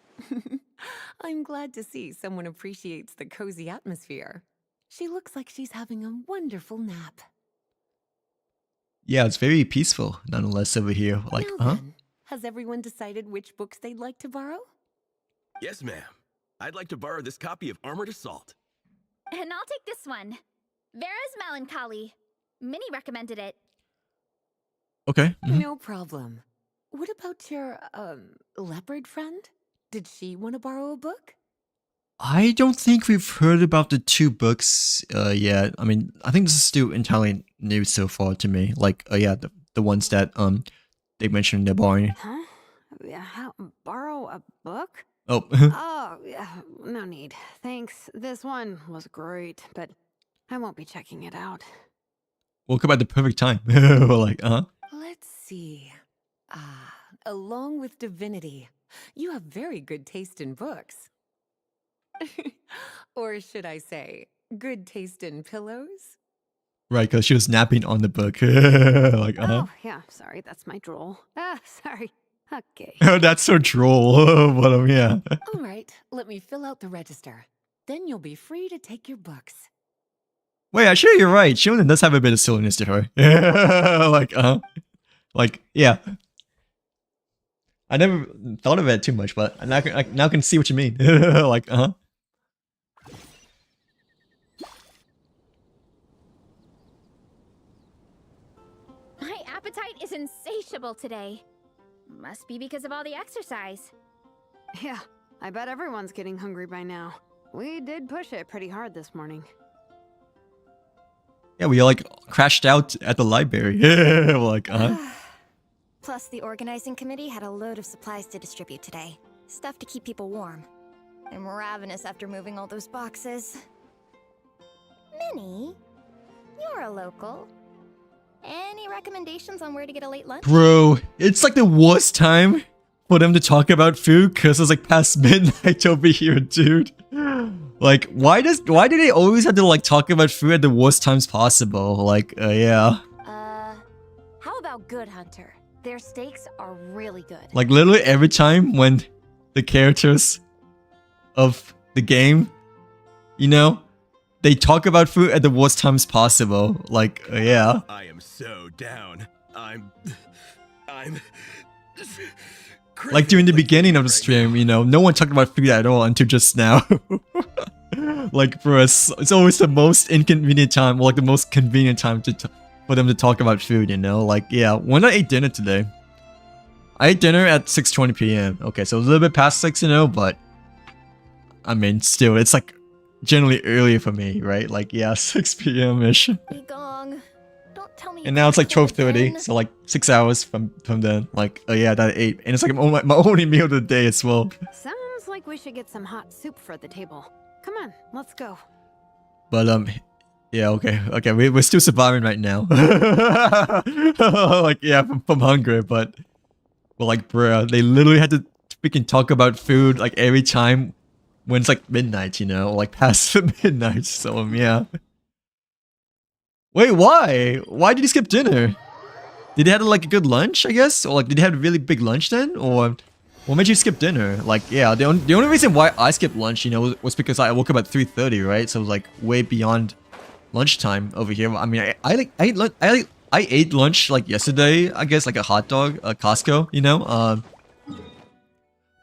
Speaker 9: I'm glad to see someone appreciates the cozy atmosphere. She looks like she's having a wonderful nap.
Speaker 1: Yeah, it's very peaceful, nonetheless, over here. Like,
Speaker 9: Now then, has everyone decided which books they'd like to borrow?
Speaker 7: Yes, ma'am. I'd like to borrow this copy of Armored Assault.
Speaker 5: And I'll take this one. Vera's Melancholy. Minnie recommended it.
Speaker 1: Okay.
Speaker 9: No problem. What about your, leopard friend? Did she want to borrow a book?
Speaker 1: I don't think we've heard about the two books yet. I mean, I think this is still entirely new so far to me. Like, yeah, the ones that they mentioned they're borrowing.
Speaker 2: Huh? How, borrow a book?
Speaker 1: Oh.
Speaker 2: Oh, yeah, no need. Thanks. This one was great, but I won't be checking it out.
Speaker 1: Woke up at the perfect time. We're like,
Speaker 9: Let's see. Along with divinity, you have very good taste in books. Or should I say, good taste in pillows?
Speaker 1: Right, because she was napping on the book. Like,
Speaker 2: Oh, yeah, sorry, that's my drool. Sorry. Okay.
Speaker 1: That's so droll. But yeah.
Speaker 9: All right, let me fill out the register. Then you'll be free to take your books.
Speaker 1: Wait, actually, you're right. Shiona does have a bit of silliness to her. Like, yeah. I never thought of it too much, but I now can see what you mean. Like,
Speaker 5: My appetite is insatiable today. Must be because of all the exercise.
Speaker 2: Yeah, I bet everyone's getting hungry by now. We did push it pretty hard this morning.
Speaker 1: yeah, we like crashed out at the library. Like,
Speaker 8: Plus, the organizing committee had a load of supplies to distribute today. Stuff to keep people warm. I'm ravenous after moving all those boxes. Minnie, you're a local. Any recommendations on where to get a late lunch?
Speaker 1: Bro, it's like the worst time for them to talk about food because it's like past midnight over here, dude. Like, why do they always have to like talk about food at the worst times possible? Like, yeah.
Speaker 4: How about Good Hunter? Their steaks are really good.
Speaker 1: Like literally every time when the characters of the game, you know, they talk about food at the worst times possible. Like, yeah.
Speaker 7: I am so down. I'm
Speaker 1: Like during the beginning of the stream, you know, no one talked about food at all until just now. Like for us, it's always the most inconvenient time, or like the most convenient time for them to talk about food, you know? Like, yeah, when I ate dinner today, I ate dinner at 6:20 p.m. Okay, so a little bit past 6, you know, but I mean, still, it's like generally earlier for me, right? Like, yeah, 6 p.m.-ish.
Speaker 8: Be gong. Don't tell me.
Speaker 1: And now it's like 12:30, so like 6 hours from then. Like, oh yeah, that I ate. And it's like my only meal of the day as well.
Speaker 2: Sounds like we should get some hot soup for the table. Come on, let's go.
Speaker 1: But yeah, okay, we're still surviving right now. Like, yeah, from hunger, but like, bruh, they literally had to freaking talk about food like every time when it's like midnight, you know, like past midnight. So yeah. Wait, why? Why did you skip dinner? Did you have like a good lunch, I guess, or like did you have a really big lunch then, or? What made you skip dinner? Like, yeah, the only reason why I skipped lunch, you know, was because I woke up at 3:30, right? So it was like way beyond lunchtime over here. I mean, I ate lunch like yesterday, I guess, like a hot dog, a Costco, you know.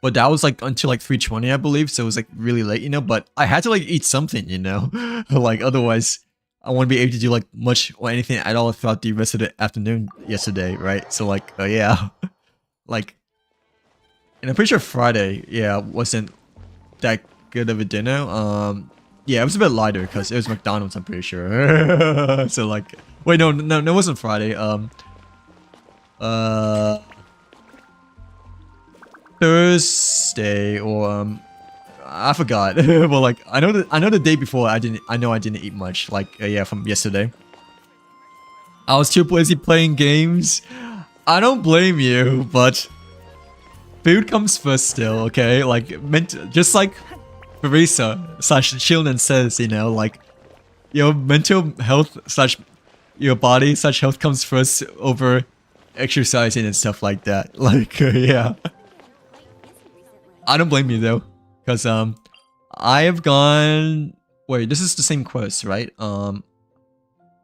Speaker 1: But that was like until like 3:20, I believe. So it was like really late, you know. But I had to like eat something, you know. Like otherwise, I wouldn't be able to do like much or anything at all throughout the rest of the afternoon yesterday, right? So like, yeah, like. And I'm pretty sure Friday, yeah, wasn't that good of a dinner. Yeah, it was a bit lighter because it was McDonald's, I'm pretty sure. So like, Wait, no, it wasn't Friday. Thursday or I forgot. Well, like I know the day before I didn't eat much. Like yeah, from yesterday. I was too busy playing games. I don't blame you, but food comes first still, okay? Like just like Marisa / Shilnan says, you know, like your mental health / your body / health comes first over exercising and stuff like that. Like yeah. I don't blame you though, because I have gone. Wait, this is the same quest, right?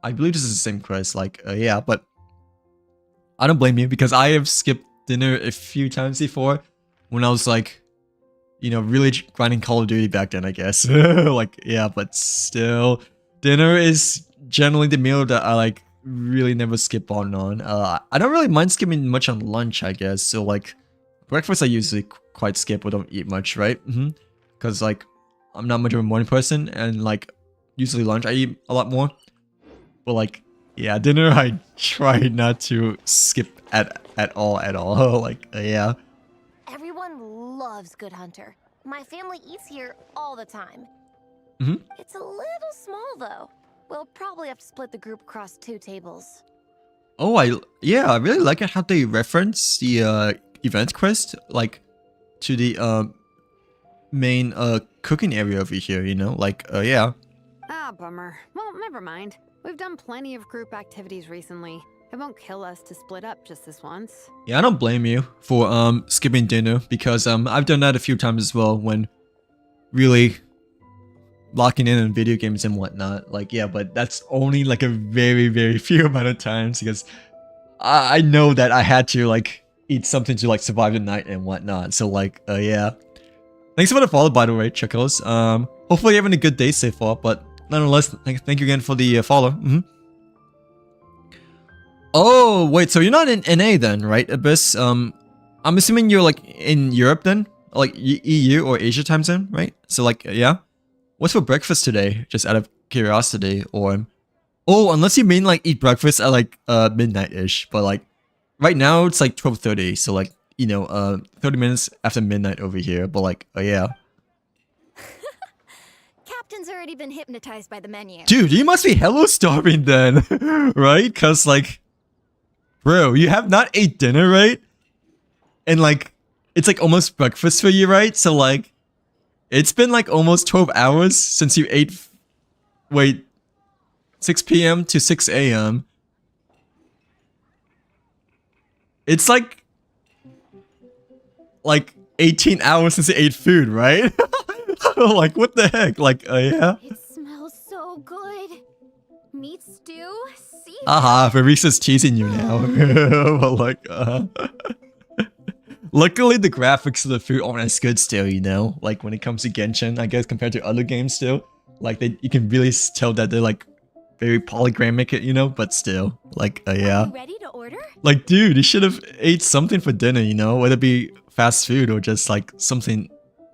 Speaker 1: I believe this is the same quest. Like yeah, but I don't blame you because I have skipped dinner a few times before when I was like, you know, really grinding Call of Duty back then, I guess. Like yeah, but still, dinner is generally the meal that I like really never skip on. I don't really mind skipping much on lunch, I guess. So like breakfast I usually quite skip or don't eat much, right? Because like I'm not much of a morning person, and like usually lunch I eat a lot more. But like yeah, dinner I try not to skip at all. Like yeah.
Speaker 4: Everyone loves Good Hunter. My family eats here all the time. It's a little small though. We'll probably have to split the group across 2 tables.
Speaker 1: Oh, I really like it how they reference the event quest like to the main cooking area over here, you know? Like yeah.
Speaker 2: Ah, bummer. Well, never mind. We've done plenty of group activities recently. It won't kill us to split up just this once.
Speaker 1: Yeah, I don't blame you for skipping dinner because I've done that a few times as well when really locking in on video games and whatnot. Like yeah, but that's only like a very few amount of times because I know that I had to like eat something to like survive the night and whatnot. So like yeah. Thanks for the follow, by the way, Chuckles. Hopefully you're having a good day so far, but nonetheless, thank you again for the follow. Oh, wait, so you're not in NA then, right, Abyss? I'm assuming you're like in Europe then? Like EU or Asia time zone, right? So like, yeah. What's for breakfast today? Just out of curiosity, or... Oh, unless you mean like eat breakfast at like midnight-ish, but like right now it's like 12:30, so like, you know, 30 minutes after midnight over here, but like, yeah.
Speaker 5: Captain's already been hypnotized by the menu.
Speaker 1: Dude, you must be hella starving then, right? Cause like, bro, you have not ate dinner, right? And like, it's like almost breakfast for you, right? So like, it's been like almost 12 hours since you ate, wait, 6 p.m. to 6 a.m. It's like 18 hours since you ate food, right? Like, what the heck? Like, yeah?
Speaker 5: It smells so good. Meat stew? See?
Speaker 1: Aha, Verisa's teasing you now. But like, luckily the graphics of the food aren't as good still, you know? Like, when it comes to Genshin, I guess, compared to other games still. Like, you can really tell that they're like, very polygrammic, you know? But still, like, yeah.
Speaker 5: Are you ready to order?
Speaker 1: Like, dude, you should have ate something for dinner, you know? Whether it be fast food or just like something,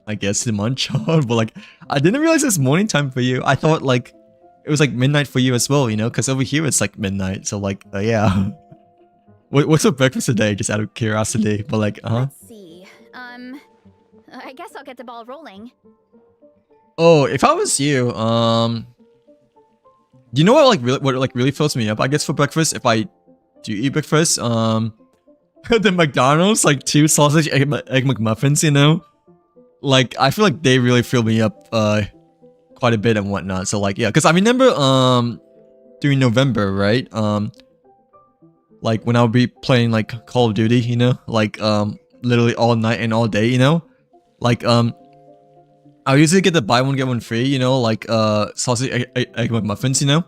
Speaker 1: I guess, to munch on. But like, I didn't realize it's morning time for you. I thought like it was like midnight for you as well, you know? Because over here it's like midnight. So like, yeah. What's for breakfast today? Just out of curiosity. But like,
Speaker 5: Let's see. I guess I'll get the ball rolling.
Speaker 1: Oh, if I was you, do you know what really fills me up? I guess for breakfast, if I do eat breakfast, the McDonald's like 2 sausage egg McMuffins, you know, like I feel like they really fill me up quite a bit and whatnot. So like yeah, because I remember during November, right, like when I would be playing like Call of Duty, you know, like literally all night and all day, you know, like I usually get the buy one get one free, you know, like sausage egg McMuffins, you know,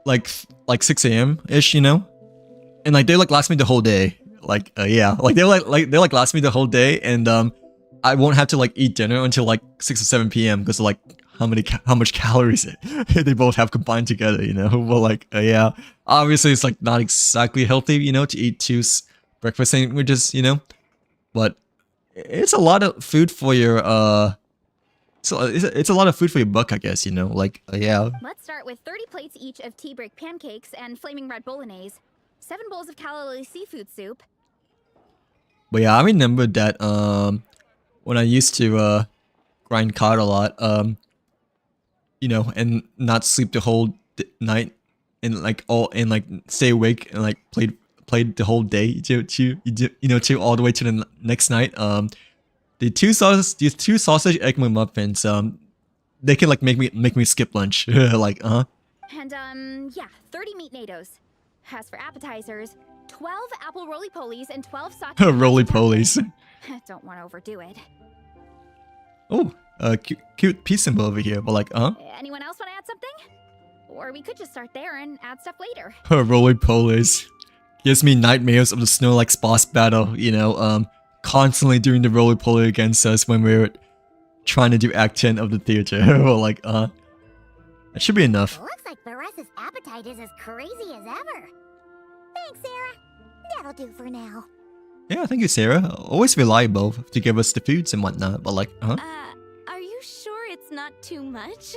Speaker 1: like 6 a.m. ish, you know. And like they like last me the whole day, like yeah, like they last me the whole day, and I won't have to like eat dinner until like 6 or 7 p.m. because like how much calories they both have combined together, you know. But like yeah, obviously it's like not exactly healthy, you know, to eat 2 breakfast sandwiches, you know. But it's a lot of food for your So it's a lot of food for your buck, I guess, you know, like, yeah.
Speaker 5: Let's start with 30 plates each of tea break pancakes and flaming red bolognese, 7 bowls of calorie seafood soup.
Speaker 1: But yeah, I remember that, when I used to, grind card a lot, you know, and not sleep the whole night, and like stay awake and like played the whole day to all the way to the next night. These two sausage egg muffins, they can like make me skip lunch. Like,
Speaker 5: And yeah, 30 meat nados. As for appetizers, 12 apple roly-polies and 12 sauteed
Speaker 1: roly-polies.
Speaker 5: Don't want to overdo it.
Speaker 1: Oh, cute peace symbol over here, but like,
Speaker 5: Anyone else want to add something? Or we could just start there and add stuff later.
Speaker 1: roly-polies. Gives me nightmares of the Snorlax boss battle, you know, constantly doing the roly-poly against us when we were trying to do Act 10 of the theater. Or like, that should be enough.
Speaker 8: Looks like Baressa's appetite is as crazy as ever. Thanks, Sarah. That'll do for now.
Speaker 1: Yeah, thank you, Sarah. Always reliable to give us the foods and whatnot, but like,
Speaker 8: Are you sure it's not too much?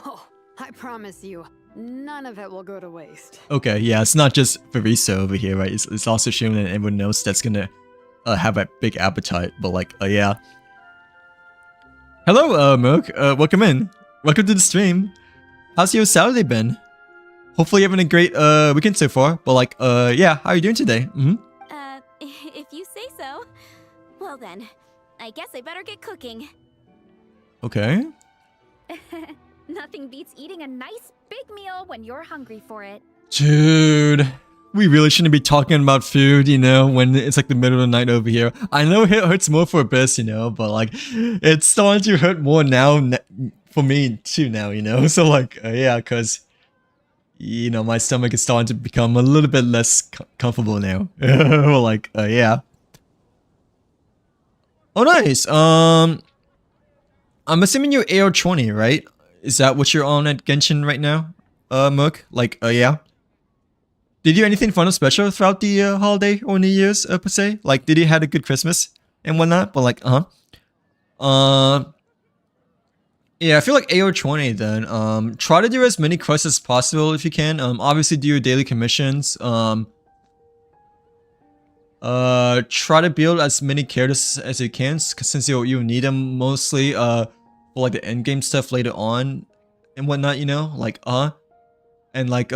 Speaker 2: Oh, I promise you, none of it will go to waste.
Speaker 1: Okay, yeah, it's not just Farisa over here, right? It's also Shun and everyone else that's gonna have a big appetite, but like, yeah. Hello, Merc. Welcome in. Welcome to the stream. How's your Saturday been? Hopefully you're having a great weekend so far, but like, yeah, how are you doing today?
Speaker 8: If you say so. Well then, I guess I better get cooking.
Speaker 1: Okay.
Speaker 5: Nothing beats eating a nice big meal when you're hungry for it.
Speaker 1: Dude, we really shouldn't be talking about food, you know, when it's like the middle of the night over here. I know it hurts more for Abyss, you know, but like, it's starting to hurt more now for me too now, you know? So like, yeah, because, you know, my stomach is starting to become a little bit less comfortable now. Like, yeah. Oh, nice. I'm assuming you're AR20, right? Is that what you're on at Genshin right now, Merc? Like, yeah. Did you do anything fun or special throughout the holiday or New Year's, per se? Like, did you have a good Christmas and whatnot? But like, yeah, I feel like AR20 then. Try to do as many quests as possible if you can. Obviously do your daily commissions. Try to build as many characters as you can, since you need them mostly for like the end game stuff later on and whatnot, you know, like and like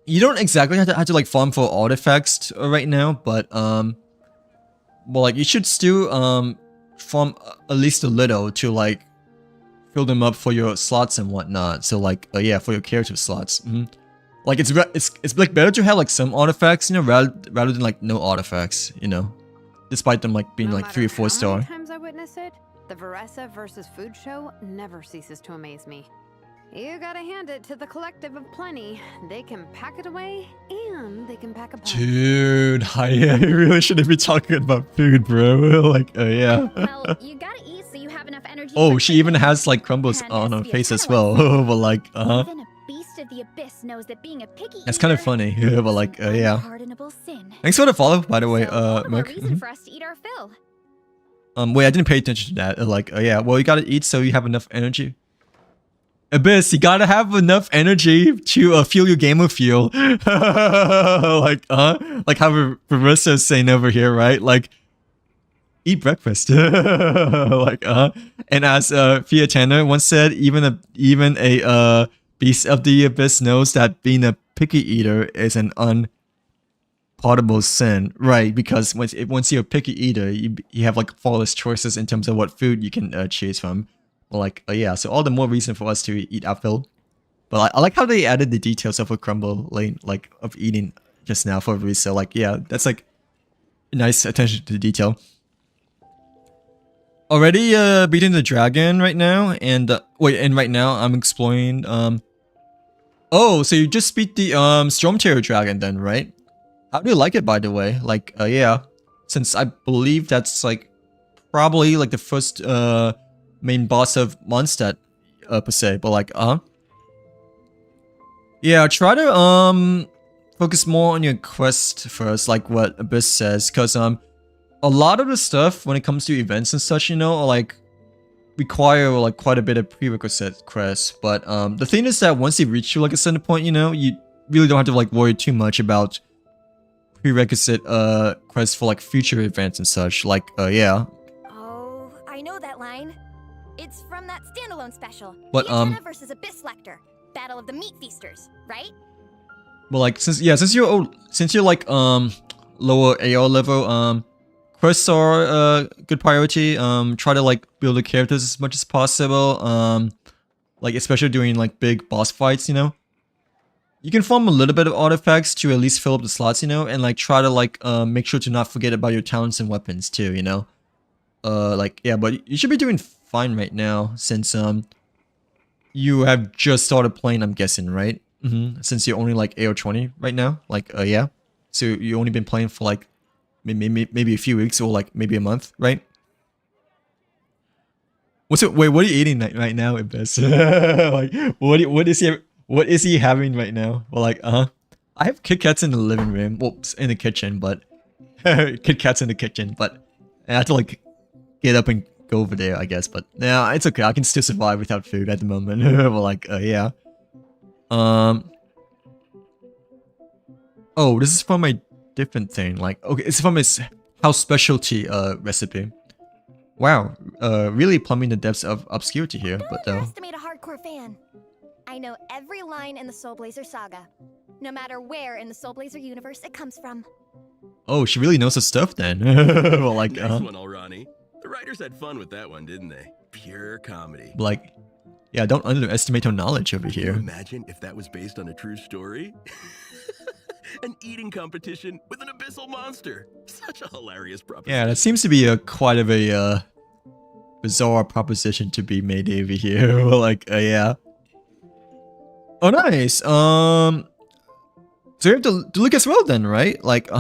Speaker 1: you don't exactly have to like farm for artifacts right now, but well, like you should still farm at least a little to like fill them up for your slots and whatnot. So like yeah, for your character slots. Like it's like better to have like some artifacts, you know, rather than like no artifacts, you know, despite them like being like 3 or 4 star.
Speaker 2: How many times I witness it, the Varessa versus food show never ceases to amaze me. You gotta hand it to the collective of plenty. They can pack it away, and they can pack a punch.
Speaker 1: Dude, I really shouldn't be talking about food, bro. Like, yeah.
Speaker 5: Well, you gotta eat so you have enough energy.
Speaker 1: Oh, she even has like crumbles on her face as well. But like,
Speaker 5: Even a beast of the abyss knows that being a picky
Speaker 1: that's kind of funny. But like, yeah.
Speaker 5: unpardonable sin.
Speaker 1: Thanks for the follow, by the way,
Speaker 5: So all the more
Speaker 1: Merc.
Speaker 5: reason for us to eat our fill.
Speaker 1: Wait, I didn't pay attention to that. Like, yeah, well, you gotta eat so you have enough energy. Abyss, you gotta have enough energy to fuel your gamer fuel. Like how Barissa's saying over here, right? Like, eat breakfast. Like, and as Fia Tanner once said, even a beast of the abyss knows that being a picky eater is an unpardonable sin, right? Because once you're a picky eater, you have like flawless choices in terms of what food you can choose from. Well, like, yeah, so all the more reason for us to eat our fill. But I like how they added the details of a crumble lane, like of eating just now for Risa. Like, yeah, that's like nice attention to detail. Already beating the dragon right now, and wait, and right now I'm exploring. Oh, so you just beat the Storm Terror dragon then, right? How do you like it, by the way? Like, yeah, since I believe that's like probably like the first main boss of Mondstadt per se, but like yeah, try to focus more on your quest first, like what Abyss says, because a lot of the stuff when it comes to events and such, you know, are like require like quite a bit of prerequisite quests, but the thing is that once you reach like a certain point, you know, you really don't have to like worry too much about prerequisite quests for like future events and such. Like yeah.
Speaker 8: Oh, I know that line. It's from that standalone special.
Speaker 1: But
Speaker 8: Fiatena versus Abyss Lecter, Battle of the Meat Feasters, right?
Speaker 1: Well, like since you're like lower AR level, quests are good priority. Try to like build the characters as much as possible. Like especially during like big boss fights, you know. You can farm a little bit of artifacts to at least fill up the slots, you know, and like try to like make sure to not forget about your talents and weapons too, you know. Like yeah, but you should be doing fine right now since you have just started playing, I'm guessing, right? Since you're only like AO20 right now, like yeah. So you only been playing for like maybe a few weeks or like maybe a month, right? Wait, what are you eating right now, Ibis? Like what is he having right now? Well, like I have Kit Kats in the living room, well, in the kitchen, but Kit Kats in the kitchen, but I have to like get up and go over there, I guess. But yeah, it's okay. I can still survive without food at the moment. Well, like yeah. Oh, this is from a different thing. Like okay, it's from his house specialty recipe. Wow, really plumbing the depths of obscurity here.
Speaker 8: Don't
Speaker 1: But
Speaker 8: underestimate a hardcore fan. I know every line in the Soulblazer saga, no matter where in the Soulblazer universe it comes from.
Speaker 1: oh, she really knows her stuff then. Well, like
Speaker 7: Nice one, Alrani. The writers had fun with that one, didn't they? Pure comedy.
Speaker 1: like yeah, don't underestimate her knowledge over
Speaker 7: Can you
Speaker 1: here.
Speaker 7: imagine if that was based on a true story? An eating competition with an abyssal monster. Such a hilarious proposition.
Speaker 1: Yeah, that seems to be a quite of a bizarre proposition to be made over here. Well, like yeah. Oh, nice. So you have to look as well then, right? Like,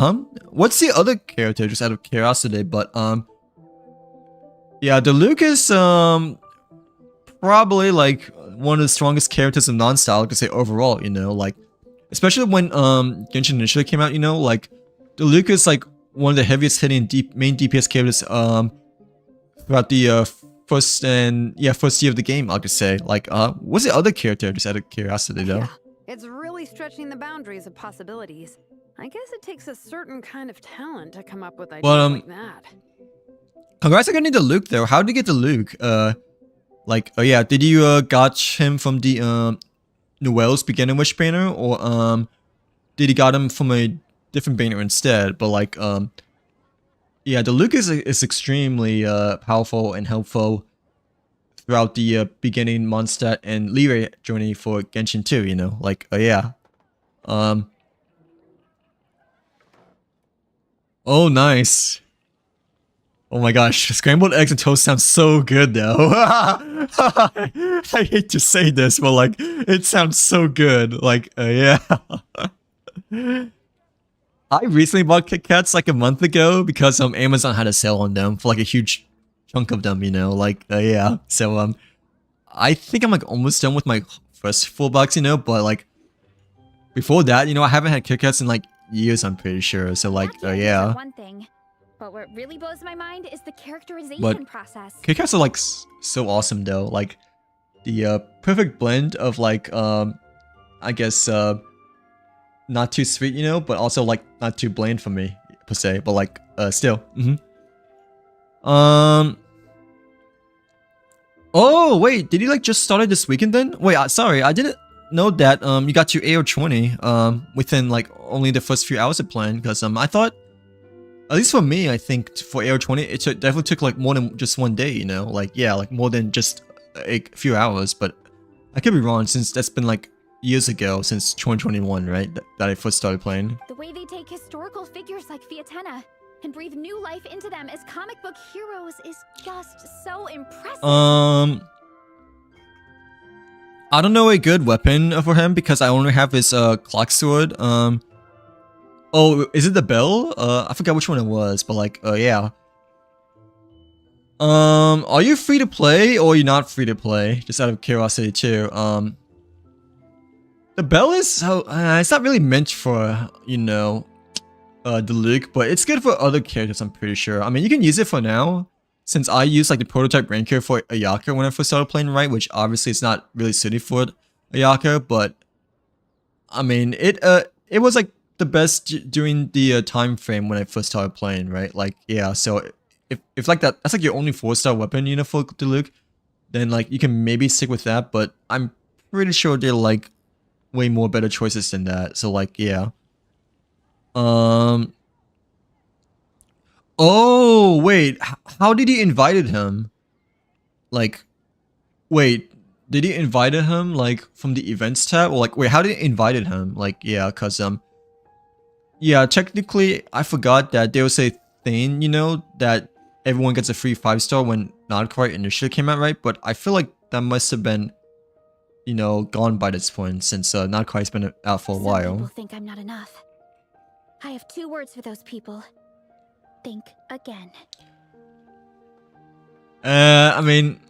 Speaker 1: what's the other character? Just out of curiosity, but yeah, the Luke is probably like one of the strongest characters in non-style, I could say overall. You know, like especially when Genshin initially came out. You know, like the Luke is like one of the heaviest hitting main DPS characters throughout the first year of the game, I could say. Like, what's the other character? Just out of curiosity, though.
Speaker 2: Yeah, it's really stretching the boundaries of possibilities. I guess it takes a certain kind of talent to come up with ideas like that.
Speaker 1: Congrats on getting the Luke, though. How did you get the Luke? Like, oh yeah, did you got him from the Noelle's beginner wish banner, or did you got him from a different banner instead? But like, yeah, the Luke is extremely powerful and helpful throughout the beginning Mondstadt and Leeway journey for Genshin 2, you know? Like, yeah. Oh, nice. Oh my gosh, scrambled eggs and toast sounds so good though. I hate to say this, but like, it sounds so good. Like, yeah. I recently bought Kit Kats like a month ago because Amazon had a sale on them for like a huge chunk of them, you know, like yeah. So I think I'm like almost done with my first full box, you know, but like before that, you know, I haven't had Kit Kats in like years, I'm pretty sure. So like yeah.
Speaker 5: One thing, but what really blows my mind is the characterization process.
Speaker 1: Kit Kats are like so awesome though, like the perfect blend of like I guess not too sweet, you know, but also like not too bland for me per se, but like still. Oh wait, did you like just started this weekend then? Wait, sorry, I didn't know that you got to AO20 within like only the first few hours of playing, because I thought, at least for me, I think for AO20 it definitely took like more than just one day, you know, like yeah, like more than just a few hours. But I could be wrong, since that's been like years ago, since 2021, right, that I first started playing.
Speaker 5: The way they take historical figures like Fiatena and breathe new life into them as comic book heroes is just so impressive.
Speaker 1: I don't know a good weapon for him because I only have his clock sword. Oh, is it the bell? I forgot which one it was, but like yeah. Are you free to play or are you not free to play? Just out of curiosity too. The bell is so it's not really meant for, you know, the Luke, but it's good for other characters, I'm pretty sure. I mean, you can use it for now, since I used like the prototype ranker for Ayaka when I first started playing, right? Which obviously it's not really suited for Ayaka, but I mean it was like the best during the time frame when I first started playing, right? Like yeah, so if like that's like your only 4-star weapon, you know, for Diluc, then like you can maybe stick with that, but I'm pretty sure they're like way more better choices than that. So like yeah. Oh wait, how did he invited him? Like, wait, did he invited him like from the events tab, or like wait, how did he invited him? Like yeah, cause yeah, technically I forgot that there was a thing, you know, that everyone gets a free 5-star when Nodcry initially came out, right? But I feel like that must have been, you know, gone by this point since Nodcry's been out for a
Speaker 5: Some
Speaker 1: while.
Speaker 5: people think I'm not enough. I have 2 words for those people. Think again.
Speaker 1: I mean,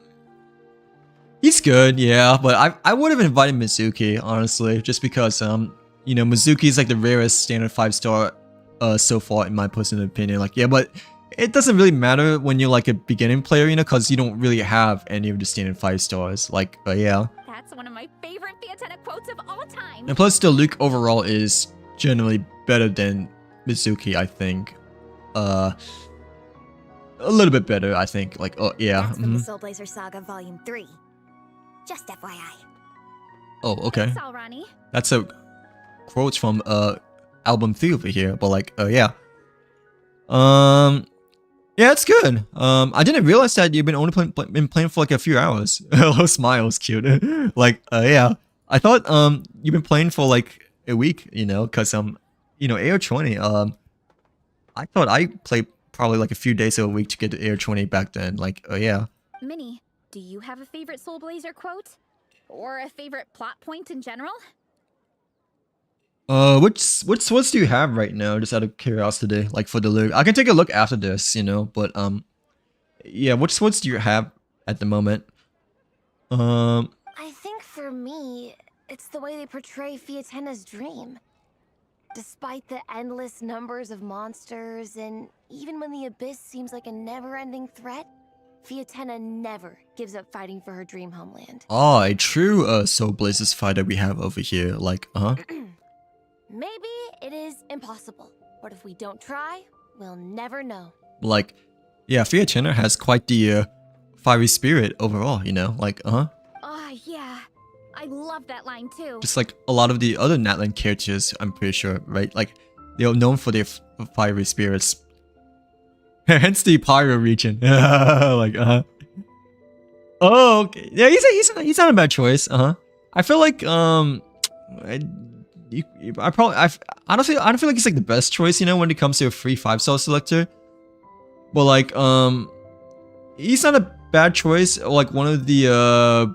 Speaker 1: he's good, yeah, but I would have invited Mizuki, honestly, just because you know, Mizuki's like the rarest standard 5-star so far in my personal opinion. Like yeah, but it doesn't really matter when you're like a beginning player, you know, because you don't really have any of the standard 5-stars. Like yeah.
Speaker 5: That's one of my favorite Fiatena quotes of all time.
Speaker 1: And plus, the Luke overall is generally better than Mizuki, I think. A little bit better, I think. Like, oh yeah.
Speaker 8: That's from the Soulblazer Saga Volume 3. Just FYI.
Speaker 1: Oh, okay.
Speaker 5: Thanks, Alrani.
Speaker 1: That's a quote from album 3 over here. But like, yeah. Yeah, it's good. I didn't realize that you've been only been playing for like a few hours. Oh, smiles, cute. Like, yeah. I thought you've been playing for like a week, you know, cause you know, AR20. I thought I played probably like a few days a week to get to AR20 back then. Like, yeah.
Speaker 5: Minnie, do you have a favorite Soulblazer quote? Or a favorite plot point in general?
Speaker 1: Which swords do you have right now? Just out of curiosity, like for the loot. I can take a look after this, you know. But yeah, which swords do you have at the moment?
Speaker 4: I think for me, it's the way they portray Fiatena's dream. Despite the endless numbers of monsters, and even when the Abyss seems like a never-ending threat, Fiatena never gives up fighting for her dream homeland.
Speaker 1: Oh, a true Soulblazers fighter we have over here. Like,
Speaker 4: Maybe it is impossible, but if we don't try, we'll never know.
Speaker 1: Like, yeah, Fiatena has quite the fiery spirit overall, you know? Like,
Speaker 5: Yeah. I love that line too.
Speaker 1: just like a lot of the other Natlan characters, I'm pretty sure, right? Like, they're known for their fiery spirits. Hence the pyro region. Like, oh, okay. Yeah, he's not a bad choice. I feel like honestly, I don't feel like he's like the best choice, you know, when it comes to a free 5-star selector. But like, he's not a bad choice. Or like one of the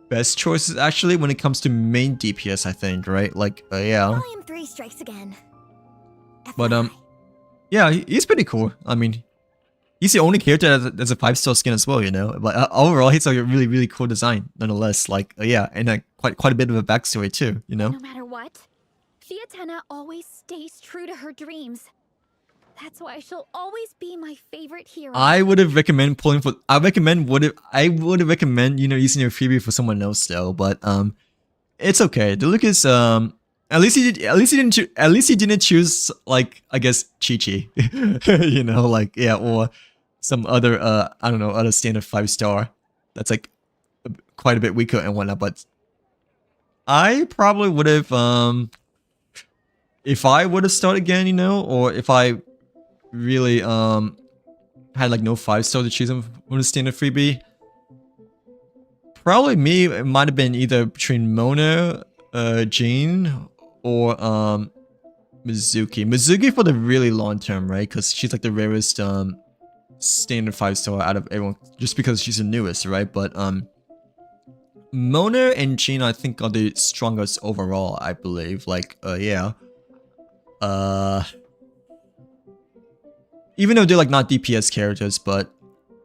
Speaker 1: best choices actually when it comes to main DPS, I think, right? Like, yeah.
Speaker 8: Volume 3 strikes again.
Speaker 1: But
Speaker 8: FYI.
Speaker 1: yeah, he's pretty cool. I mean, he's the only character that's a 5-star skin as well, you know. But overall, he's like a really, really cool design, nonetheless. Like, yeah, and quite a bit of a backstory too, you know.
Speaker 5: No matter what, Fiatena always stays true to her dreams. That's why she'll always be my favorite hero.
Speaker 1: I would have recommend pulling for. I would have recommend, you know, using your freebie for someone else though. But it's okay. The look is at least he didn't choose like, I guess, Chi-Chi. You know, like, yeah, or some other I don't know, other standard 5-star that's like quite a bit weaker and whatnot. But I probably would have if I would have started again, you know, or if I really had like no 5-star to choose from a standard freebie, probably me, it might have been either between Mona, Jean, or Mizuki for the really long term, right? Because she's like the rarest standard 5-star out of everyone, just because she's the newest, right? But Mona and Jean, I think, are the strongest overall, I believe. Like, yeah. Even though they're like not DPS characters, but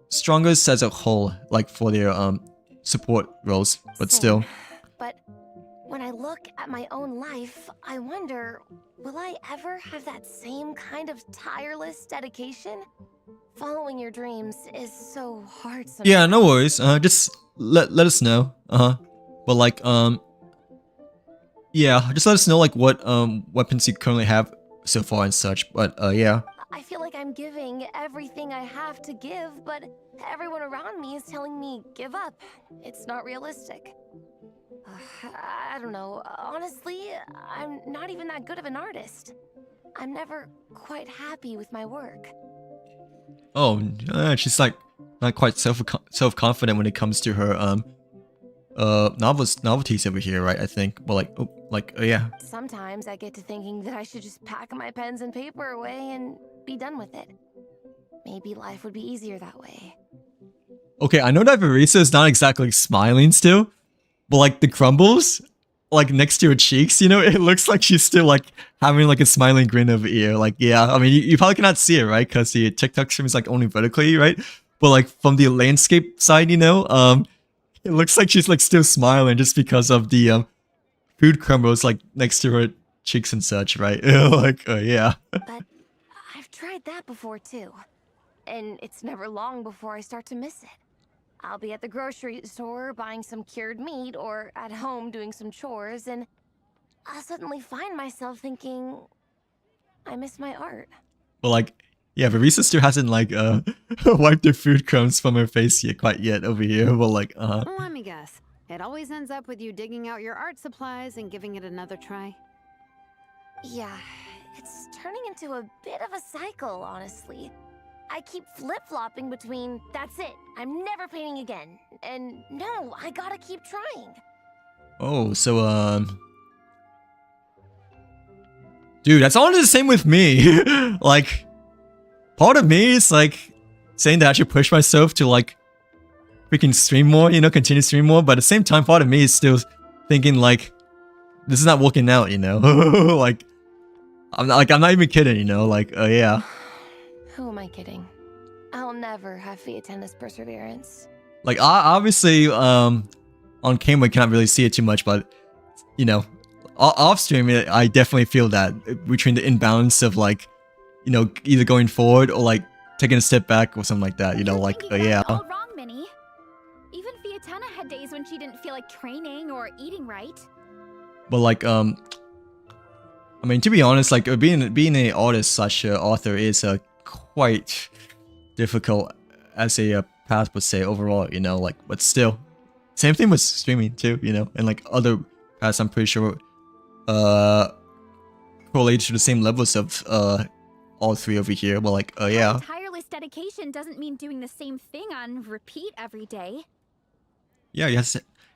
Speaker 1: strongest as a whole, like for their support roles, but
Speaker 4: Same.
Speaker 1: still.
Speaker 4: But when I look at my own life, I wonder, will I ever have that same kind of tireless dedication? Following your dreams is so hard sometimes.
Speaker 1: Yeah, no worries. Just let us know. But like yeah, just let us know like what weapons you currently have so far and such. But yeah.
Speaker 4: I feel like I'm giving everything I have to give, but everyone around me is telling me give up. It's not realistic. I don't know. Honestly, I'm not even that good of an artist. I'm never quite happy with my work.
Speaker 1: Oh, she's like not quite self-confident when it comes to her novelties over here, right? I think. Well, like yeah.
Speaker 4: Sometimes I get to thinking that I should just pack my pens and paper away and be done with it. Maybe life would be easier that way.
Speaker 1: Okay, I know that Verisa is not exactly smiling still, but like the crumbles, like next to her cheeks, you know, it looks like she's still like having like a smiling grin over here. Like, yeah, I mean, you probably cannot see it, right? Because the TikTok stream is like only vertically, right? But like from the landscape side, you know, it looks like she's like still smiling just because of the food crumbles like next to her cheeks and such, right? Like, yeah.
Speaker 4: But I've tried that before too. And it's never long before I start to miss it. I'll be at the grocery store buying some cured meat or at home doing some chores, and I'll suddenly find myself thinking, I miss my art.
Speaker 1: Well, like, yeah, Verisa still hasn't like wiped the food crumbs from her face yet, quite yet over here. Well, like,
Speaker 2: Let me guess. It always ends up with you digging out your art supplies and giving it another try.
Speaker 4: Yeah, it's turning into a bit of a cycle, honestly. I keep flip-flopping between, that's it, I'm never painting again, and no, I gotta keep trying.
Speaker 1: oh, so dude, that's all the same with me. Like, part of me is like saying that I should push myself to like freaking stream more, you know, continue to stream more, but at the same time, part of me is still thinking like, this is not working out, you know. Like, I'm not even kidding, you know, like, yeah.
Speaker 4: Who am I kidding? I'll never have Fiatenna's perseverance.
Speaker 1: Like, obviously, on camera, I can't really see it too much, but, you know, off stream, I definitely feel that between the imbalance of, like, you know, either going forward or, like, taking a step back or something like that, you know, like, yeah.
Speaker 5: All wrong, Minnie. Even Fiatenna had days when she didn't feel like training or eating right.
Speaker 1: But, like, I mean, to be honest, like, being an artist slash author is quite difficult as a path would say overall, you know, like, but still, same thing with streaming too, you know, and like other paths, I'm pretty sure correlated to the same levels of all three over here, but like, yeah.
Speaker 5: Tireless dedication doesn't mean doing the same thing on repeat every day.
Speaker 1: Yeah, you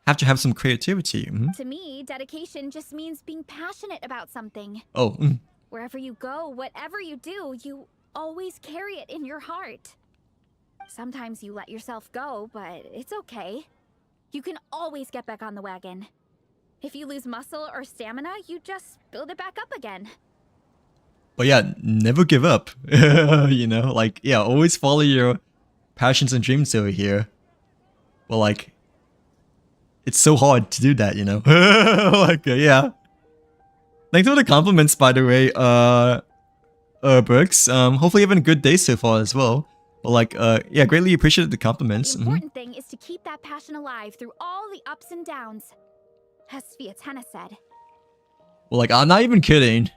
Speaker 1: have to have some creativity.
Speaker 5: To me, dedication just means being passionate about something.
Speaker 1: Oh.
Speaker 5: Wherever you go, whatever you do, you always carry it in your heart. Sometimes you let yourself go, but it's okay. You can always get back on the wagon. If you lose muscle or stamina, you just build it back up again.
Speaker 1: But yeah, never give up. You know, like, yeah, always follow your passions and dreams over here. But like, it's so hard to do that, you know. Like, yeah. Thanks for the compliments, by the way, Brooks. Hopefully you're having a good day so far as well. But like, yeah, greatly appreciate the compliments.
Speaker 5: The important thing is to keep that passion alive through all the ups and downs, as Fiatenna said.
Speaker 1: Well, like, I'm not even kidding.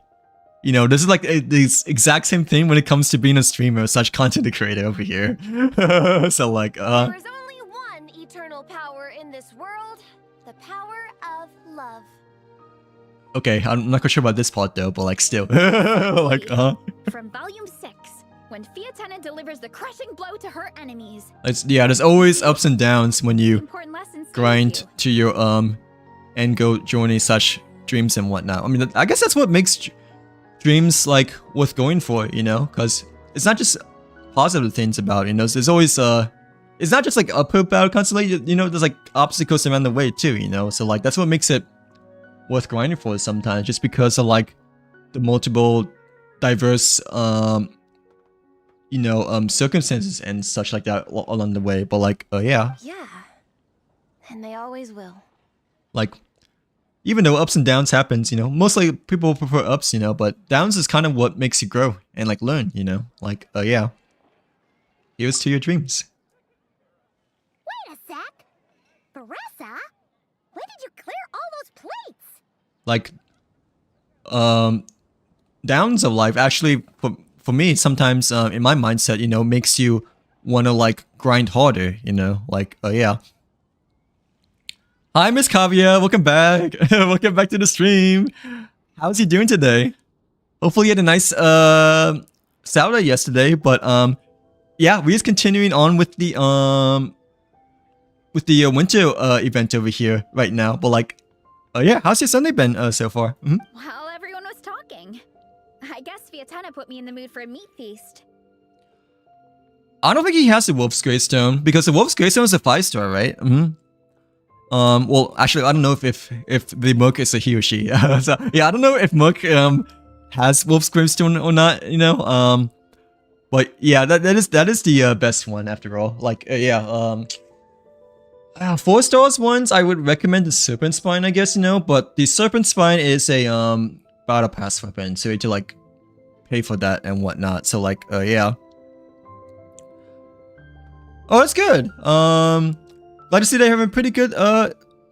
Speaker 1: You know, this is like the exact same thing when it comes to being a streamer slash content creator over here. So like,
Speaker 4: There is only one eternal power in this world, the power of love.
Speaker 1: Okay, I'm not quite sure about this part though, but like still. Like,
Speaker 5: From Volume 6, when Fiatenna delivers the crushing blow to her enemies.
Speaker 1: Yeah, there's always ups and downs when you
Speaker 5: Important lessons
Speaker 1: grind to your end goal journey such dreams and whatnot. I mean, I guess that's what makes dreams like worth going for, you know, because it's not just positive things about it, you know. There's always it's not just like uphill battle constantly, you know. There's like obstacles around the way too, you know. So like that's what makes it worth grinding for sometimes, just because of like the multiple diverse you know, circumstances and such like that along the way. But like, yeah.
Speaker 4: Yeah, and they always will.
Speaker 1: Like, even though ups and downs happens, you know, mostly people prefer ups, you know, but downs is kind of what makes you grow and like learn, you know, like yeah, here's to your dreams.
Speaker 8: Wait a sec. Baressa? When did you clear all those plates?
Speaker 1: Like downs of life actually for me sometimes in my mindset, you know, makes you want to like grind harder, you know, like yeah. Hi Miss Kavia, welcome back. Welcome back to the stream. How's he doing today? Hopefully you had a nice Saturday yesterday, but yeah, we're just continuing on with the winter event over here right now. But like yeah, how's your Sunday been so far?
Speaker 5: While everyone was talking, I guess Vietana put me in the mood for a meat feast.
Speaker 1: I don't think he has the Wolf's Greystone because the Wolf's Greystone is a 5-star, right? Well, actually, I don't know if the Mook is a he or she. So, yeah, I don't know if Mook has Wolf's Gravestone or not. You know, but yeah, that is the best one after all. Like, yeah, 4 stars ones I would recommend the Serpent Spine, I guess, you know. But the Serpent Spine is a battle pass weapon, so you have to like pay for that and whatnot. So like, yeah. Oh, that's good. Glad to see they're having a pretty good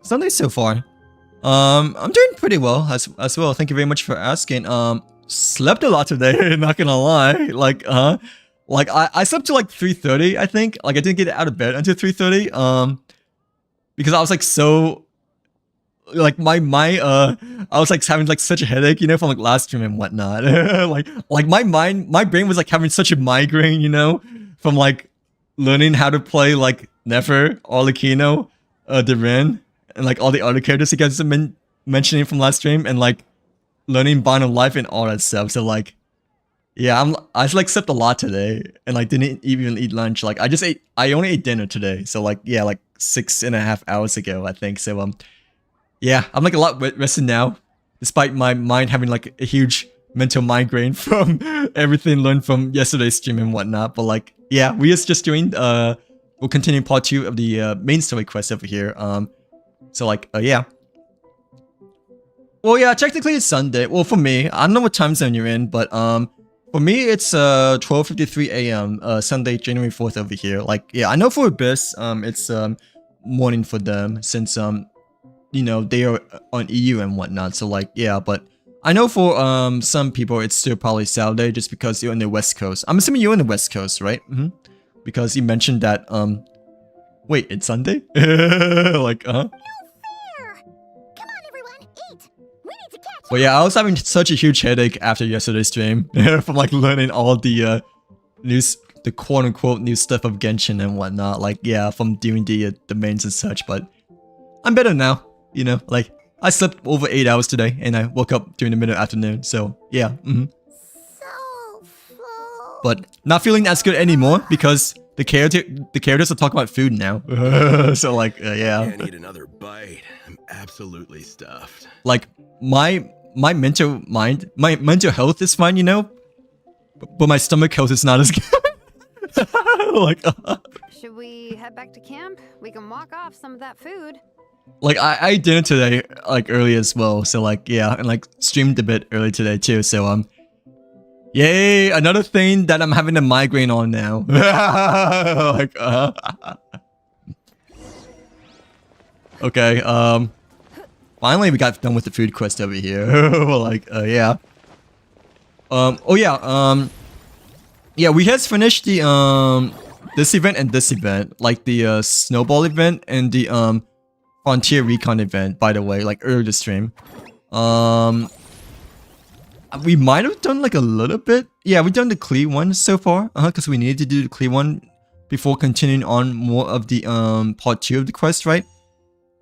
Speaker 1: Sunday so far. I'm doing pretty well as well. Thank you very much for asking. Slept a lot today, not gonna lie. Like I slept till like 3:30, I think. Like I didn't get out of bed until 3:30. Because I was like so like my I was like having like such a headache, you know, from like last stream and whatnot. like my brain was like having such a migraine, you know, from like learning how to play like Nefer, Arlecchino, Duran, and like all the other characters you guys have been mentioning from last stream, and like learning Bond of Life and all that stuff. So like, yeah, I like slept a lot today, and like didn't even eat lunch. Like I only ate dinner today. So like, yeah, like 6.5 hours ago, I think. So yeah, I'm like a lot rested now, despite my mind having like a huge mental migraine from everything learned from yesterday's stream and whatnot. But like, yeah, we just doing we'll continue part 2 of the main story quest over here. So like, yeah. Well, yeah, technically it's Sunday. Well, for me, I don't know what time zone you're in, but for me it's 12:53 a.m. Sunday, January 4th over here. Like, yeah, I know for Abyss, it's morning for them since you know, they are on EU and whatnot. So like, yeah, but I know for some people it's still probably Saturday just because you're on the West Coast. I'm assuming you're on the West Coast, right? Because you mentioned that wait, it's Sunday? Like,
Speaker 8: No fair! Come on, everyone, eat! We need to catch
Speaker 1: well, yeah, I was having such a huge headache after yesterday's stream from like learning all the news, the quote-unquote new stuff of Genshin and whatnot. Like, yeah, from doing the domains and such. But I'm better now, you know. Like, I slept over 8 hours today, and I woke up during the middle afternoon. So yeah,
Speaker 8: so full.
Speaker 1: But not feeling as good anymore because the characters are talking about food now. So like, yeah.
Speaker 7: Can't eat another bite. I'm absolutely stuffed.
Speaker 1: Like my mental health is fine, you know, but my stomach health is not as good. Like,
Speaker 2: Should we head back to camp? We can walk off some of that food.
Speaker 1: like I ate dinner today, like early as well. So like, yeah, and like streamed a bit early today too. So yay! Another thing that I'm having a migraine on now. Like, okay. Finally we got done with the food quest over here. Like, yeah. Oh yeah. Yeah, we has finished the this event and this event, like the snowball event and the Frontier Recon event. By the way, like earlier this stream. We might have done like a little bit. Yeah, we've done the clear one so far. Because we needed to do the clear one before continuing on more of the part 2 of the quest, right?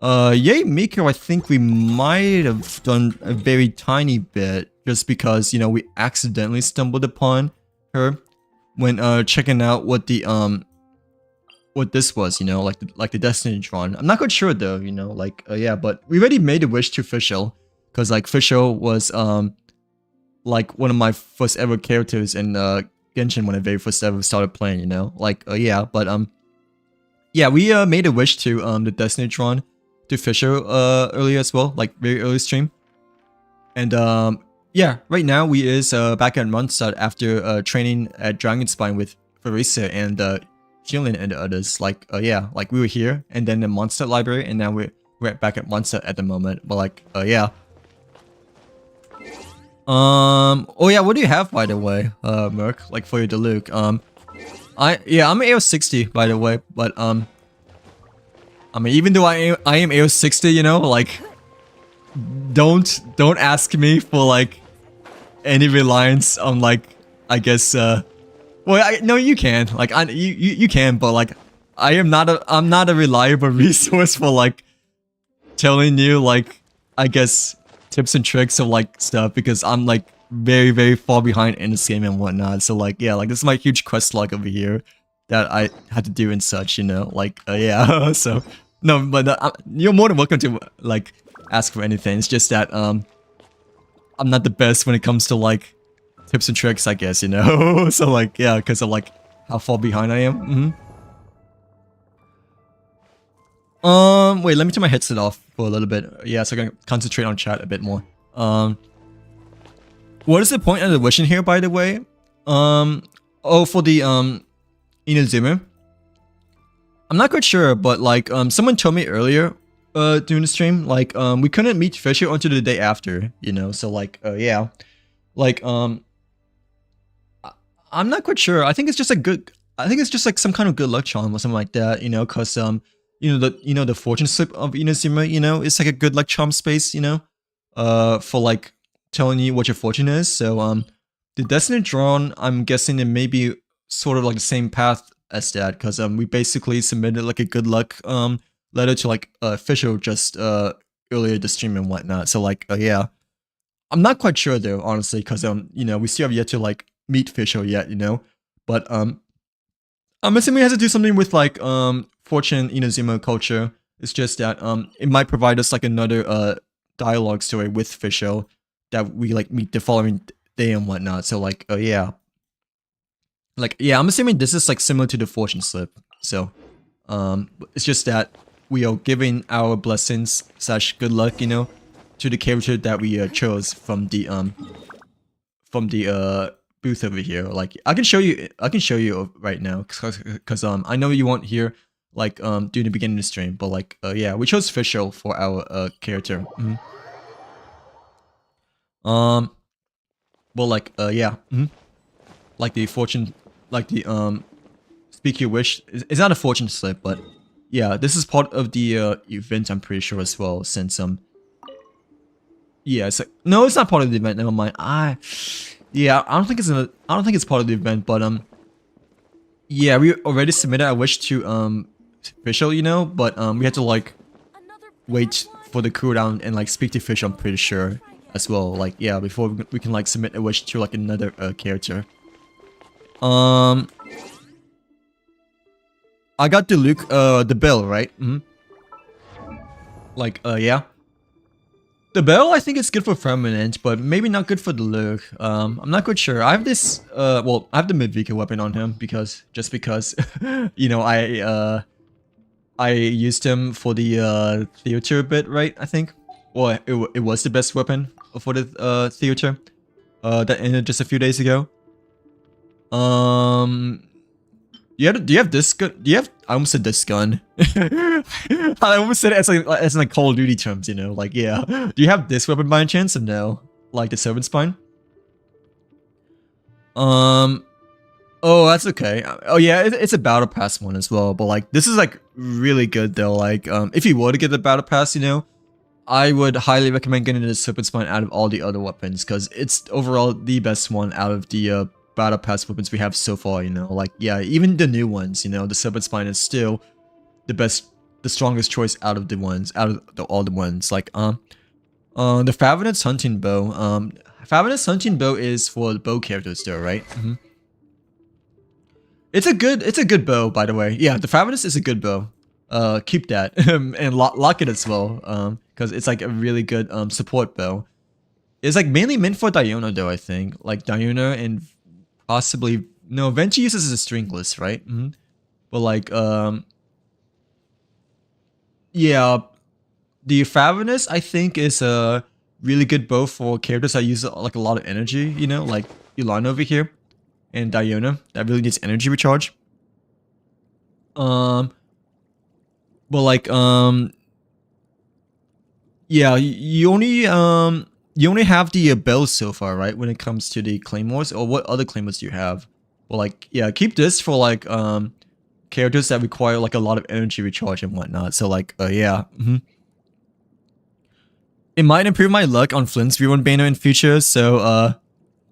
Speaker 1: Yay, Miko, I think we might have done a very tiny bit just because, you know, we accidentally stumbled upon her when checking out what the what this was, you know, like the Destiny Tron. I'm not quite sure though, you know, like yeah, but we already made a wish to Fischl because like Fischl was like one of my first ever characters in Genshin when I very first ever started playing, you know, like yeah, but yeah, we made a wish to the Destiny Tron to Fisher earlier as well, like very early stream. And yeah, right now we is back at Mondstadt after training at Dragonspine with Farisa and Jillian and the others. Like yeah, like we were here and then the Mondstadt library, and now we're back at Mondstadt at the moment. But like yeah. Oh yeah, what do you have by the way, Merc? Like for your Diluc? I'm AO 60 by the way, but I mean, even though I am AO 60, you know, like don't ask me for like any reliance on like, I guess well no, you can, like you can, but like I'm not a reliable resource for like telling you like, I guess, tips and tricks of like stuff, because I'm like very far behind in this game and whatnot. So like yeah, like this is my huge quest log over here that I had to do and such, you know, like yeah. So no, but you're more than welcome to like ask for anything. It's just that I'm not the best when it comes to like tips and tricks, I guess, you know. So like yeah, because of like how far behind I am. Wait, let me turn my headset off for a little bit. Yeah, so I can concentrate on chat a bit more. What is the point of the wishing here, by the way? Oh, for the Inazuma. I'm not quite sure, but like someone told me earlier during the stream, like we couldn't meet Fisher until the day after, you know. So like yeah, like I'm not quite sure. I think it's just like some kind of good luck charm or something like that, you know, cause you know the fortune slip of Inazuma, you know, it's like a good luck charm space, you know, for like telling you what your fortune is. So the Destiny Drawn, I'm guessing it may be sort of like the same path as that, because we basically submitted like a good luck letter to like Fisher just earlier this stream and whatnot. So like yeah, I'm not quite sure though, honestly, because you know, we still have yet to like meet Fisher yet, you know, but I'm assuming it has to do something with like fortune Inazuma culture. It's just that it might provide us like another dialogue story with Fisher that we like meet the following day and whatnot. So like yeah, like yeah, I'm assuming this is like similar to the fortune slip. So it's just that we are giving our blessings / good luck, you know, to the character that we chose from the booth over here. Like I can show you right now, because I know you won't hear like during the beginning of the stream, but like yeah, we chose Fisher for our character. Well like yeah, like the fortune, like the speak your wish, it's not a fortune slip, but yeah, this is part of the event, I'm pretty sure as well, since yeah, it's like, no, it's not part of the event, never mind. Yeah, I don't think it's part of the event, but yeah, we already submitted a wish to Fisher, you know, but we had to like wait for the cooldown and like speak to Fisher, I'm pretty sure as well, like yeah, before we can like submit a wish to like another character. I got the bell, right? Like yeah, the bell, I think it's good for permanent, but maybe not good for the Luke. I'm not quite sure. I have this well, I have the Midvika weapon on him because you know, I used him for the theater bit, right? I think. Well, it was the best weapon for the theater that ended just a few days ago. Do you have this gun? Do you have? I almost said this gun. I almost said it as like Call of Duty terms, you know, like yeah. Do you have this weapon by any chance or no? Like the Servant Spine? Oh, that's okay. Oh yeah, it's a Battle Pass one as well, but like this is like really good though. Like if you were to get the Battle Pass, you know, I would highly recommend getting the Serpent Spine out of all the other weapons, because it's overall the best one out of the Battle Pass weapons we have so far, you know. Like yeah, even the new ones, you know, the Serpent Spine is still the strongest choice out of all the ones. Like the Favinus Hunting Bow. Favinus Hunting Bow is for the bow characters though, right? It's a good bow, by the way. Yeah, the Favinus is a good bow. Keep that and lock it as well, because it's like a really good support bow. It's like mainly meant for Diona though, I think. Like Diona and possibly no, Venti uses a stringless, right? But like yeah, the Favinus, I think, is a really good bow for characters that use like a lot of energy, you know, like Ilana over here and Diona that really needs energy recharge. But like yeah, you only have the bells so far, right? When it comes to the claymores, or what other claymores do you have? Well, like yeah, keep this for like characters that require like a lot of energy recharge and whatnot. So like yeah. It might improve my luck on Flynn's V1 banner in future, so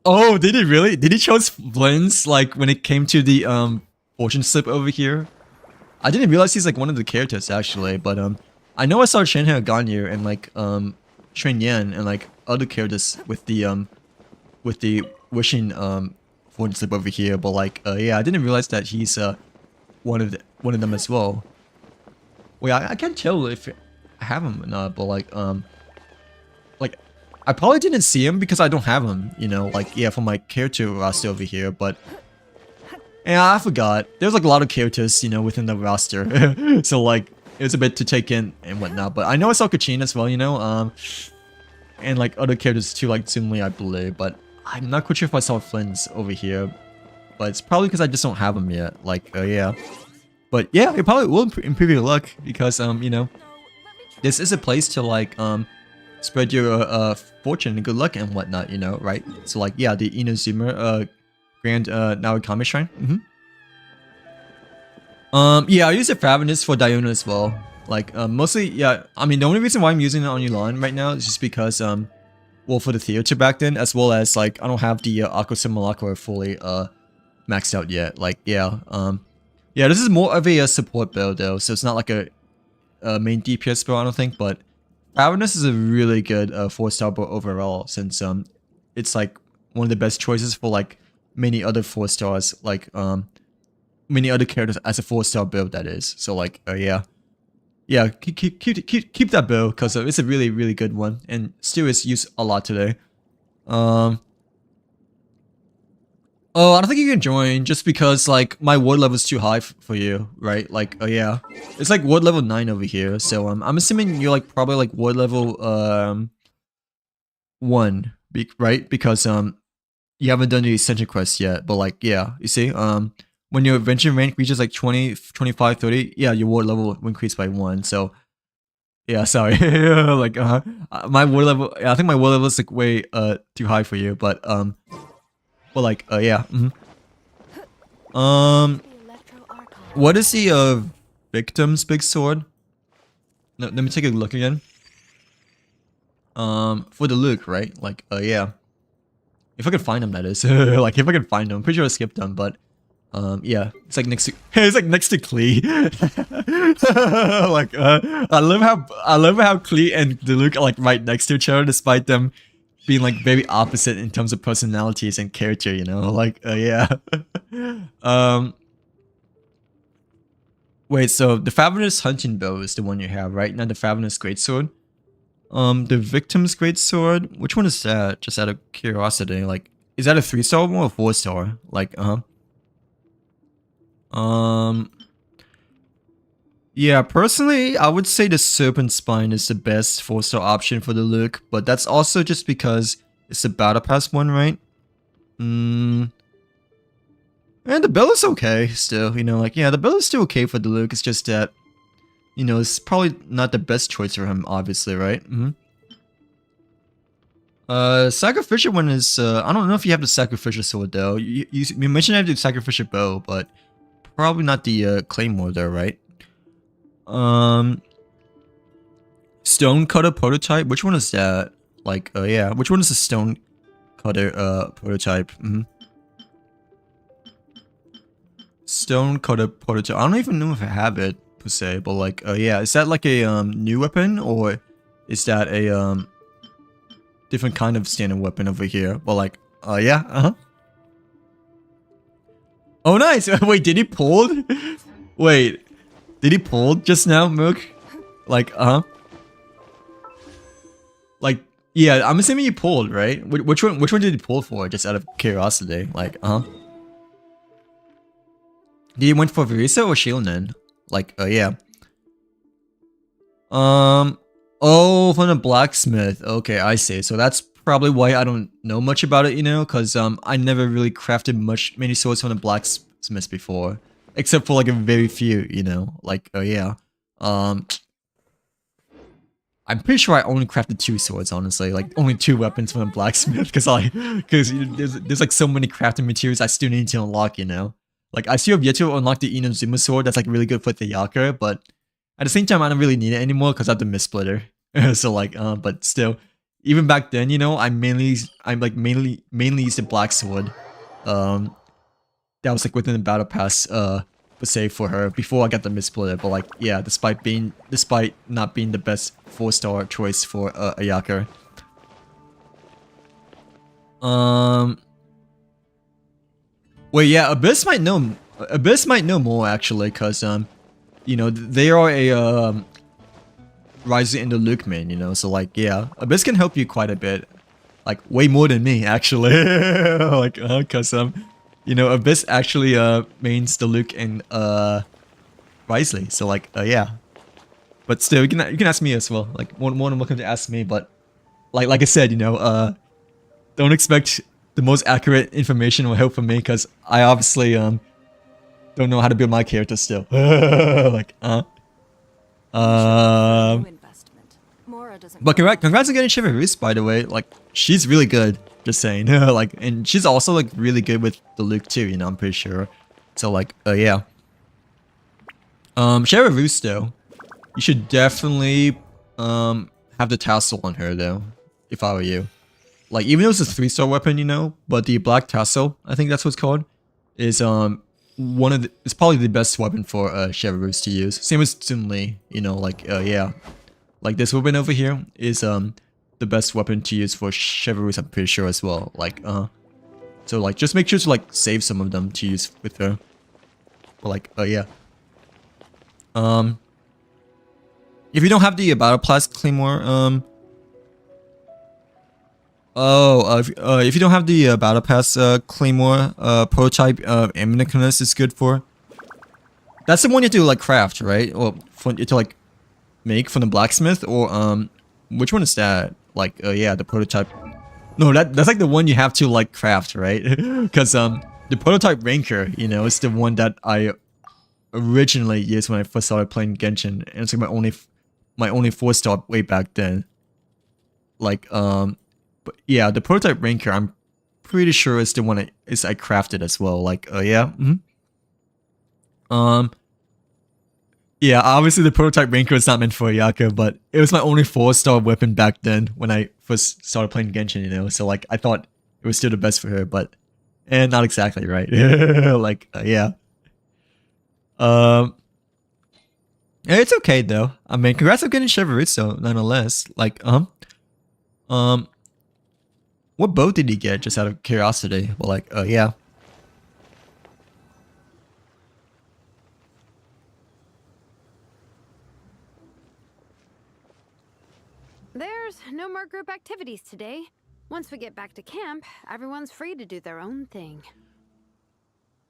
Speaker 1: oh, did it really? Did he chose Flynn's like when it came to the fortune slip over here? I didn't realize he's like one of the characters actually, but I know I saw Shenhe Ganyu and like Shen Yan and like other characters with the wishing fortune slip over here, but like yeah, I didn't realize that he's one of them as well. Wait, I can't tell if I have him or not, but like I probably didn't see him because I don't have him, you know, like yeah, for my character roster over here, but yeah, I forgot. There's like a lot of characters, you know, within the roster. So like it was a bit to take in and whatnot, but I know I saw Kachin as well, you know, and like other characters too, like Zunli, I believe, but I'm not quite sure if I saw Flynn's over here, but it's probably because I just don't have him yet, like yeah. But yeah, it probably will improve your luck because you know, this is a place to like spread your fortune and good luck and whatnot, you know, right? So like yeah, the Inazuma Grand Narukami Shrine. Yeah, I use the Favinus for Diona as well. Like mostly, yeah. I mean, the only reason why I'm using it on Yulan right now is just because well, for the theater back then, as well as like I don't have the Aqua Simulacra fully maxed out yet. Like yeah, yeah, this is more of a support build though, so it's not like a main DPS build, I don't think, but Favinus is a really good 4-star build overall, since it's like one of the best choices for like many other 4-stars, like many other characters as a 4-star build, that is. So like yeah, keep that build because it's a really good one and still is used a lot today. Oh, I don't think you can join just because like my ward level is too high for you, right? Like yeah, it's like ward level 9 over here. So I'm assuming you're like probably like ward level 1, right? Because you haven't done the ascension quest yet. But like yeah, you see when your adventure rank reaches like 20, 25, 30, yeah, your ward level will increase by 1. So yeah, sorry, like my ward level, I think my ward level is like way too high for you, but well, like, yeah. What is the victim's big sword? No, let me take a look again. For the Luke, right? Like, yeah. If I can find them, that is. Like, if I can find them, I'm pretty sure I skipped them, but yeah, it's like next to it's like next to Klee. Like, I love how Klee and the Luke are like right next to each other, despite them being like very opposite in terms of personalities and character, you know, like yeah. Wait, so the Favinus hunting bow is the one you have, right? Not the Favinus greatsword. The victim's greatsword, which one is that? Just out of curiosity, like, is that a 3-star or a 4-star? Like, yeah, personally, I would say the Serpent Spine is the best 4-star option for the Luke, but that's also just because it's the Battle Pass one, right? And the build is okay still, you know, like, yeah, the build is still okay for the Luke, it's just that, you know, it's probably not the best choice for him, obviously, right? Sacrificial one is, I don't know if you have the Sacrificial sword, though. You mentioned I have the Sacrificial bow, but probably not the Claymore, though, right? Stone Cutter prototype, which one is that? Like, yeah, which one is the Stone Cutter, prototype? Stone Cutter prototype. I don't even know if I have it, per se, but like, yeah, is that like a, new weapon, or is that a, different kind of standard weapon over here? Well, like, yeah, Oh, nice! Wait, did he pull? Wait, did he pull just now, Mook? Like, like, yeah, I'm assuming he pulled, right? Which one did he pull for? Just out of curiosity, like, Did he went for Virisa or Shieldnen? Like, yeah. Oh, from the blacksmith. Okay, I see. So that's probably why I don't know much about it, you know, because I never really crafted many swords from the blacksmith before, except for like a very few, you know, like yeah. I'm pretty sure I only crafted 2 swords, honestly, like only 2 weapons from the blacksmith, because there's like so many crafting materials I still need to unlock, you know. Like I still have yet to unlock the Inazuma sword that's like really good for the Yaka, but at the same time I don't really need it anymore because I have the Mist Splitter. So like but still, even back then, you know, I mainly used the black sword. That was like within the battle pass per se for her before I got the Mist Splitter, but like yeah, despite not being the best 4-star choice for Ayaka. Well, yeah, Abyss might know more actually, cause you know, they are a Rising in the Luke main, you know, so like yeah, Abyss can help you quite a bit, like way more than me actually, like cause you know, Abyss actually mains the Luke and Risley, so like yeah, but still you can ask me as well, like more than welcome to ask me, but like I said, you know, don't expect the most accurate information or help from me because I obviously don't know how to build my character still. Like but congrats on getting Chivalrous, by the way. Like she's really good, just saying. Like, and she's also like really good with the Luke too, you know, I'm pretty sure. So like yeah. Chivalrous though, you should definitely have the tassel on her though, if I were you. Like, even though it's a 3-star weapon, you know, but the Black Tassel, I think that's what it's called, is it's probably the best weapon for Chivalrous to use. Same as Sun Li, you know, like yeah. Like this weapon over here is the best weapon to use for Chivalrous, I'm pretty sure as well. Like so like just make sure to like save some of them to use with her. But like yeah. If you don't have the Battle Pass Claymore, if you don't have the Battle Pass Claymore prototype Ammunicanus is good for. That's the one you have to like craft, right? Or you have to like make from the blacksmith, or which one is that? Like yeah, the prototype. No, that's like the one you have to like craft, right? Because the prototype Ranker, you know, is the one that I originally used when I first started playing Genshin, and it's like my only 4-star way back then. Like but yeah, the prototype Ranker, I'm pretty sure is the one I crafted as well. Like, yeah. Yeah, obviously the prototype Ranker is not meant for Ayaka, but it was my only 4-star weapon back then when I first started playing Genshin, you know. So like, I thought it was still the best for her, but not exactly right. Like, yeah. It's okay though. I mean, congrats on getting Chivalrous though, nonetheless. Like, what bow did he get, just out of curiosity? Well, like, yeah.
Speaker 2: There's no more group activities today. Once we get back to camp, everyone's free to do their own thing.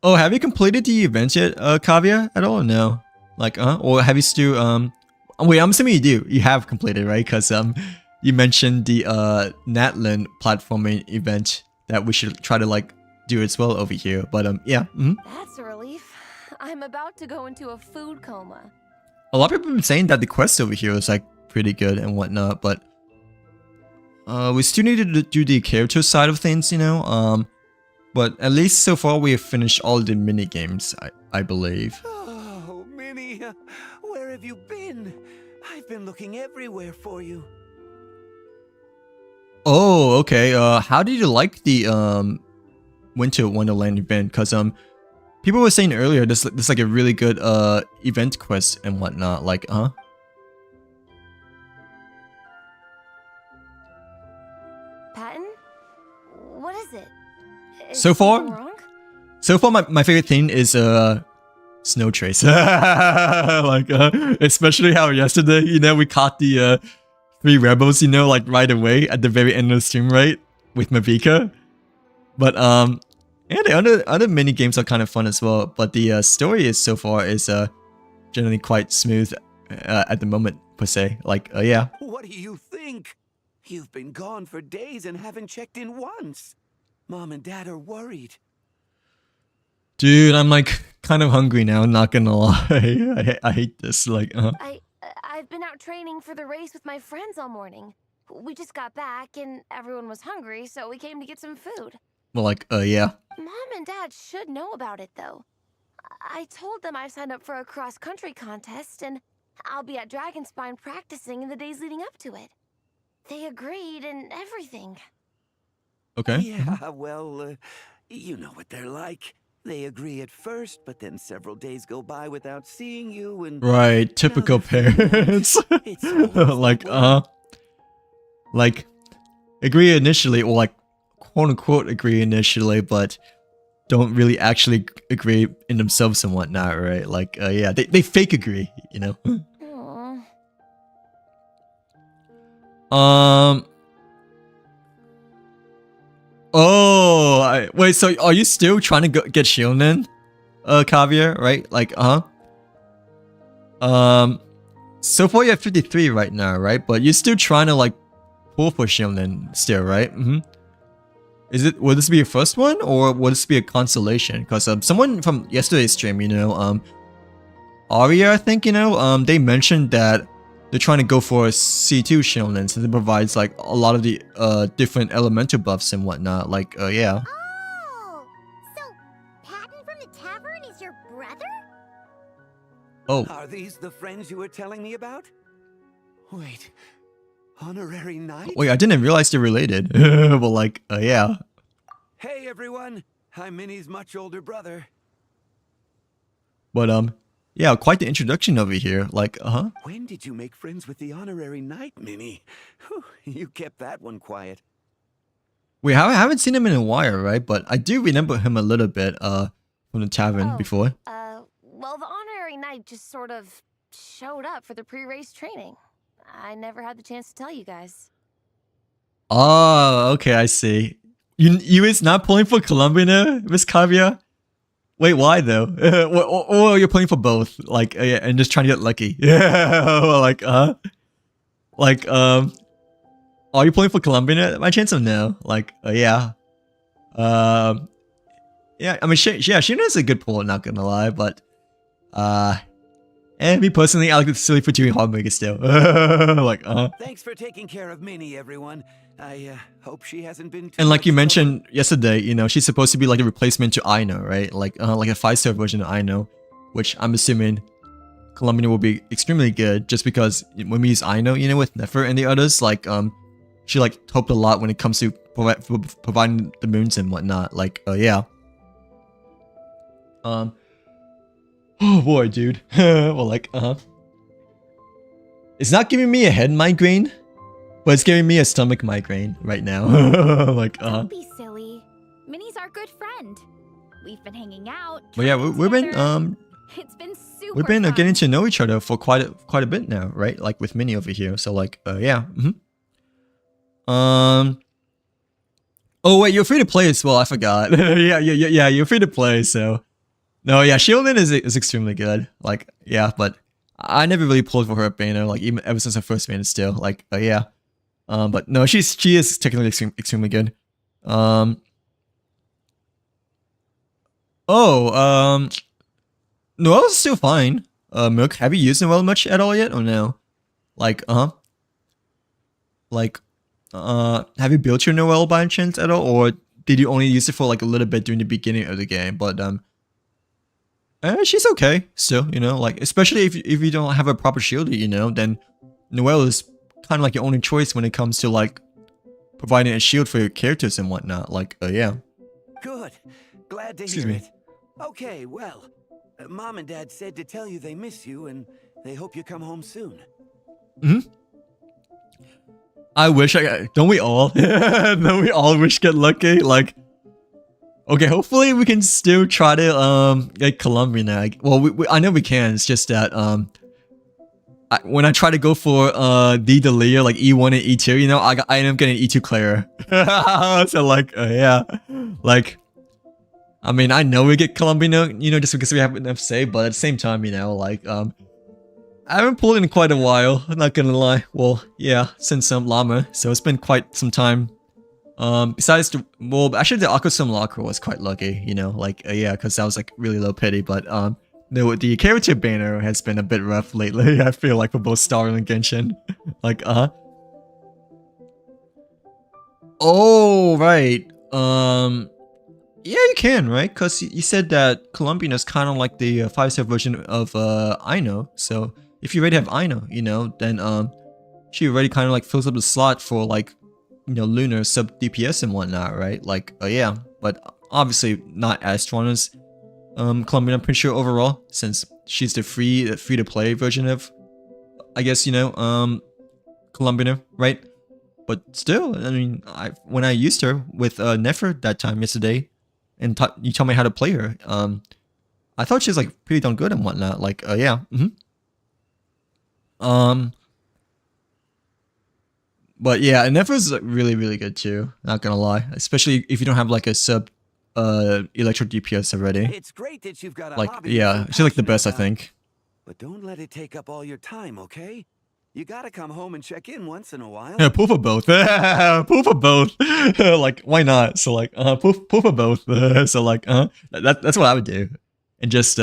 Speaker 1: Oh, have you completed the event yet, Kavya, at all? No. Like, or have you still, wait, I'm assuming you do. You have completed, right? Because, you mentioned the Natlan platforming event that we should try to like do as well over here, but yeah.
Speaker 4: That's a relief. I'm about to go into a food coma.
Speaker 1: A lot of people have been saying that the quest over here is like pretty good and whatnot, but we still need to do the character side of things, you know. But at least so far we have finished all the mini games, I believe.
Speaker 10: Oh, Minnie, where have you been? I've been looking everywhere for you.
Speaker 1: Oh, okay. How did you like the Winter Wonderland event? Cause people were saying earlier this like a really good event quest and whatnot. Like,
Speaker 4: Patton? What is it? Is
Speaker 1: So far?
Speaker 4: something wrong?
Speaker 1: So far, my favorite thing is Snow Trace. Like, especially how yesterday, you know, we caught the 3 rebels, you know, like right away at the very end of the stream, right? With Mavika. But yeah, the other mini games are kind of fun as well. But the story is so far is generally quite smooth at the moment per se. Like, yeah.
Speaker 10: What do you think? You've been gone for days and haven't checked in once. Mom and Dad are worried.
Speaker 1: Dude, I'm like kind of hungry now, not gonna lie. I hate this, like,
Speaker 4: I've been out training for the race with my friends all morning. We just got back and everyone was hungry, so we came to get some food.
Speaker 1: well, like, yeah.
Speaker 4: Mom and Dad should know about it, though. I told them I signed up for a cross-country contest, and I'll be at Dragonspine practicing in the days leading up to it. They agreed and everything.
Speaker 1: Okay.
Speaker 10: Yeah, well, you know what they're like. They agree at first, but then several days go by without seeing you, and
Speaker 1: Right, typical parents.
Speaker 10: It's always
Speaker 1: Like,
Speaker 10: that way.
Speaker 1: like, agree initially, or like, quote unquote agree initially, but don't really actually agree in themselves and whatnot, right? Like, yeah, they fake agree, you know?
Speaker 4: Aw.
Speaker 1: Wait, so are you still trying to get Shionen, Kavya, right? Like, so far you're at 53 right now, right? But you're still trying to, like, pull for Shionen still, right? Will this be your first one, or will this be a consolation? Because, someone from yesterday's stream, you know, Arya, I think, you know, they mentioned that they're trying to go for a C2 Shonen, since it provides like a lot of the different elemental buffs and whatnot. Like, yeah.
Speaker 8: Oh, so Patton from the tavern is your brother?
Speaker 1: Oh,
Speaker 10: Are these the friends you were telling me about? Wait, honorary knight?
Speaker 1: wait, I didn't realize they're related. But like, yeah.
Speaker 10: Hey everyone, I'm Minnie's much older brother.
Speaker 1: But yeah, quite the introduction over here. Like,
Speaker 10: When did you make friends with the honorary knight, Minnie? Whew, you kept that one quiet.
Speaker 1: Wait, I haven't seen him in a while, right? But I do remember him a little bit from the tavern before.
Speaker 4: Well, the honorary knight just sort of showed up for the pre-race training. I never had the chance to tell you guys.
Speaker 1: Oh, okay, I see. You is not pulling for Columbia, Miss Kavya? Wait, why though? Or you're playing for both, like, yeah, and just trying to get lucky. Yeah, like, are you playing for Columbia? My chance of no. Like, yeah, yeah. I mean, Shina is a good pull, not gonna lie, but, and me personally, I like it silly for doing Hardmaker still. Like,
Speaker 10: Thanks for taking care of Minnie, everyone. I hope she hasn't been too
Speaker 1: And like
Speaker 10: much
Speaker 1: you
Speaker 10: trouble.
Speaker 1: mentioned yesterday, you know, she's supposed to be like a replacement to Aino, right? Like a 5-star version of Aino, which I'm assuming Columbia will be extremely good, just because when we use Aino, you know, with Nefer and the others, like she like helped a lot when it comes to providing the moons and whatnot. Like, yeah. Oh boy, dude. Well, like, it's not giving me a head migraine, but it's giving me a stomach migraine right now. Like,
Speaker 5: Don't be silly. Minnie's our good friend. We've been hanging out.
Speaker 1: but yeah,
Speaker 5: training
Speaker 1: we've been
Speaker 5: together. It's been super
Speaker 1: we've been
Speaker 5: fun.
Speaker 1: getting to know each other for quite a bit now, right? Like with Minnie over here. So like, yeah. Oh wait, you're free to play as well. I forgot. Yeah, you're free to play. So no, yeah, Shieldin is extremely good. Like, yeah, but I never really pulled for her at Banner. Like even ever since her first Banner, still. Like, yeah. But no, she is technically extremely good. Noelle's still fine. Milk, have you used Noelle much at all yet, or no? Like, like, have you built your Noelle by any chance at all, or did you only use it for like a little bit during the beginning of the game? But she's okay still, you know, like especially if you don't have a proper shield, you know, then Noelle is kind of like your only choice when it comes to like providing a shield for your characters and whatnot. Like, yeah.
Speaker 10: Good. Glad to
Speaker 1: Excuse
Speaker 10: hear
Speaker 1: me.
Speaker 10: it. Okay, well, Mom and Dad said to tell you they miss you and they hope you come home soon.
Speaker 1: I wish don't we all? Don't we all wish get lucky? Like, okay, hopefully we can still try to get Columbia now. Well, I know we can. It's just that when I try to go for D Delia, like E1 and E2, you know, I end up getting E2 Clara. So like, yeah, like, I mean, I know we get Columbia, you know, just because we have enough save, but at the same time, you know, like, I haven't pulled in quite a while, not gonna lie. Well, yeah, since Llama, so it's been quite some time. Besides the, well, actually the Aqua Simulacra was quite lucky, you know, like, yeah, because that was like really low pity, but, the character banner has been a bit rough lately, I feel like, for both Star and Genshin. Like, oh, right. Yeah, you can, right? Because you said that Colombian is kind of like the 5-star version of Ino. So if you already have Ino, you know, then she already kind of like fills up the slot for like, you know, Lunar sub DPS and whatnot, right? Like, yeah, but obviously not as strong as Colombian, I'm pretty sure overall, since she's the free to play version of, I guess, you know, Colombian, right? But still, I mean, when I used her with Nefer that time yesterday, and you taught me how to play her, I thought she was like pretty darn good and whatnot. Like, yeah, but yeah, Nefer's really really good too. Not gonna lie, especially if you don't have like a sub electro DPS already.
Speaker 10: It's great that you've got a
Speaker 1: like,
Speaker 10: hobby
Speaker 1: yeah,
Speaker 10: you're
Speaker 1: she's like the
Speaker 10: passionate
Speaker 1: best, I
Speaker 10: about,
Speaker 1: think.
Speaker 10: But don't let it take up all your time, okay? You gotta come home and check in once in a while.
Speaker 1: Yeah, pull for both. Pull for both. Like, why not? So like, pull for both. So like, that's what I would do, and just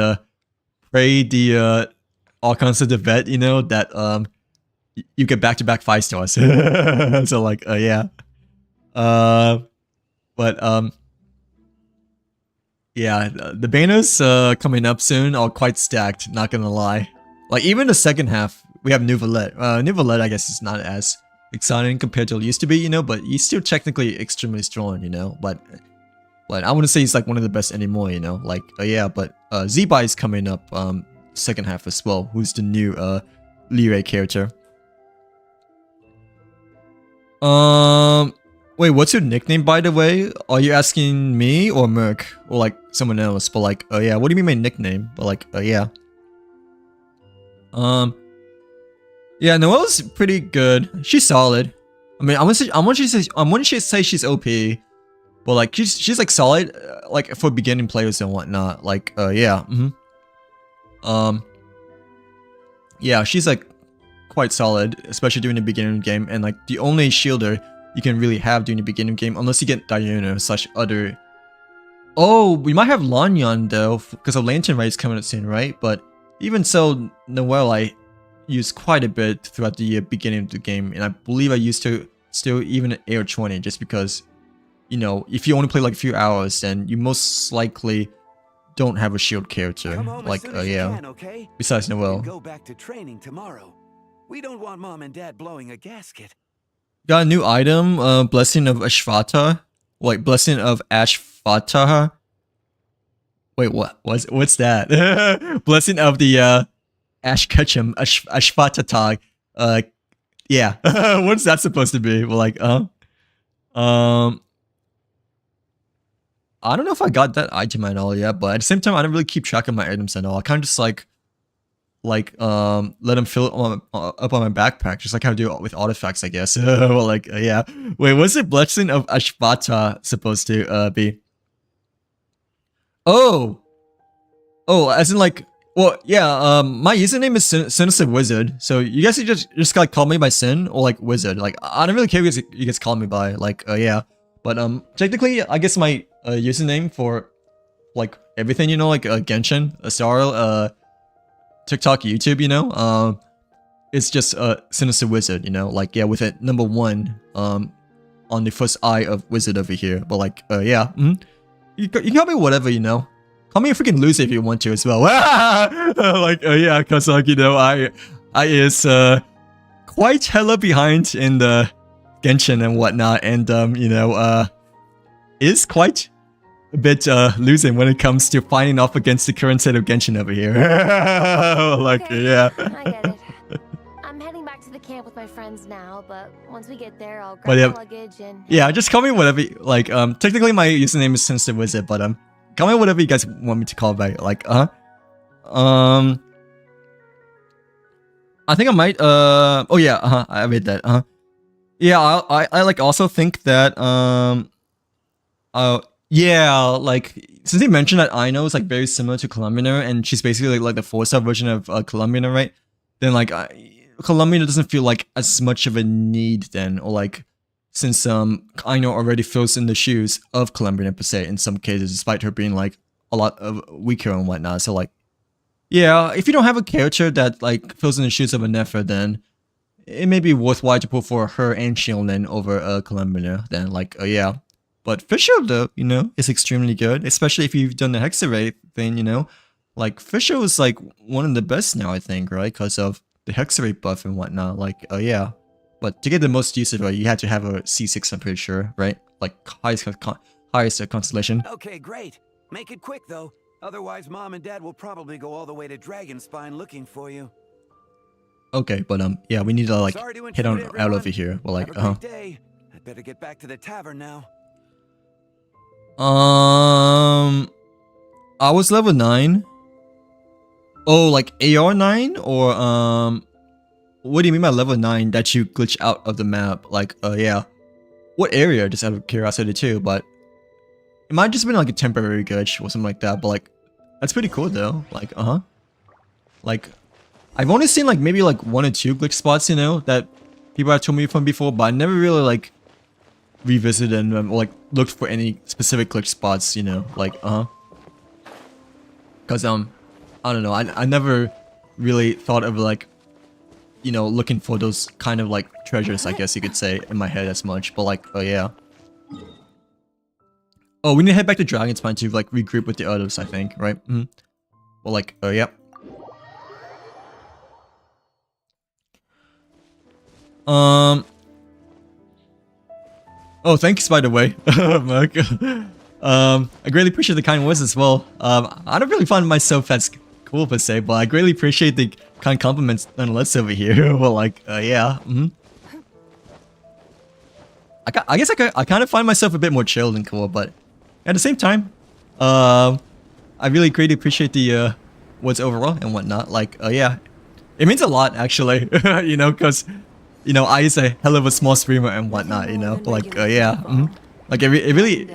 Speaker 1: pray the Archons of the Vet, you know, that you get back-to-back 5 stars. So like, yeah. But yeah, the banners coming up soon are quite stacked. Not gonna lie. Like even the second half. We have New Valette. New Valette, I guess, is not as exciting compared to it used to be, you know, but he's still technically extremely strong, you know, but I wouldn't say he's like one of the best anymore, you know, like, yeah, but Z-Bai is coming up second half as well, who's the new Liray character. Wait, what's your nickname, by the way? Are you asking me or Merc? Or like someone else? But like, yeah, what do you mean my nickname? But like, yeah. Yeah, Noelle's pretty good. She's solid. I mean, I want to say she's OP, but like she's like solid, like for beginning players and whatnot. Like, yeah, yeah, she's like quite solid, especially during the beginning game, and like the only shielder you can really have during the beginning game, unless you get Diana / other. Oh, we might have Lanyan though, because of Lantern Race coming up soon, right? But even so, Noelle, I used quite a bit throughout the beginning of the game, and I believe I used to still even at Air 20, just because, you know, if you only play like a few hours, then you most likely don't have a shield character. Like, yeah.
Speaker 10: Can, okay?
Speaker 1: Besides Noelle.
Speaker 10: Go back to training tomorrow. We don't want Mom and Dad blowing a gasket.
Speaker 1: Got a new item, Blessing of Ashvata. Wait, Blessing of Ashvata. Wait, what's that? Blessing of the Ash Ketchum, Ashvatatag. Yeah. What's that supposed to be? Well, like, I don't know if I got that item at all yet, but at the same time, I don't really keep track of my items at all. I kind of just like let them fill up on my backpack, just like how I do with artifacts, I guess. Well, like, yeah. Wait, what's the Blessing of Ashvata supposed to be? Oh, as in like. Well, yeah, my username is Sinister Wizard, so you guys just like call me by Sin or like Wizard. Like, I don't really care what you guys call me by, like, yeah. But technically, I guess my username for like everything, you know, like Genshin, Star, TikTok, YouTube, you know, it's just Sinister Wizard, you know, like, yeah, with it number 1 on the first eye of Wizard over here. But like, yeah, you can call me whatever, you know. Call me a freaking loser if you want to as well. Like, yeah, because like, you know, I is quite hella behind in the Genshin and whatnot, and you know, is quite a bit losing when it comes to fighting off against the current set of Genshin over here. Like,
Speaker 4: Okay,
Speaker 1: yeah.
Speaker 4: I get it. I'm heading back to the camp with my friends now, but once we get there, I'll grab
Speaker 1: But, yeah,
Speaker 4: my luggage and...
Speaker 1: Yeah, just call me whatever. Like, technically my username is Sinister Wizard, but call me whatever you guys want me to call by. Like, I think I might. Oh yeah. I read that. Yeah. I like also think that. Yeah. Like, since he mentioned that Ino is like very similar to Columbina, and she's basically like the 4-star version of Columbina, right? then like Columbia doesn't feel like as much of a need then, or like since Aino already fills in the shoes of Columbia per se in some cases, despite her being like a lot of weaker and whatnot. So like, yeah, if you don't have a character that like fills in the shoes of a Nefer, then it may be worthwhile to put for her and Shieldin over Columbia. Then like, yeah. But Fisher though, you know, is extremely good, especially if you've done the Hexarray thing, you know. Like Fisher is like one of the best now, I think, right? Because of the Hexarray buff and whatnot. Like, yeah. But to get the most use of it, you had to have a C6, I'm pretty sure, right? Like highest constellation.
Speaker 10: Okay, great. Make it quick though. Otherwise, Mom and Dad will probably go all the way to Dragonspine looking for you.
Speaker 1: Okay, but yeah, we need to like head on out over here. Well, like,
Speaker 10: Have a great day. I'd better get back to the tavern now.
Speaker 1: I was level 9. Oh, like AR 9 or what do you mean by level 9 that you glitch out of the map? Like, yeah. What area? Just out of curiosity too, but it might have just been like a temporary glitch or something like that, but like that's pretty cool though. Like, like I've only seen like maybe like 1 or 2 glitch spots, you know, that people have told me from before, but I never really like revisited them or like looked for any specific glitch spots, you know, like cause I don't know, I never really thought of like, you know, looking for those kind of like treasures, I guess you could say, in my head as much, but like, yeah. Oh, we need to head back to Dragonspine to like regroup with the others, I think, right? Well, like, yeah. Oh, thanks, by the way, Mark. I greatly appreciate the kind words as well. I don't really find myself as cool per se, but I greatly appreciate the kind compliments nonetheless over here. Well, like, yeah. I guess I kind of find myself a bit more chill than cool, but at the same time, I really greatly appreciate the words overall and whatnot. Like, yeah, it means a lot actually. You know, because you know I is a hell of a small streamer and whatnot. You know, like, yeah, like it really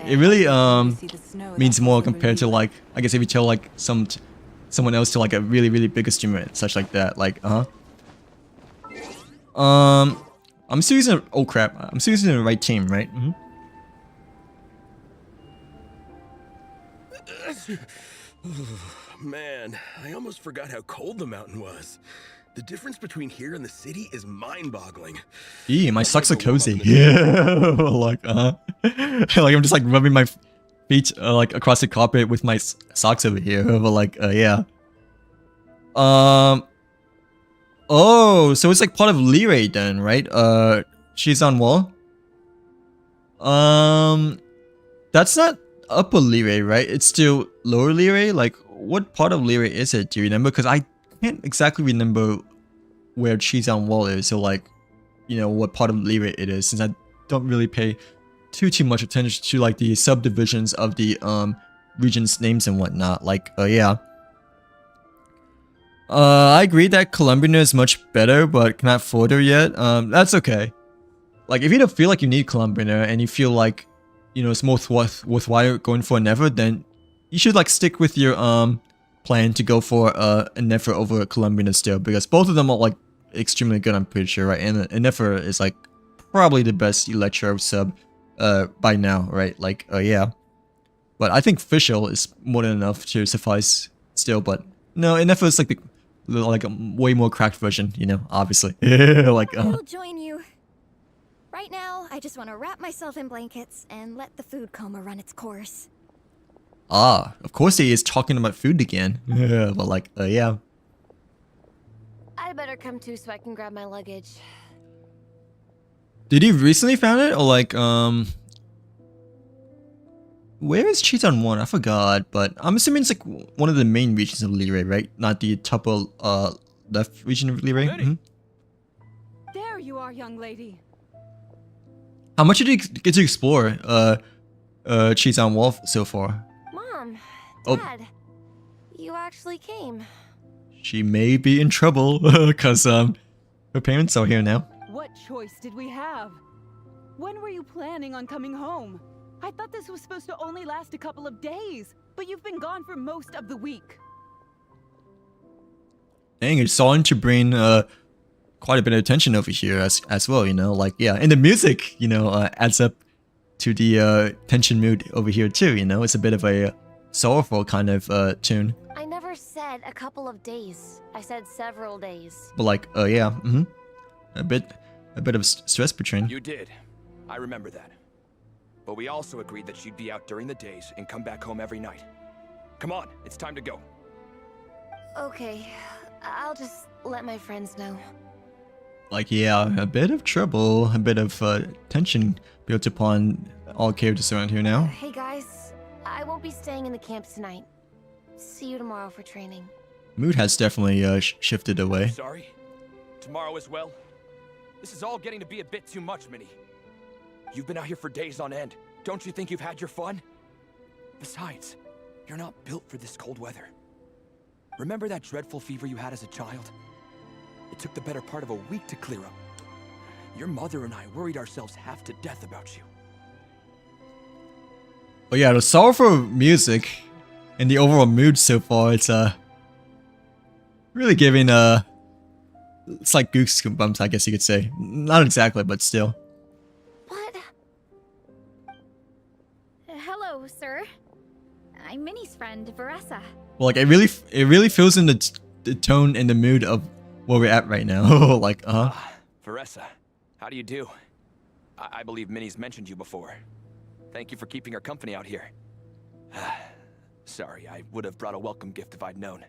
Speaker 1: means more compared to like, I guess if you tell like someone else to like a really bigger streamer and such like that. Like, I'm still using, oh crap, I'm still using the right team, right?
Speaker 7: Man, I almost forgot how cold the mountain was. The difference between here and the city is mind-boggling.
Speaker 1: Eee, my socks are cozy. Yeah, like, like I'm just like rubbing my feet like across the carpet with my socks over here. But like, yeah. Oh, so it's like part of Liray then, right? She's on wall. That's not upper Liray, right? It's still lower Liray. Like, what part of Liray is it? Do you remember? Because I can't exactly remember where Cheese on Wall is. So like, you know, what part of Liray it is, since I don't really pay too much attention to like the subdivisions of the regions' names and whatnot. Like, yeah. I agree that Columbia is much better, but cannot afford her yet. That's okay. Like, if you don't feel like you need Columbia and you feel like, you know, it's more worthwhile going for a Never, then you should like stick with your plan to go for a Never over Columbia still, because both of them are like extremely good, I'm pretty sure, right? And a Never is like probably the best Electro sub by now, right? Like, yeah. But I think Fischl is more than enough to suffice still, but no, a Never is like a way more cracked version, you know, obviously. Like,
Speaker 8: I'll join you. Right now, I just want to wrap myself in blankets and let the food coma run its course.
Speaker 1: Ah, of course he is talking about food again. Yeah, but like, yeah.
Speaker 4: I better come too so I can grab my luggage.
Speaker 1: Did he recently found it, or like, where is Cheeton 1? I forgot, but I'm assuming it's like one of the main regions of Liray, right? Not the upper left region of Liray.
Speaker 6: There you are, young lady.
Speaker 1: How much did you get to explore Cheeton Wall so far?
Speaker 4: Mom,
Speaker 1: Oh.
Speaker 4: Dad, you actually came.
Speaker 1: She may be in trouble, because her parents are here now.
Speaker 6: What choice did we have? When were you planning on coming home? I thought this was supposed to only last a couple of days, but you've been gone for most of the week.
Speaker 1: dang, it's starting to bring quite a bit of attention over here as well, you know, like, yeah, and the music, you know, adds up to the tension mood over here too, you know. It's a bit of a sorrowful kind of tune,
Speaker 4: I never said a couple of days. I said several days.
Speaker 1: but like, yeah, a bit of stress between.
Speaker 11: You did. I remember that. But we also agreed that she'd be out during the days and come back home every night. Come on, it's time to go.
Speaker 4: Okay, I'll just let my friends know.
Speaker 1: Like, yeah, a bit of trouble, a bit of tension built upon all characters around here now.
Speaker 4: Hey guys, I won't be staying in the camp tonight. See you tomorrow for training.
Speaker 1: Mood has definitely shifted away.
Speaker 11: Sorry? Tomorrow as well? This is all getting to be a bit too much, Minnie. You've been out here for days on end. Don't you think you've had your fun? Besides, you're not built for this cold weather. Remember that dreadful fever you had as a child? It took the better part of a week to clear up. Your mother and I worried ourselves half to death about you.
Speaker 1: But yeah, the sorrowful music and the overall mood so far, it's really giving it's like goosebumps, I guess you could say. Not exactly, but still.
Speaker 4: What?
Speaker 5: Hello, sir. I'm Minnie's friend, Veressa.
Speaker 1: Well, like, it really feels in the tone and the mood of where we're at right now. Like,
Speaker 11: Veressa, how do you do? I believe Minnie's mentioned you before. Thank you for keeping her company out here. Sorry, I would have brought a welcome gift if I'd known.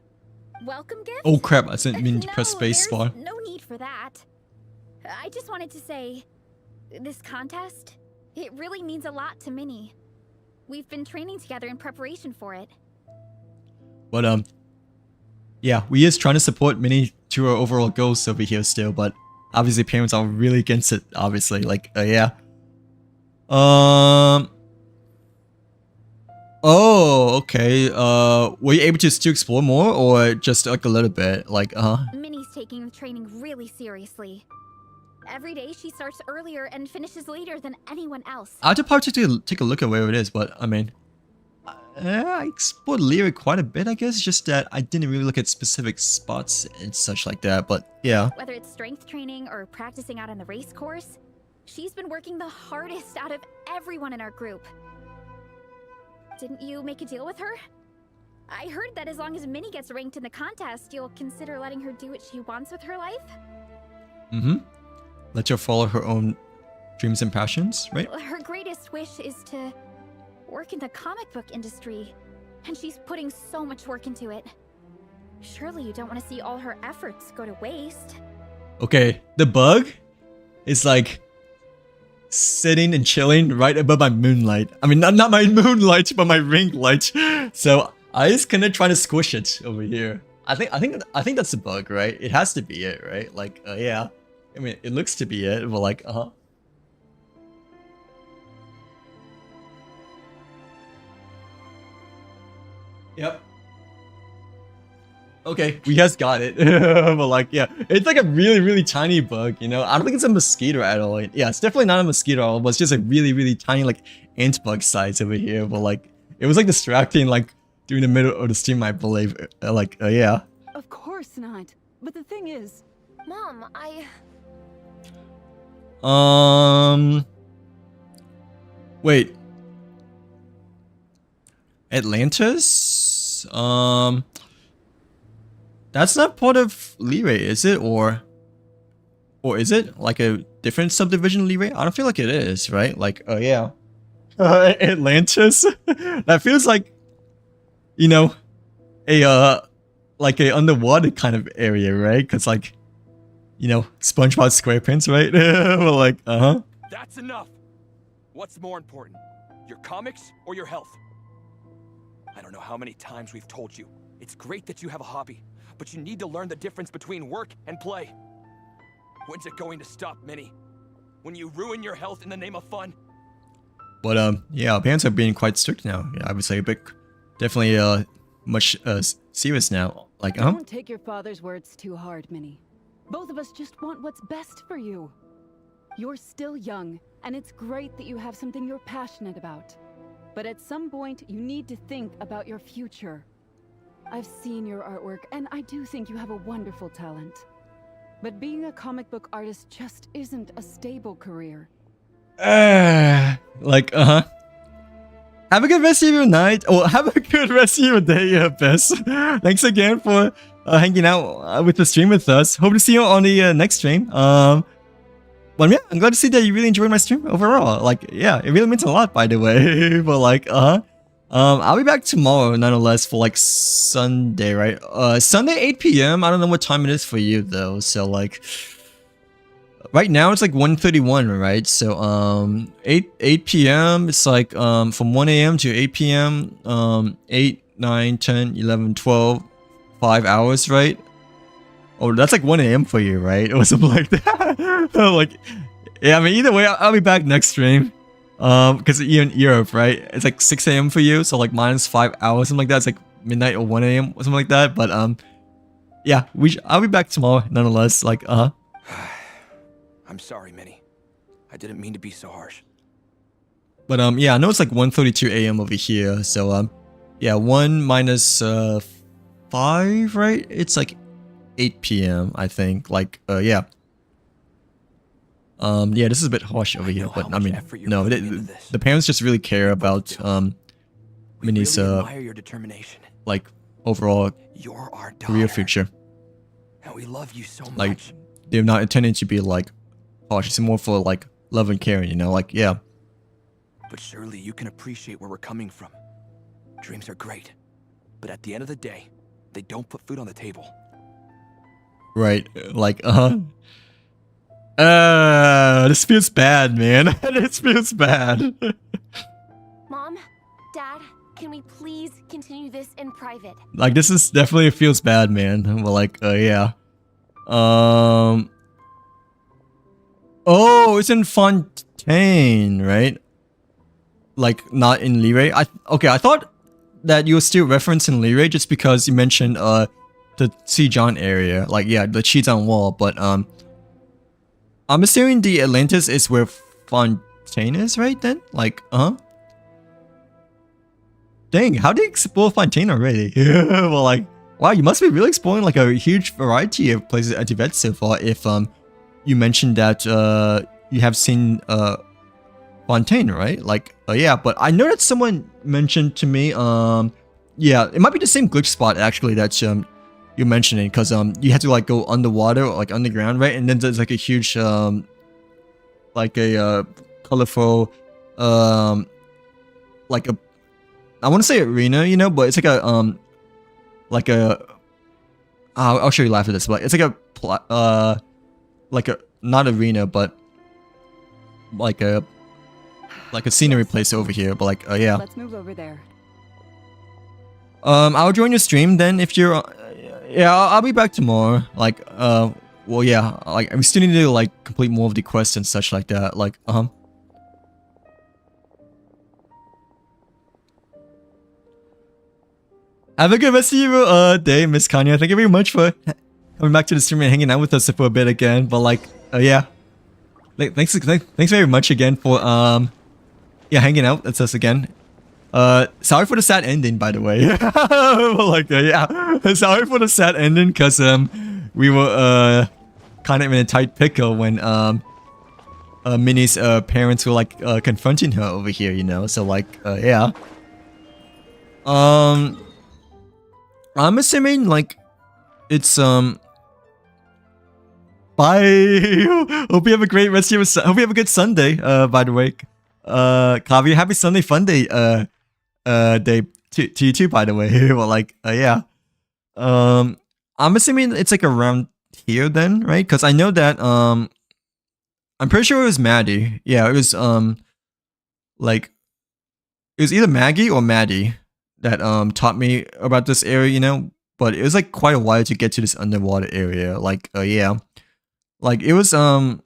Speaker 5: Welcome gift?
Speaker 1: Oh crap, I didn't mean to
Speaker 5: No,
Speaker 1: press space bar.
Speaker 5: there's no need for that. I just wanted to say, this contest, it really means a lot to Minnie. We've been training together in preparation for it.
Speaker 1: But yeah, we is trying to support Minnie to our overall goals over here still, but obviously parents are really against it, obviously. Like, yeah. Oh, okay. Were you able to still explore more, or just like a little bit? Like,
Speaker 5: Minnie's taking the training really seriously. Every day she starts earlier and finishes later than anyone else.
Speaker 1: I have to probably take a look at where it is, but I mean, I explored Lyric quite a bit, I guess. Just that I didn't really look at specific spots and such like that, but yeah.
Speaker 5: Whether it's strength training or practicing out on the race course, she's been working the hardest out of everyone in our group. Didn't you make a deal with her? I heard that as long as Minnie gets ranked in the contest, you'll consider letting her do what she wants with her life?
Speaker 1: Let her follow her own dreams and passions, right?
Speaker 5: Her greatest wish is to work in the comic book industry, and she's putting so much work into it. Surely you don't want to see all her efforts go to waste. Okay,
Speaker 1: the bug is like sitting and chilling right above my moonlight. I mean, not my moonlight, but my ring light. So I just kind of trying to squish it over here. I think that's the bug, right? It has to be it, right? Like, yeah. I mean, it looks to be it, but like, Yep. Okay, we just got it. But like, yeah, it's like a really tiny bug, you know? I don't think it's a mosquito at all. Yeah, it's definitely not a mosquito at all, but it's just a really tiny, like, ant bug size over here. But like, it was like distracting, like, during the middle of the stream, I believe. Like, yeah.
Speaker 6: Of course not. But the thing is...
Speaker 4: Mom,
Speaker 1: Wait. Atlantis? That's not part of Leeway, is it? Or is it? Like a different subdivision of Leeway? I don't feel like it is, right? Like, yeah. Atlantis? That feels like, you know, like a underwater kind of area, right? Because like, you know, SpongeBob SquarePants, right? Well, like,
Speaker 11: That's enough! What's more important? Your comics or your health? I don't know how many times we've told you. It's great that you have a hobby, but you need to learn the difference between work and play. When's it going to stop, Minnie? When you ruin your health in the name of fun?
Speaker 1: But, yeah, our parents are being quite strict now. Yeah, I would say a bit, definitely, much, serious now. Like,
Speaker 6: Don't take your father's words too hard, Minnie. Both of us just want what's best for you. You're still young, and it's great that you have something you're passionate about. But at some point, you need to think about your future. I've seen your artwork, and I do think you have a wonderful talent. But being a comic book artist just isn't a stable career.
Speaker 1: Like, have a good rest of your night. Or have a good rest of your day, Bess. Thanks again for hanging out with the stream with us. Hope to see you on the next stream. But yeah, I'm glad to see that you really enjoyed my stream overall. Like, yeah, it really means a lot, by the way. But like, I'll be back tomorrow, nonetheless, for like Sunday, right? Sunday 8 p.m. I don't know what time it is for you though. So like, right now it's like 1:31, right? So 8 p.m. It's like from 1 a.m. to 8 p.m. 8, 9, 10, 11, 12, 5 hours, right? Oh, that's like 1 a.m. for you, right? Or something like that. Like, yeah, I mean, either way, I'll be back next stream. Because you're in Europe, right? It's like 6 a.m. for you, so like minus 5 hours, something like that. It's like midnight or 1 a.m. or something like that. But yeah, I'll be back tomorrow, nonetheless. Like,
Speaker 11: I'm sorry, Minnie. I didn't mean to be so harsh.
Speaker 1: But yeah, I know it's like 1:32 a.m. over here. So yeah, 1 minus 5, right? It's like 8 p.m. I think. Like, yeah. Yeah, this is a bit harsh over here, but I mean, no, the parents just really care about Minnie's
Speaker 11: your determination.
Speaker 1: like overall
Speaker 11: You're our
Speaker 1: career
Speaker 11: daughter,
Speaker 1: future.
Speaker 11: and we love you so
Speaker 1: Like,
Speaker 11: much.
Speaker 1: they're not intending to be like harsh. It's more for like love and caring, you know. Like, yeah.
Speaker 11: But surely you can appreciate where we're coming from. Dreams are great, but at the end of the day, they don't put food on the table.
Speaker 1: Right. Like, this feels bad, man. This feels bad.
Speaker 4: Mom, Dad, can we please continue this in private?
Speaker 1: Like, this is definitely feels bad, man. But like, yeah. Oh, it's in Fontaine, right? Like, not in Liray. Okay, I thought that you were still referencing Liray just because you mentioned the Sijon area. Like, yeah, the Chizan Wall, but I'm assuming the Atlantis is where Fontaine is, right then? Like, dang, how did you explore Fontaine already? Well, like, wow, you must be really exploring like a huge variety of places at Tibet so far if you mentioned that you have seen Fontaine, right? Like, yeah, but I know that someone mentioned to me, yeah, it might be the same glitch spot actually that you're mentioning, because you had to like go underwater or like underground, right? And then there's like a huge like a colorful like a, I want to say arena, you know, but it's like a I'll show you after this, but it's like a not arena, but like a scenery place over here. But like, yeah.
Speaker 6: Let's move over there.
Speaker 1: I'll join your stream then if you're. Yeah, I'll be back tomorrow. Like, well, yeah. Like, we still need to like complete more of the quests and such like that. Like, Have a good rest of your day, Miss Kanya. Thank you very much for coming back to the stream and hanging out with us for a bit again. But like, yeah. Thanks very much again for yeah, hanging out with us again. Sorry for the sad ending, by the way. Like, yeah, sorry for the sad ending, because we were kind of in a tight pickle when Minnie's parents were like confronting her over here, you know. So like, yeah. I'm assuming like it's bye. Hope you have a great rest of your. Hope you have a good Sunday. By the way, Kavi, happy Sunday fun day. Day to you too. By the way, well, like, yeah. I'm assuming it's like around here then, right? Because I know that I'm pretty sure it was Maddie. Yeah, it was like it was either Maggie or Maddie that taught me about this area, you know. But it was like quite a while to get to this underwater area. Like, yeah. Like, it was, I'm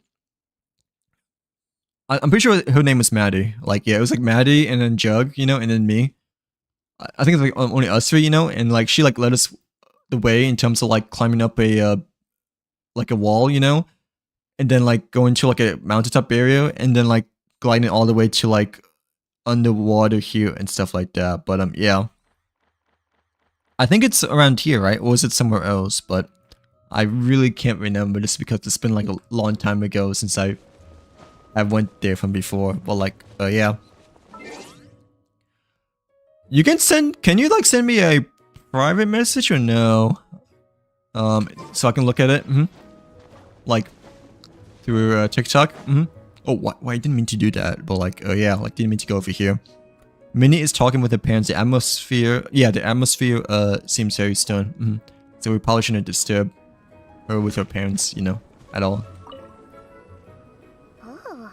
Speaker 1: pretty sure her name was Maddie. Like, yeah, it was like Maddie and then Jug, you know, and then me. I think it's like only us three, you know, and like she like led us the way in terms of like climbing up a, like a wall, you know, and then like going to like a mountaintop area and then like gliding all the way to like underwater here and stuff like that. But, yeah. I think it's around here, right? Or is it somewhere else? But I really can't remember just because it's been like a long time ago since I went there from before. But like, yeah. You can you like send me a private message or no? So I can look at it. Like through TikTok. Oh, why I didn't mean to do that, but like, yeah, like didn't mean to go over here. Minnie is talking with her parents. The atmosphere, seems very stern. So we probably shouldn't disturb her with her parents, you know, at all.
Speaker 8: Oh,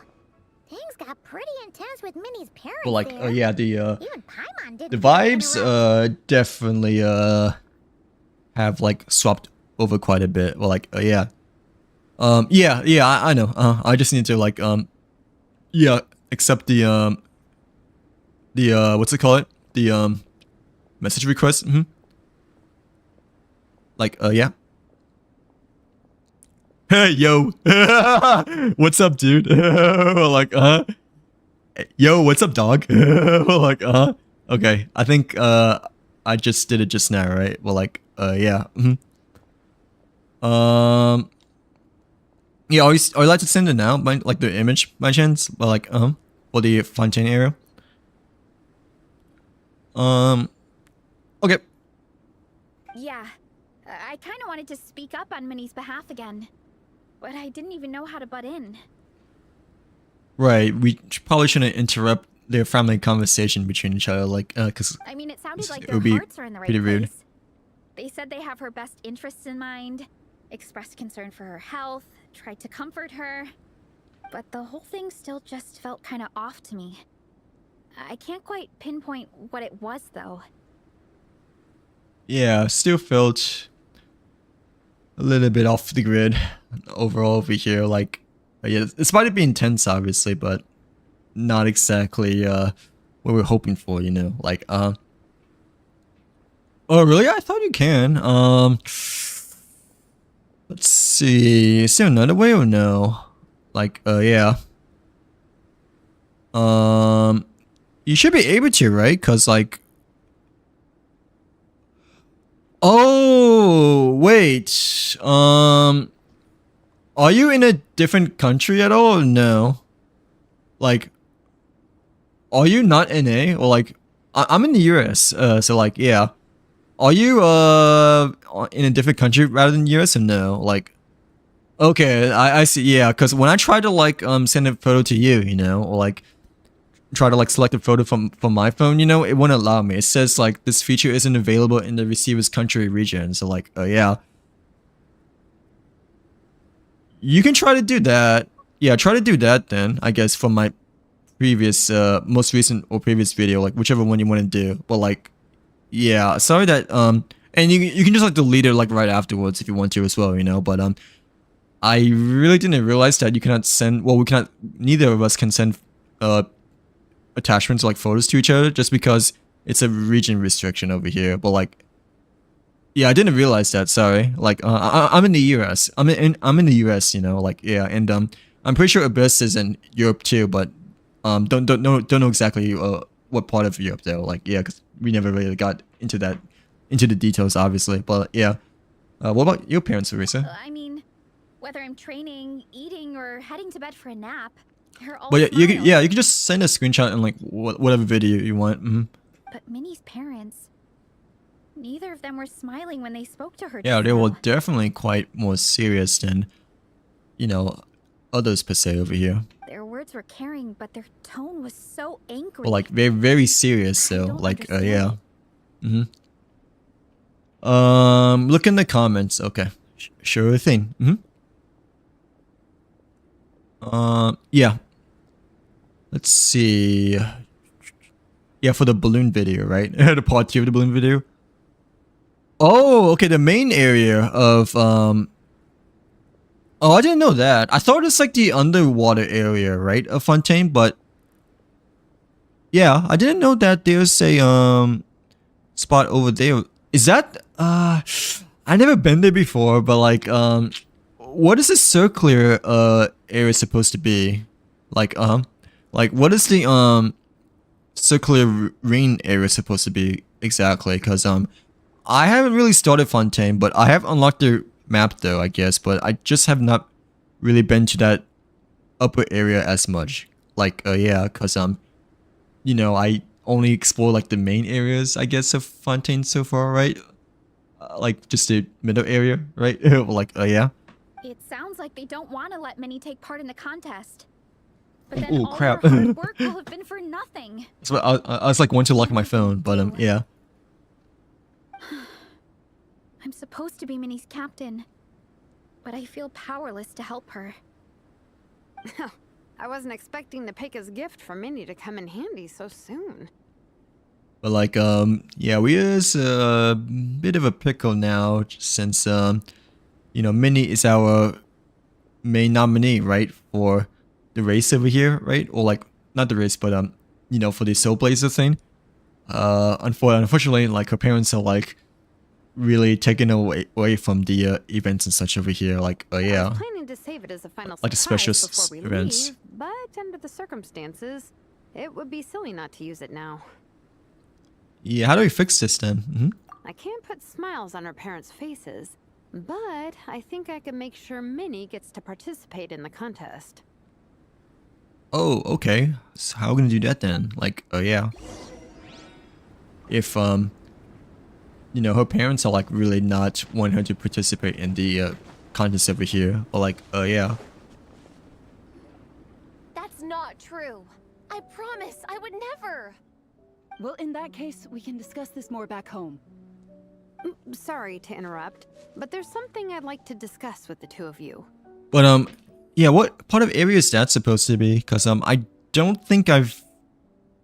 Speaker 8: things got pretty intense with Minnie's parents.
Speaker 1: But like,
Speaker 8: there.
Speaker 1: yeah, the
Speaker 8: Even Paimon didn't
Speaker 1: the
Speaker 8: get to
Speaker 1: vibes, definitely, have like swapped over quite a bit. Well, like, yeah. I know. I just need to like, accept the what's it called? The message request. Like, yeah. Hey, yo. What's up, dude? Like, yo, what's up, dog? Like, okay. I think I just did it just now, right? Well, like, yeah. Yeah, are you like to send it now? Like the image by chance? But like, for the Fontaine area. Okay.
Speaker 5: Yeah, I kind of wanted to speak up on Minnie's behalf again, but I didn't even know how to butt in.
Speaker 1: Right, we probably shouldn't interrupt their family conversation between each other, like, cause
Speaker 5: I mean, it sounded like
Speaker 1: it
Speaker 5: their
Speaker 1: would be
Speaker 5: hearts are in the right
Speaker 1: pretty
Speaker 5: place.
Speaker 1: rude.
Speaker 5: They said they have her best interests in mind, expressed concern for her health, tried to comfort her, but the whole thing still just felt kind of off to me. I can't quite pinpoint what it was, though.
Speaker 1: Yeah, still felt a little bit off the grid overall over here. Like, yeah, it's about to be intense, obviously, but not exactly what we're hoping for, you know. Like, oh, really? I thought you can. Let's see. Is there another way or no? Like, yeah. You should be able to, right? Cause like. Oh, wait. Are you in a different country at all or no? Like, are you not NA? Or like, I'm in the US, so like, yeah. Are you, in a different country rather than US or no? Like, okay, I see, yeah, because when I try to like, send a photo to you, you know, or like, try to like select a photo from my phone, you know, it won't allow me. It says like this feature isn't available in the receiver's country region. So like, yeah. You can try to do that. Yeah, try to do that then, I guess, from my previous, most recent or previous video, like whichever one you want to do. But like, yeah, sorry that, and you can just like delete it like right afterwards if you want to as well, you know, but I really didn't realize that you cannot send, well, neither of us can send, attachments like photos to each other just because it's a region restriction over here. But like, yeah, I didn't realize that. Sorry. Like, I'm in the US. I'm in the US. You know, like, yeah, and I'm pretty sure Abyss is in Europe too, but don't know exactly what part of Europe though. Like, yeah, because we never really got into the details, obviously. But yeah, what about your parents, Arisa?
Speaker 5: I mean, whether I'm training, eating, or heading to bed for a nap.
Speaker 1: But yeah, you can just send a screenshot and like whatever video you want.
Speaker 5: But Minnie's parents, neither of them were smiling when they spoke to her.
Speaker 1: Yeah, they were definitely quite more serious than, you know, others per se over here.
Speaker 5: Their words were caring, but their tone was so angry.
Speaker 1: Or like very serious. So like, yeah. Look in the comments. Okay, sure thing. Yeah. Let's see. Yeah, for the balloon video, right? The part 2 of the balloon video. Oh, okay, the main area of, oh, I didn't know that. I thought it's like the underwater area, right, of Fontaine, but yeah, I didn't know that there's a, spot over there. Is that, I've never been there before, but like, what is this circular, area supposed to be? Like what is the circular ring area supposed to be exactly? Because I haven't really started Fontaine, but I have unlocked the map though, I guess. But I just have not really been to that upper area as much. Like, yeah, cause you know, I only explore like the main areas, I guess, of Fontaine so far, right? Like just the middle area, right? Like, yeah.
Speaker 5: It sounds like they don't want to let Minnie take part in the contest. But then
Speaker 1: Oh
Speaker 5: all
Speaker 1: crap!
Speaker 5: her hard work will have been for nothing.
Speaker 1: So I was like, want to lock my phone, but yeah.
Speaker 5: I'm supposed to be Minnie's captain, but I feel powerless to help her.
Speaker 2: I wasn't expecting the Peka's gift for Minnie to come in handy so soon.
Speaker 1: But like, yeah, we is a bit of a pickle now since you know, Minnie is our main nominee, right, for the race over here, right? Or like, not the race, but you know, for the Soulblazer thing. Unfortunately, like her parents are like really taken away from the events and such over here. Like,
Speaker 2: I
Speaker 1: yeah,
Speaker 2: was planning to save it as a final
Speaker 1: like the special
Speaker 2: surprise before we
Speaker 1: events.
Speaker 2: leave, but under the circumstances, it would be silly not to use it now.
Speaker 1: Yeah, how do we fix this then?
Speaker 2: I can't put smiles on her parents' faces, but I think I can make sure Minnie gets to participate in the contest.
Speaker 1: Oh, okay. So how are we gonna do that then? Like, yeah. If you know, her parents are like really not wanting her to participate in the contest over here, or like, yeah.
Speaker 4: That's not true. I promise I would never.
Speaker 6: Well, in that case, we can discuss this more back home.
Speaker 2: Sorry to interrupt, but there's something I'd like to discuss with the two of you.
Speaker 1: But yeah, what part of area is that supposed to be? Cause I don't think I've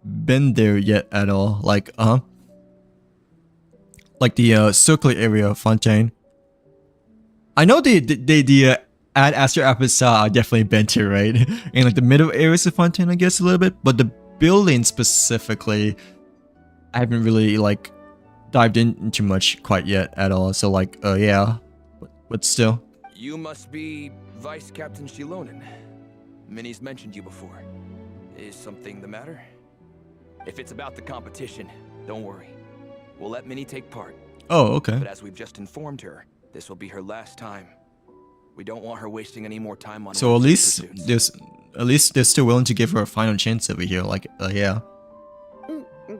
Speaker 1: been there yet at all. Like, like the circular area of Fontaine. I know the Ad Astra episode I definitely been to, right? And like the middle areas of Fontaine, I guess a little bit, but the building specifically, I haven't really like dived into much quite yet at all. So like, yeah, but still.
Speaker 11: You must be Vice Captain Shilonen. Minnie's mentioned you before. Is something the matter? If it's about the competition, don't worry. We'll let Minnie take part.
Speaker 1: Oh, okay.
Speaker 11: But as we've just informed her, this will be her last time. We don't want her wasting any more time on.
Speaker 1: So at least they're still willing to give her a final chance over here. Like, yeah.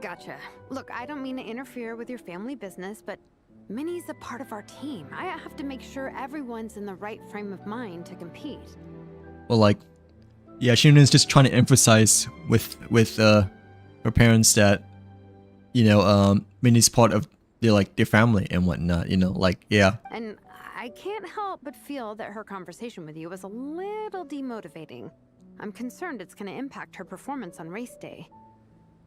Speaker 2: Gotcha. Look, I don't mean to interfere with your family business, but Minnie's a part of our team. I have to make sure everyone's in the right frame of mind to compete.
Speaker 1: Well, like, yeah, Shunan's just trying to emphasize with her parents that, you know, Minnie's part of their family and whatnot. You know, like, yeah.
Speaker 2: And I can't help but feel that her conversation with you was a little demotivating. I'm concerned it's going to impact her performance on race day.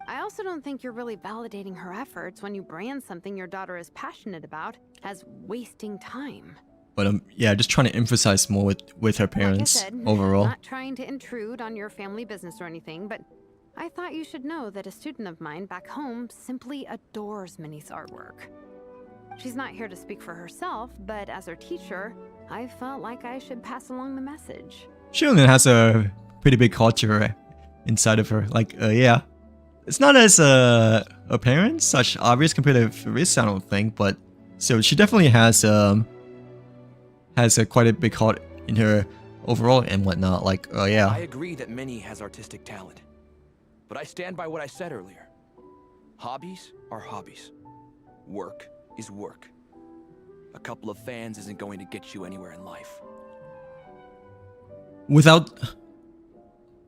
Speaker 2: I also don't think you're really validating her efforts when you brand something your daughter is passionate about as wasting time.
Speaker 1: But yeah, just trying to emphasize more with her parents
Speaker 2: like I said,
Speaker 1: overall.
Speaker 2: Not trying to intrude on your family business or anything, but I thought you should know that a student of mine back home simply adores Minnie's artwork. She's not here to speak for herself, but as her teacher, I felt like I should pass along the message.
Speaker 1: Shunan has a pretty big culture inside of her. Like, yeah. It's not as apparent, such obvious compared to Farisa, I don't think, but so she definitely has quite a big heart in her overall and whatnot. Like, yeah.
Speaker 11: I agree that Minnie has artistic talent, but I stand by what I said earlier. Hobbies are hobbies. Work is work. A couple of fans isn't going to get you anywhere in life.
Speaker 1: Without...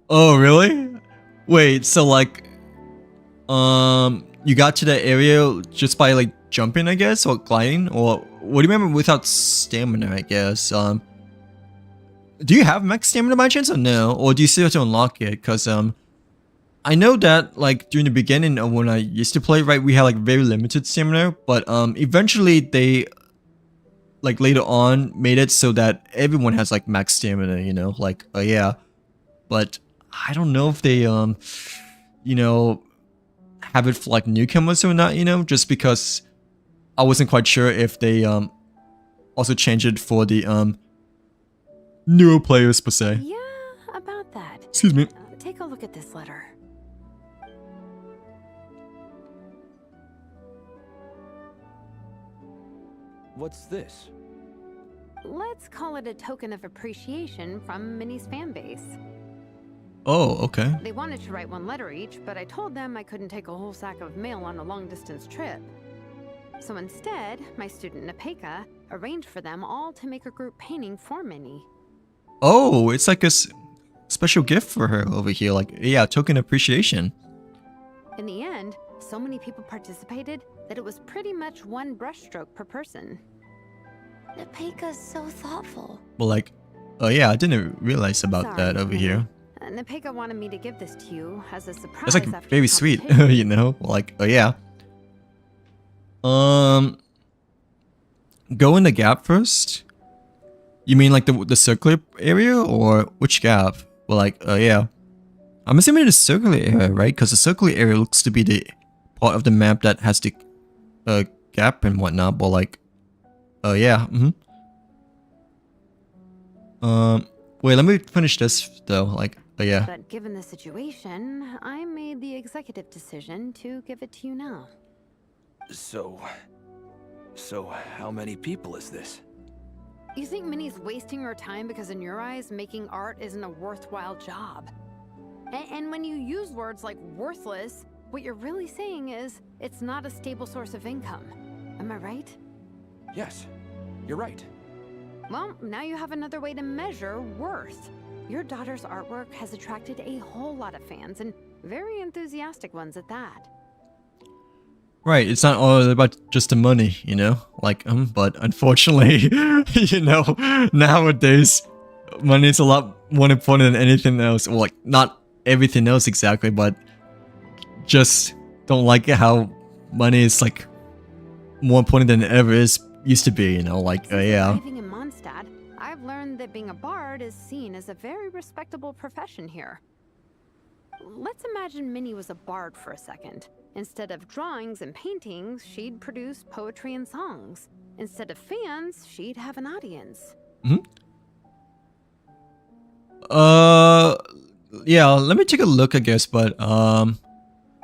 Speaker 1: Oh, really? Wait, so like... you got to that area just by like jumping, I guess, or gliding, or what do you remember without stamina, I guess? Do you have max stamina by chance or no? Or do you still have to unlock it? Cause I know that like during the beginning of when I used to play, right, we had like very limited stamina, but eventually they like later on made it so that everyone has like max stamina, you know, like yeah. But I don't know if they you know, have it for like newcomers or not, you know, just because I wasn't quite sure if they also changed it for the newer players per se.
Speaker 2: Yeah, about that.
Speaker 1: Excuse me.
Speaker 2: Take a look at this letter.
Speaker 11: What's this?
Speaker 2: Let's call it a token of appreciation from Minnie's fan base.
Speaker 1: Oh, okay.
Speaker 2: They wanted to write one letter each, but I told them I couldn't take a whole sack of mail on a long-distance trip. So instead, my student Napeka arranged for them all to make a group painting for Minnie.
Speaker 1: Oh, it's like a special gift for her over here. Like, yeah, token appreciation.
Speaker 2: In the end, so many people participated that it was pretty much one brushstroke per person.
Speaker 4: Napeka's so thoughtful.
Speaker 1: Well, like, oh yeah, I didn't realize about that over
Speaker 2: Minnie.
Speaker 1: here.
Speaker 2: Napeka wanted me to give this to you as a surprise.
Speaker 1: That's like
Speaker 2: after
Speaker 1: very
Speaker 2: the
Speaker 1: sweet,
Speaker 2: competition.
Speaker 1: you know? Like, oh yeah. Go in the gap first? You mean like the circular area or which gap? Well, like, yeah. I'm assuming the circular area, right? Because the circular area looks to be the part of the map that has the gap and whatnot. But like, yeah. Wait, let me finish this though. Like, yeah.
Speaker 2: But given the situation, I made the executive decision to give it to you now.
Speaker 11: So how many people is this?
Speaker 2: You think Minnie's wasting her time because in your eyes, making art isn't a worthwhile job? And when you use words like worthless, what you're really saying is it's not a stable source of income. Am I right?
Speaker 11: Yes, you're right.
Speaker 2: Well, now you have another way to measure worth. Your daughter's artwork has attracted a whole lot of fans, and very enthusiastic ones at that.
Speaker 1: Right, it's not all about just the money, you know? Like, but unfortunately, you know, nowadays, money is a lot more important than anything else. Well, like, not everything else exactly, but just don't like it how money is, like, more important than it ever used to be, you know? Like, yeah.
Speaker 2: Living in Mondstadt, I've learned that being a bard is seen as a very respectable profession here. Let's imagine Minnie was a bard for a second. Instead of drawings and paintings, she'd produce poetry and songs. Instead of fans, she'd have an audience.
Speaker 1: Yeah, let me take a look, I guess, but,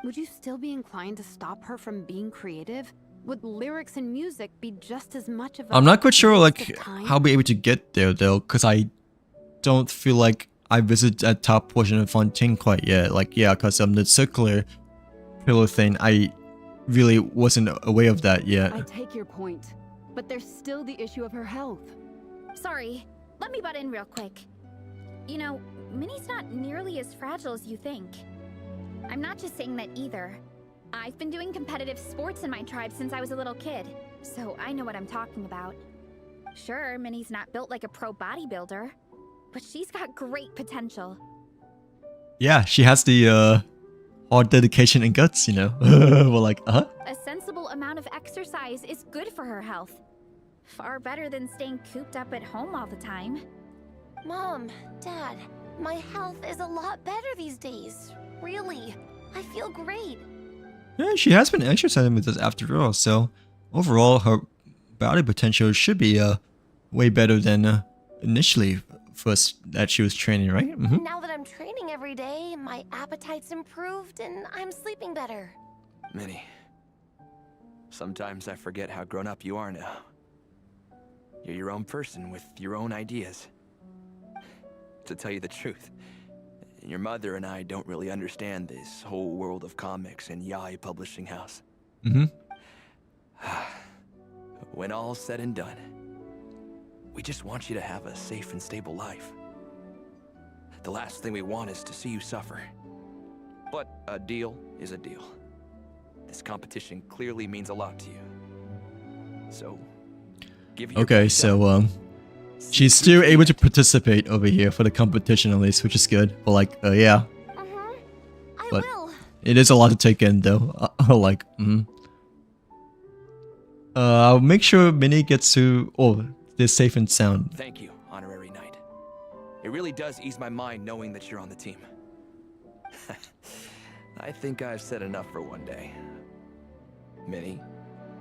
Speaker 2: Would you still be inclined to stop her from being creative? Would lyrics and music be just as much of a
Speaker 1: I'm not quite sure,
Speaker 2: waste
Speaker 1: like,
Speaker 2: of time?
Speaker 1: how I'll be able to get there, though, because I don't feel like I visited that top portion of Fontaine quite yet. Like, yeah, because the circular pillow thing, I really wasn't aware of that yet.
Speaker 6: I take your point, but there's still the issue of her health.
Speaker 5: Sorry, let me butt in real quick. You know, Minnie's not nearly as fragile as you think. I'm not just saying that either. I've been doing competitive sports in my tribe since I was a little kid, so I know what I'm talking about. Sure, Minnie's not built like a pro bodybuilder, but she's got great potential.
Speaker 1: Yeah, she has the hard dedication and guts, you know? Well, like,
Speaker 5: A sensible amount of exercise is good for her health. Far better than staying cooped up at home all the time.
Speaker 4: Mom, Dad, my health is a lot better these days. Really. I feel great.
Speaker 1: Yeah, she has been exercising with us after all, so overall, her body potential should be way better than initially first that she was training, right?
Speaker 4: Now that I'm training every day, my appetite's improved and I'm sleeping better.
Speaker 11: Minnie, sometimes I forget how grown up you are now. You're your own person with your own ideas. To tell you the truth, your mother and I don't really understand this whole world of comics and Yaoi Publishing House. When all's said and done, we just want you to have a safe and stable life. The last thing we want is to see you suffer. But a deal is a deal. This competition clearly means a lot to you. So, give your
Speaker 1: Okay,
Speaker 11: best
Speaker 1: so, she's still able to participate over here for the competition at least, which is good. But like, yeah.
Speaker 4: I
Speaker 1: But
Speaker 4: will.
Speaker 1: it is a lot to take in though. Like, I'll make sure Minnie gets to, they're safe and sound.
Speaker 11: Thank you, Honorary Knight. It really does ease my mind knowing that you're on the team. I think I've said enough for one day. Minnie,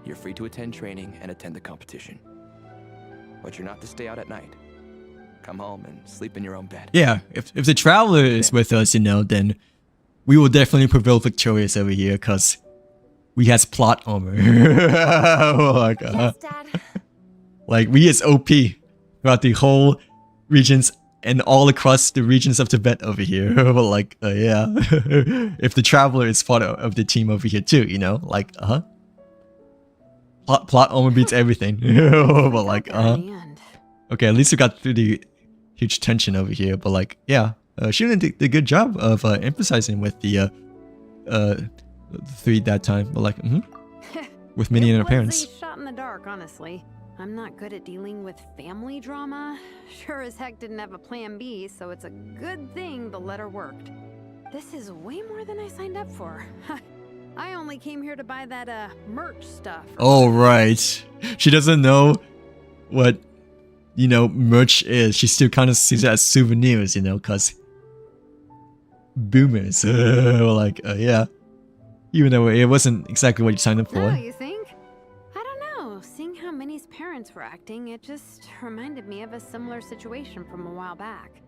Speaker 11: you're free to attend training and attend the competition. But you're not to stay out at night. Come home and sleep in your own bed.
Speaker 1: Yeah, if the traveler is with us, you know, then we will definitely prevail victorious over here, because we has plot armor. Oh my god.
Speaker 4: Yes, Dad.
Speaker 1: Like, we is OP throughout the whole regions and all across the regions of Tibet over here. But like, yeah. If the Traveler is part of the team over here too, you know? Like, Plot almost beats everything. But like, okay, at least we got through the huge tension over here. But like, yeah. She did a good job of emphasizing with the 3 that time. But like, with Minnie and her parents.
Speaker 2: It was a shot in the dark, honestly. I'm not good at dealing with family drama. Sure as heck didn't have a plan B, so it's a good thing the letter worked. This is way more than I signed up for. I only came here to buy that merch stuff.
Speaker 1: Oh, right. She doesn't know what, you know, merch is. She still kind of sees it as souvenirs, you know, because boomers. Like, yeah. Even though it wasn't exactly what you signed up for.
Speaker 2: Oh, you think? I don't know. Seeing how Minnie's parents were acting, it just reminded me of a similar situation from a while back.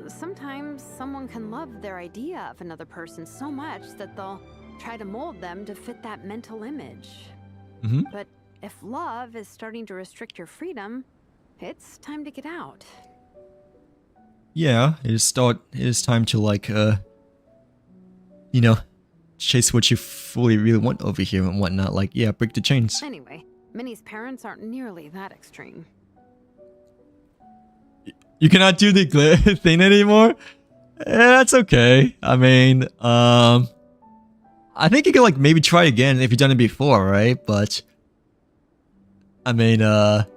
Speaker 2: Sometimes someone can love their idea of another person so much that they'll try to mold them to fit that mental image. But if love is starting to restrict your freedom, it's time to get out.
Speaker 1: Yeah, it is time to like, you know, chase what you fully really want over here and whatnot. Like, yeah, break the chains.
Speaker 2: Anyway, Minnie's parents aren't nearly that extreme.
Speaker 1: You cannot do the glare thing anymore? That's okay. I mean, I think you could like maybe try again if you've done it before, right? But I mean, how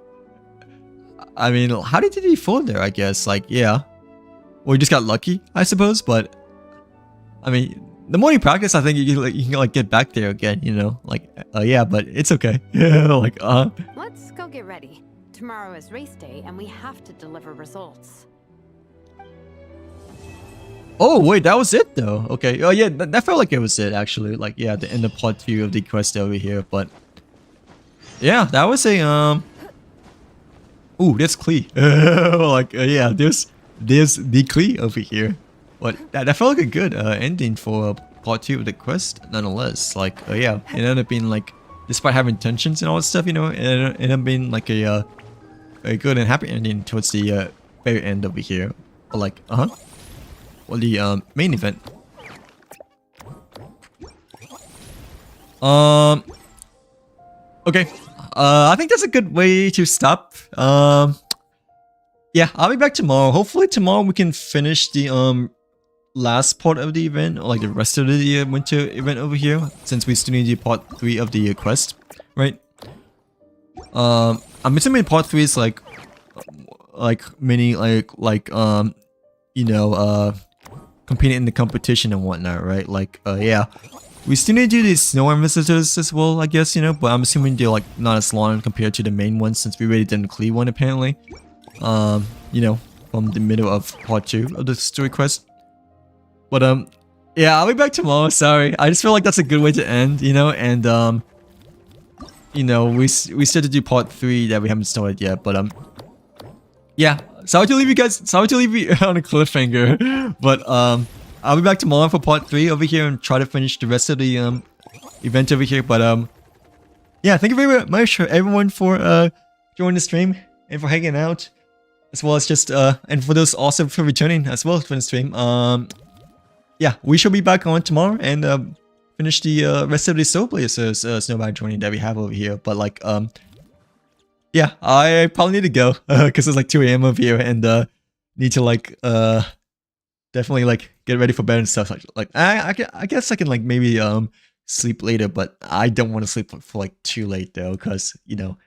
Speaker 1: did you fall there, I guess? Like, yeah. Well, you just got lucky, I suppose, but I mean, the more you practice, I think you can like get back there again, you know? Like, yeah, but it's okay. Like,
Speaker 2: Let's go get ready. Tomorrow is race day, and we have to deliver results.
Speaker 1: Oh, wait, that was it, though. Okay. Oh, yeah, that felt like it was it, actually. Like, yeah, the end of part 2 of the quest over here, but yeah, that was a, ooh, there's Klee. Like, yeah, there's the Klee over here. But that felt like a good ending for part 2 of the quest, nonetheless. Like, yeah, it ended up being like, despite having tensions and all that stuff, you know, it ended up being like a good and happy ending towards the very end over here. But like, well, the main event. Okay. I think that's a good way to stop. Yeah, I'll be back tomorrow. Hopefully tomorrow we can finish the last part of the event, or like the rest of the winter event over here, since we still need to do part 3 of the quest, right? I'm assuming part 3 is like mini you know, competing in the competition and whatnot, right? Like, yeah. We still need to do these Snowbound visitors as well, I guess, you know, but I'm assuming they're like not as long compared to the main one, since we already did the Klee one apparently. You know, from the middle of part 2 of the story quest. But yeah, I'll be back tomorrow, sorry. I just feel like that's a good way to end, you know, and you know, we still have to do part 3 that we haven't started yet, but yeah. Sorry to leave you on a cliffhanger, but I'll be back tomorrow for part 3 over here and try to finish the rest of the event over here. But yeah, thank you very much everyone for joining the stream and for hanging out, as well as just and for those also for returning as well for the stream. Yeah, we shall be back on tomorrow and finish the rest of the Soulblazer Snowbound journey that we have over here. But like yeah, I probably need to go because it's like 2 AM over here and need to like definitely like get ready for bed and stuff. Like I guess I can like maybe sleep later, but I don't want to sleep for like too late though, because you know,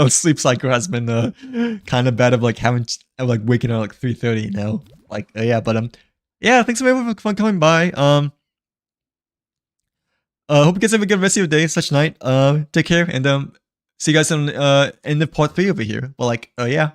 Speaker 1: sleep cycle has been kind of bad of like having like waking up at like 3:30 now. Like yeah, but yeah, thanks everyone for coming by. Hope you guys have a good rest of your day / night. Take care and see you guys in the part 3 over here. Well, like yeah.